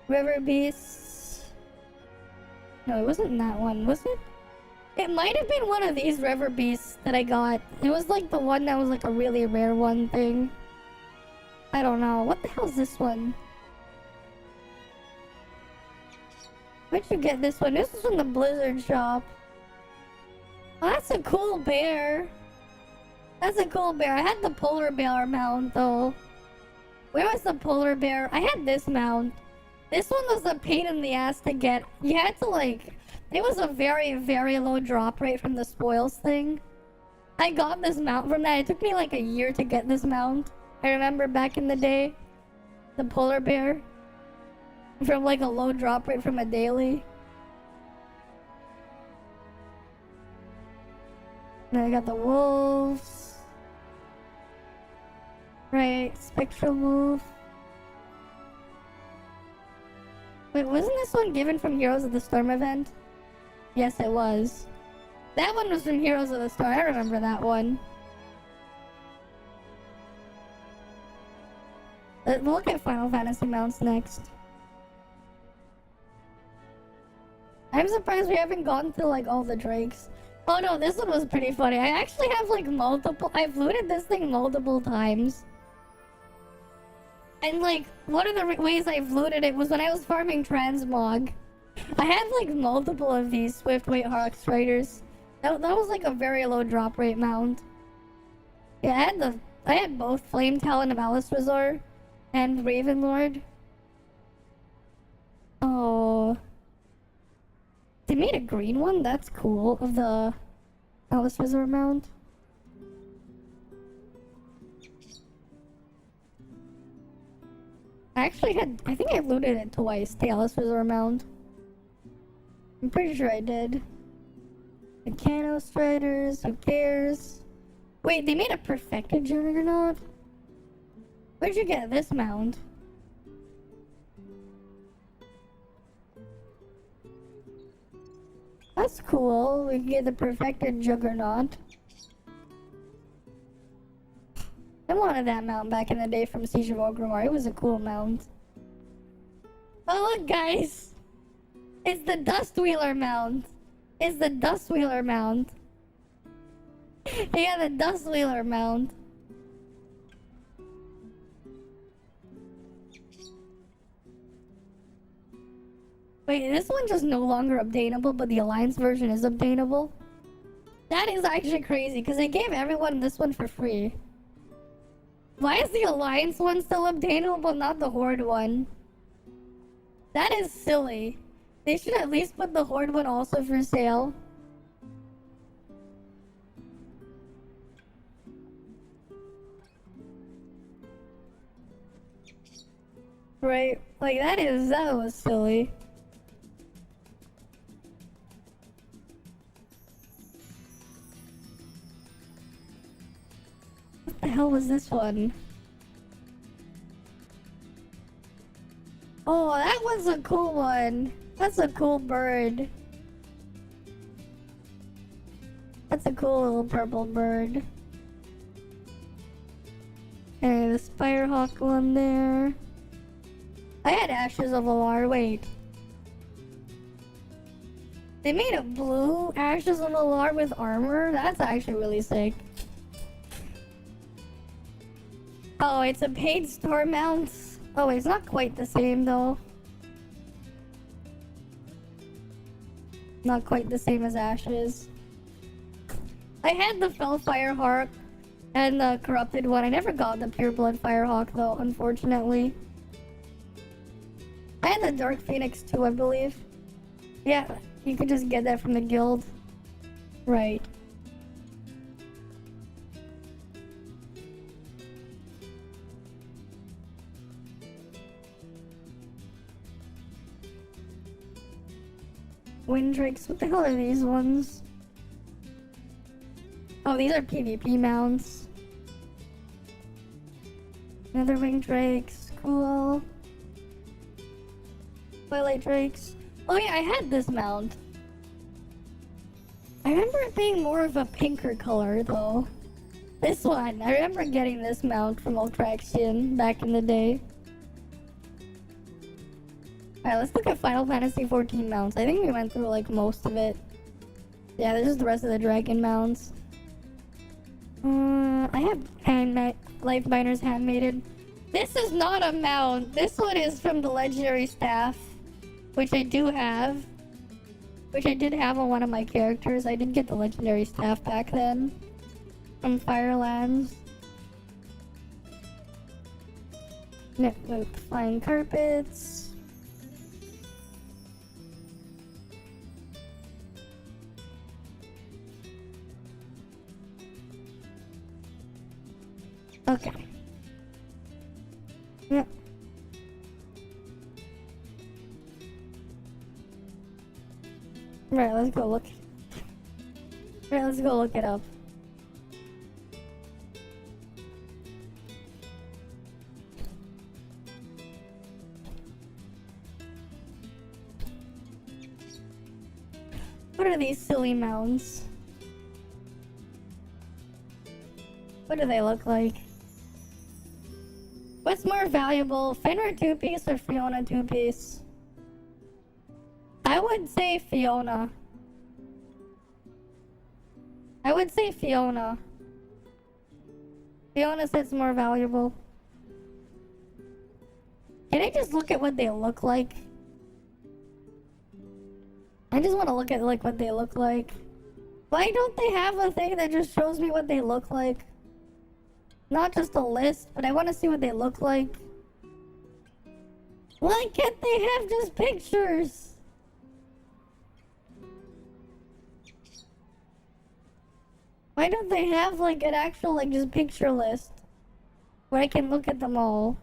River Beasts. No, it wasn't that one, was it? It might have been one of these River Beasts that I got. It was like the one that was like a really rare one thing. I don't know. What the hell is this one? Where'd you get this one? This is from the Blizzard shop. Oh, that's a cool bear. That's a cool bear. I had the polar bear mount though. Where was the polar bear? I had this mount. This one was a pain in the ass to get. You had to like... It was a very, very low drop rate from the spoils thing. I got this mount from that. It took me like a year to get this mount. I remember back in the day, the polar bear, from like a low drop rate from a daily. Then I got the wolves. Right, spectral move. Wait, wasn't this one given from Heroes of the Storm event? Yes, it was. That one was from Heroes of the Storm. I remember that one. We'll look at Final Fantasy mounts next. I'm surprised we haven't gone through like all the drakes. Oh no, this one was pretty funny. I actually have like I've looted this thing multiple times. And like, one of the ways I've looted it was when I was farming transmog. I had like multiple of these Swiftweight Hawk Striders. That was like a very low drop rate mount. Yeah, I had both Flame Talon of Alice Resort and Raven Lord. Oh. They made a green one? That's cool. Of the Alice Resort mount. I think I looted it twice, the Alice Resort mount. I'm pretty sure I did. Mechano Striders, who cares? Wait, they made a perfected Juggernaut? Where'd you get this mount? That's cool. We can get the perfected Juggernaut. I wanted that mount back in the day from Siege of Orgrimmar. It was a cool mount. Oh look, guys! It's the Dustwheeler mount. It's the Dustwheeler mount. Yeah, the Dustwheeler mount. Wait, this one's just no longer obtainable, but the Alliance version is obtainable? That is actually crazy, because they gave everyone this one for free. Why is the Alliance one still obtainable, but not the Horde one? That is silly. They should at least put the Horde one also for sale. Right, like that was silly. What the hell was this one? Oh, that one's a cool one. That's a cool bird. That's a cool little purple bird. Okay, the Spirehawk one there. I had Ashes of Alar, wait. They made a blue Ashes of Alar with armor? That's actually really sick. Oh, it's a paid store mount? Oh, it's not quite the same though. Not quite the same as Ashes. I had the Fell Firehawk and the corrupted one. I never got the Pure Blood Firehawk though, unfortunately. I had the Dark Phoenix too, I believe. Yeah, you could just get that from the guild. Right. Windrakes, what the hell are these ones? Oh, these are PvP mounts. Another Windrakes, cool. Twilight Drakes. Oh yeah, I had this mount. I remember it being more of a pinker color though. This one, I remember getting this mount from Ultraxion back in the day. Alright, let's look at Final Fantasy 14 mounts. I think we went through like most of it. Yeah, this is the rest of the dragon mounts. I have Lifebinder's Handmaiden. This is not a mount. This one is from the Legendary Staff, which I do have. Which I did have on one of my characters. I did get the Legendary Staff back then. From Firelands. Network Flying Carpets. Yeah. Right, let's go look. Right, let's go look it up. What are these silly mounds? What do they look like? What's more valuable, Fenrir 2-piece or Fiona 2-piece? I would say Fiona. I would say Fiona. Fiona says more valuable. Can I just look at what they look like? I just want to look at like what they look like. Why don't they have a thing that just shows me what they look like? Not just a list, but I want to see what they look like. Why can't they have just pictures? Why don't they have like an actual like just picture list where I can look at them all?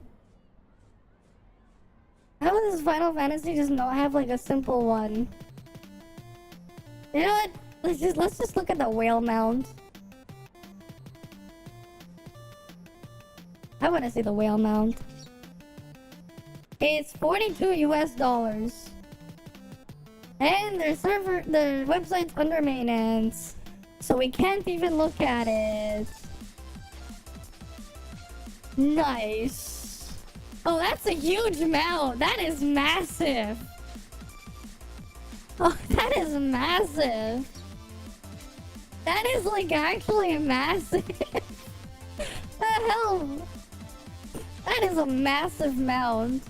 How does Final Fantasy just not have like a simple one? You know what? Let's just look at the whale mound. I want to see the whale mound. It's $42 US. And their website's under maintenance. So we can't even look at it. Nice. Oh, that's a huge mound. That is massive. Oh, that is massive. That is like actually massive. The hell? That is a massive mound.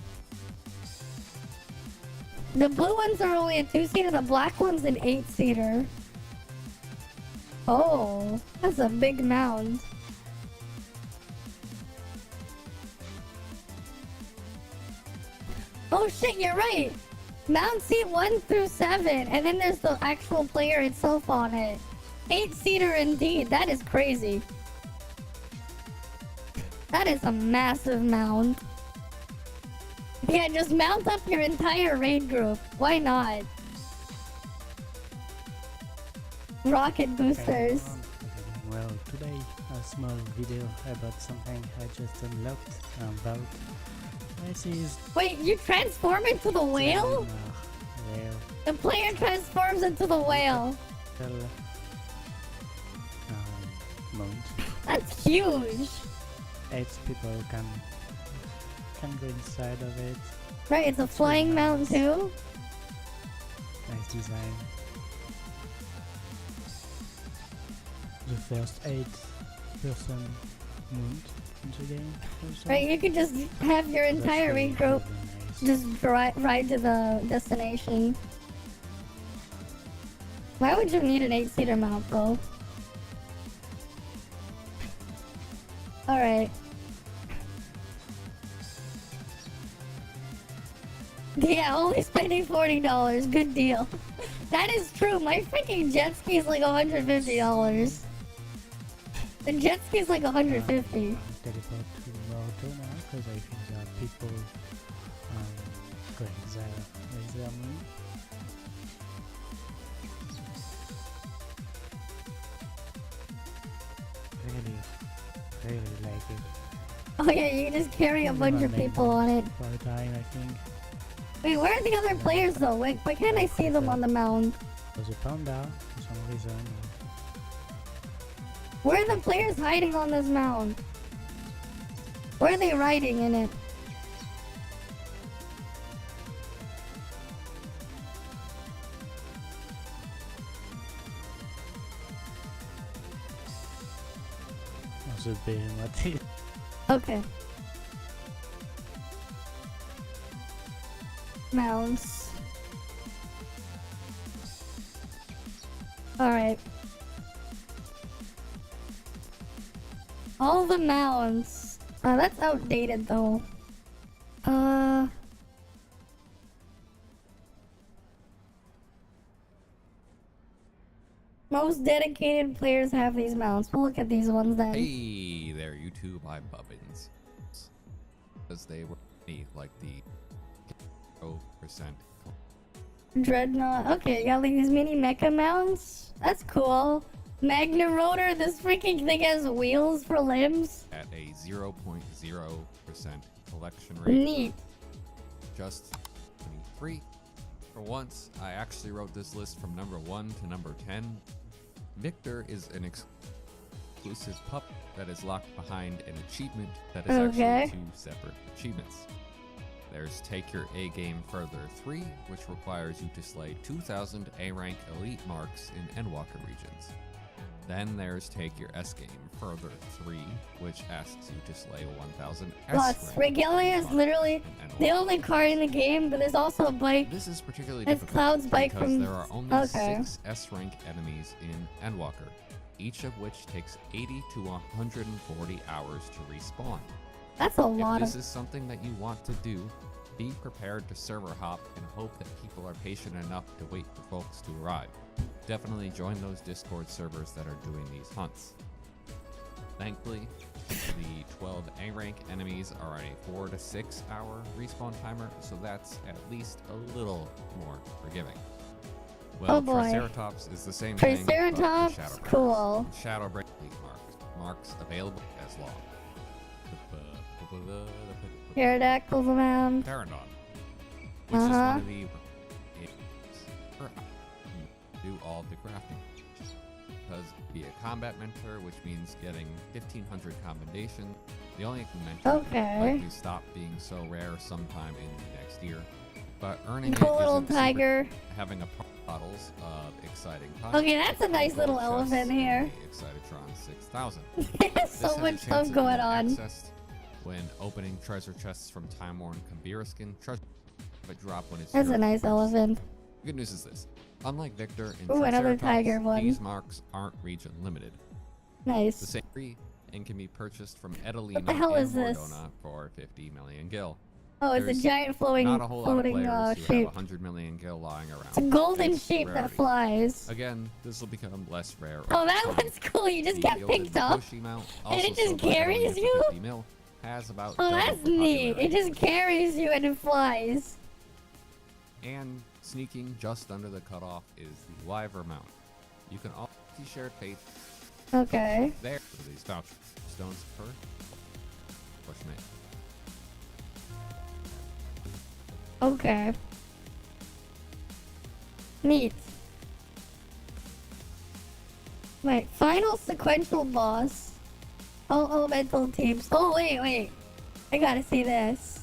The blue ones are only a 2-seater, the black one's an 8-seater. Oh, that's a big mound. Oh shit, you're right. Mound seat 1 through 7, and then there's the actual player itself on it. 8-seater indeed, that is crazy. That is a massive mound. Yeah, just mount up your entire raid group. Why not? Rocket boosters. Well, today a small video about something I just unlocked about. This is... Wait, you transform into the whale? Whale. The player transforms into the whale. Mount. That's huge. 8 people can go inside of it. Right, it's a flying mount too. Nice design. The first 8-person mount into the game. Right, you could just have your entire raid group nice. just ride to the destination. Why would you need an 8-seater mount though? Alright. Yeah, only spending $40. Good deal. That is true. My freaking jet ski is like $150. The jet ski is like $150. Teleport to Naruto now because I think there are people going there with their moon. Really like it. Oh yeah, you can just carry a bunch of people on it. For a time, I think. Wait, where are the other players though? Why can't I see them on the mound? There's a panda for some reason. Where are the players hiding on this mound? Where are they riding in it? Also being what it. Okay. Mounds. Alright. All the mounds. That's outdated though. Most dedicated players have these mounts. We'll look at these ones then. Hey there, YouTube. I'm Bubbins. because they were like the 0%. Dreadnought. Okay, you got like these mini mecha mounts. That's cool. Magna Rotor. This freaking thing has wheels for limbs. At a 0.0% collection rate. Neat. Just 23. For once, I actually wrote this list from number 1 to number 10. Victor is an exclusive pup that is locked behind an achievement that is actually 2 separate achievements. There's Take Your A Game Further 3, which requires you to slay 2,000 A rank elite marks in Endwalker regions. Then there's Take Your S Game Further 3, which asks you to slay 1,000 S rank. Regalia is literally the only car in the game, but there's also a bike. This is particularly It's difficult Cloud's bike because from... there are only 6 S rank enemies in Endwalker, each of which takes 80 to 140 hours to respawn. That's a lot If of... this is something that you want to do, be prepared to server hop and hope that people are patient enough to wait for folks to arrive. Definitely join those Discord servers that are doing these hunts. Thankfully, the 12 A rank enemies are on a 4 to 6 hour respawn timer, so that's at least a little more forgiving. Well, Oh boy. Triceratops is the same thing, but with Triceratops? Shadow Cool. Breakers. Shadow Break marks available as law. Pterodactyls around. Pteranodon, which is one of the do all the crafting. Because be a combat mentor, which means getting 1,500 commendation. The only mentor likely stop being so rare sometime in the next year. But earning it Cool little isn't tiger. secret. Having a bottles of exciting time. Okay, that's a nice little elephant here. Excitotron 6000. So much stuff going on. When opening treasure chests from Time Worn Kambira skin, treasure but drop when it's That's a nice elephant. Good news is this. Unlike Victor and Ooh, another Triceratops, tiger one. these marks aren't region limited. The Nice. same free and can be purchased from Edelina What the hell and is this? Mordona for 50 million gil. Oh, it's There's a giant floating Not a whole lot of floating players who shape. have 100 million gil lying around. It's a golden It's sheep that rarity. flies. Again, this will become less rare. Oh, over that time. one's cool. You just The got gilded picked up. Bushi mount, And also it just sold by Edelina carries for you? 50 mil, has about Oh, double that's the neat. It popularity. just carries you and it flies. And sneaking just under the cutoff is the Wyver mount. You can also see shared fate Okay. there for these voucher stones per push me. Okay. Neat. Wait, final sequential boss. All elemental teams. Oh, wait. I gotta see this.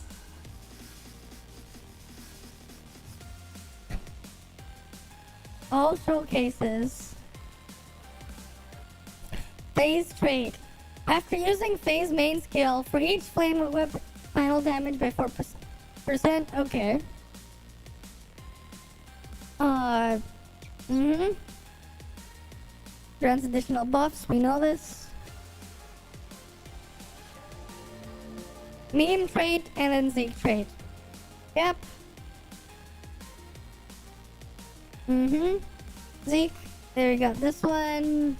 All showcases. Phase trait. After using phase main skill, for each flame whip final damage by 4%. Okay. Grants additional buffs, we know this. Meme trait and then Zeke trait. Yep. Zeke. There we go. This one.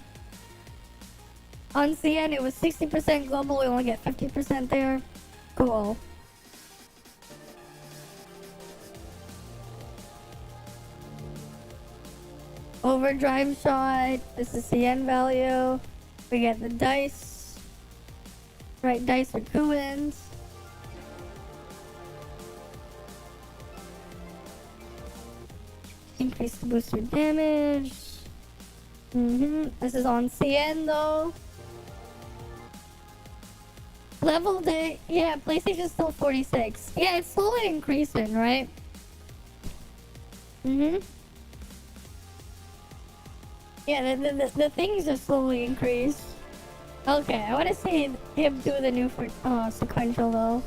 On CN it was 60% global, we only get 50% there. Cool. Overdrive shot. This is CN value. We get the dice. Right, dice for Kuins. Increase the booster damage. This is on CN though. Level day, yeah, PlayStation's still 46. Yeah, it's slowly increasing, right? Yeah, the things are slowly increased. Okay, I want to see him do the new sequential though.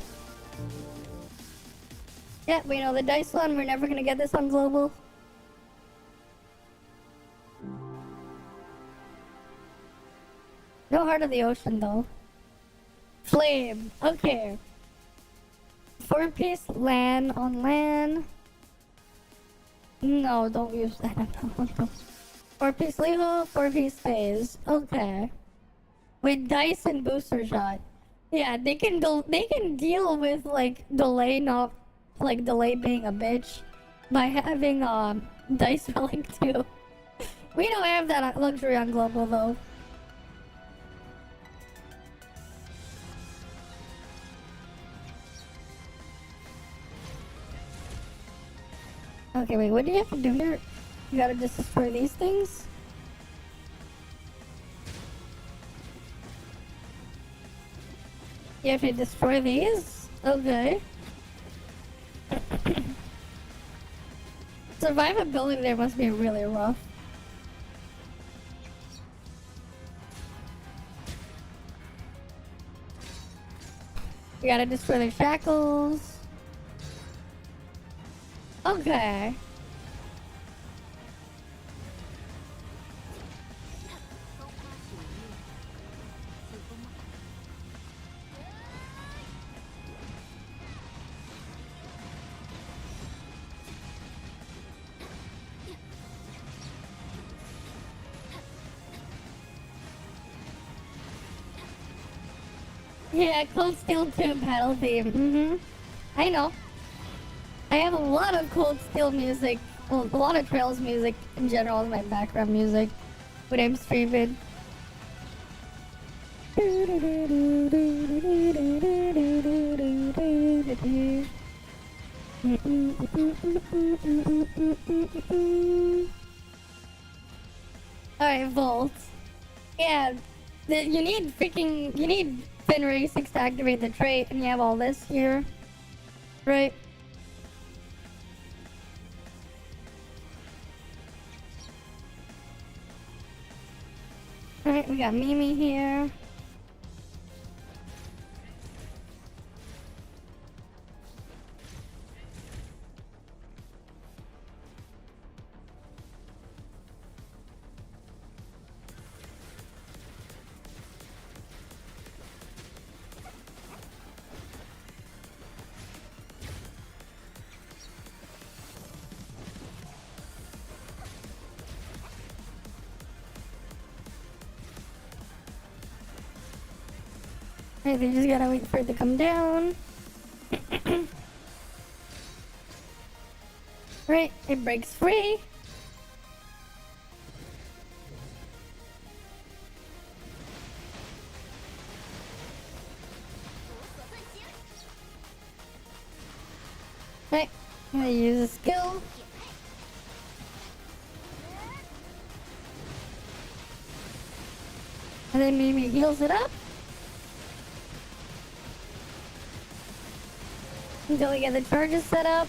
Yeah, we know the dice one, we're never gonna get this on global. No Heart of the Ocean though. Flame. Okay. 4-piece LAN on LAN. No, don't use that. 4-piece Leo, 4-piece phase. Okay. With dice and booster shot. Yeah, they can deal with like delay, not like delay being a bitch, by having dice rolling too. We don't have that luxury on global though. Okay, wait, what do you have to do here? You gotta just destroy these things? You have to destroy these? Okay. Survivability there must be really rough. You gotta destroy their shackles. Okay. Yeah, Cold Steel 2 battle theme. I know. I have a lot of Cold Steel music, well, a lot of Trails music in general as my background music when I'm streaming. Alright, Volt. Yeah, you need Fenrir 6 to activate the trait, and you have all this here. Right? Alright, we got Mimi here. Alright, they just gotta wait for it to come down. Right, it breaks free. Right, I'm gonna use a skill. And then Mimi heals it up. Until we get the charges set up.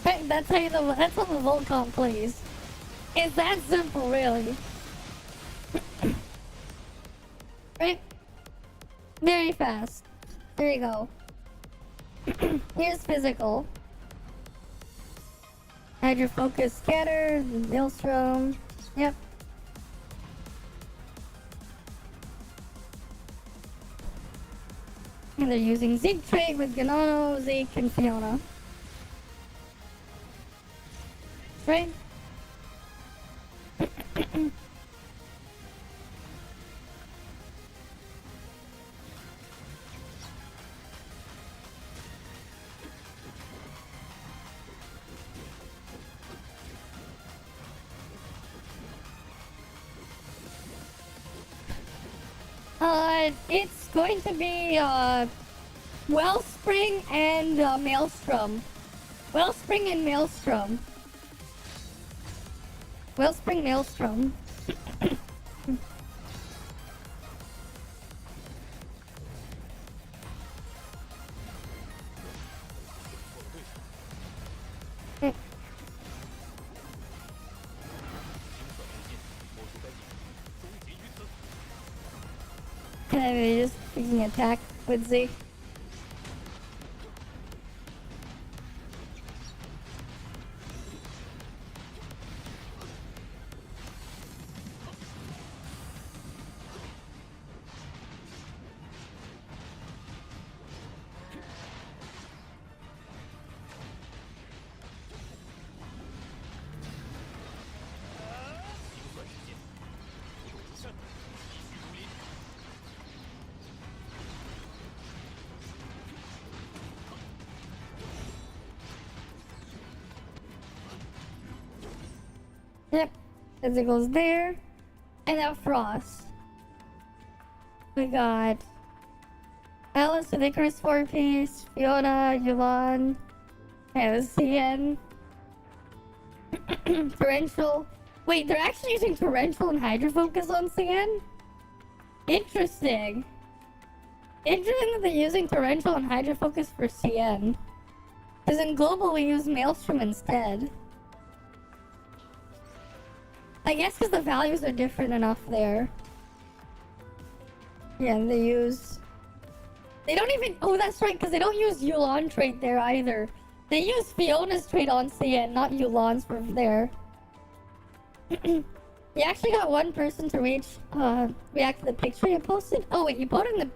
Right, that's how the Volcom plays. It's that simple, really. Right? Very fast. There you go. Here's physical. Hydro Focus Scatter, Maelstrom. Yep. And they're using Zeke trait with Ganano, Zeke, and Fiona. Right? It's going to be, Wellspring and, Maelstrom. Wellspring and Maelstrom. Wellspring, Maelstrom. And they're just freaking attack with Z. Yep. As it goes there. And now Frost. We got Alice with Icarus 4-piece, Fiona, Yvonne, and CN. Torrential. Wait, they're actually using Torrential and Hydro Focus on CN? Interesting. Interesting that they're using Torrential and Hydro Focus for CN. Because in Global we use Maelstrom instead. I guess because the values are different enough there. Yeah, they use... They don't even... Oh, that's right, because they don't use Yu'lon trait there either. They use Fiona's trait on CN, not Yu'lon's for there. You actually got one person to react to the picture you posted? Oh wait, you put it in the...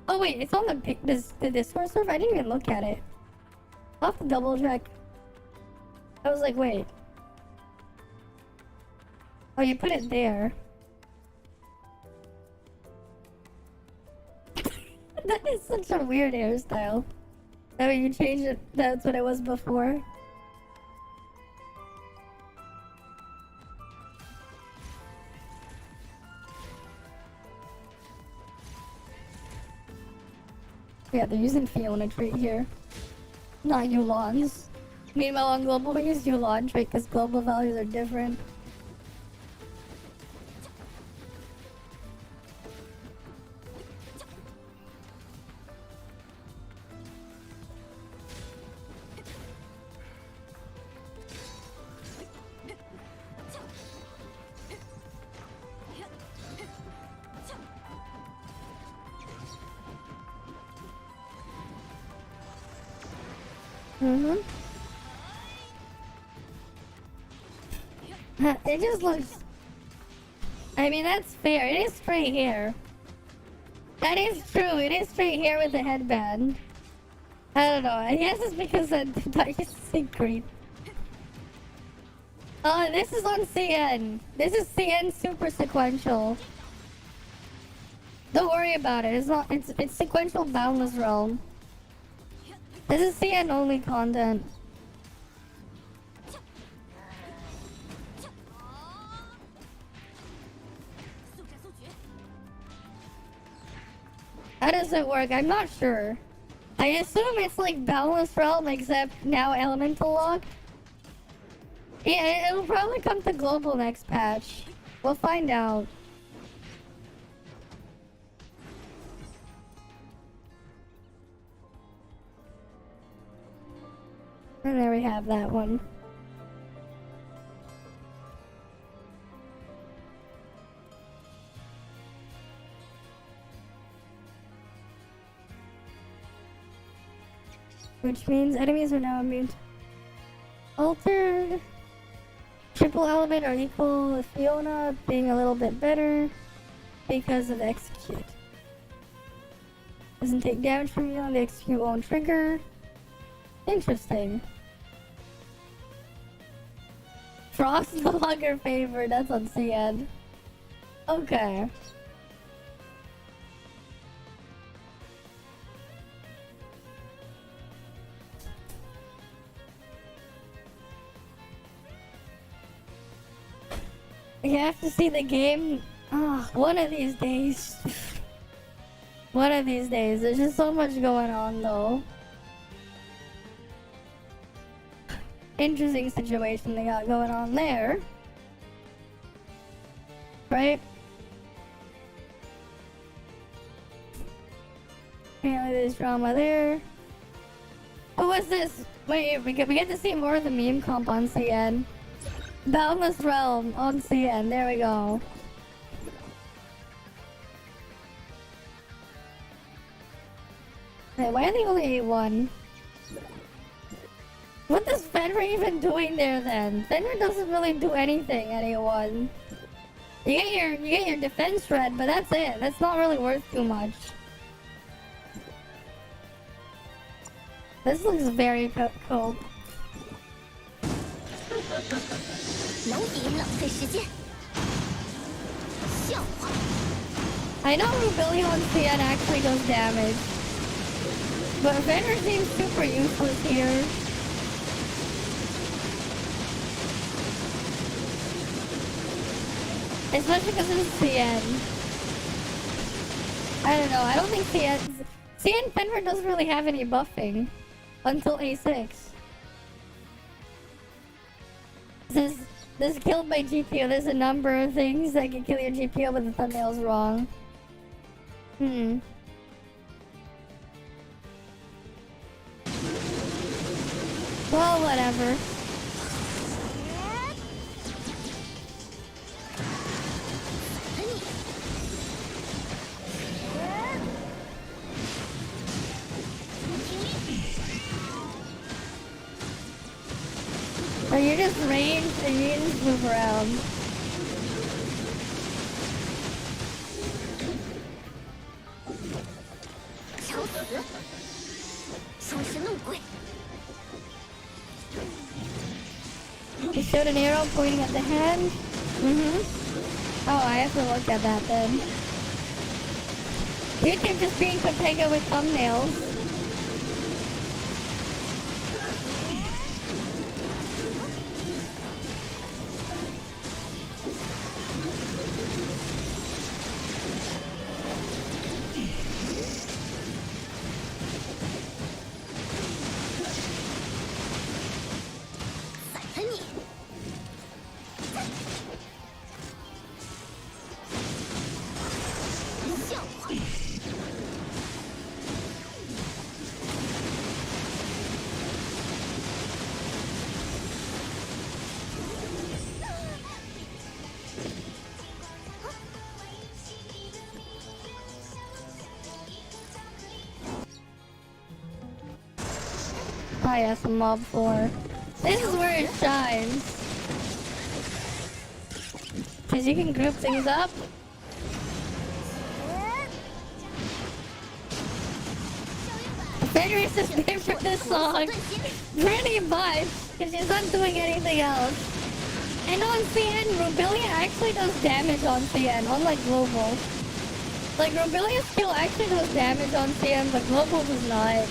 Oh wait, it's on the Discord server? I didn't even look at it. I'll have to double check. I was like, wait. Oh, you put it there. That is such a weird hairstyle. I mean, you changed it. That's what it was before. Yeah, they're using Fiona trait here. Not Yu'lon's. Meanwhile, on Global, we use Yu'lon trait because global values are different. It just looks... I mean, that's fair. It is straight hair. That is true. It is straight hair with a headband. I don't know. I guess it's because I used to say green. Oh, this is on CN. This is CN super sequential. Don't worry about it. It's not... It's sequential Boundless Realm. This is CN only content. How does it work? I'm not sure. I assume it's like Boundless Realm except now Elemental Lock. Yeah, it'll probably come to Global next patch. We'll find out. And there we have that one. Which means enemies are now immune to altered. Triple element are equal with Fiona being a little bit better because of the execute. Doesn't take damage from you, the execute won't trigger. Interesting. Frost no longer favored, that's on CN. Okay. You have to see the game. One of these days. One of these days. There's just so much going on though. Interesting situation they got going on there. Right? Apparently there's drama there. What was this? Wait, we get to see more of the meme comp on CN. Boundless Realm on CN, there we go. Wait, why are they only A1? What is Fenrir even doing there then? Fenrir doesn't really do anything at A1. You get your defense shred, but that's it. That's not really worth too much. This looks very cool. I know Rubilion CN actually does damage, but Fenrir seems super useless here. Especially because it's CN. I don't know, I don't think CN Fenrir doesn't really have any buffing until A6. This killed my GPU. There's a number of things that can kill your GPU, but the thumbnail's wrong. Well, whatever. So you just range and you just move around. You showed an arrow pointing at the hand? Oh, I have to look at that then. YouTube just being Potato with thumbnails. Oh yes, mob 4. This is where it shines. Cause you can group things up. Fenrir is name for this song. Pretty much, cause she's not doing anything else. And on CN, Rubilia actually does damage on CN, unlike Global. Like, Rubilia's skill actually does damage on CN, but Global does not.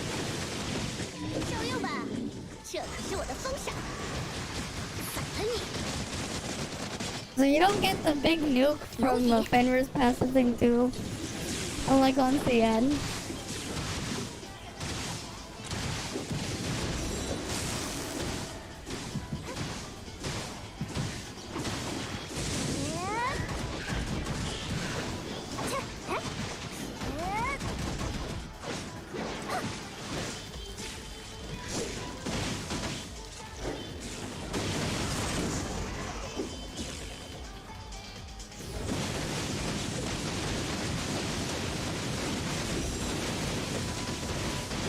So you don't get the big nuke from the Fenrir's passive thing too, unlike on CN.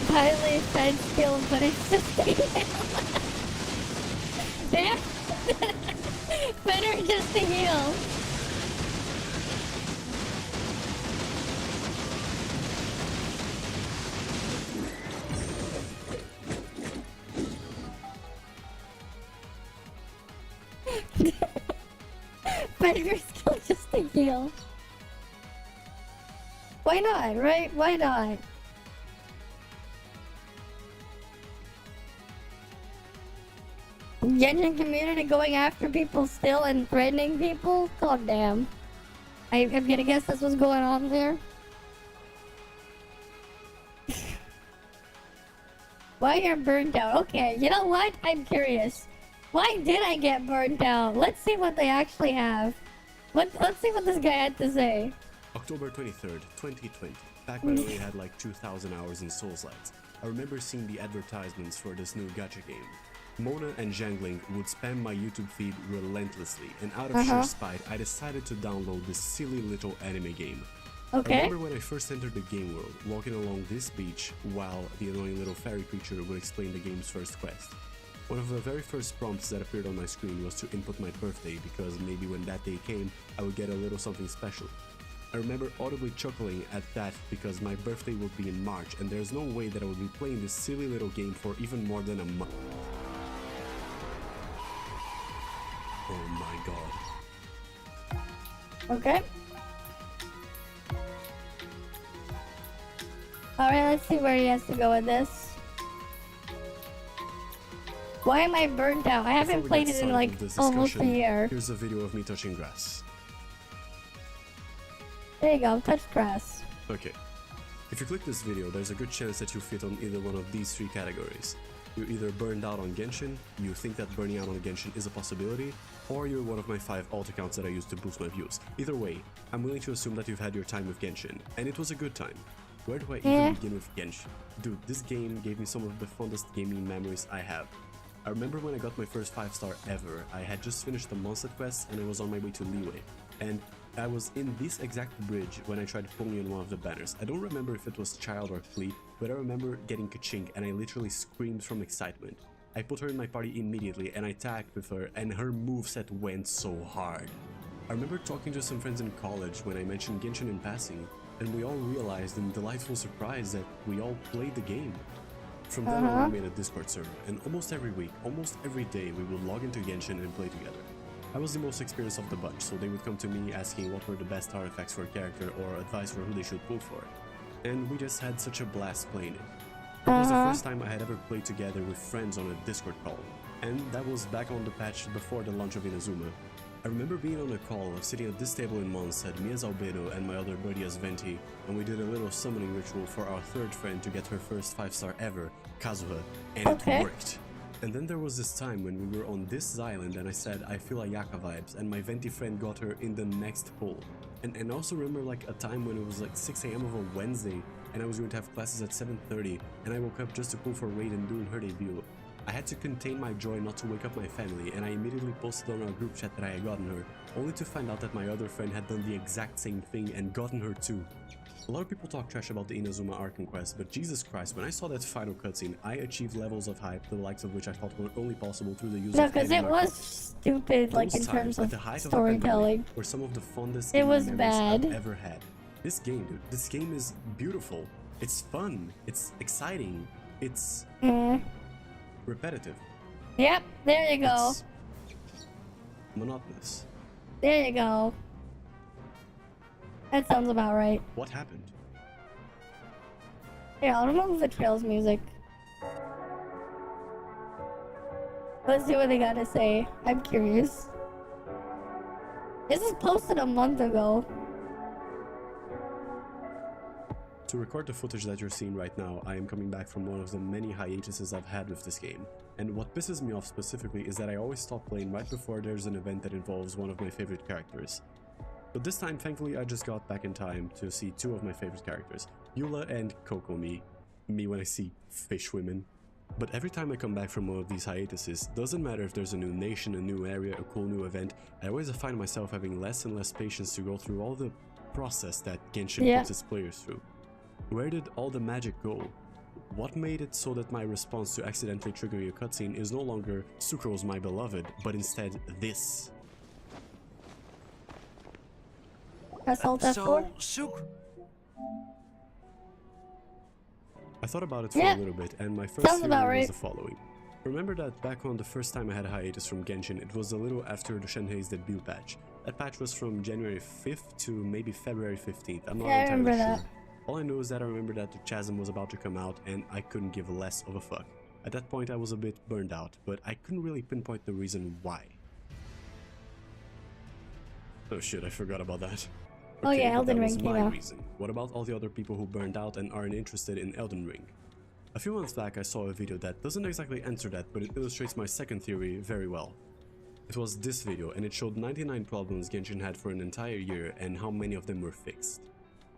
Highly fed skill, but it's just damn. Better just to heal. Better skill just to heal. Why not, right? Why not? Genshin community going after people still and threatening people? God damn. I'm gonna guess that's what's going on there. Why you're burnt out? Okay, you know what? I'm curious. Why did I get burnt out? Let's see what they actually have. Let's see what this guy had to say. October 23rd, 2020. Back when I only had like 2,000 hours in Souls-likes. I remember seeing the advertisements for this new gacha game. Mona and Zhangling would spam my YouTube feed relentlessly, and out of sheer spite, I decided to download this silly little anime game. Okay. I remember when I first entered the game world, walking along this beach while the annoying little fairy creature would explain the game's first quest. One of the very first prompts that appeared on my screen was to input my birthday, because maybe when that day came, I would get a little something special. I remember audibly chuckling at that because my birthday would be in March, and there's no way that I would be playing this silly little game for even more than a month. Oh my god. Okay. Alright, let's see where he has to go with this. Why am I burnt out? I haven't played it in like almost a year. Here's a video of me touching grass. There you go, touch grass. Okay. If you click this video, there's a good chance that you fit on either one of these three categories. You're either burned out on Genshin, you think that burning out on Genshin is a possibility, or you're one of my 5 alt accounts that I use to boost my views. Either way, I'm willing to assume that you've had your time with Genshin, and it was a good time. Where do I even begin with Genshin? Dude, this game gave me some of the fondest gaming memories I have. I remember when I got my first 5-star ever, I had just finished the Monster quest and I was on my way to Liyue. And I was in this exact bridge when I tried pulling in one of the banners. I don't remember if it was Child or Flea, but I remember getting ka-chink and I literally screamed from excitement. I put her in my party immediately and I tagged with her and her moveset went so hard. I remember talking to some friends in college when I mentioned Genshin in passing, and we all realized in delightful surprise that we all played the game. From then on we made a Discord server, and almost every week, almost every day we would log into Genshin and play together. I was the most experienced of the bunch, so they would come to me asking what were the best artifacts for a character or advice for who they should pull for. And we just had such a blast playing it. It was the first time I had ever played together with friends on a Discord call, and that was back on the patch before the launch of Inazuma. I remember being on a call, sitting at this table in Mons, had me as Albedo and my other buddy as Venti, and we did a little summoning ritual for our third friend to get her first 5-star ever, Kazuha, and it worked. And then there was this time when we were on this island and I said I feel Ayaka vibes, and my Venti friend got her in the next pull. And I also remember like a time when it was like 6 AM of a Wednesday and I was going to have classes at 7:30 and I woke up just to pull for Raiden doing her debut. I had to contain my joy not to wake up my family, and I immediately posted on our group chat that I had gotten her, only to find out that my other friend had done the exact same thing and gotten her too. A lot of people talk trash about the Inazuma Arc Quest, but Jesus Christ, when I saw that final cutscene, I achieved levels of hype, the likes of which I thought were only possible through the use of because it was stupid, like in terms of storytelling. Were some of the fondest it was memories bad. I've ever had. This game, dude, this game is beautiful. It's fun. It's exciting. It's repetitive. Yep, there you go. It's monotonous. There you go. That sounds about right. What happened? Yeah, I'll remove the Trails music. Let's see what they gotta say. I'm curious. This is posted a month ago. To record the footage that you're seeing right now, I am coming back from one of the many hiatuses I've had with this game. And what pisses me off specifically is that I always stop playing right before there's an event that involves one of my favorite characters. But this time, thankfully, I just got back in time to see 2 of my favorite characters, Eula and Kokomi. Me when I see fish women. But every time I come back from one of these hiatuses, doesn't matter if there's a new nation, a new area, a cool new event, I always find myself having less and less patience to go through all the process that Genshin puts its players through. Where did all the magic go? What made it so that my response to accidentally triggering a cutscene is no longer Sucrose my beloved, but instead this? Press Alt F4. I thought about it for a little bit, and my first theory was the following. Remember that back on the first time I had a hiatus from Genshin, it was a little after the Shenhei's debut patch. That patch was from January 5th to maybe February 15th, I'm not entirely sure. All I know is that I remember that the Chasm was about to come out and I couldn't give less of a fuck. At that point I was a bit burned out, but I couldn't really pinpoint the reason why. Oh shit, I forgot about that. Oh yeah, Elden Ring came out. Reason. What about all the other people who burned out and aren't interested in Elden Ring? A few months back I saw a video that doesn't exactly answer that, but it illustrates my second theory very well. It was this video, and it showed 99 problems Genshin had for an entire year and how many of them were fixed.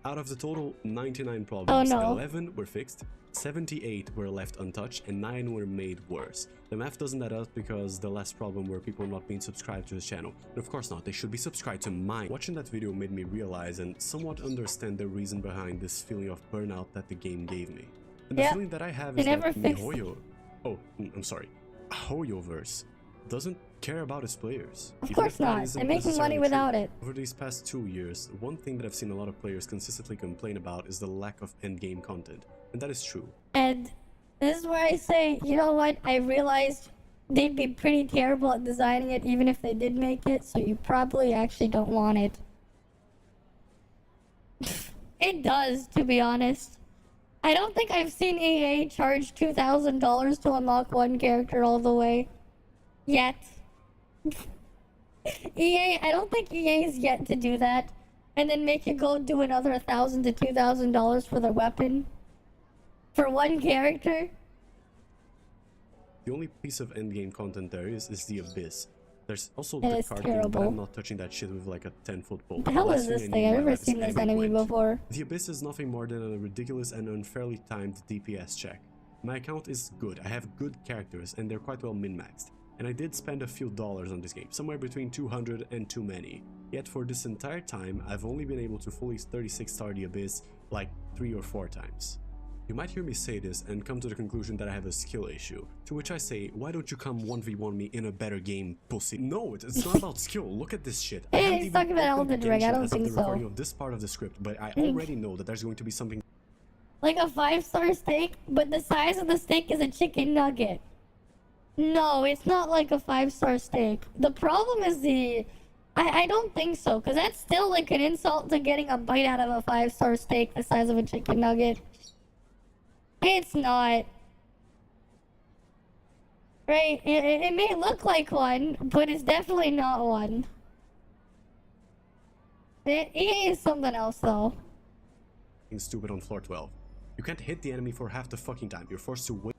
Out of the total 99 problems, 11 were fixed, 78 were left untouched, and 9 were made worse. The math doesn't add up because the last problem were people not being subscribed to his channel. And of course not, they should be subscribed to mine. Watching that video made me realize and somewhat understand the reason behind this feeling of burnout that the game gave me. And the feeling that I have is that Mihoyo... Oh, I'm sorry. Hoyoverse doesn't care about its players. Of course not. They're making money without it. Over these past 2 years, one thing that I've seen a lot of players consistently complain about is the lack of endgame content. And that is true. And this is where I say, you know what? I realized they'd be pretty terrible at designing it even if they did make it, so you probably actually don't want it. It does, to be honest. I don't think I've seen EA charge $2,000 to unlock one character all the way. Yet. EA, I don't think EA is yet to do that. and then make you go do another $1,000 to $2,000 for the weapon for one character. The only piece of endgame content there is the Abyss. There's also That the is card thing, but I'm terrible. not touching that shit with like a 10-foot pole. What the hell The is last this I thing? need in I've my never life is seen this enemy enemy Gwent. before. The Abyss is nothing more than a ridiculous and unfairly timed DPS check. My account is good, I have good characters, and they're quite well min-maxed. And I did spend a few dollars on this game, somewhere between 200 and too many. Yet for this entire time, I've only been able to fully 36 star the Abyss like 3 or 4 times. You might hear me say this and come to the conclusion that I have a skill issue, to which I say, why don't you come 1v1 me in a better game, pussy? No, it's not about skill, look at this shit. I Hey, haven't he's even talking about opened Elden Ring, I Genshin don't as of think the so. recording of this part of the script, but I already know that there's going to be something Like a 5-star steak, but the size of the steak is a chicken nugget. No, it's not like a 5-star steak. The problem is I don't think so, because that's still like an insult to getting a bite out of a 5-star steak the size of a chicken nugget. It's not. Right? It may look like one, but it's definitely not one. It is something else, though. stupid on floor 12. You can't hit the enemy for half the fucking time, you're forced to wait.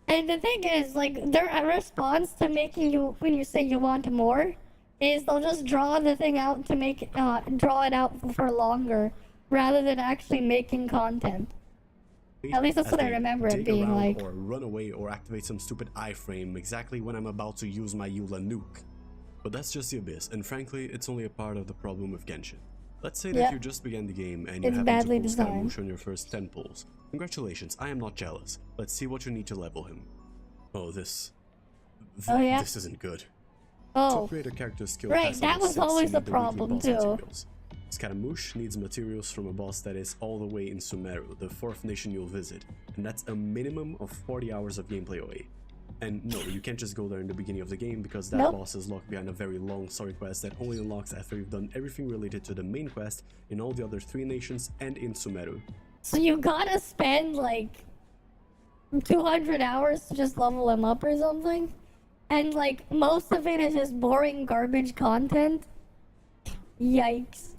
And the thing is, like, their response to making you, when you say you want more, is they'll just draw the thing out to make, draw it out for longer, rather than actually making content. At least that's as what I they remember it dig being around like. Or run away or activate some stupid iframe exactly when I'm about to use my Eula nuke. But that's just the Abyss, and frankly, it's only a part of the problem with Genshin. Let's say that Yep. you just began the game and you It's happen badly to pull designed. Scaramouche on your first 10 pulls. Congratulations, I am not jealous. Let's see what you need to level him. Oh, this isn't good. To Oh, upgrade a character's skill right, past that level was 6, always you the need weekly problem, boss too. materials. Scaramouche needs materials from a boss that is all the way in Sumeru, the 4th nation you'll visit, and that's a minimum of 40 hours of gameplay away. And no, you can't just go there in the beginning of the game because that Nope. boss is locked behind a very long story quest that only unlocks after you've done everything related to the main quest in all the other 3 nations and in Sumeru. so you gotta spend like 200 hours to just level him up or something? And like, most of it is just boring garbage content? Yikes.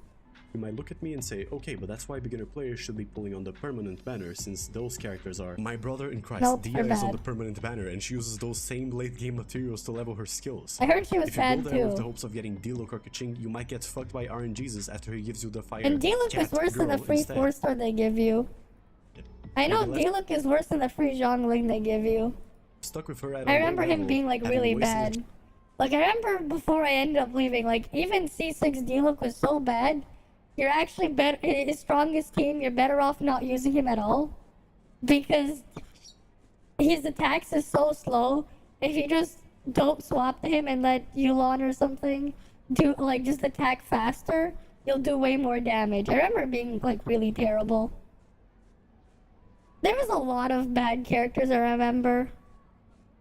You might look at me and say, okay, but that's why beginner players should be pulling on the permanent banner, since those characters are... My brother in Christ, Nope, Dia they're is on bad. the permanent banner, and she uses those same late game materials to level her skills. I heard she was If you bad go there with the too. hopes of getting Diluc or Kaching, you might get fucked by RNGesus after he gives you the fire And Diluc is cat worse than the girl free instead. 4-star they give you. I know Maybe Diluc is worse than the free Zhongling they give you. Stuck with her at a I low remember him level, being like having really wasted bad. Like I remember before I ended up leaving, like even C6 Diluc was so bad, you're actually better, his strongest team, you're better off not using him at all. Because his attacks is so slow, if you just don't swap to him and let Yulon or something do, like just attack faster, you'll do way more damage. I remember it being like really terrible. There was a lot of bad characters I remember.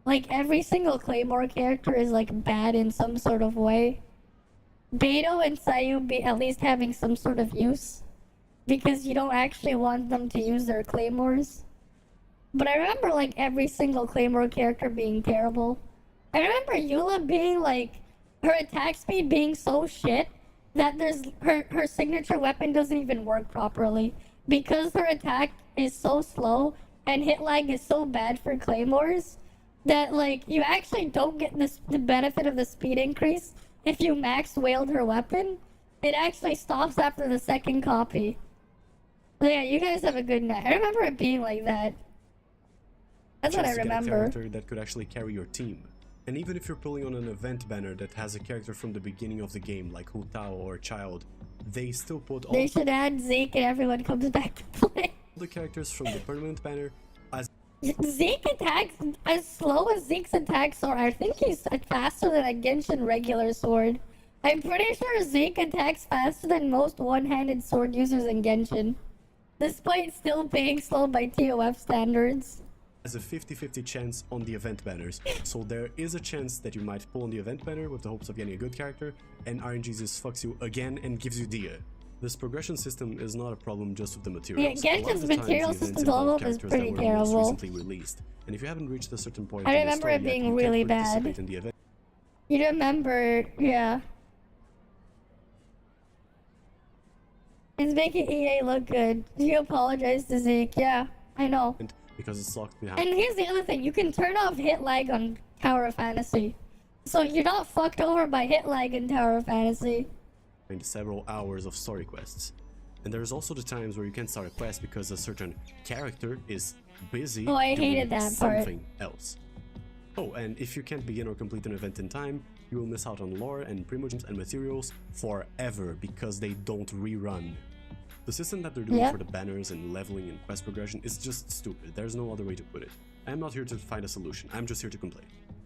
Like every single Claymore character is like bad in some sort of way. Beto and Sayu be at least having some sort of use, because you don't actually want them to use their Claymores. But I remember like every single Claymore character being terrible. I remember Eula being like, her attack speed being so shit that her signature weapon doesn't even work properly. Because her attack is so slow and hit lag is so bad for Claymores, that like you actually don't get the benefit of the speed increase if you max wailed her weapon. It actually stops after the second copy. So yeah, you guys have a good night. I remember it being like that. That's what I chance to get a remember. character that could actually carry your team. And even if you're pulling on an event banner that has a character from the beginning of the game, like Hu Tao or Child, they still put all They should add Zeke and everyone comes back to play. the characters from the permanent banner as Zeke attacks as slow as Zeke's attacks are. I think he's faster than a Genshin regular sword. I'm pretty sure Zeke attacks faster than most one-handed sword users in Genshin, despite still being slow by TOF standards. a 50-50 chance on the event banners. So there is a chance that you might pull on the event banner with the hopes of getting a good character, and RNGesus fucks you again and gives you Dia. This progression system is not a problem just with the materials. Yeah, A lot of Genshin's the times, material the events system involve level is characters pretty that were most terrible. recently released. And if you haven't reached a certain point I in the remember story it yet, being you can't really bad. participate in the event. You remember, yeah. It's making EA look good. You apologize to Zeke. Yeah, I know. because it's locked behind. And here's the other thing. You can turn off hit lag on Tower of Fantasy. So you're not fucked over by hit lag in Tower of Fantasy. Several hours of story quests. And there's also the times where you can't start a quest because a certain character is busy Oh, I doing hated that part. something else. Oh, and if you can't begin or complete an event in time, you will miss out on lore and primogems and materials forever because they don't rerun. The system that they're doing for the banners and leveling and quest progression is just stupid. There's no other way to put it. I'm not here to find a solution. I'm just here to complain.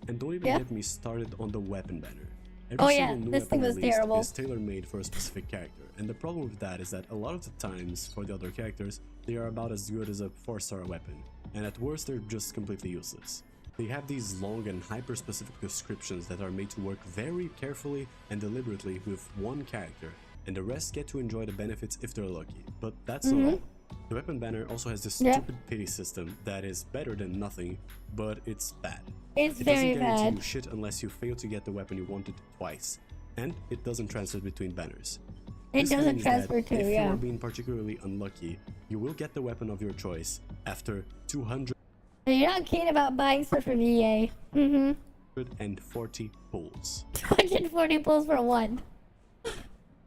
And don't even get me started on the weapon banner. Every single new this thing weapon was released terrible. is tailor-made for a specific character. And the problem with that is that a lot of the times, for the other characters, they are about as good as a 4-star weapon. And at worst, they're just completely useless. They have these long and hyper-specific descriptions that are made to work very carefully and deliberately with one character, and the rest get to enjoy the benefits if they're lucky. But that's not all. The weapon banner also has this stupid pity system that is better than nothing, but it's bad. It's It very doesn't guarantee bad. you shit unless you fail to get the weapon you wanted twice, and it doesn't transfer between banners. It This doesn't means that transfer too, if you yeah. are being particularly unlucky, you will get the weapon of your choice after 240 You're not keen about buying stuff from EA. pulls. 240 pulls for one.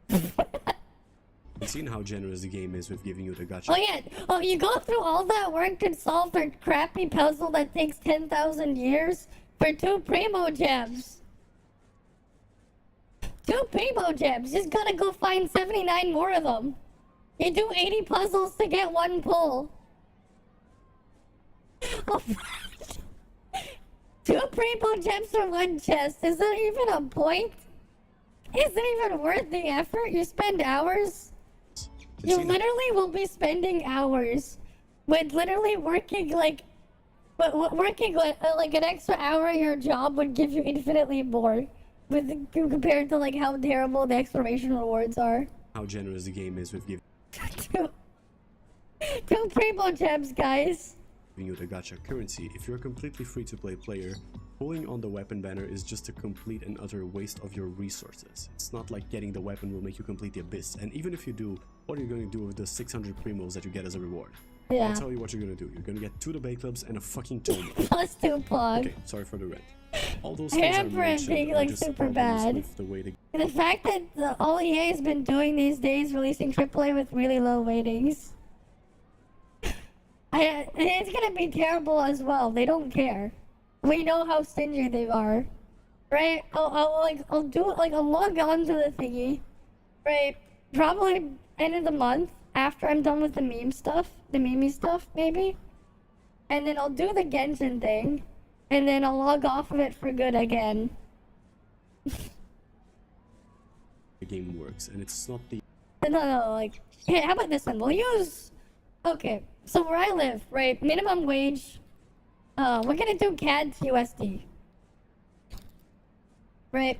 You've seen how generous the game is with giving you the gacha. Oh yeah. Oh, you go through all that work to solve a crappy puzzle that takes 10,000 years for 2 primo gems. 2 primo gems. Just gotta go find 79 more of them. You do 80 puzzles to get 1 pull. Oh, 2 primo gems for 1 chest. Is there even a point? Is it even worth the effort? You spend hours? You literally will be spending hours with literally working like an extra hour of your job would give you infinitely more with compared to like how terrible the exploration rewards are. How generous the game is with giving 2 primo gems, guys. you the gacha currency. If you're a completely free-to-play player, pulling on the weapon banner is just a complete and utter waste of your resources. It's not like getting the weapon will make you complete the abyss, and even if you do, what are you going to do with the 600 primos that you get as a reward? Yeah. I'll tell you what you're going to do. You're going to get 2 debate clubs and a fucking tome. Plus 2 plug. Okay, sorry for the rant. All those I things are remember it mentioned being are like just super problems bad. with the way the The fact that all EA has been doing these days, releasing AAA with really low ratings. It's gonna be terrible as well. They don't care. We know how stingy they are, right? I'll do it. Like I'll log on to the thingy, right? Probably end of the month after I'm done with the meme stuff, the meme stuff maybe, and then I'll do the Genshin thing, and then I'll log off of it for good again. game works, and it's not the No, like, hey, how about this one? We'll use, okay, so where I live, right, minimum wage, we're gonna do CAD to USD, right?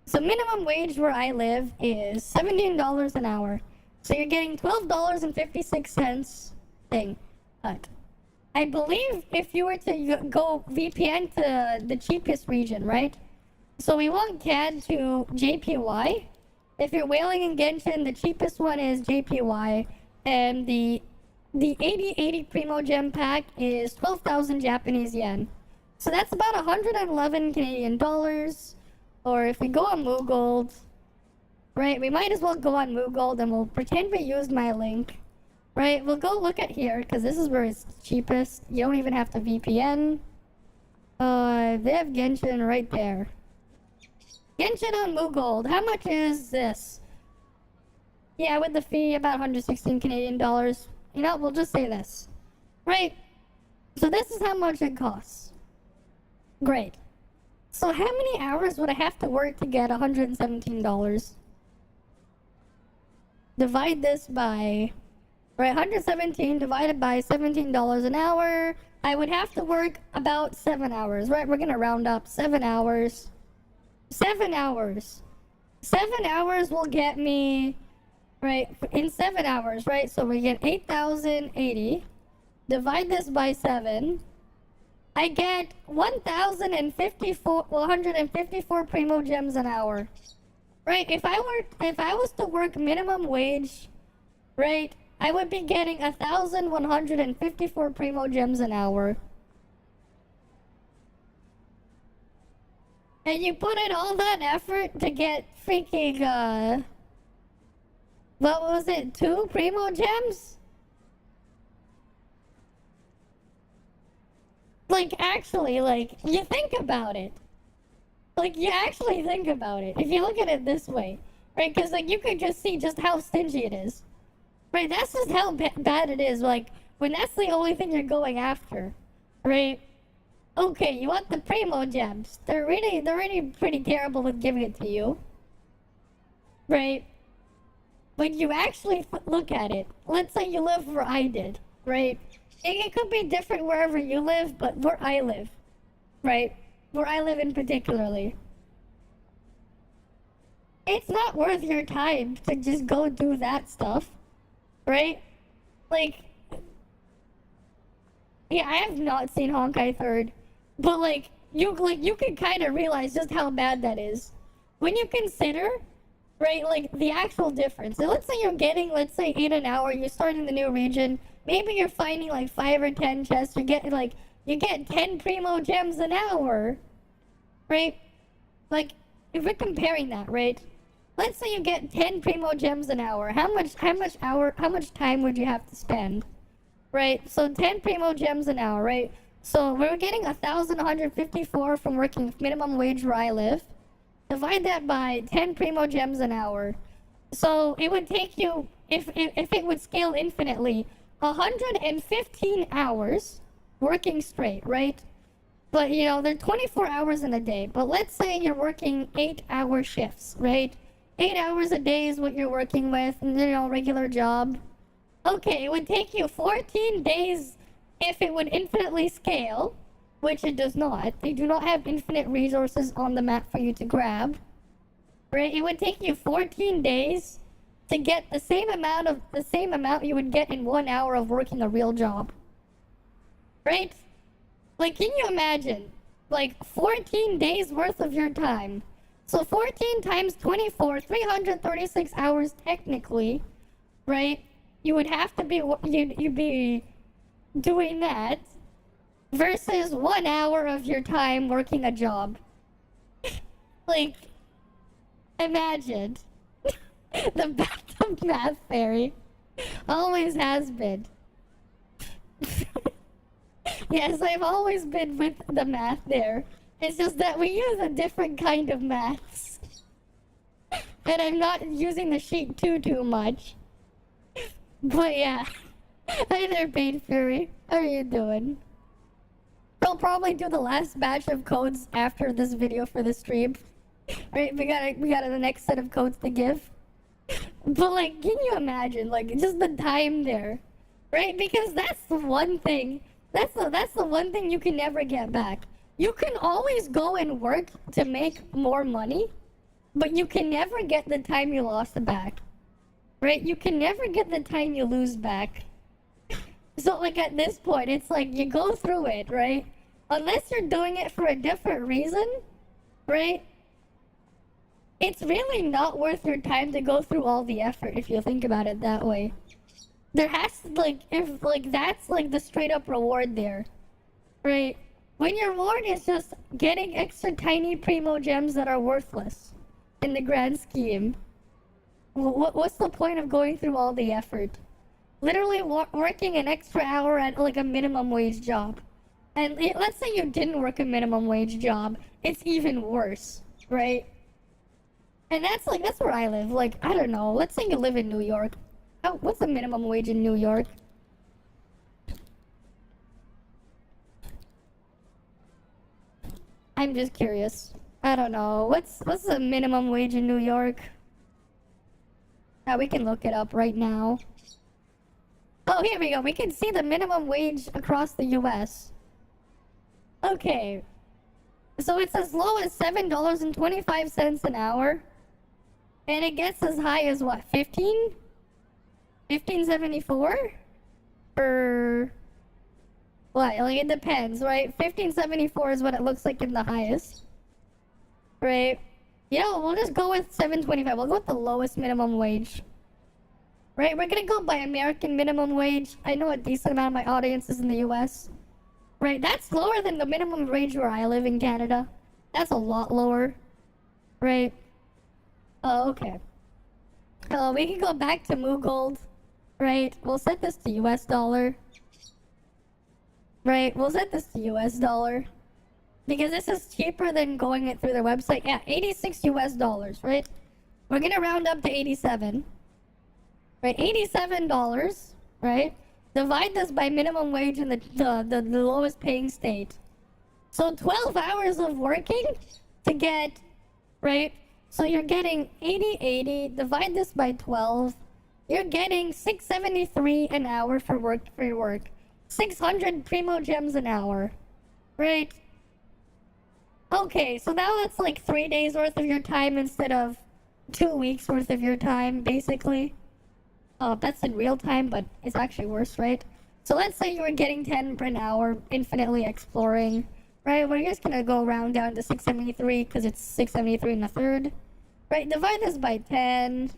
So minimum wage where I live is $17 an hour. So you're getting $12.56 thing. But I believe if you were to go VPN to the cheapest region, right? So we want CAD to JPY. If you're whaling in Genshin, the cheapest one is JPY, and the 8080 Primo Gem pack is 12,000 Japanese yen. So that's about 111 Canadian dollars. Or if we go on moogold, right, we might as well go on moogold and we'll pretend we used my link. Right, we'll go look at here, because this is where it's cheapest. You don't even have to VPN. They have Genshin right there. Genshin on moogold. How much is this? Yeah, with the fee, about 116 Canadian dollars. You know, we'll just say this. Right? So this is how much it costs. Great. So how many hours would I have to work to get $117? Divide this by... Right, 117 divided by $17 an hour. I would have to work about 7 hours. Right, we're gonna round up 7 hours. 7 hours. 7 hours will get me, right, in 7 hours, right? So we get 8,080. Divide this by 7. I get 154 Primo Gems an hour. Right, if I was to work minimum wage right? I would be getting 1,154 primo gems an hour. And you put in all that effort to get freaking, what was it, 2 primo gems? Like, actually, like, you think about it. Like, you actually think about it. If you look at it this way, right? Because, like, you could just see just how stingy it is. Right? That's just how bad it is. Like, when that's the only thing you're going after. Right? Okay, you want the primo gems. They're really pretty terrible with giving it to you. Right? When you actually look at it, let's say you live where I did, right? It could be different wherever you live, but where I live, right? Where I live in particularly. It's not worth your time to just go do that stuff, right? Like, yeah, I have not seen Honkai 3rd, but like you can kind of realize just how bad that is when you consider, right? Like the actual difference. So let's say you're getting, let's say 8 an hour. You start in the new region. Maybe you're finding like 5 or 10 chests. You get 10 primo gems an hour, right? Like if we're comparing that, right? Let's say you get 10 primo gems an hour. How much time would you have to spend? Right? So 10 primo gems an hour, right? So we're getting 1,154 from working minimum wage where I live. Divide that by 10 primo gems an hour. So it would take you, if it would scale infinitely, 115 hours working straight, right? But you know, they're 24 hours in a day. But let's say you're working 8-hour shifts, right? 8 hours a day is what you're working with, you know, regular job. Okay, it would take you 14 days if it would infinitely scale, which it does not. They do not have infinite resources on the map for you to grab. Right? It would take you 14 days to get the same amount you would get in 1 hour of working a real job. Right? Like, can you imagine? Like, 14 days worth of your time. So 14 times 24, 336 hours technically, right? You would have to be, you'd be doing that versus 1 hour of your time working a job. Like, imagine. The bathtub math fairy always has been. Yes, I've always been with the math there. It's just that we use a different kind of maths. And I'm not using the sheet too much. But yeah. Hi there, Bane Fury. How are you doing? I'll probably do the last batch of codes after this video for the stream. Right, we got the next set of codes to give. But like, can you imagine, like, just the time there, right? Because that's the one thing. That's the one thing you can never get back. You can always go and work to make more money, but you can never get the time you lost back. Right? You can never get the time you lose back. So like at this point, it's like you go through it, right? Unless you're doing it for a different reason, right? It's really not worth your time to go through all the effort if you think about it that way. There has to, like, if, like, that's, like, the straight-up reward there. Right? When your reward is just getting extra tiny primo gems that are worthless in the grand scheme, what's the point of going through all the effort? Literally working an extra hour at, like, a minimum wage job. And let's say you didn't work a minimum wage job, it's even worse, right? And that's where I live. Like, I don't know, let's say you live in New York. What's the minimum wage in New York? I'm just curious. I don't know. What's the minimum wage in New York? Yeah, we can look it up right now. Oh, here we go. We can see the minimum wage across the US. Okay. So it's as low as $7.25 an hour. And it gets as high as what, 15? 15.74? Or what? Like, it depends, right? 15.74 is what it looks like in the highest. Right? You know, we'll just go with 7.25. We'll go with the lowest minimum wage. right? We're gonna go by American minimum wage. I know a decent amount of my audience is in the US. Right, that's lower than the minimum wage where I live in Canada. That's a lot lower. Right? Oh, okay. We can go back to moogold. Right? We'll set this to US dollar. Right? We'll set this to US dollar. Because this is cheaper than going it through their website. Yeah, 86 US dollars, right? We're gonna round up to 87. Right? $87, right? Divide this by minimum wage in the lowest paying state. So 12 hours of working to get, right? So you're getting 80, divide this by 12. You're getting 673 an hour for your work. 600 primo gems an hour, right? Okay, so now that's like 3 days worth of your time instead of 2 weeks worth of your time, basically. Oh, that's in real time, but it's actually worse, right? So let's say you were getting 10 per an hour, infinitely exploring, right? We're just gonna go round down to 673 because it's 673 and a third, right? Divide this by 10,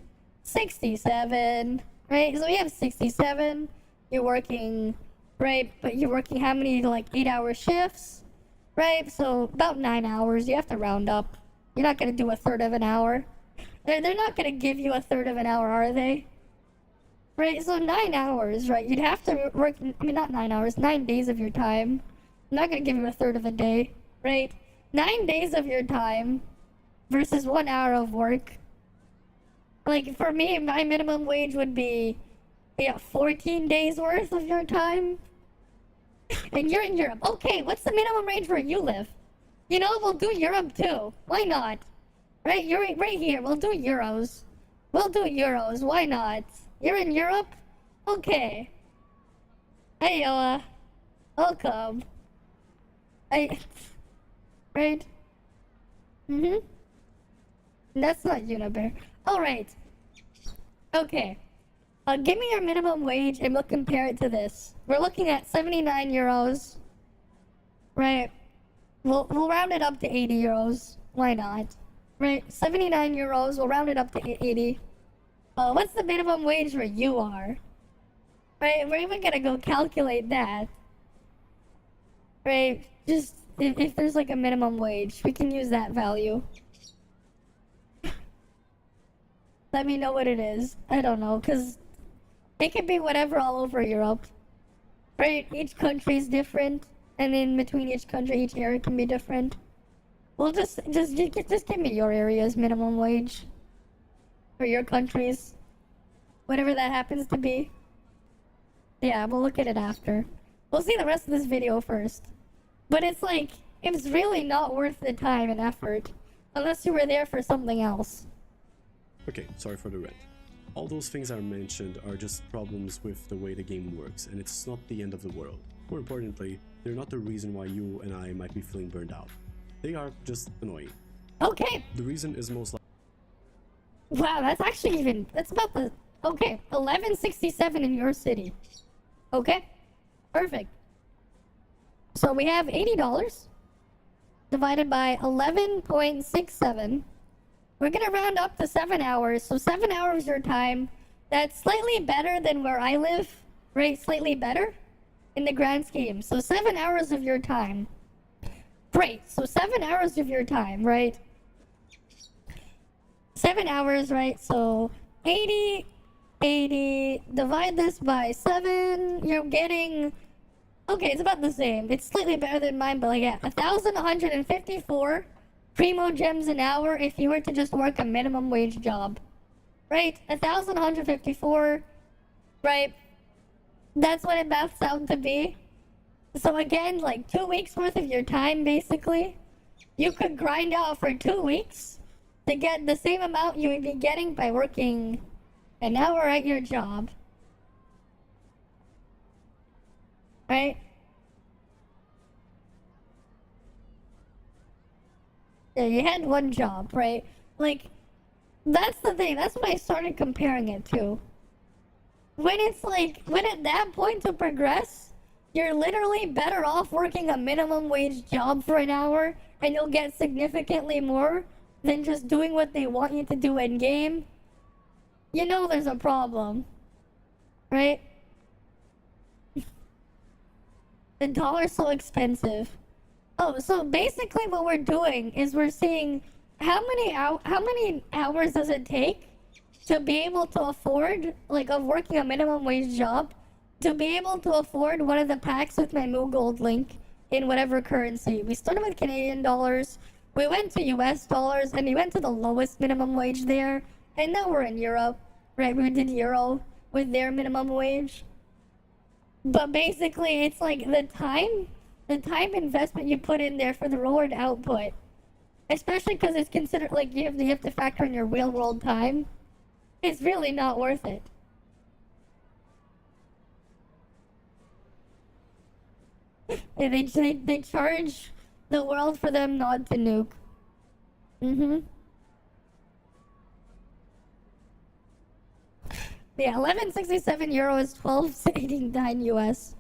67, right? So we have 67. You're working, right? But you're working how many, like 8-hour shifts, right? So about 9 hours. You have to round up. You're not gonna do a third of an hour. They're not gonna give you a third of an hour, are they? Right, so 9 hours, right? You'd have to work, I mean, not 9 hours, 9 days of your time. I'm not gonna give you a third of a day, right? 9 days of your time versus 1 hour of work. Like, for me, my minimum wage would be, 14 days worth of your time. And you're in Europe. Okay, what's the minimum wage where you live? You know, we'll do Europe too. Why not? Right, you're right here. We'll do euros. We'll do euros. Why not? You're in Europe? Okay. Hey, welcome. Right? That's not Unibear. Alright. Okay. Give me your minimum wage and we'll compare it to this. We're looking at 79 euros. Right? We'll round it up to 80 euros. Why not? Right? 79 euros. We'll round it up to 80. What's the minimum wage where you are? Right? We're even gonna go calculate that. Right? Just, if there's like a minimum wage, we can use that value. Let me know what it is. I don't know, because it could be whatever all over Europe. Right? Each country's different, and in between each country, each area can be different. Well, just give me your area's minimum wage. For your countries. Whatever that happens to be. Yeah, we'll look at it after. We'll see the rest of this video first. But it's like, it's really not worth the time and effort. Unless you were there for something else. Okay, sorry for the rant. All those things I mentioned are just problems with the way the game works, and it's not the end of the world. More importantly, they're not the reason why you and I might be feeling burned out. They are just annoying. Okay. The reason is most likely. Wow, that's actually even, that's about the, okay, 1167 in your city. Okay, perfect. So we have $80 divided by 11.67. We're gonna round up to 7 hours, so 7 hours your time. That's slightly better than where I live, right? Slightly better in the grand scheme. So 7 hours of your time. Great, so 7 hours of your time, right? 7 hours, right? So 80, divide this by 7, you're getting, okay, it's about the same. It's slightly better than mine, but like, yeah, 1,154 primo gems an hour if you were to just work a minimum wage job. Right? 1,154, right? That's what it maths out to be. So again, like 2 weeks worth of your time, basically. You could grind out for 2 weeks to get the same amount you would be getting by working an hour at your job. Right? Yeah, you had one job, right? Like, that's the thing. That's what I started comparing it to. When it's like, when at that point to progress, you're literally better off working a minimum wage job for an hour and you'll get significantly more than just doing what they want you to do in game. You know there's a problem. right? The dollar's so expensive. Oh, so basically what we're doing is we're seeing how many hours does it take to be able to afford, like, of working a minimum wage job, to be able to afford one of the packs with my moogold link in whatever currency. We started with Canadian dollars, we went to US dollars, and we went to the lowest minimum wage there, and now we're in Europe, right? We did Euro with their minimum wage. But basically, it's like the time investment you put in there for the reward output, especially because it's considered, like, you have to factor in your real world time, it's really not worth it. They charge the world for them not to nuke. Yeah, 1167 euro is 1289 US.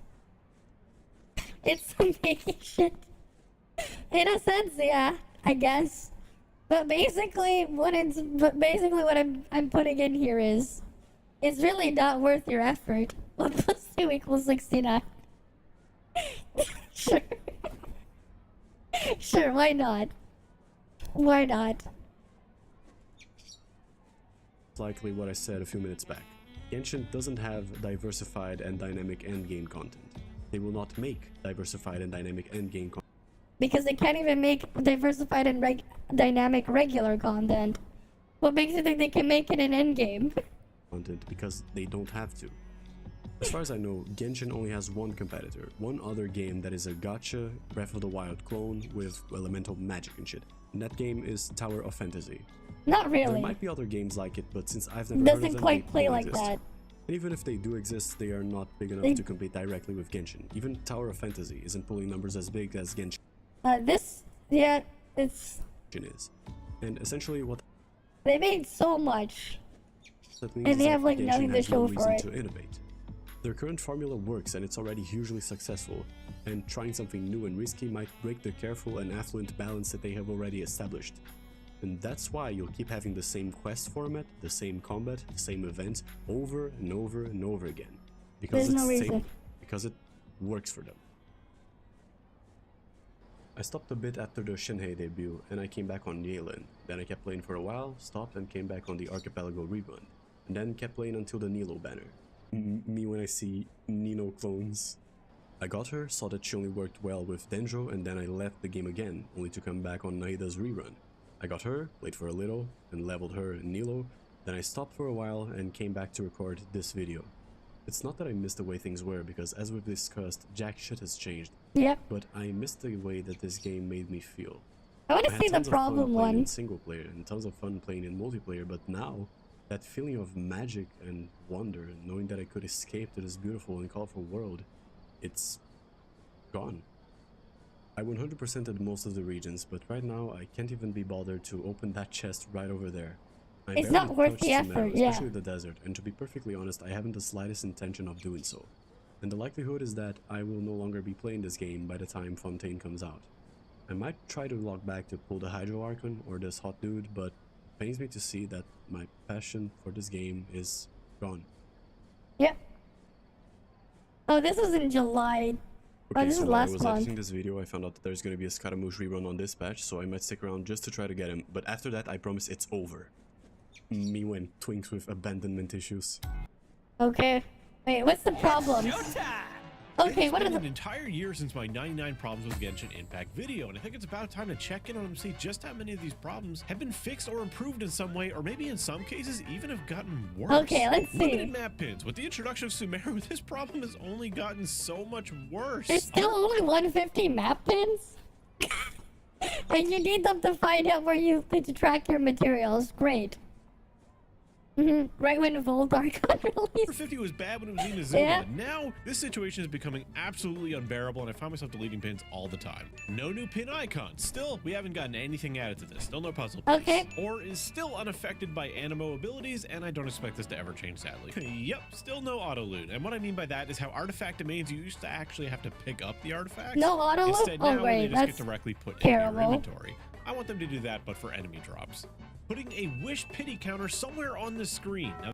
It's making shit. In a sense, yeah, I guess. But basically, what I'm putting in here is, it's really not worth your effort. 1 plus 2 equals 69. Sure. Sure, why not? Why not? It's likely what I said a few minutes back. Genshin doesn't have diversified and dynamic endgame content. They will not make diversified and dynamic endgame content. Because they can't even make diversified and dynamic regular content. What makes you think they can make it in endgame? Content because they don't have to. As far as I know, Genshin only has one competitor, one other game that is a gacha Breath of the Wild clone with elemental magic and shit. And that game is Tower of Fantasy. Not really. There might be other games like it, but since I've never heard Doesn't of them, quite they play don't like exist. that. And even if they do exist, they are not big enough to compete directly with Genshin. Even Tower of Fantasy isn't pulling numbers as big as Genshin It's... is. And essentially what They made so much. that means And they is have, that like, Genshin nothing to has no show for reason it. to innovate. Their current formula works and it's already hugely successful, and trying something new and risky might break the careful and affluent balance that they have already established. And that's why you'll keep having the same quest format, the same combat, the same events over and over and over again. Because There's no it's reason. because it works for them. I stopped a bit after the Shinhei debut and I came back on Yelan. Then I kept playing for a while, stopped and came back on the Archipelago rerun. And then kept playing until the Nilo banner. Me when I see Nino clones. I got her, saw that she only worked well with Denjo, and then I left the game again, only to come back on Naida's rerun. I got her, played for a little, and leveled her in Nilo, then I stopped for a while and came back to record this video. It's not that I missed the way things were, because as we've discussed, jack shit has changed, Yep. but I missed the way that this game made me feel. I want I to had see the tons of fun problem playing in one. single player and tons of fun playing in multiplayer, but now, that feeling of magic and wonder, knowing that I could escape to this beautiful and colorful world, it's gone. I 100%ed most of the regions, but right now I can't even be bothered to open that chest right over there. I It's barely not worth touched the Sumeru, effort, yeah. especially the desert, and to be perfectly honest, I haven't the slightest intention of doing so. And the likelihood is that I will no longer be playing this game by the time Fontaine comes out. I might try to log back to pull the Hydro Archon or this hot dude, but it pains me to see that my passion for this game is gone. Yep. Oh, this was in July. Okay, this so is while I last was month. editing this video, I found out that there's going to be a Scaramouche rerun on this patch, so I might stick around just to try to get him, but after that I promise it's over. Me when twinks with abandonment issues. Okay. Wait, what's the problem? Okay, what are It's been the... an entire year since my 99 problems with Genshin Impact video, and I think it's about time to check in on them to see just how many of these problems have been fixed or improved in some way, or maybe in some cases even have gotten worse. Okay, let's see. Limited map pins. With the introduction of Sumeru, this problem has only gotten so much worse. There's still only 150 map pins? And you need them to find out where you to track your materials. Great. Right when Voldark got released. 450 was bad when it was in Azuma. Yeah. Now, this situation is becoming absolutely unbearable, and I find myself deleting pins all the time. No new pin icons. Still, we haven't gotten anything added to this. Still no puzzle piece. Okay. Or is still unaffected by animo abilities, and I don't expect this to ever change, sadly. Yep, still no auto loot. And what I mean by that is how artifact domains you used to actually have to pick up the artifacts. No auto loot? Instead, Oh, now great. they just That's get directly put terrible. into your inventory. I want them to do that, but for enemy drops. Putting a wish pity counter somewhere on the screen. Now,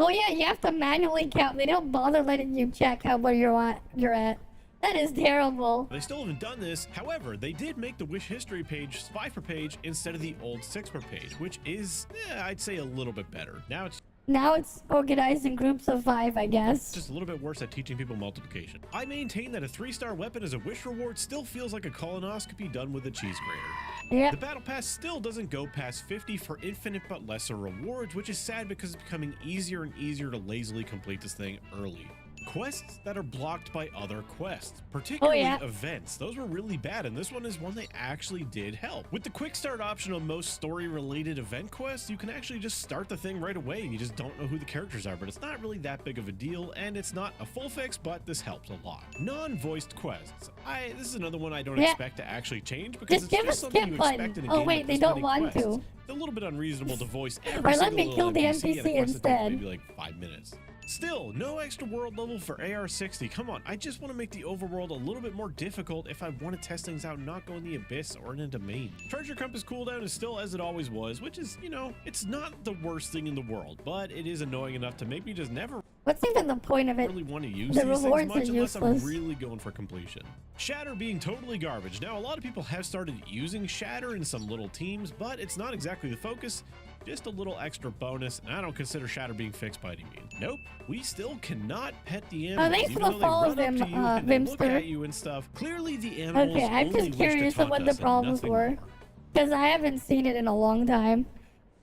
Oh yeah, you have to manually count. They don't bother letting you check where you're at. That is terrible. They still haven't done this. However, they did make the wish history page 5 per page instead of the old 6 per page, which is, I'd say, a little bit better. Now it's organized in groups of 5, I guess. just a little bit worse at teaching people multiplication. I maintain that a 3-star weapon as a wish reward still feels like a colonoscopy done with a cheese grater. Yeah. The battle pass still doesn't go past 50 for infinite but lesser rewards, which is sad because it's becoming easier and easier to lazily complete this thing early. Quests that are blocked by other quests, particularly events. Those were really bad, and this one is one they actually did help. With the quick start option on most story-related event quests, you can actually just start the thing right away, and you just don't know who the characters are, but it's not really that big of a deal, and it's not a full fix, but this helps a lot. Non-voiced quests. This is another one I don't expect to actually change, because Just it's give just a something skip you button. expect in a Oh game wait, with they this don't many want quests. to. It's a little bit unreasonable to voice every Or let single me kill little the NPC in a NPC quest that takes instead. maybe like 5 minutes. Still, no extra world level for AR-60. Come on, I just want to make the overworld a little bit more difficult if I want to test things out and not go in the abyss or in a domain. Treasure compass cooldown is still as it always was, which is, you know, it's not the worst thing in the world, but it is annoying enough to make me just never What's even the point of it? really want to use The these things rewards much are unless I'm useless. really going for completion. Shatter being totally garbage. Now, a lot of people have started using Shatter in some little teams, but it's not exactly the focus. Just a little extra bonus, and I don't consider Shatter being fixed by any means. Nope, we still cannot pet the animals. thanks for even the though they follow, run up to you and they look Vimster. at you and stuff. Clearly, the animals Okay, I'm only just wish curious to of what taunt the us and problems nothing were. more. Because I haven't seen it in a long time.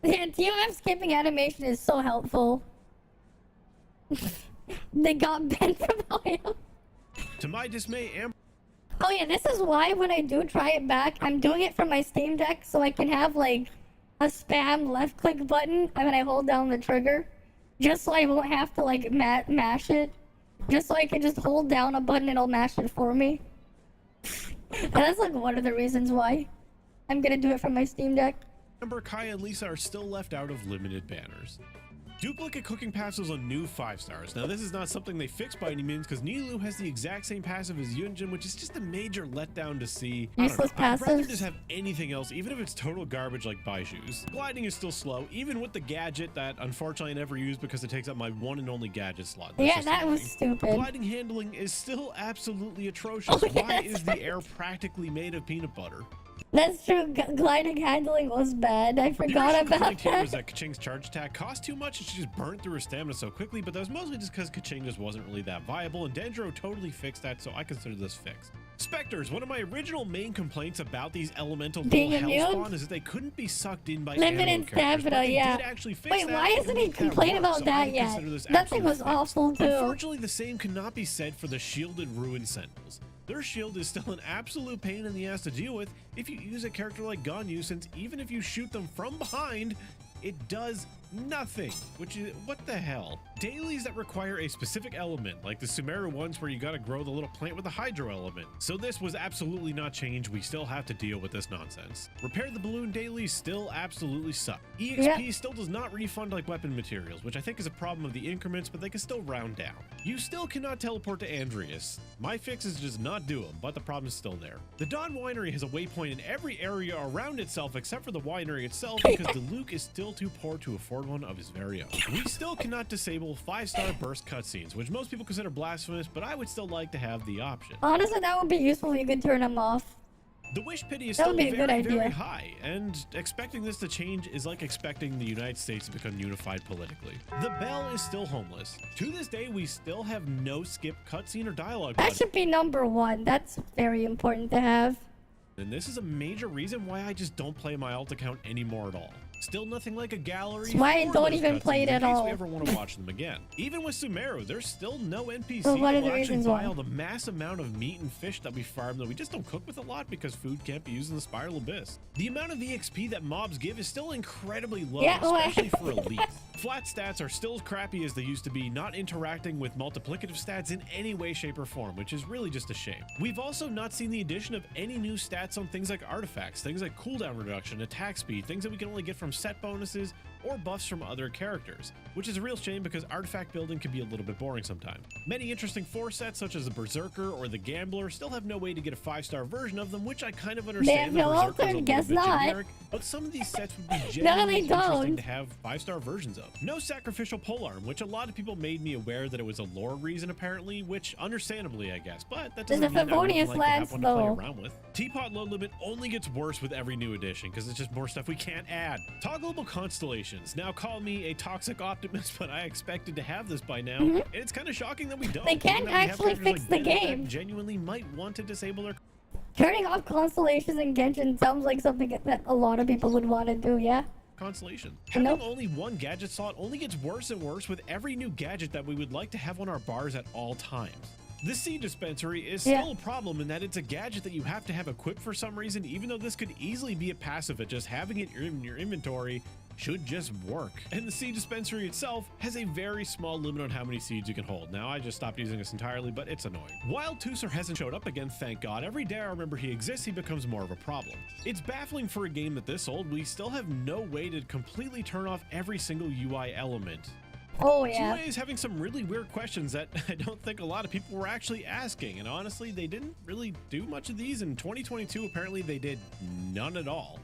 The TOF skipping animation is so helpful. They got banned from Ohio. To my dismay, Oh yeah, this is why when I do try it back, I'm doing it from my Steam Deck so I can have like a spam left click button and then I hold down the trigger. Just so I won't have to like mash it. Just so I can just hold down a button and it'll mash it for me. And that's like one of the reasons why I'm gonna do it from my Steam Deck. Amber, Kaya, and Lisa are still left out of limited banners. Duplicate cooking passives on new 5 stars. Now, this is not something they fixed by any means because Nilu has the exact same passive as Yunjin, which is just a major letdown to see. Useless I'd rather passives. just have anything else, even if it's total garbage like Baishu's. Gliding is still slow, even with the gadget that unfortunately I never used because it takes up my one and only gadget slot. That's Yeah, just that was annoying. stupid. Gliding handling is still absolutely atrocious. Oh, yeah, Why that's is the air practically made of peanut butter? That's true. Gliding handling was bad. I The forgot original about complaint here was that. that Kaching's charge attack cost too much and she just burnt through her stamina so quickly, but that was mostly just because Kaching just wasn't really that viable, and Dendro totally fixed that, so I consider this fixed. Spectres, one of my original main complaints about these elemental Being bull immune? hellspawn is that they couldn't be sucked in by Limited animal characters, but stamina, they yeah. did actually fix Wait, that why and hasn't he make that complained work, about so that I would yet? consider this That thing absolute was fix. awful too. Unfortunately, the same cannot be said for the shielded ruined sentinels. Their shield is still an absolute pain in the ass to deal with if you use a character like Ganyu, since even if you shoot them from behind, it does nothing, which is, what the hell? Dailies that require a specific element, like the Sumeru ones where you gotta grow the little plant with the hydro element. So this was absolutely not changed. We still have to deal with this nonsense. Repair the balloon dailies still absolutely suck. EXP still does not refund like weapon materials, which I think is a problem of the increments, but they can still round down. You still cannot teleport to Andreas. My fix is just not do them, but the problem is still there. The Dawn Winery has a waypoint in every area around itself except for the winery itself because Diluc is still too poor to afford one of his very own. We still cannot disable 5-star burst cutscenes, which most people consider blasphemous, but I would still like to have the option. Honestly, that would be useful if you could turn them off. The wish pity is That still would be a good very, very idea. high, and expecting this to change is like expecting the United States to become unified politically. The Bell is still homeless. To this day, we still have no skip cutscene or dialogue That button. should be #1. That's very important to have. And this is a major reason why I just don't play my alt account anymore at all. Still nothing like a gallery. That's why I for don't those even play it cutscenes in at case all. we ever want to watch them again. Even with Sumeru, there's still no NPC Well, what that are the will actually reasons buy why? all the mass amount of meat and fish that we farm that we just don't cook with a lot because food can't be used in the Spiral Abyss. The amount of EXP that mobs give is still incredibly low, Yeah, well, especially for elites. Flat stats are still as crappy as they used to be, not interacting with multiplicative stats in any way, shape, or form, which is really just a shame. We've also not seen the addition of any new stats on things like artifacts, things like cooldown reduction, attack speed, things that we can only get from set bonuses or buffs from other characters, which is a real shame because artifact building can be a little bit boring sometimes. Many interesting 4 sets such as the Berserker or the Gambler still have no way to get a 5-star version of them, which I kind of understand. They have no The Berserker's a alternate, little guess bit not. generic, but some of these sets would be No, genuinely they interesting don't. to have 5-star versions of. No sacrificial polearm, which a lot of people made me aware that it was a lore reason apparently, which understandably I guess, but that There's doesn't a mean I wouldn't Favonius like to have lance, one to play though. around with. Teapot load limit only gets worse with every new edition because it's just more stuff we can't add. Toggleable constellations. Now call me a toxic optimist, but I expected to have this by now, and it's kind of shocking that we don't. They can't given that we have actually characters fix like the Bennett that game. genuinely might want to disable their Turning off constellations in Genshin sounds like something that a lot of people would want to do, yeah? constellation. Nope. Having only one gadget slot only gets worse and worse with every new gadget that we would like to have on our bars at all times. This seed dispensary is still a problem in that it's a gadget that you have to have equipped for some reason, even though this could easily be a passive at just having it in your inventory should just work. And the seed dispensary itself has a very small limit on how many seeds you can hold. Now, I just stopped using this entirely, but it's annoying. While Tusser hasn't showed up again, thank God, every day I remember he exists, he becomes more of a problem. It's baffling for a game that this old, we still have no way to completely turn off every single UI element. Oh, yeah. 2A is having some really weird questions that I don't think a lot of people were actually asking, and honestly, they didn't really do much of these. In 2022, apparently they did none at all.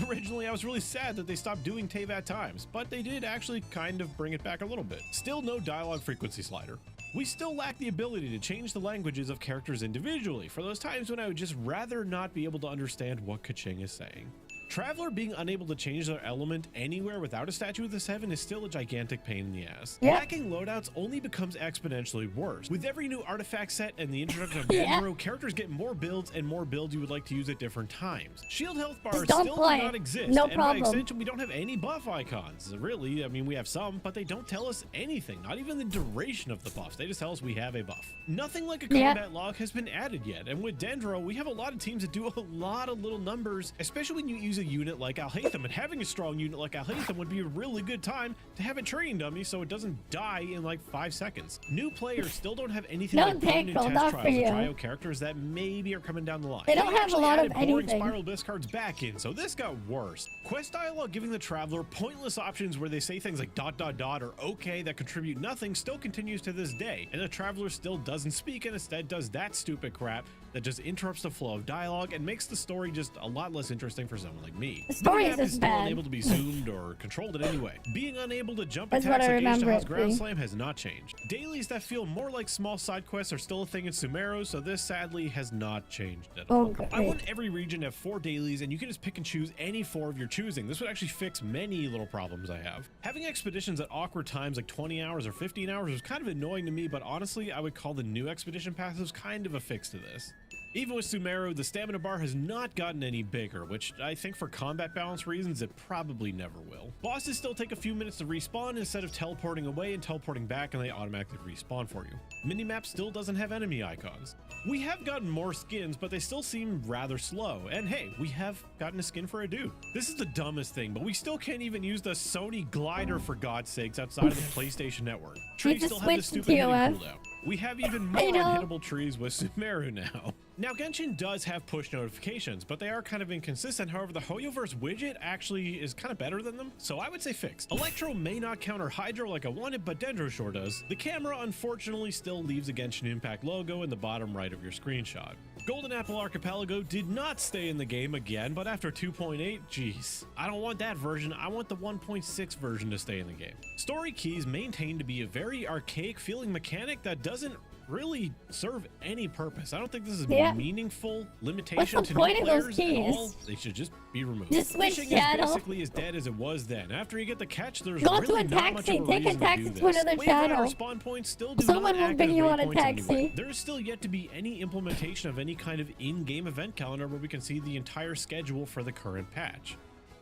Originally, I was really sad that they stopped doing Teyvat times, but they did actually kind of bring it back a little bit. Still no dialogue frequency slider. We still lack the ability to change the languages of characters individually for those times when I would just rather not be able to understand what Kaching is saying. Traveler being unable to change their element anywhere without a statue of the 7 is still a gigantic pain in the ass. Yeah. Lacking loadouts only becomes exponentially worse. With every new artifact set and the introduction of Yeah. Dendro, characters get more builds and more builds you would like to use at different times. Shield health bars Just don't still play. do not exist, No and problem. by extension we don't have any buff icons. Really, I mean we have some, but they don't tell us anything, not even the duration of the buffs. They just tell us we have a buff. Nothing like a combat log has been added yet, and with Dendro, we have a lot of teams that do a lot of little numbers, especially when you use a unit like Alhaitham, and having a strong unit like Alhaitham would be a really good time to have a training dummy so it doesn't die in like 5 seconds. New players still don't have anything No, like permanent Tackle, test not for trials you. of trio characters that maybe are coming down the line. They don't have a actually lot of added boring anything. spiral discards back in, so this got worse. Quest dialogue giving the traveler pointless options where they say things like ... or okay that contribute nothing still continues to this day, and the traveler still doesn't speak and instead does that stupid crap that just interrupts the flow of dialogue and makes the story just a lot less interesting for someone like me. The story Minimap is just still bad. unable to be zoomed or controlled in any way. Being unable to jump That's attacks what I like remember H-House it Ground being. Slam has not changed. Dailies that feel more like small side quests are still a thing in Sumeru, so this sadly has not changed at Oh, all. great. I want every region to have 4 dailies, and you can just pick and choose any 4 of your choosing. This would actually fix many little problems I have. Having expeditions at awkward times like 20 hours or 15 hours was kind of annoying to me, but honestly, I would call the new expedition passes kind of a fix to this. Even with Sumeru, the stamina bar has not gotten any bigger, which I think for combat balance reasons, it probably never will. Bosses still take a few minutes to respawn instead of teleporting away and teleporting back, and they automatically respawn for you. Minimap still doesn't have enemy icons. We have gotten more skins, but they still seem rather slow. And hey, we have gotten a skin for a dude. This is the dumbest thing, but we still can't even use the Sony glider for God's sakes outside of the PlayStation Network. Trees just still have the switched stupid to hitting ToF. cooldown. We have even more I know. unhittable trees with Sumeru now. Now, Genshin does have push notifications, but they are kind of inconsistent. However, the Hoyoverse widget actually is kind of better than them, so I would say fixed. Electro may not counter Hydro like I wanted, but Dendro sure does. The camera, unfortunately, still leaves a Genshin Impact logo in the bottom right of your screenshot. Golden Apple Archipelago did not stay in the game again, but after 2.8, geez, I don't want that version. I want the 1.6 version to stay in the game. Story keys maintain to be a very archaic feeling mechanic that doesn't really serve any purpose. I don't think this is a meaningful limitation What's the to point new of those players at keys? all. They should just be removed. Just switch Fishing channel. is basically as dead as it was then. After you get the catch, there's Go really to a not much taxi. of a Take a reason taxi to do to this. another Wayfinder channel. spawn points still do Someone not will act bring as you on a waypoints taxi. anyway. There is still yet to be any implementation of any kind of in-game event calendar where we can see the entire schedule for the current patch.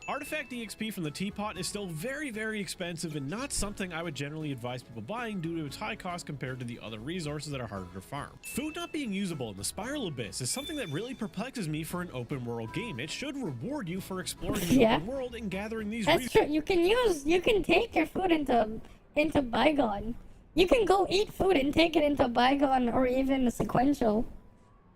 Artifact EXP from the Teapot is still very, very expensive and not something I would generally advise people buying due to its high cost compared to the other resources that are harder to farm. Food not being usable in the Spiral Abyss is something that really perplexes me for an open world game. It should reward you for exploring the open world and gathering these That's resources. true. You can take your food into Bygone. You can go eat food and take it into Bygone or even a sequential.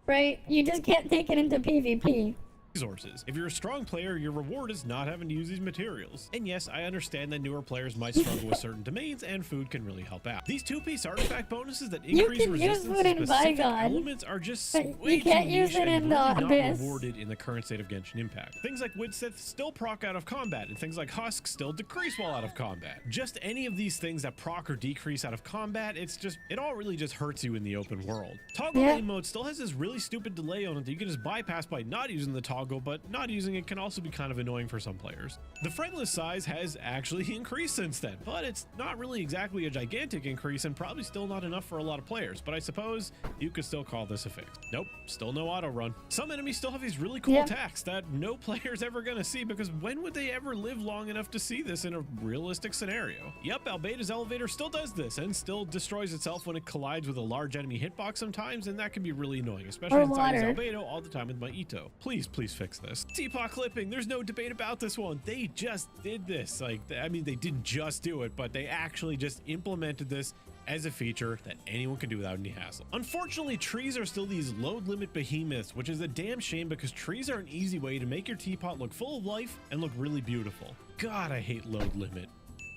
Right? You just can't take it into PvP. resources. If you're a strong player, your reward is not having to use these materials. And yes, I understand that newer players might struggle with certain domains, and food can really help out. These 2-piece artifact bonuses that increase resistance to specific elements are just way too niche and really not rewarded in the current state of Genshin Impact. Things like Widsith still proc out of combat, and things like Husk still decrease while out of combat. Just any of these things that proc or decrease out of combat, it all really just hurts you in the open world. Toggle aim mode still has this really stupid delay on it that you can just bypass by not using the toggle, but not using it can also be kind of annoying for some players. The friend list size has actually increased since then, but it's not really exactly a gigantic increase and probably still not enough for a lot of players, but I suppose you could still call this a fix. Nope, still no auto run. Some enemies still have these really cool attacks that no player's ever gonna see, because when would they ever live long enough to see this in a realistic scenario? Yep, Albedo's elevator still does this and still destroys itself when it collides with a large enemy hitbox sometimes, and that can be really annoying, especially since I use Albedo all the time with my Ito. Please fix this. Teapot clipping, there's no debate about this one. They just did this. Like, I mean, they didn't just do it, but they actually just implemented this as a feature that anyone can do without any hassle. Unfortunately, trees are still these load limit behemoths, which is a damn shame because trees are an easy way to make your teapot look full of life and look really beautiful. God, I hate load limit.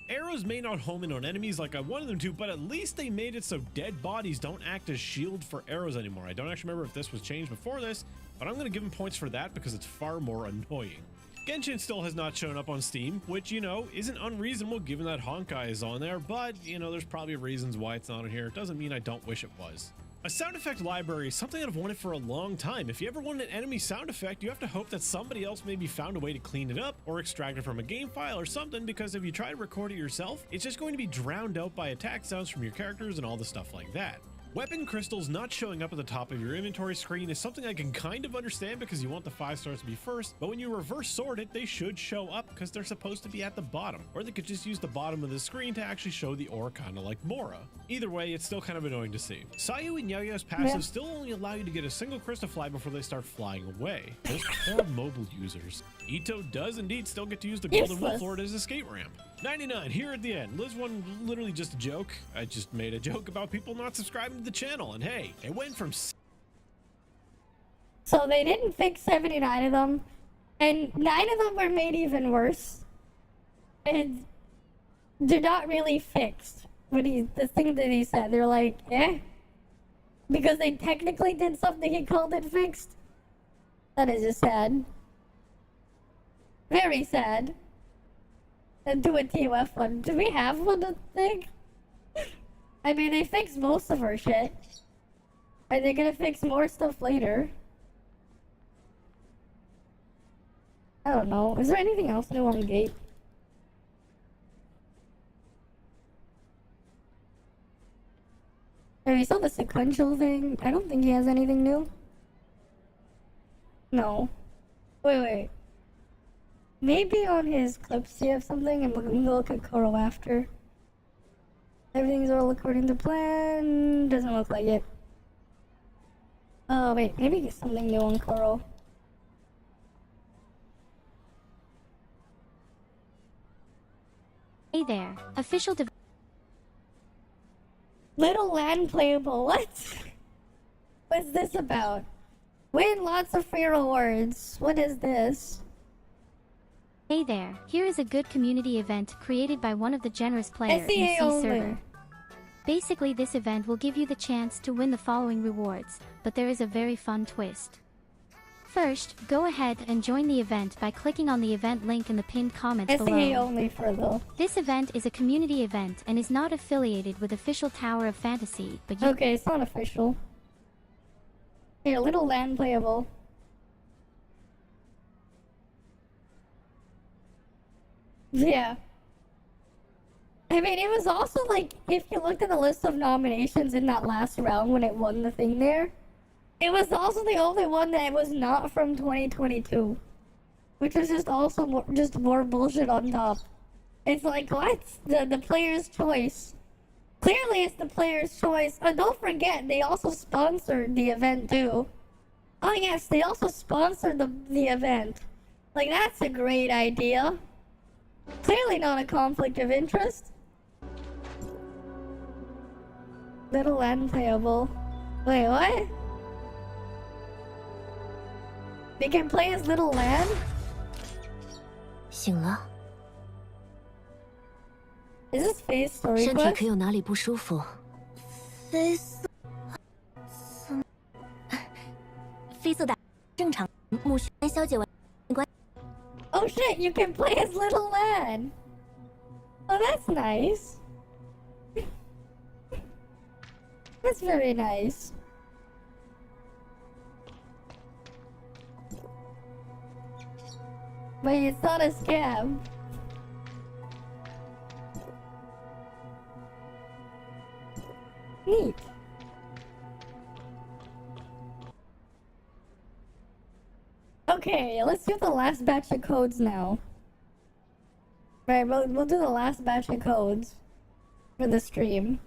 Arrows may not home in on enemies like I wanted them to, but at least they made it so dead bodies don't act as shield for arrows anymore. I don't actually remember if this was changed before this, but I'm going to give them points for that because it's far more annoying. Genshin still has not shown up on Steam, which, you know, isn't unreasonable given that Honkai is on there, but, you know, there's probably reasons why it's not on here. It doesn't mean I don't wish it was. A sound effect library is something that I've wanted for a long time. If you ever want an enemy sound effect, you have to hope that somebody else maybe found a way to clean it up or extract it from a game file or something, because if you try to record it yourself, it's just going to be drowned out by attack sounds from your characters and all the stuff like that. Weapon crystals not showing up at the top of your inventory screen is something I can kind of understand because you want the 5 stars to be first, but when you reverse sort it, they should show up because they're supposed to be at the bottom. Or they could just use the bottom of the screen to actually show the ore, kind of like Mora. Either way, it's still kind of annoying to see. Sayu and Yaoya's passive still only allow you to get a single crystal fly before they start flying away. Those poor mobile users. Ito does indeed still get to use the golden wolf lord as escape ramp. 99 here at the end. Liz one literally just a joke. I just made a joke about people not subscribing to the channel, and hey, it went from... So they didn't fix 79 of them, and 9 of them were made even worse. And they're not really fixed. But the thing that he said, they're like, because they technically did something he called it fixed. That is just sad. Very sad. And do a TOF one. Do we have one, I think? I mean, they fixed most of our shit. Are they gonna fix more stuff later? I don't know. Is there anything else new on the gate? Oh, you saw the sequential thing? I don't think he has anything new. No. Wait. Maybe on his clips you have something, and we can look at Koro after. Everything's all according to plan. Doesn't look like it. Oh wait, maybe get something new on Koro. Hey there, official Little land playable, what? What's this about? Win lots of free rewards. What is this? Hey there, here is a good community event created by one of the generous players in SEA C only. server. Basically, this event will give you the chance to win the following rewards, but there is a very fun twist. First, go ahead and join the event by clicking on the event link in the pinned comments SEA below. only for though. This event is a community event and is not affiliated with official Tower of Fantasy, but you Okay, it's not official. Here, little land playable. Yeah. I mean, it was also like, if you looked at the list of nominations in that last round when it won the thing there, it was also the only one that was not from 2022. Which was just also more bullshit on top. It's like, what? The player's choice. Clearly it's the player's choice. Oh, don't forget, they also sponsored the event too. Oh yes, they also sponsored the event. Like, that's a great idea. Clearly not a conflict of interest. Little land playable. Wait, what? They can play as little lad? 醒了， Is this Faye's story 身体 quest? 可有哪里不舒服？绯色，绯色打正常。木须消解完， Oh shit, you can play as little lad. Oh, that's nice. That's very nice. Wait, it's not a scam. Neat. Okay, let's do the last batch of codes now. Right, we'll do the last batch of codes for the stream.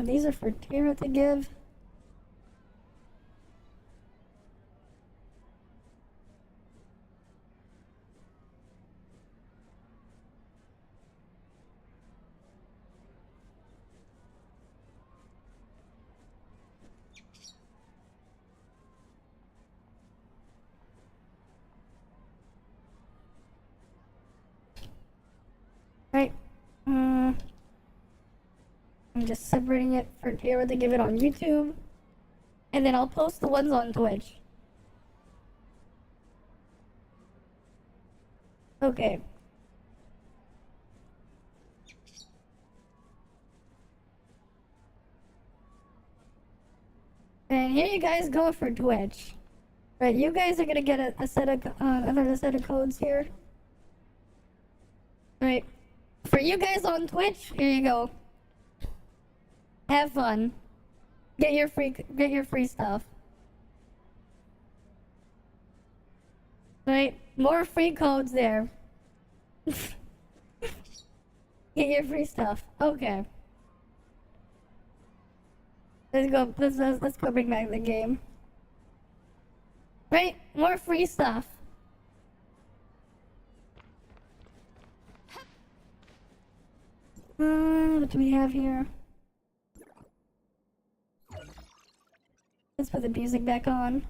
These are for Tara to give. Right. I'm just separating it for Tara to give it on YouTube. And then I'll post the ones on Twitch. Okay. And here you guys go for Twitch. Right, you guys are gonna get a set of another set of codes here. Right. For you guys on Twitch, here you go. Have fun. Get your free stuff. Right? More free codes there. Get your free stuff. Okay. Let's go bring back the game. Right? More free stuff. What do we have here? Let's put the music back on.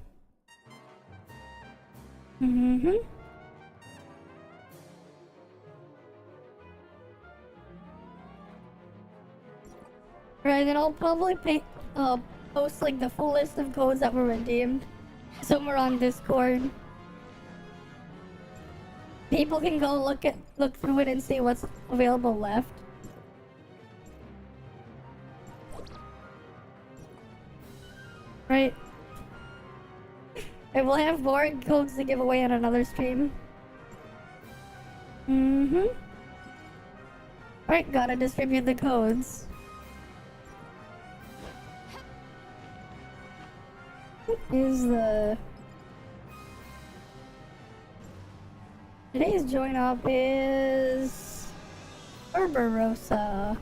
Right, then I'll probably post like the full list of codes that were redeemed somewhere on Discord. People can go look through it and see what's available left. Right. And we'll have more codes to give away on another stream. Right, gotta distribute the codes. What is the... Today's join up is... Barbarossa.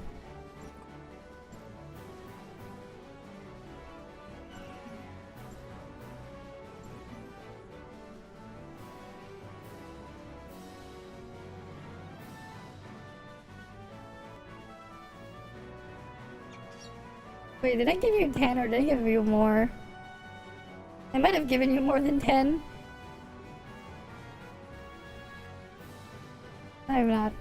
Wait, did I give you 10 or did I give you more? I might have given you more than 10. I'm not.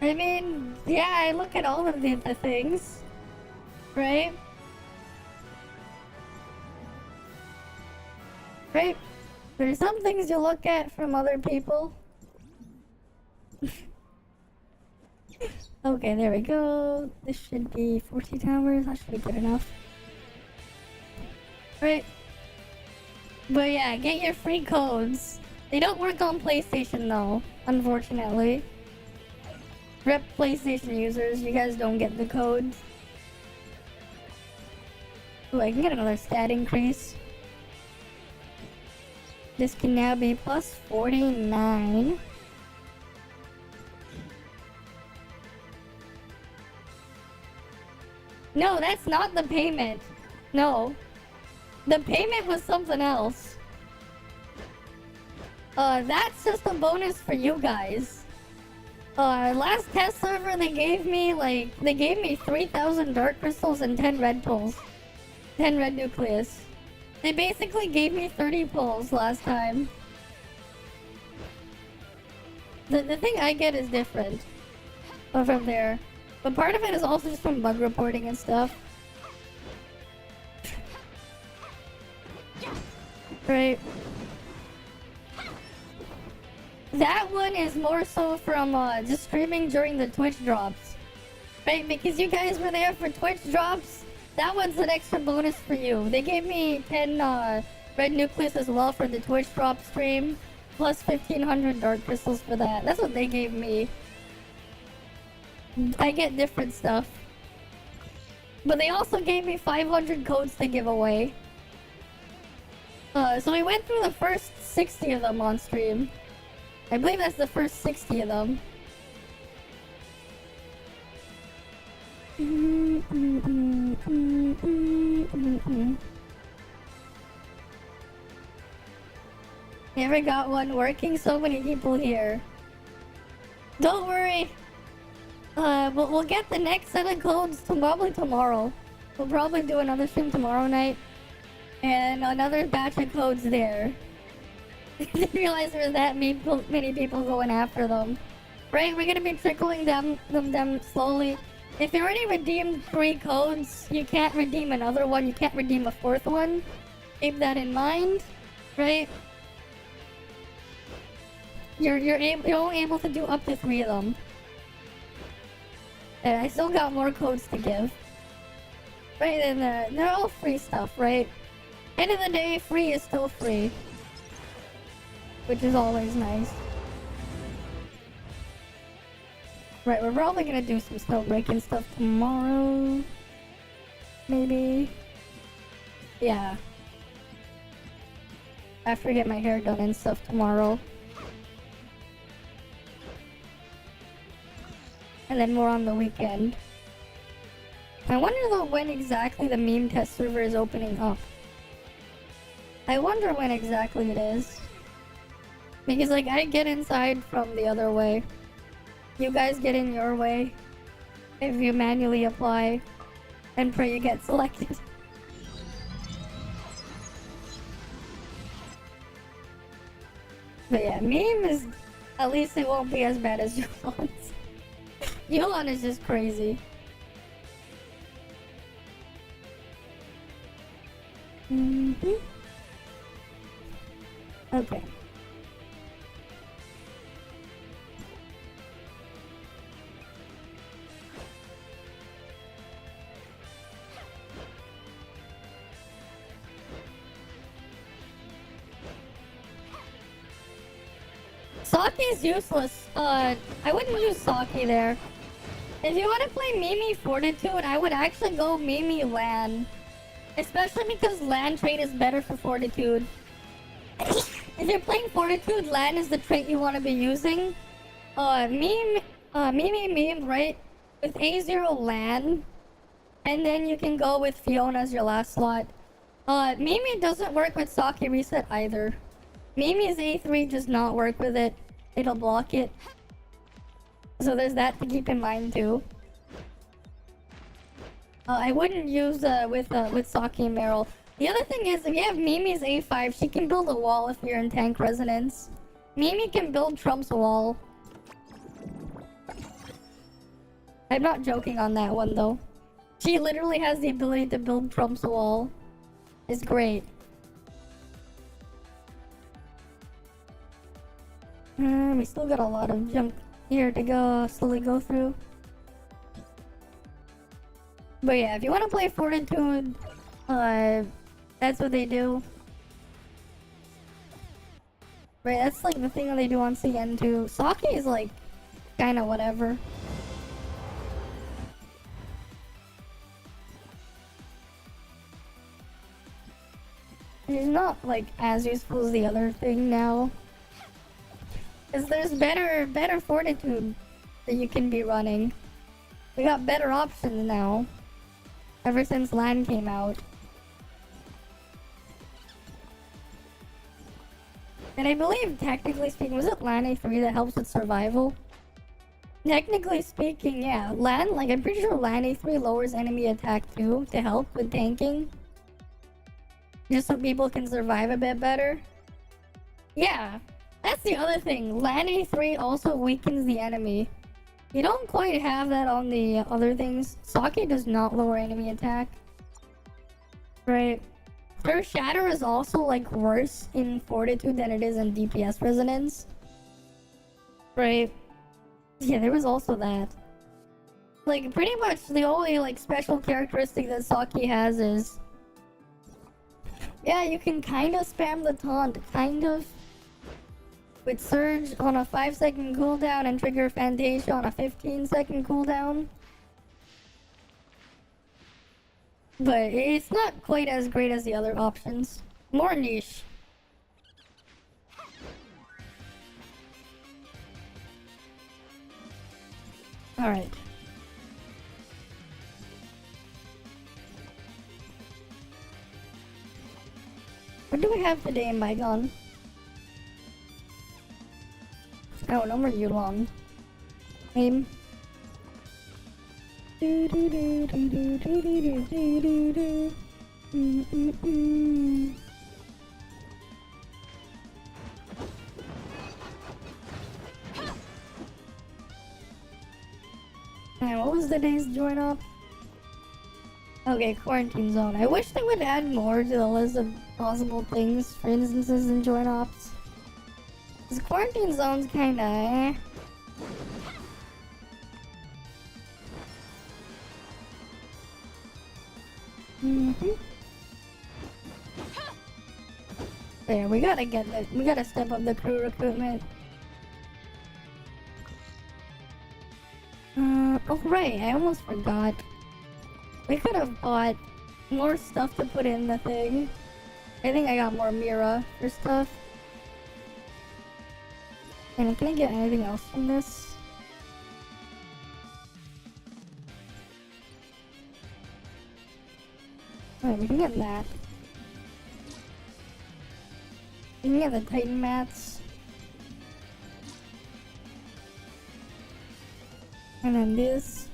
I mean, yeah, I look at all of the things. Right? Right? There's some things you look at from other people. Okay, there we go. This should be 14 hours. That should be good enough. Right. But yeah, get your free codes. They don't work on PlayStation though, unfortunately. Rep PlayStation users, you guys don't get the codes. Ooh, I can get another stat increase. This can now be plus 49. No, that's not the payment. No. The payment was something else. That's just a bonus for you guys. Last test server they gave me 3,000 dark crystals and 10 red pulls. 10 red nucleus. They basically gave me 30 pulls last time. The thing I get is different from there. But part of it is also just from bug reporting and stuff. Right. That one is more so from just streaming during the Twitch drops. Right? Because you guys were there for Twitch drops. That one's an extra bonus for you. They gave me 10 red nucleus as well for the Twitch drop stream. Plus 1,500 dark crystals for that. That's what they gave me. I get different stuff. But they also gave me 500 codes to give away. So we went through the first 60 of them on stream. I believe that's the first 60 of them. Never got one working, so many people here. Don't worry. We'll get the next set of codes probably tomorrow. We'll probably do another stream tomorrow night. And another batch of codes there. Didn't realize there was that many people going after them. Right, we're gonna be trickling them slowly. If you already redeemed 3 codes, you can't redeem another one. You can't redeem a 4th one. Keep that in mind, right? You're only able to do up to 3 of them. And I still got more codes to give. Right, and they're all free stuff, right? End of the day, free is still free. Which is always nice. Right, we're probably gonna do some snow breaking stuff tomorrow. Maybe. Yeah. After I get my hair done and stuff tomorrow. And then more on the weekend. I wonder though when exactly the meme test server is opening up. I wonder when exactly it is. Because like I get inside from the other way. You guys get in your way. If you manually apply. And pray you get selected. But yeah, meme is... At least it won't be as bad as Yulan's. Yulan is just crazy. Okay. Sake is useless. I wouldn't use Sake there. If you want to play Mimi Fortitude, I would actually go Mimi Lan. Especially because Lan trait is better for Fortitude. If you're playing Fortitude, Lan is the trait you want to be using. Mimi, right? With A0 Lan. And then you can go with Fiona as your last slot. Mimi doesn't work with Sake Reset either. Mimi's A3 does not work with it. It'll block it. So there's that to keep in mind too. I wouldn't use with Saki and Meryl. The other thing is, if you have Mimi's A5, she can build a wall if you're in tank resonance. Mimi can build Trump's wall. I'm not joking on that one though. She literally has the ability to build Trump's wall. It's great. We still got a lot of junk here to slowly go through. But yeah, if you want to play Fortitude, that's what they do. Right, that's like the thing that they do on CN too. Sake is like, kinda whatever. It's not like as useful as the other thing now. Cause there's better Fortitude that you can be running. We got better options now. Ever since LAN came out. And I believe, technically speaking, was it LAN A3 that helps with survival? Technically speaking, yeah. Like I'm pretty sure Lan A3 lowers enemy attack too to help with tanking. Just so people can survive a bit better. Yeah, that's the other thing. Lan A3 also weakens the enemy. You don't quite have that on the other things. Sake does not lower enemy attack. Right. Her shatter is also like worse in fortitude than it is in DPS resonance. Right. Yeah, there was also that. Like pretty much the only like special characteristic that Saki has is, yeah, you can kind of spam the taunt, kind of, with Surge on a 5-second cooldown and trigger Fantasia on a 15-second cooldown. But it's not quite as great as the other options. More niche. Alright. What do we have today in Bygone? Oh, no more Yulong. Aim. Alright, what was the day's join up? Okay, quarantine zone. I wish they would add more to the list of possible things for instances in join ops. This quarantine zone's kinda eh. There, we gotta step up the crew recruitment. Oh right, I almost forgot. We could have bought more stuff to put in the thing. I think I got more Mira for stuff. And can I get anything else from this? Alright, we can get that. We can get the Titan mats. And then this.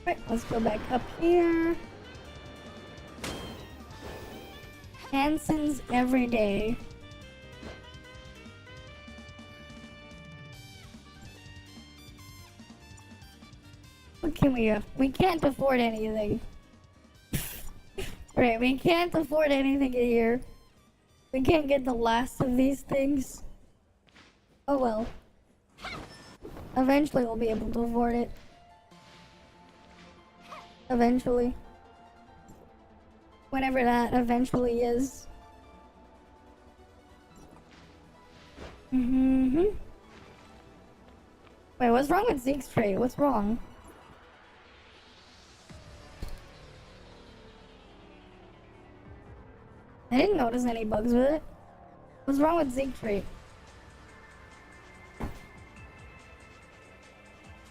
Right, let's go back up here. Hanson's every day. What can we have? We can't afford anything. Right, we can't afford anything here. We can't get the last of these things. Oh well. Eventually we'll be able to afford it. Eventually. Whenever that eventually is. Wait, what's wrong with Zeke's trait? What's wrong? I didn't notice any bugs with it. What's wrong with Zeke trait?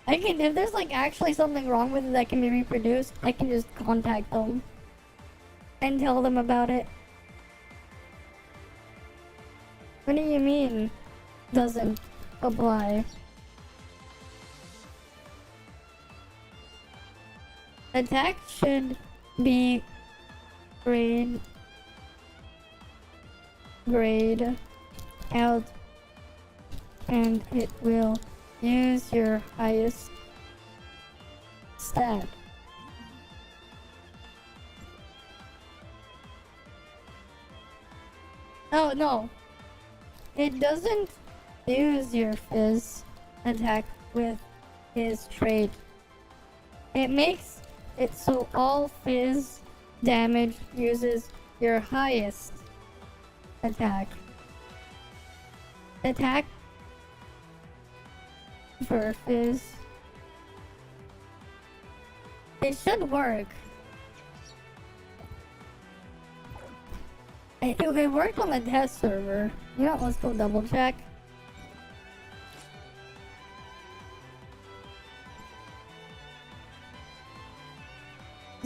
If there's like actually something wrong with it that can be reproduced, I can just contact them and tell them about it. What do you mean doesn't apply? Attack should be grayed out and it will use your highest stat. Oh no, it doesn't use your Fizz attack with his trait. It makes it so all Fizz damage uses your highest attack. Attack for Fizz. It should work. It worked on the test server. You know, let's go double check.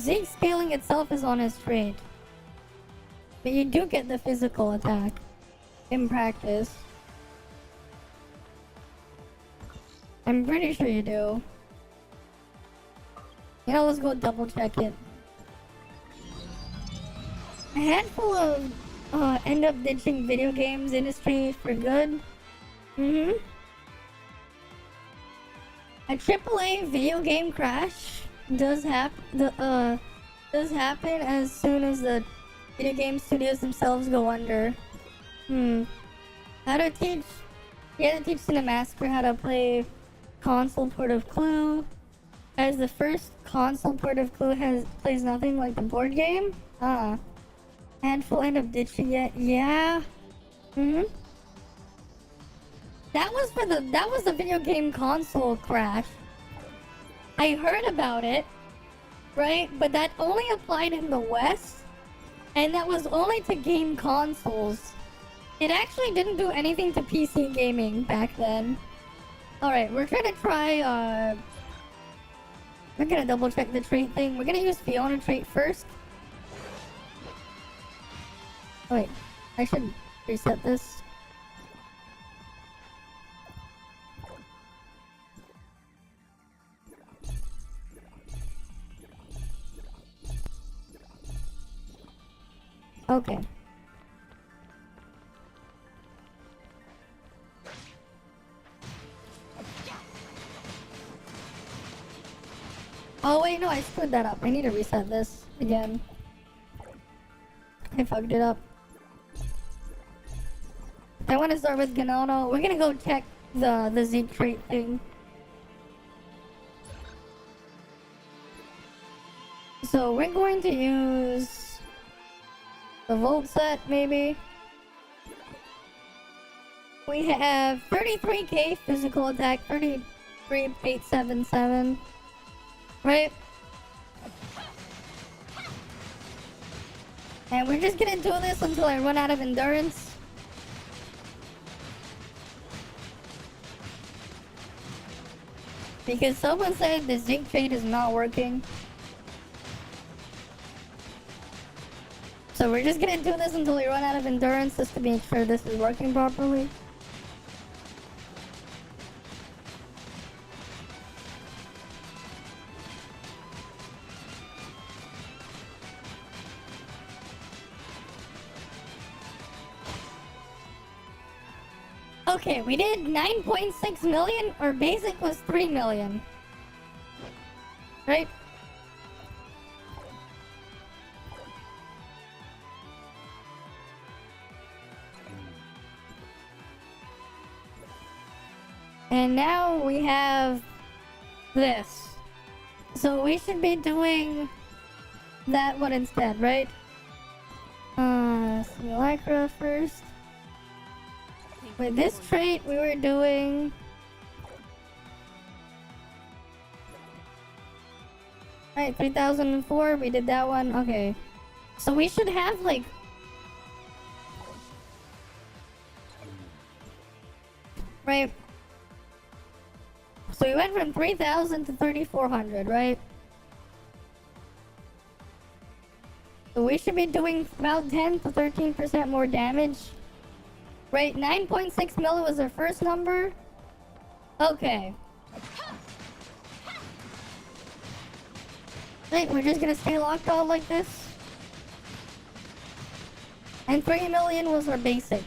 Zeke scaling itself is on his trait. But you do get the physical attack in practice. I'm pretty sure you do. You know, let's go double check it. A handful of end up ditching video games industry for good. A AAA video game crash does happen as soon as the video game studios themselves go under. How to teach? You have to teach Cinemaster how to play console port of Clue, as the first console port of Clue plays nothing like the board game. Handful end up ditching it. Yeah. That was the video game console crash. I heard about it, right? But that only applied in the West, and that was only to game consoles. It actually didn't do anything to PC gaming back then. Alright, we're gonna try, we're gonna double check the trait thing. We're gonna use Fiona trait first. Oh, wait, I should reset this. Okay. Oh wait, no, I screwed that up. I need to reset this again. I fucked it up. I want to start with Ganono. We're gonna go check the Zeke trait thing. So we're going to use the Volt set, maybe. We have 33k physical attack, 33,877. Right? And we're just gonna do this until I run out of endurance. Because someone said the Zeke trait is not working. So we're just gonna do this until we run out of endurance just to make sure this is working properly. Okay, we did 9.6 million, or basic was 3 million. Right? And now we have this. So we should be doing that one instead, right? Simulacra first. With this trait, we were doing... Alright, 3004, we did that one. Okay. So we should have, like... Right. So we went from 3,000 to 3,400, right? So we should be doing about 10 to 13% more damage. Right, 9.6 mil was our first number. Okay. Right, we're just gonna stay locked on like this. And 3 million was our basic.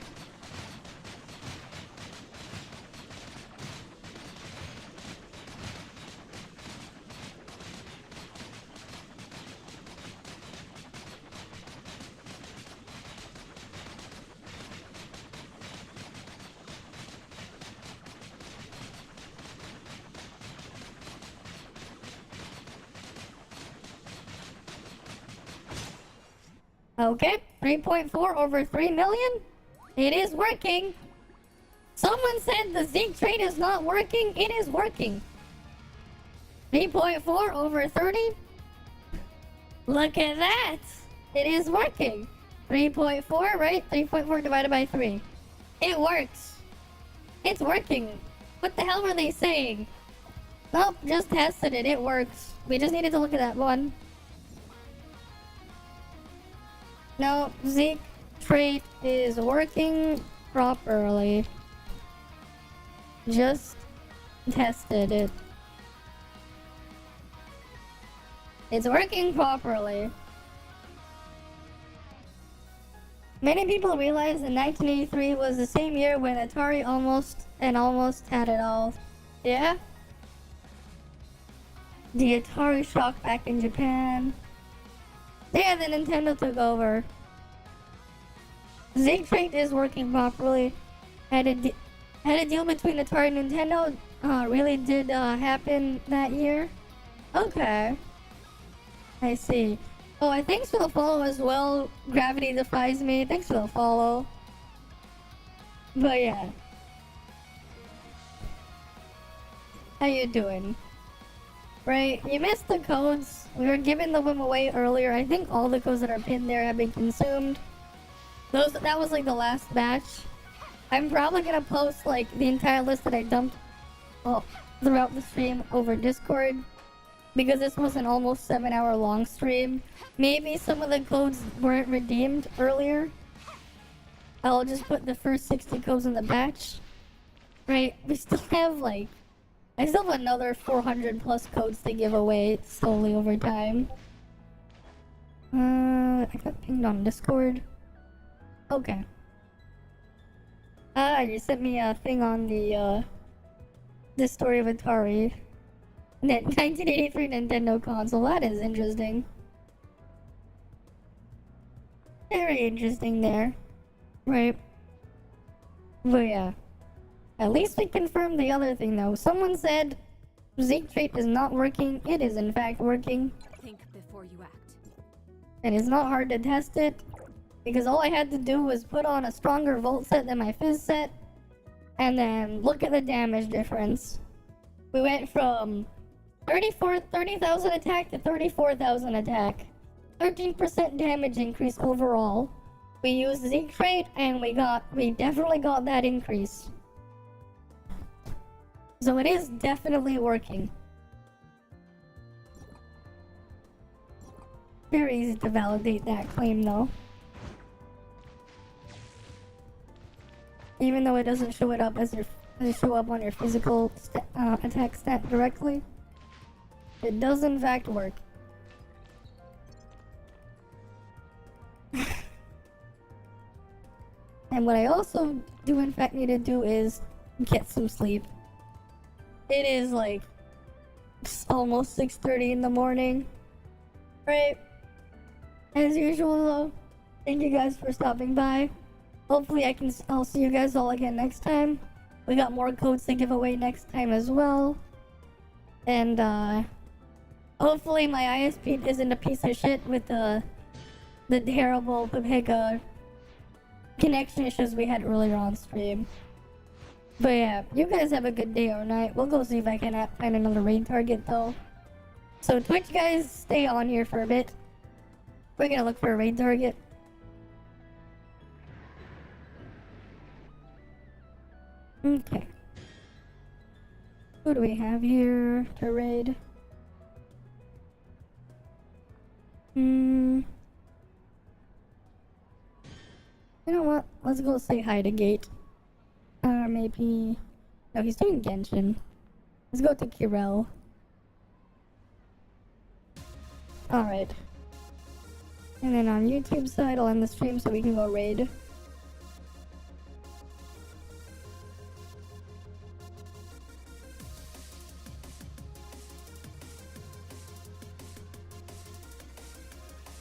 Okay, 3.4 over 3 million. It is working. Someone said the Zeke trait is not working. It is working. 3.4 over 30. Look at that. It is working. 3.4, right? 3.4 divided by 3. It works. It's working. What the hell were they saying? Nope, just tested it. It works. We just needed to look at that one. No, Zeke trait is working properly. Just tested it. It's working properly. Many people realize that 1983 was the same year when Atari almost had it all. Yeah? The Atari shock back in Japan. Yeah, the Nintendo took over. Zig trait is working properly. Had a deal between Atari and Nintendo. Really did happen that year. Okay. I see. Oh, thanks for the follow as well. Gravity defies me. Thanks for the follow. But yeah. How you doing? Right, you missed the codes. We were giving them away earlier. I think all the codes that are pinned there have been consumed. That was like the last batch. I'm probably gonna post like the entire list that I dumped throughout the stream over Discord. Because this was an almost 7-hour long stream. Maybe some of the codes weren't redeemed earlier. I'll just put the first 60 codes in the batch. Right, we still have like... I still have another 400 plus codes to give away slowly over time. I got pinged on Discord. Okay. You sent me a thing on the story of Atari. 1983 Nintendo console. That is interesting. Very interesting there. Right. But yeah. At least we confirmed the other thing though. Someone said Zeke trait is not working. It is in fact working. Think before you act. And it's not hard to test it. Because all I had to do was put on a stronger volt set than my fizz set. And then look at the damage difference. We went from 30,000 attack to 34,000 attack. 13% damage increase overall. We used Zeke trait and we definitely got that increase. So it is definitely working. Very easy to validate that claim though. Even though it doesn't show it up show up on your physical attack stat directly. It does in fact work. And what I also do in fact need to do is get some sleep. It is like almost 6:30 in the morning. Right? As usual though, thank you guys for stopping by. Hopefully I'll see you guys all again next time. We got more codes to give away next time as well. And hopefully my ISP isn't a piece of shit with the terrible Pepega connection issues we had earlier on stream. But yeah, you guys have a good day or night. We'll go see if I can find another raid target though. So Twitch guys, stay on here for a bit. We're gonna look for a raid target. Okay. Who do we have here to raid? You know what? Let's go say hi to Gate. Maybe... No, he's doing Genshin. Let's go to Kirel. Alright. And then on YouTube side, I'll end the stream so we can go raid.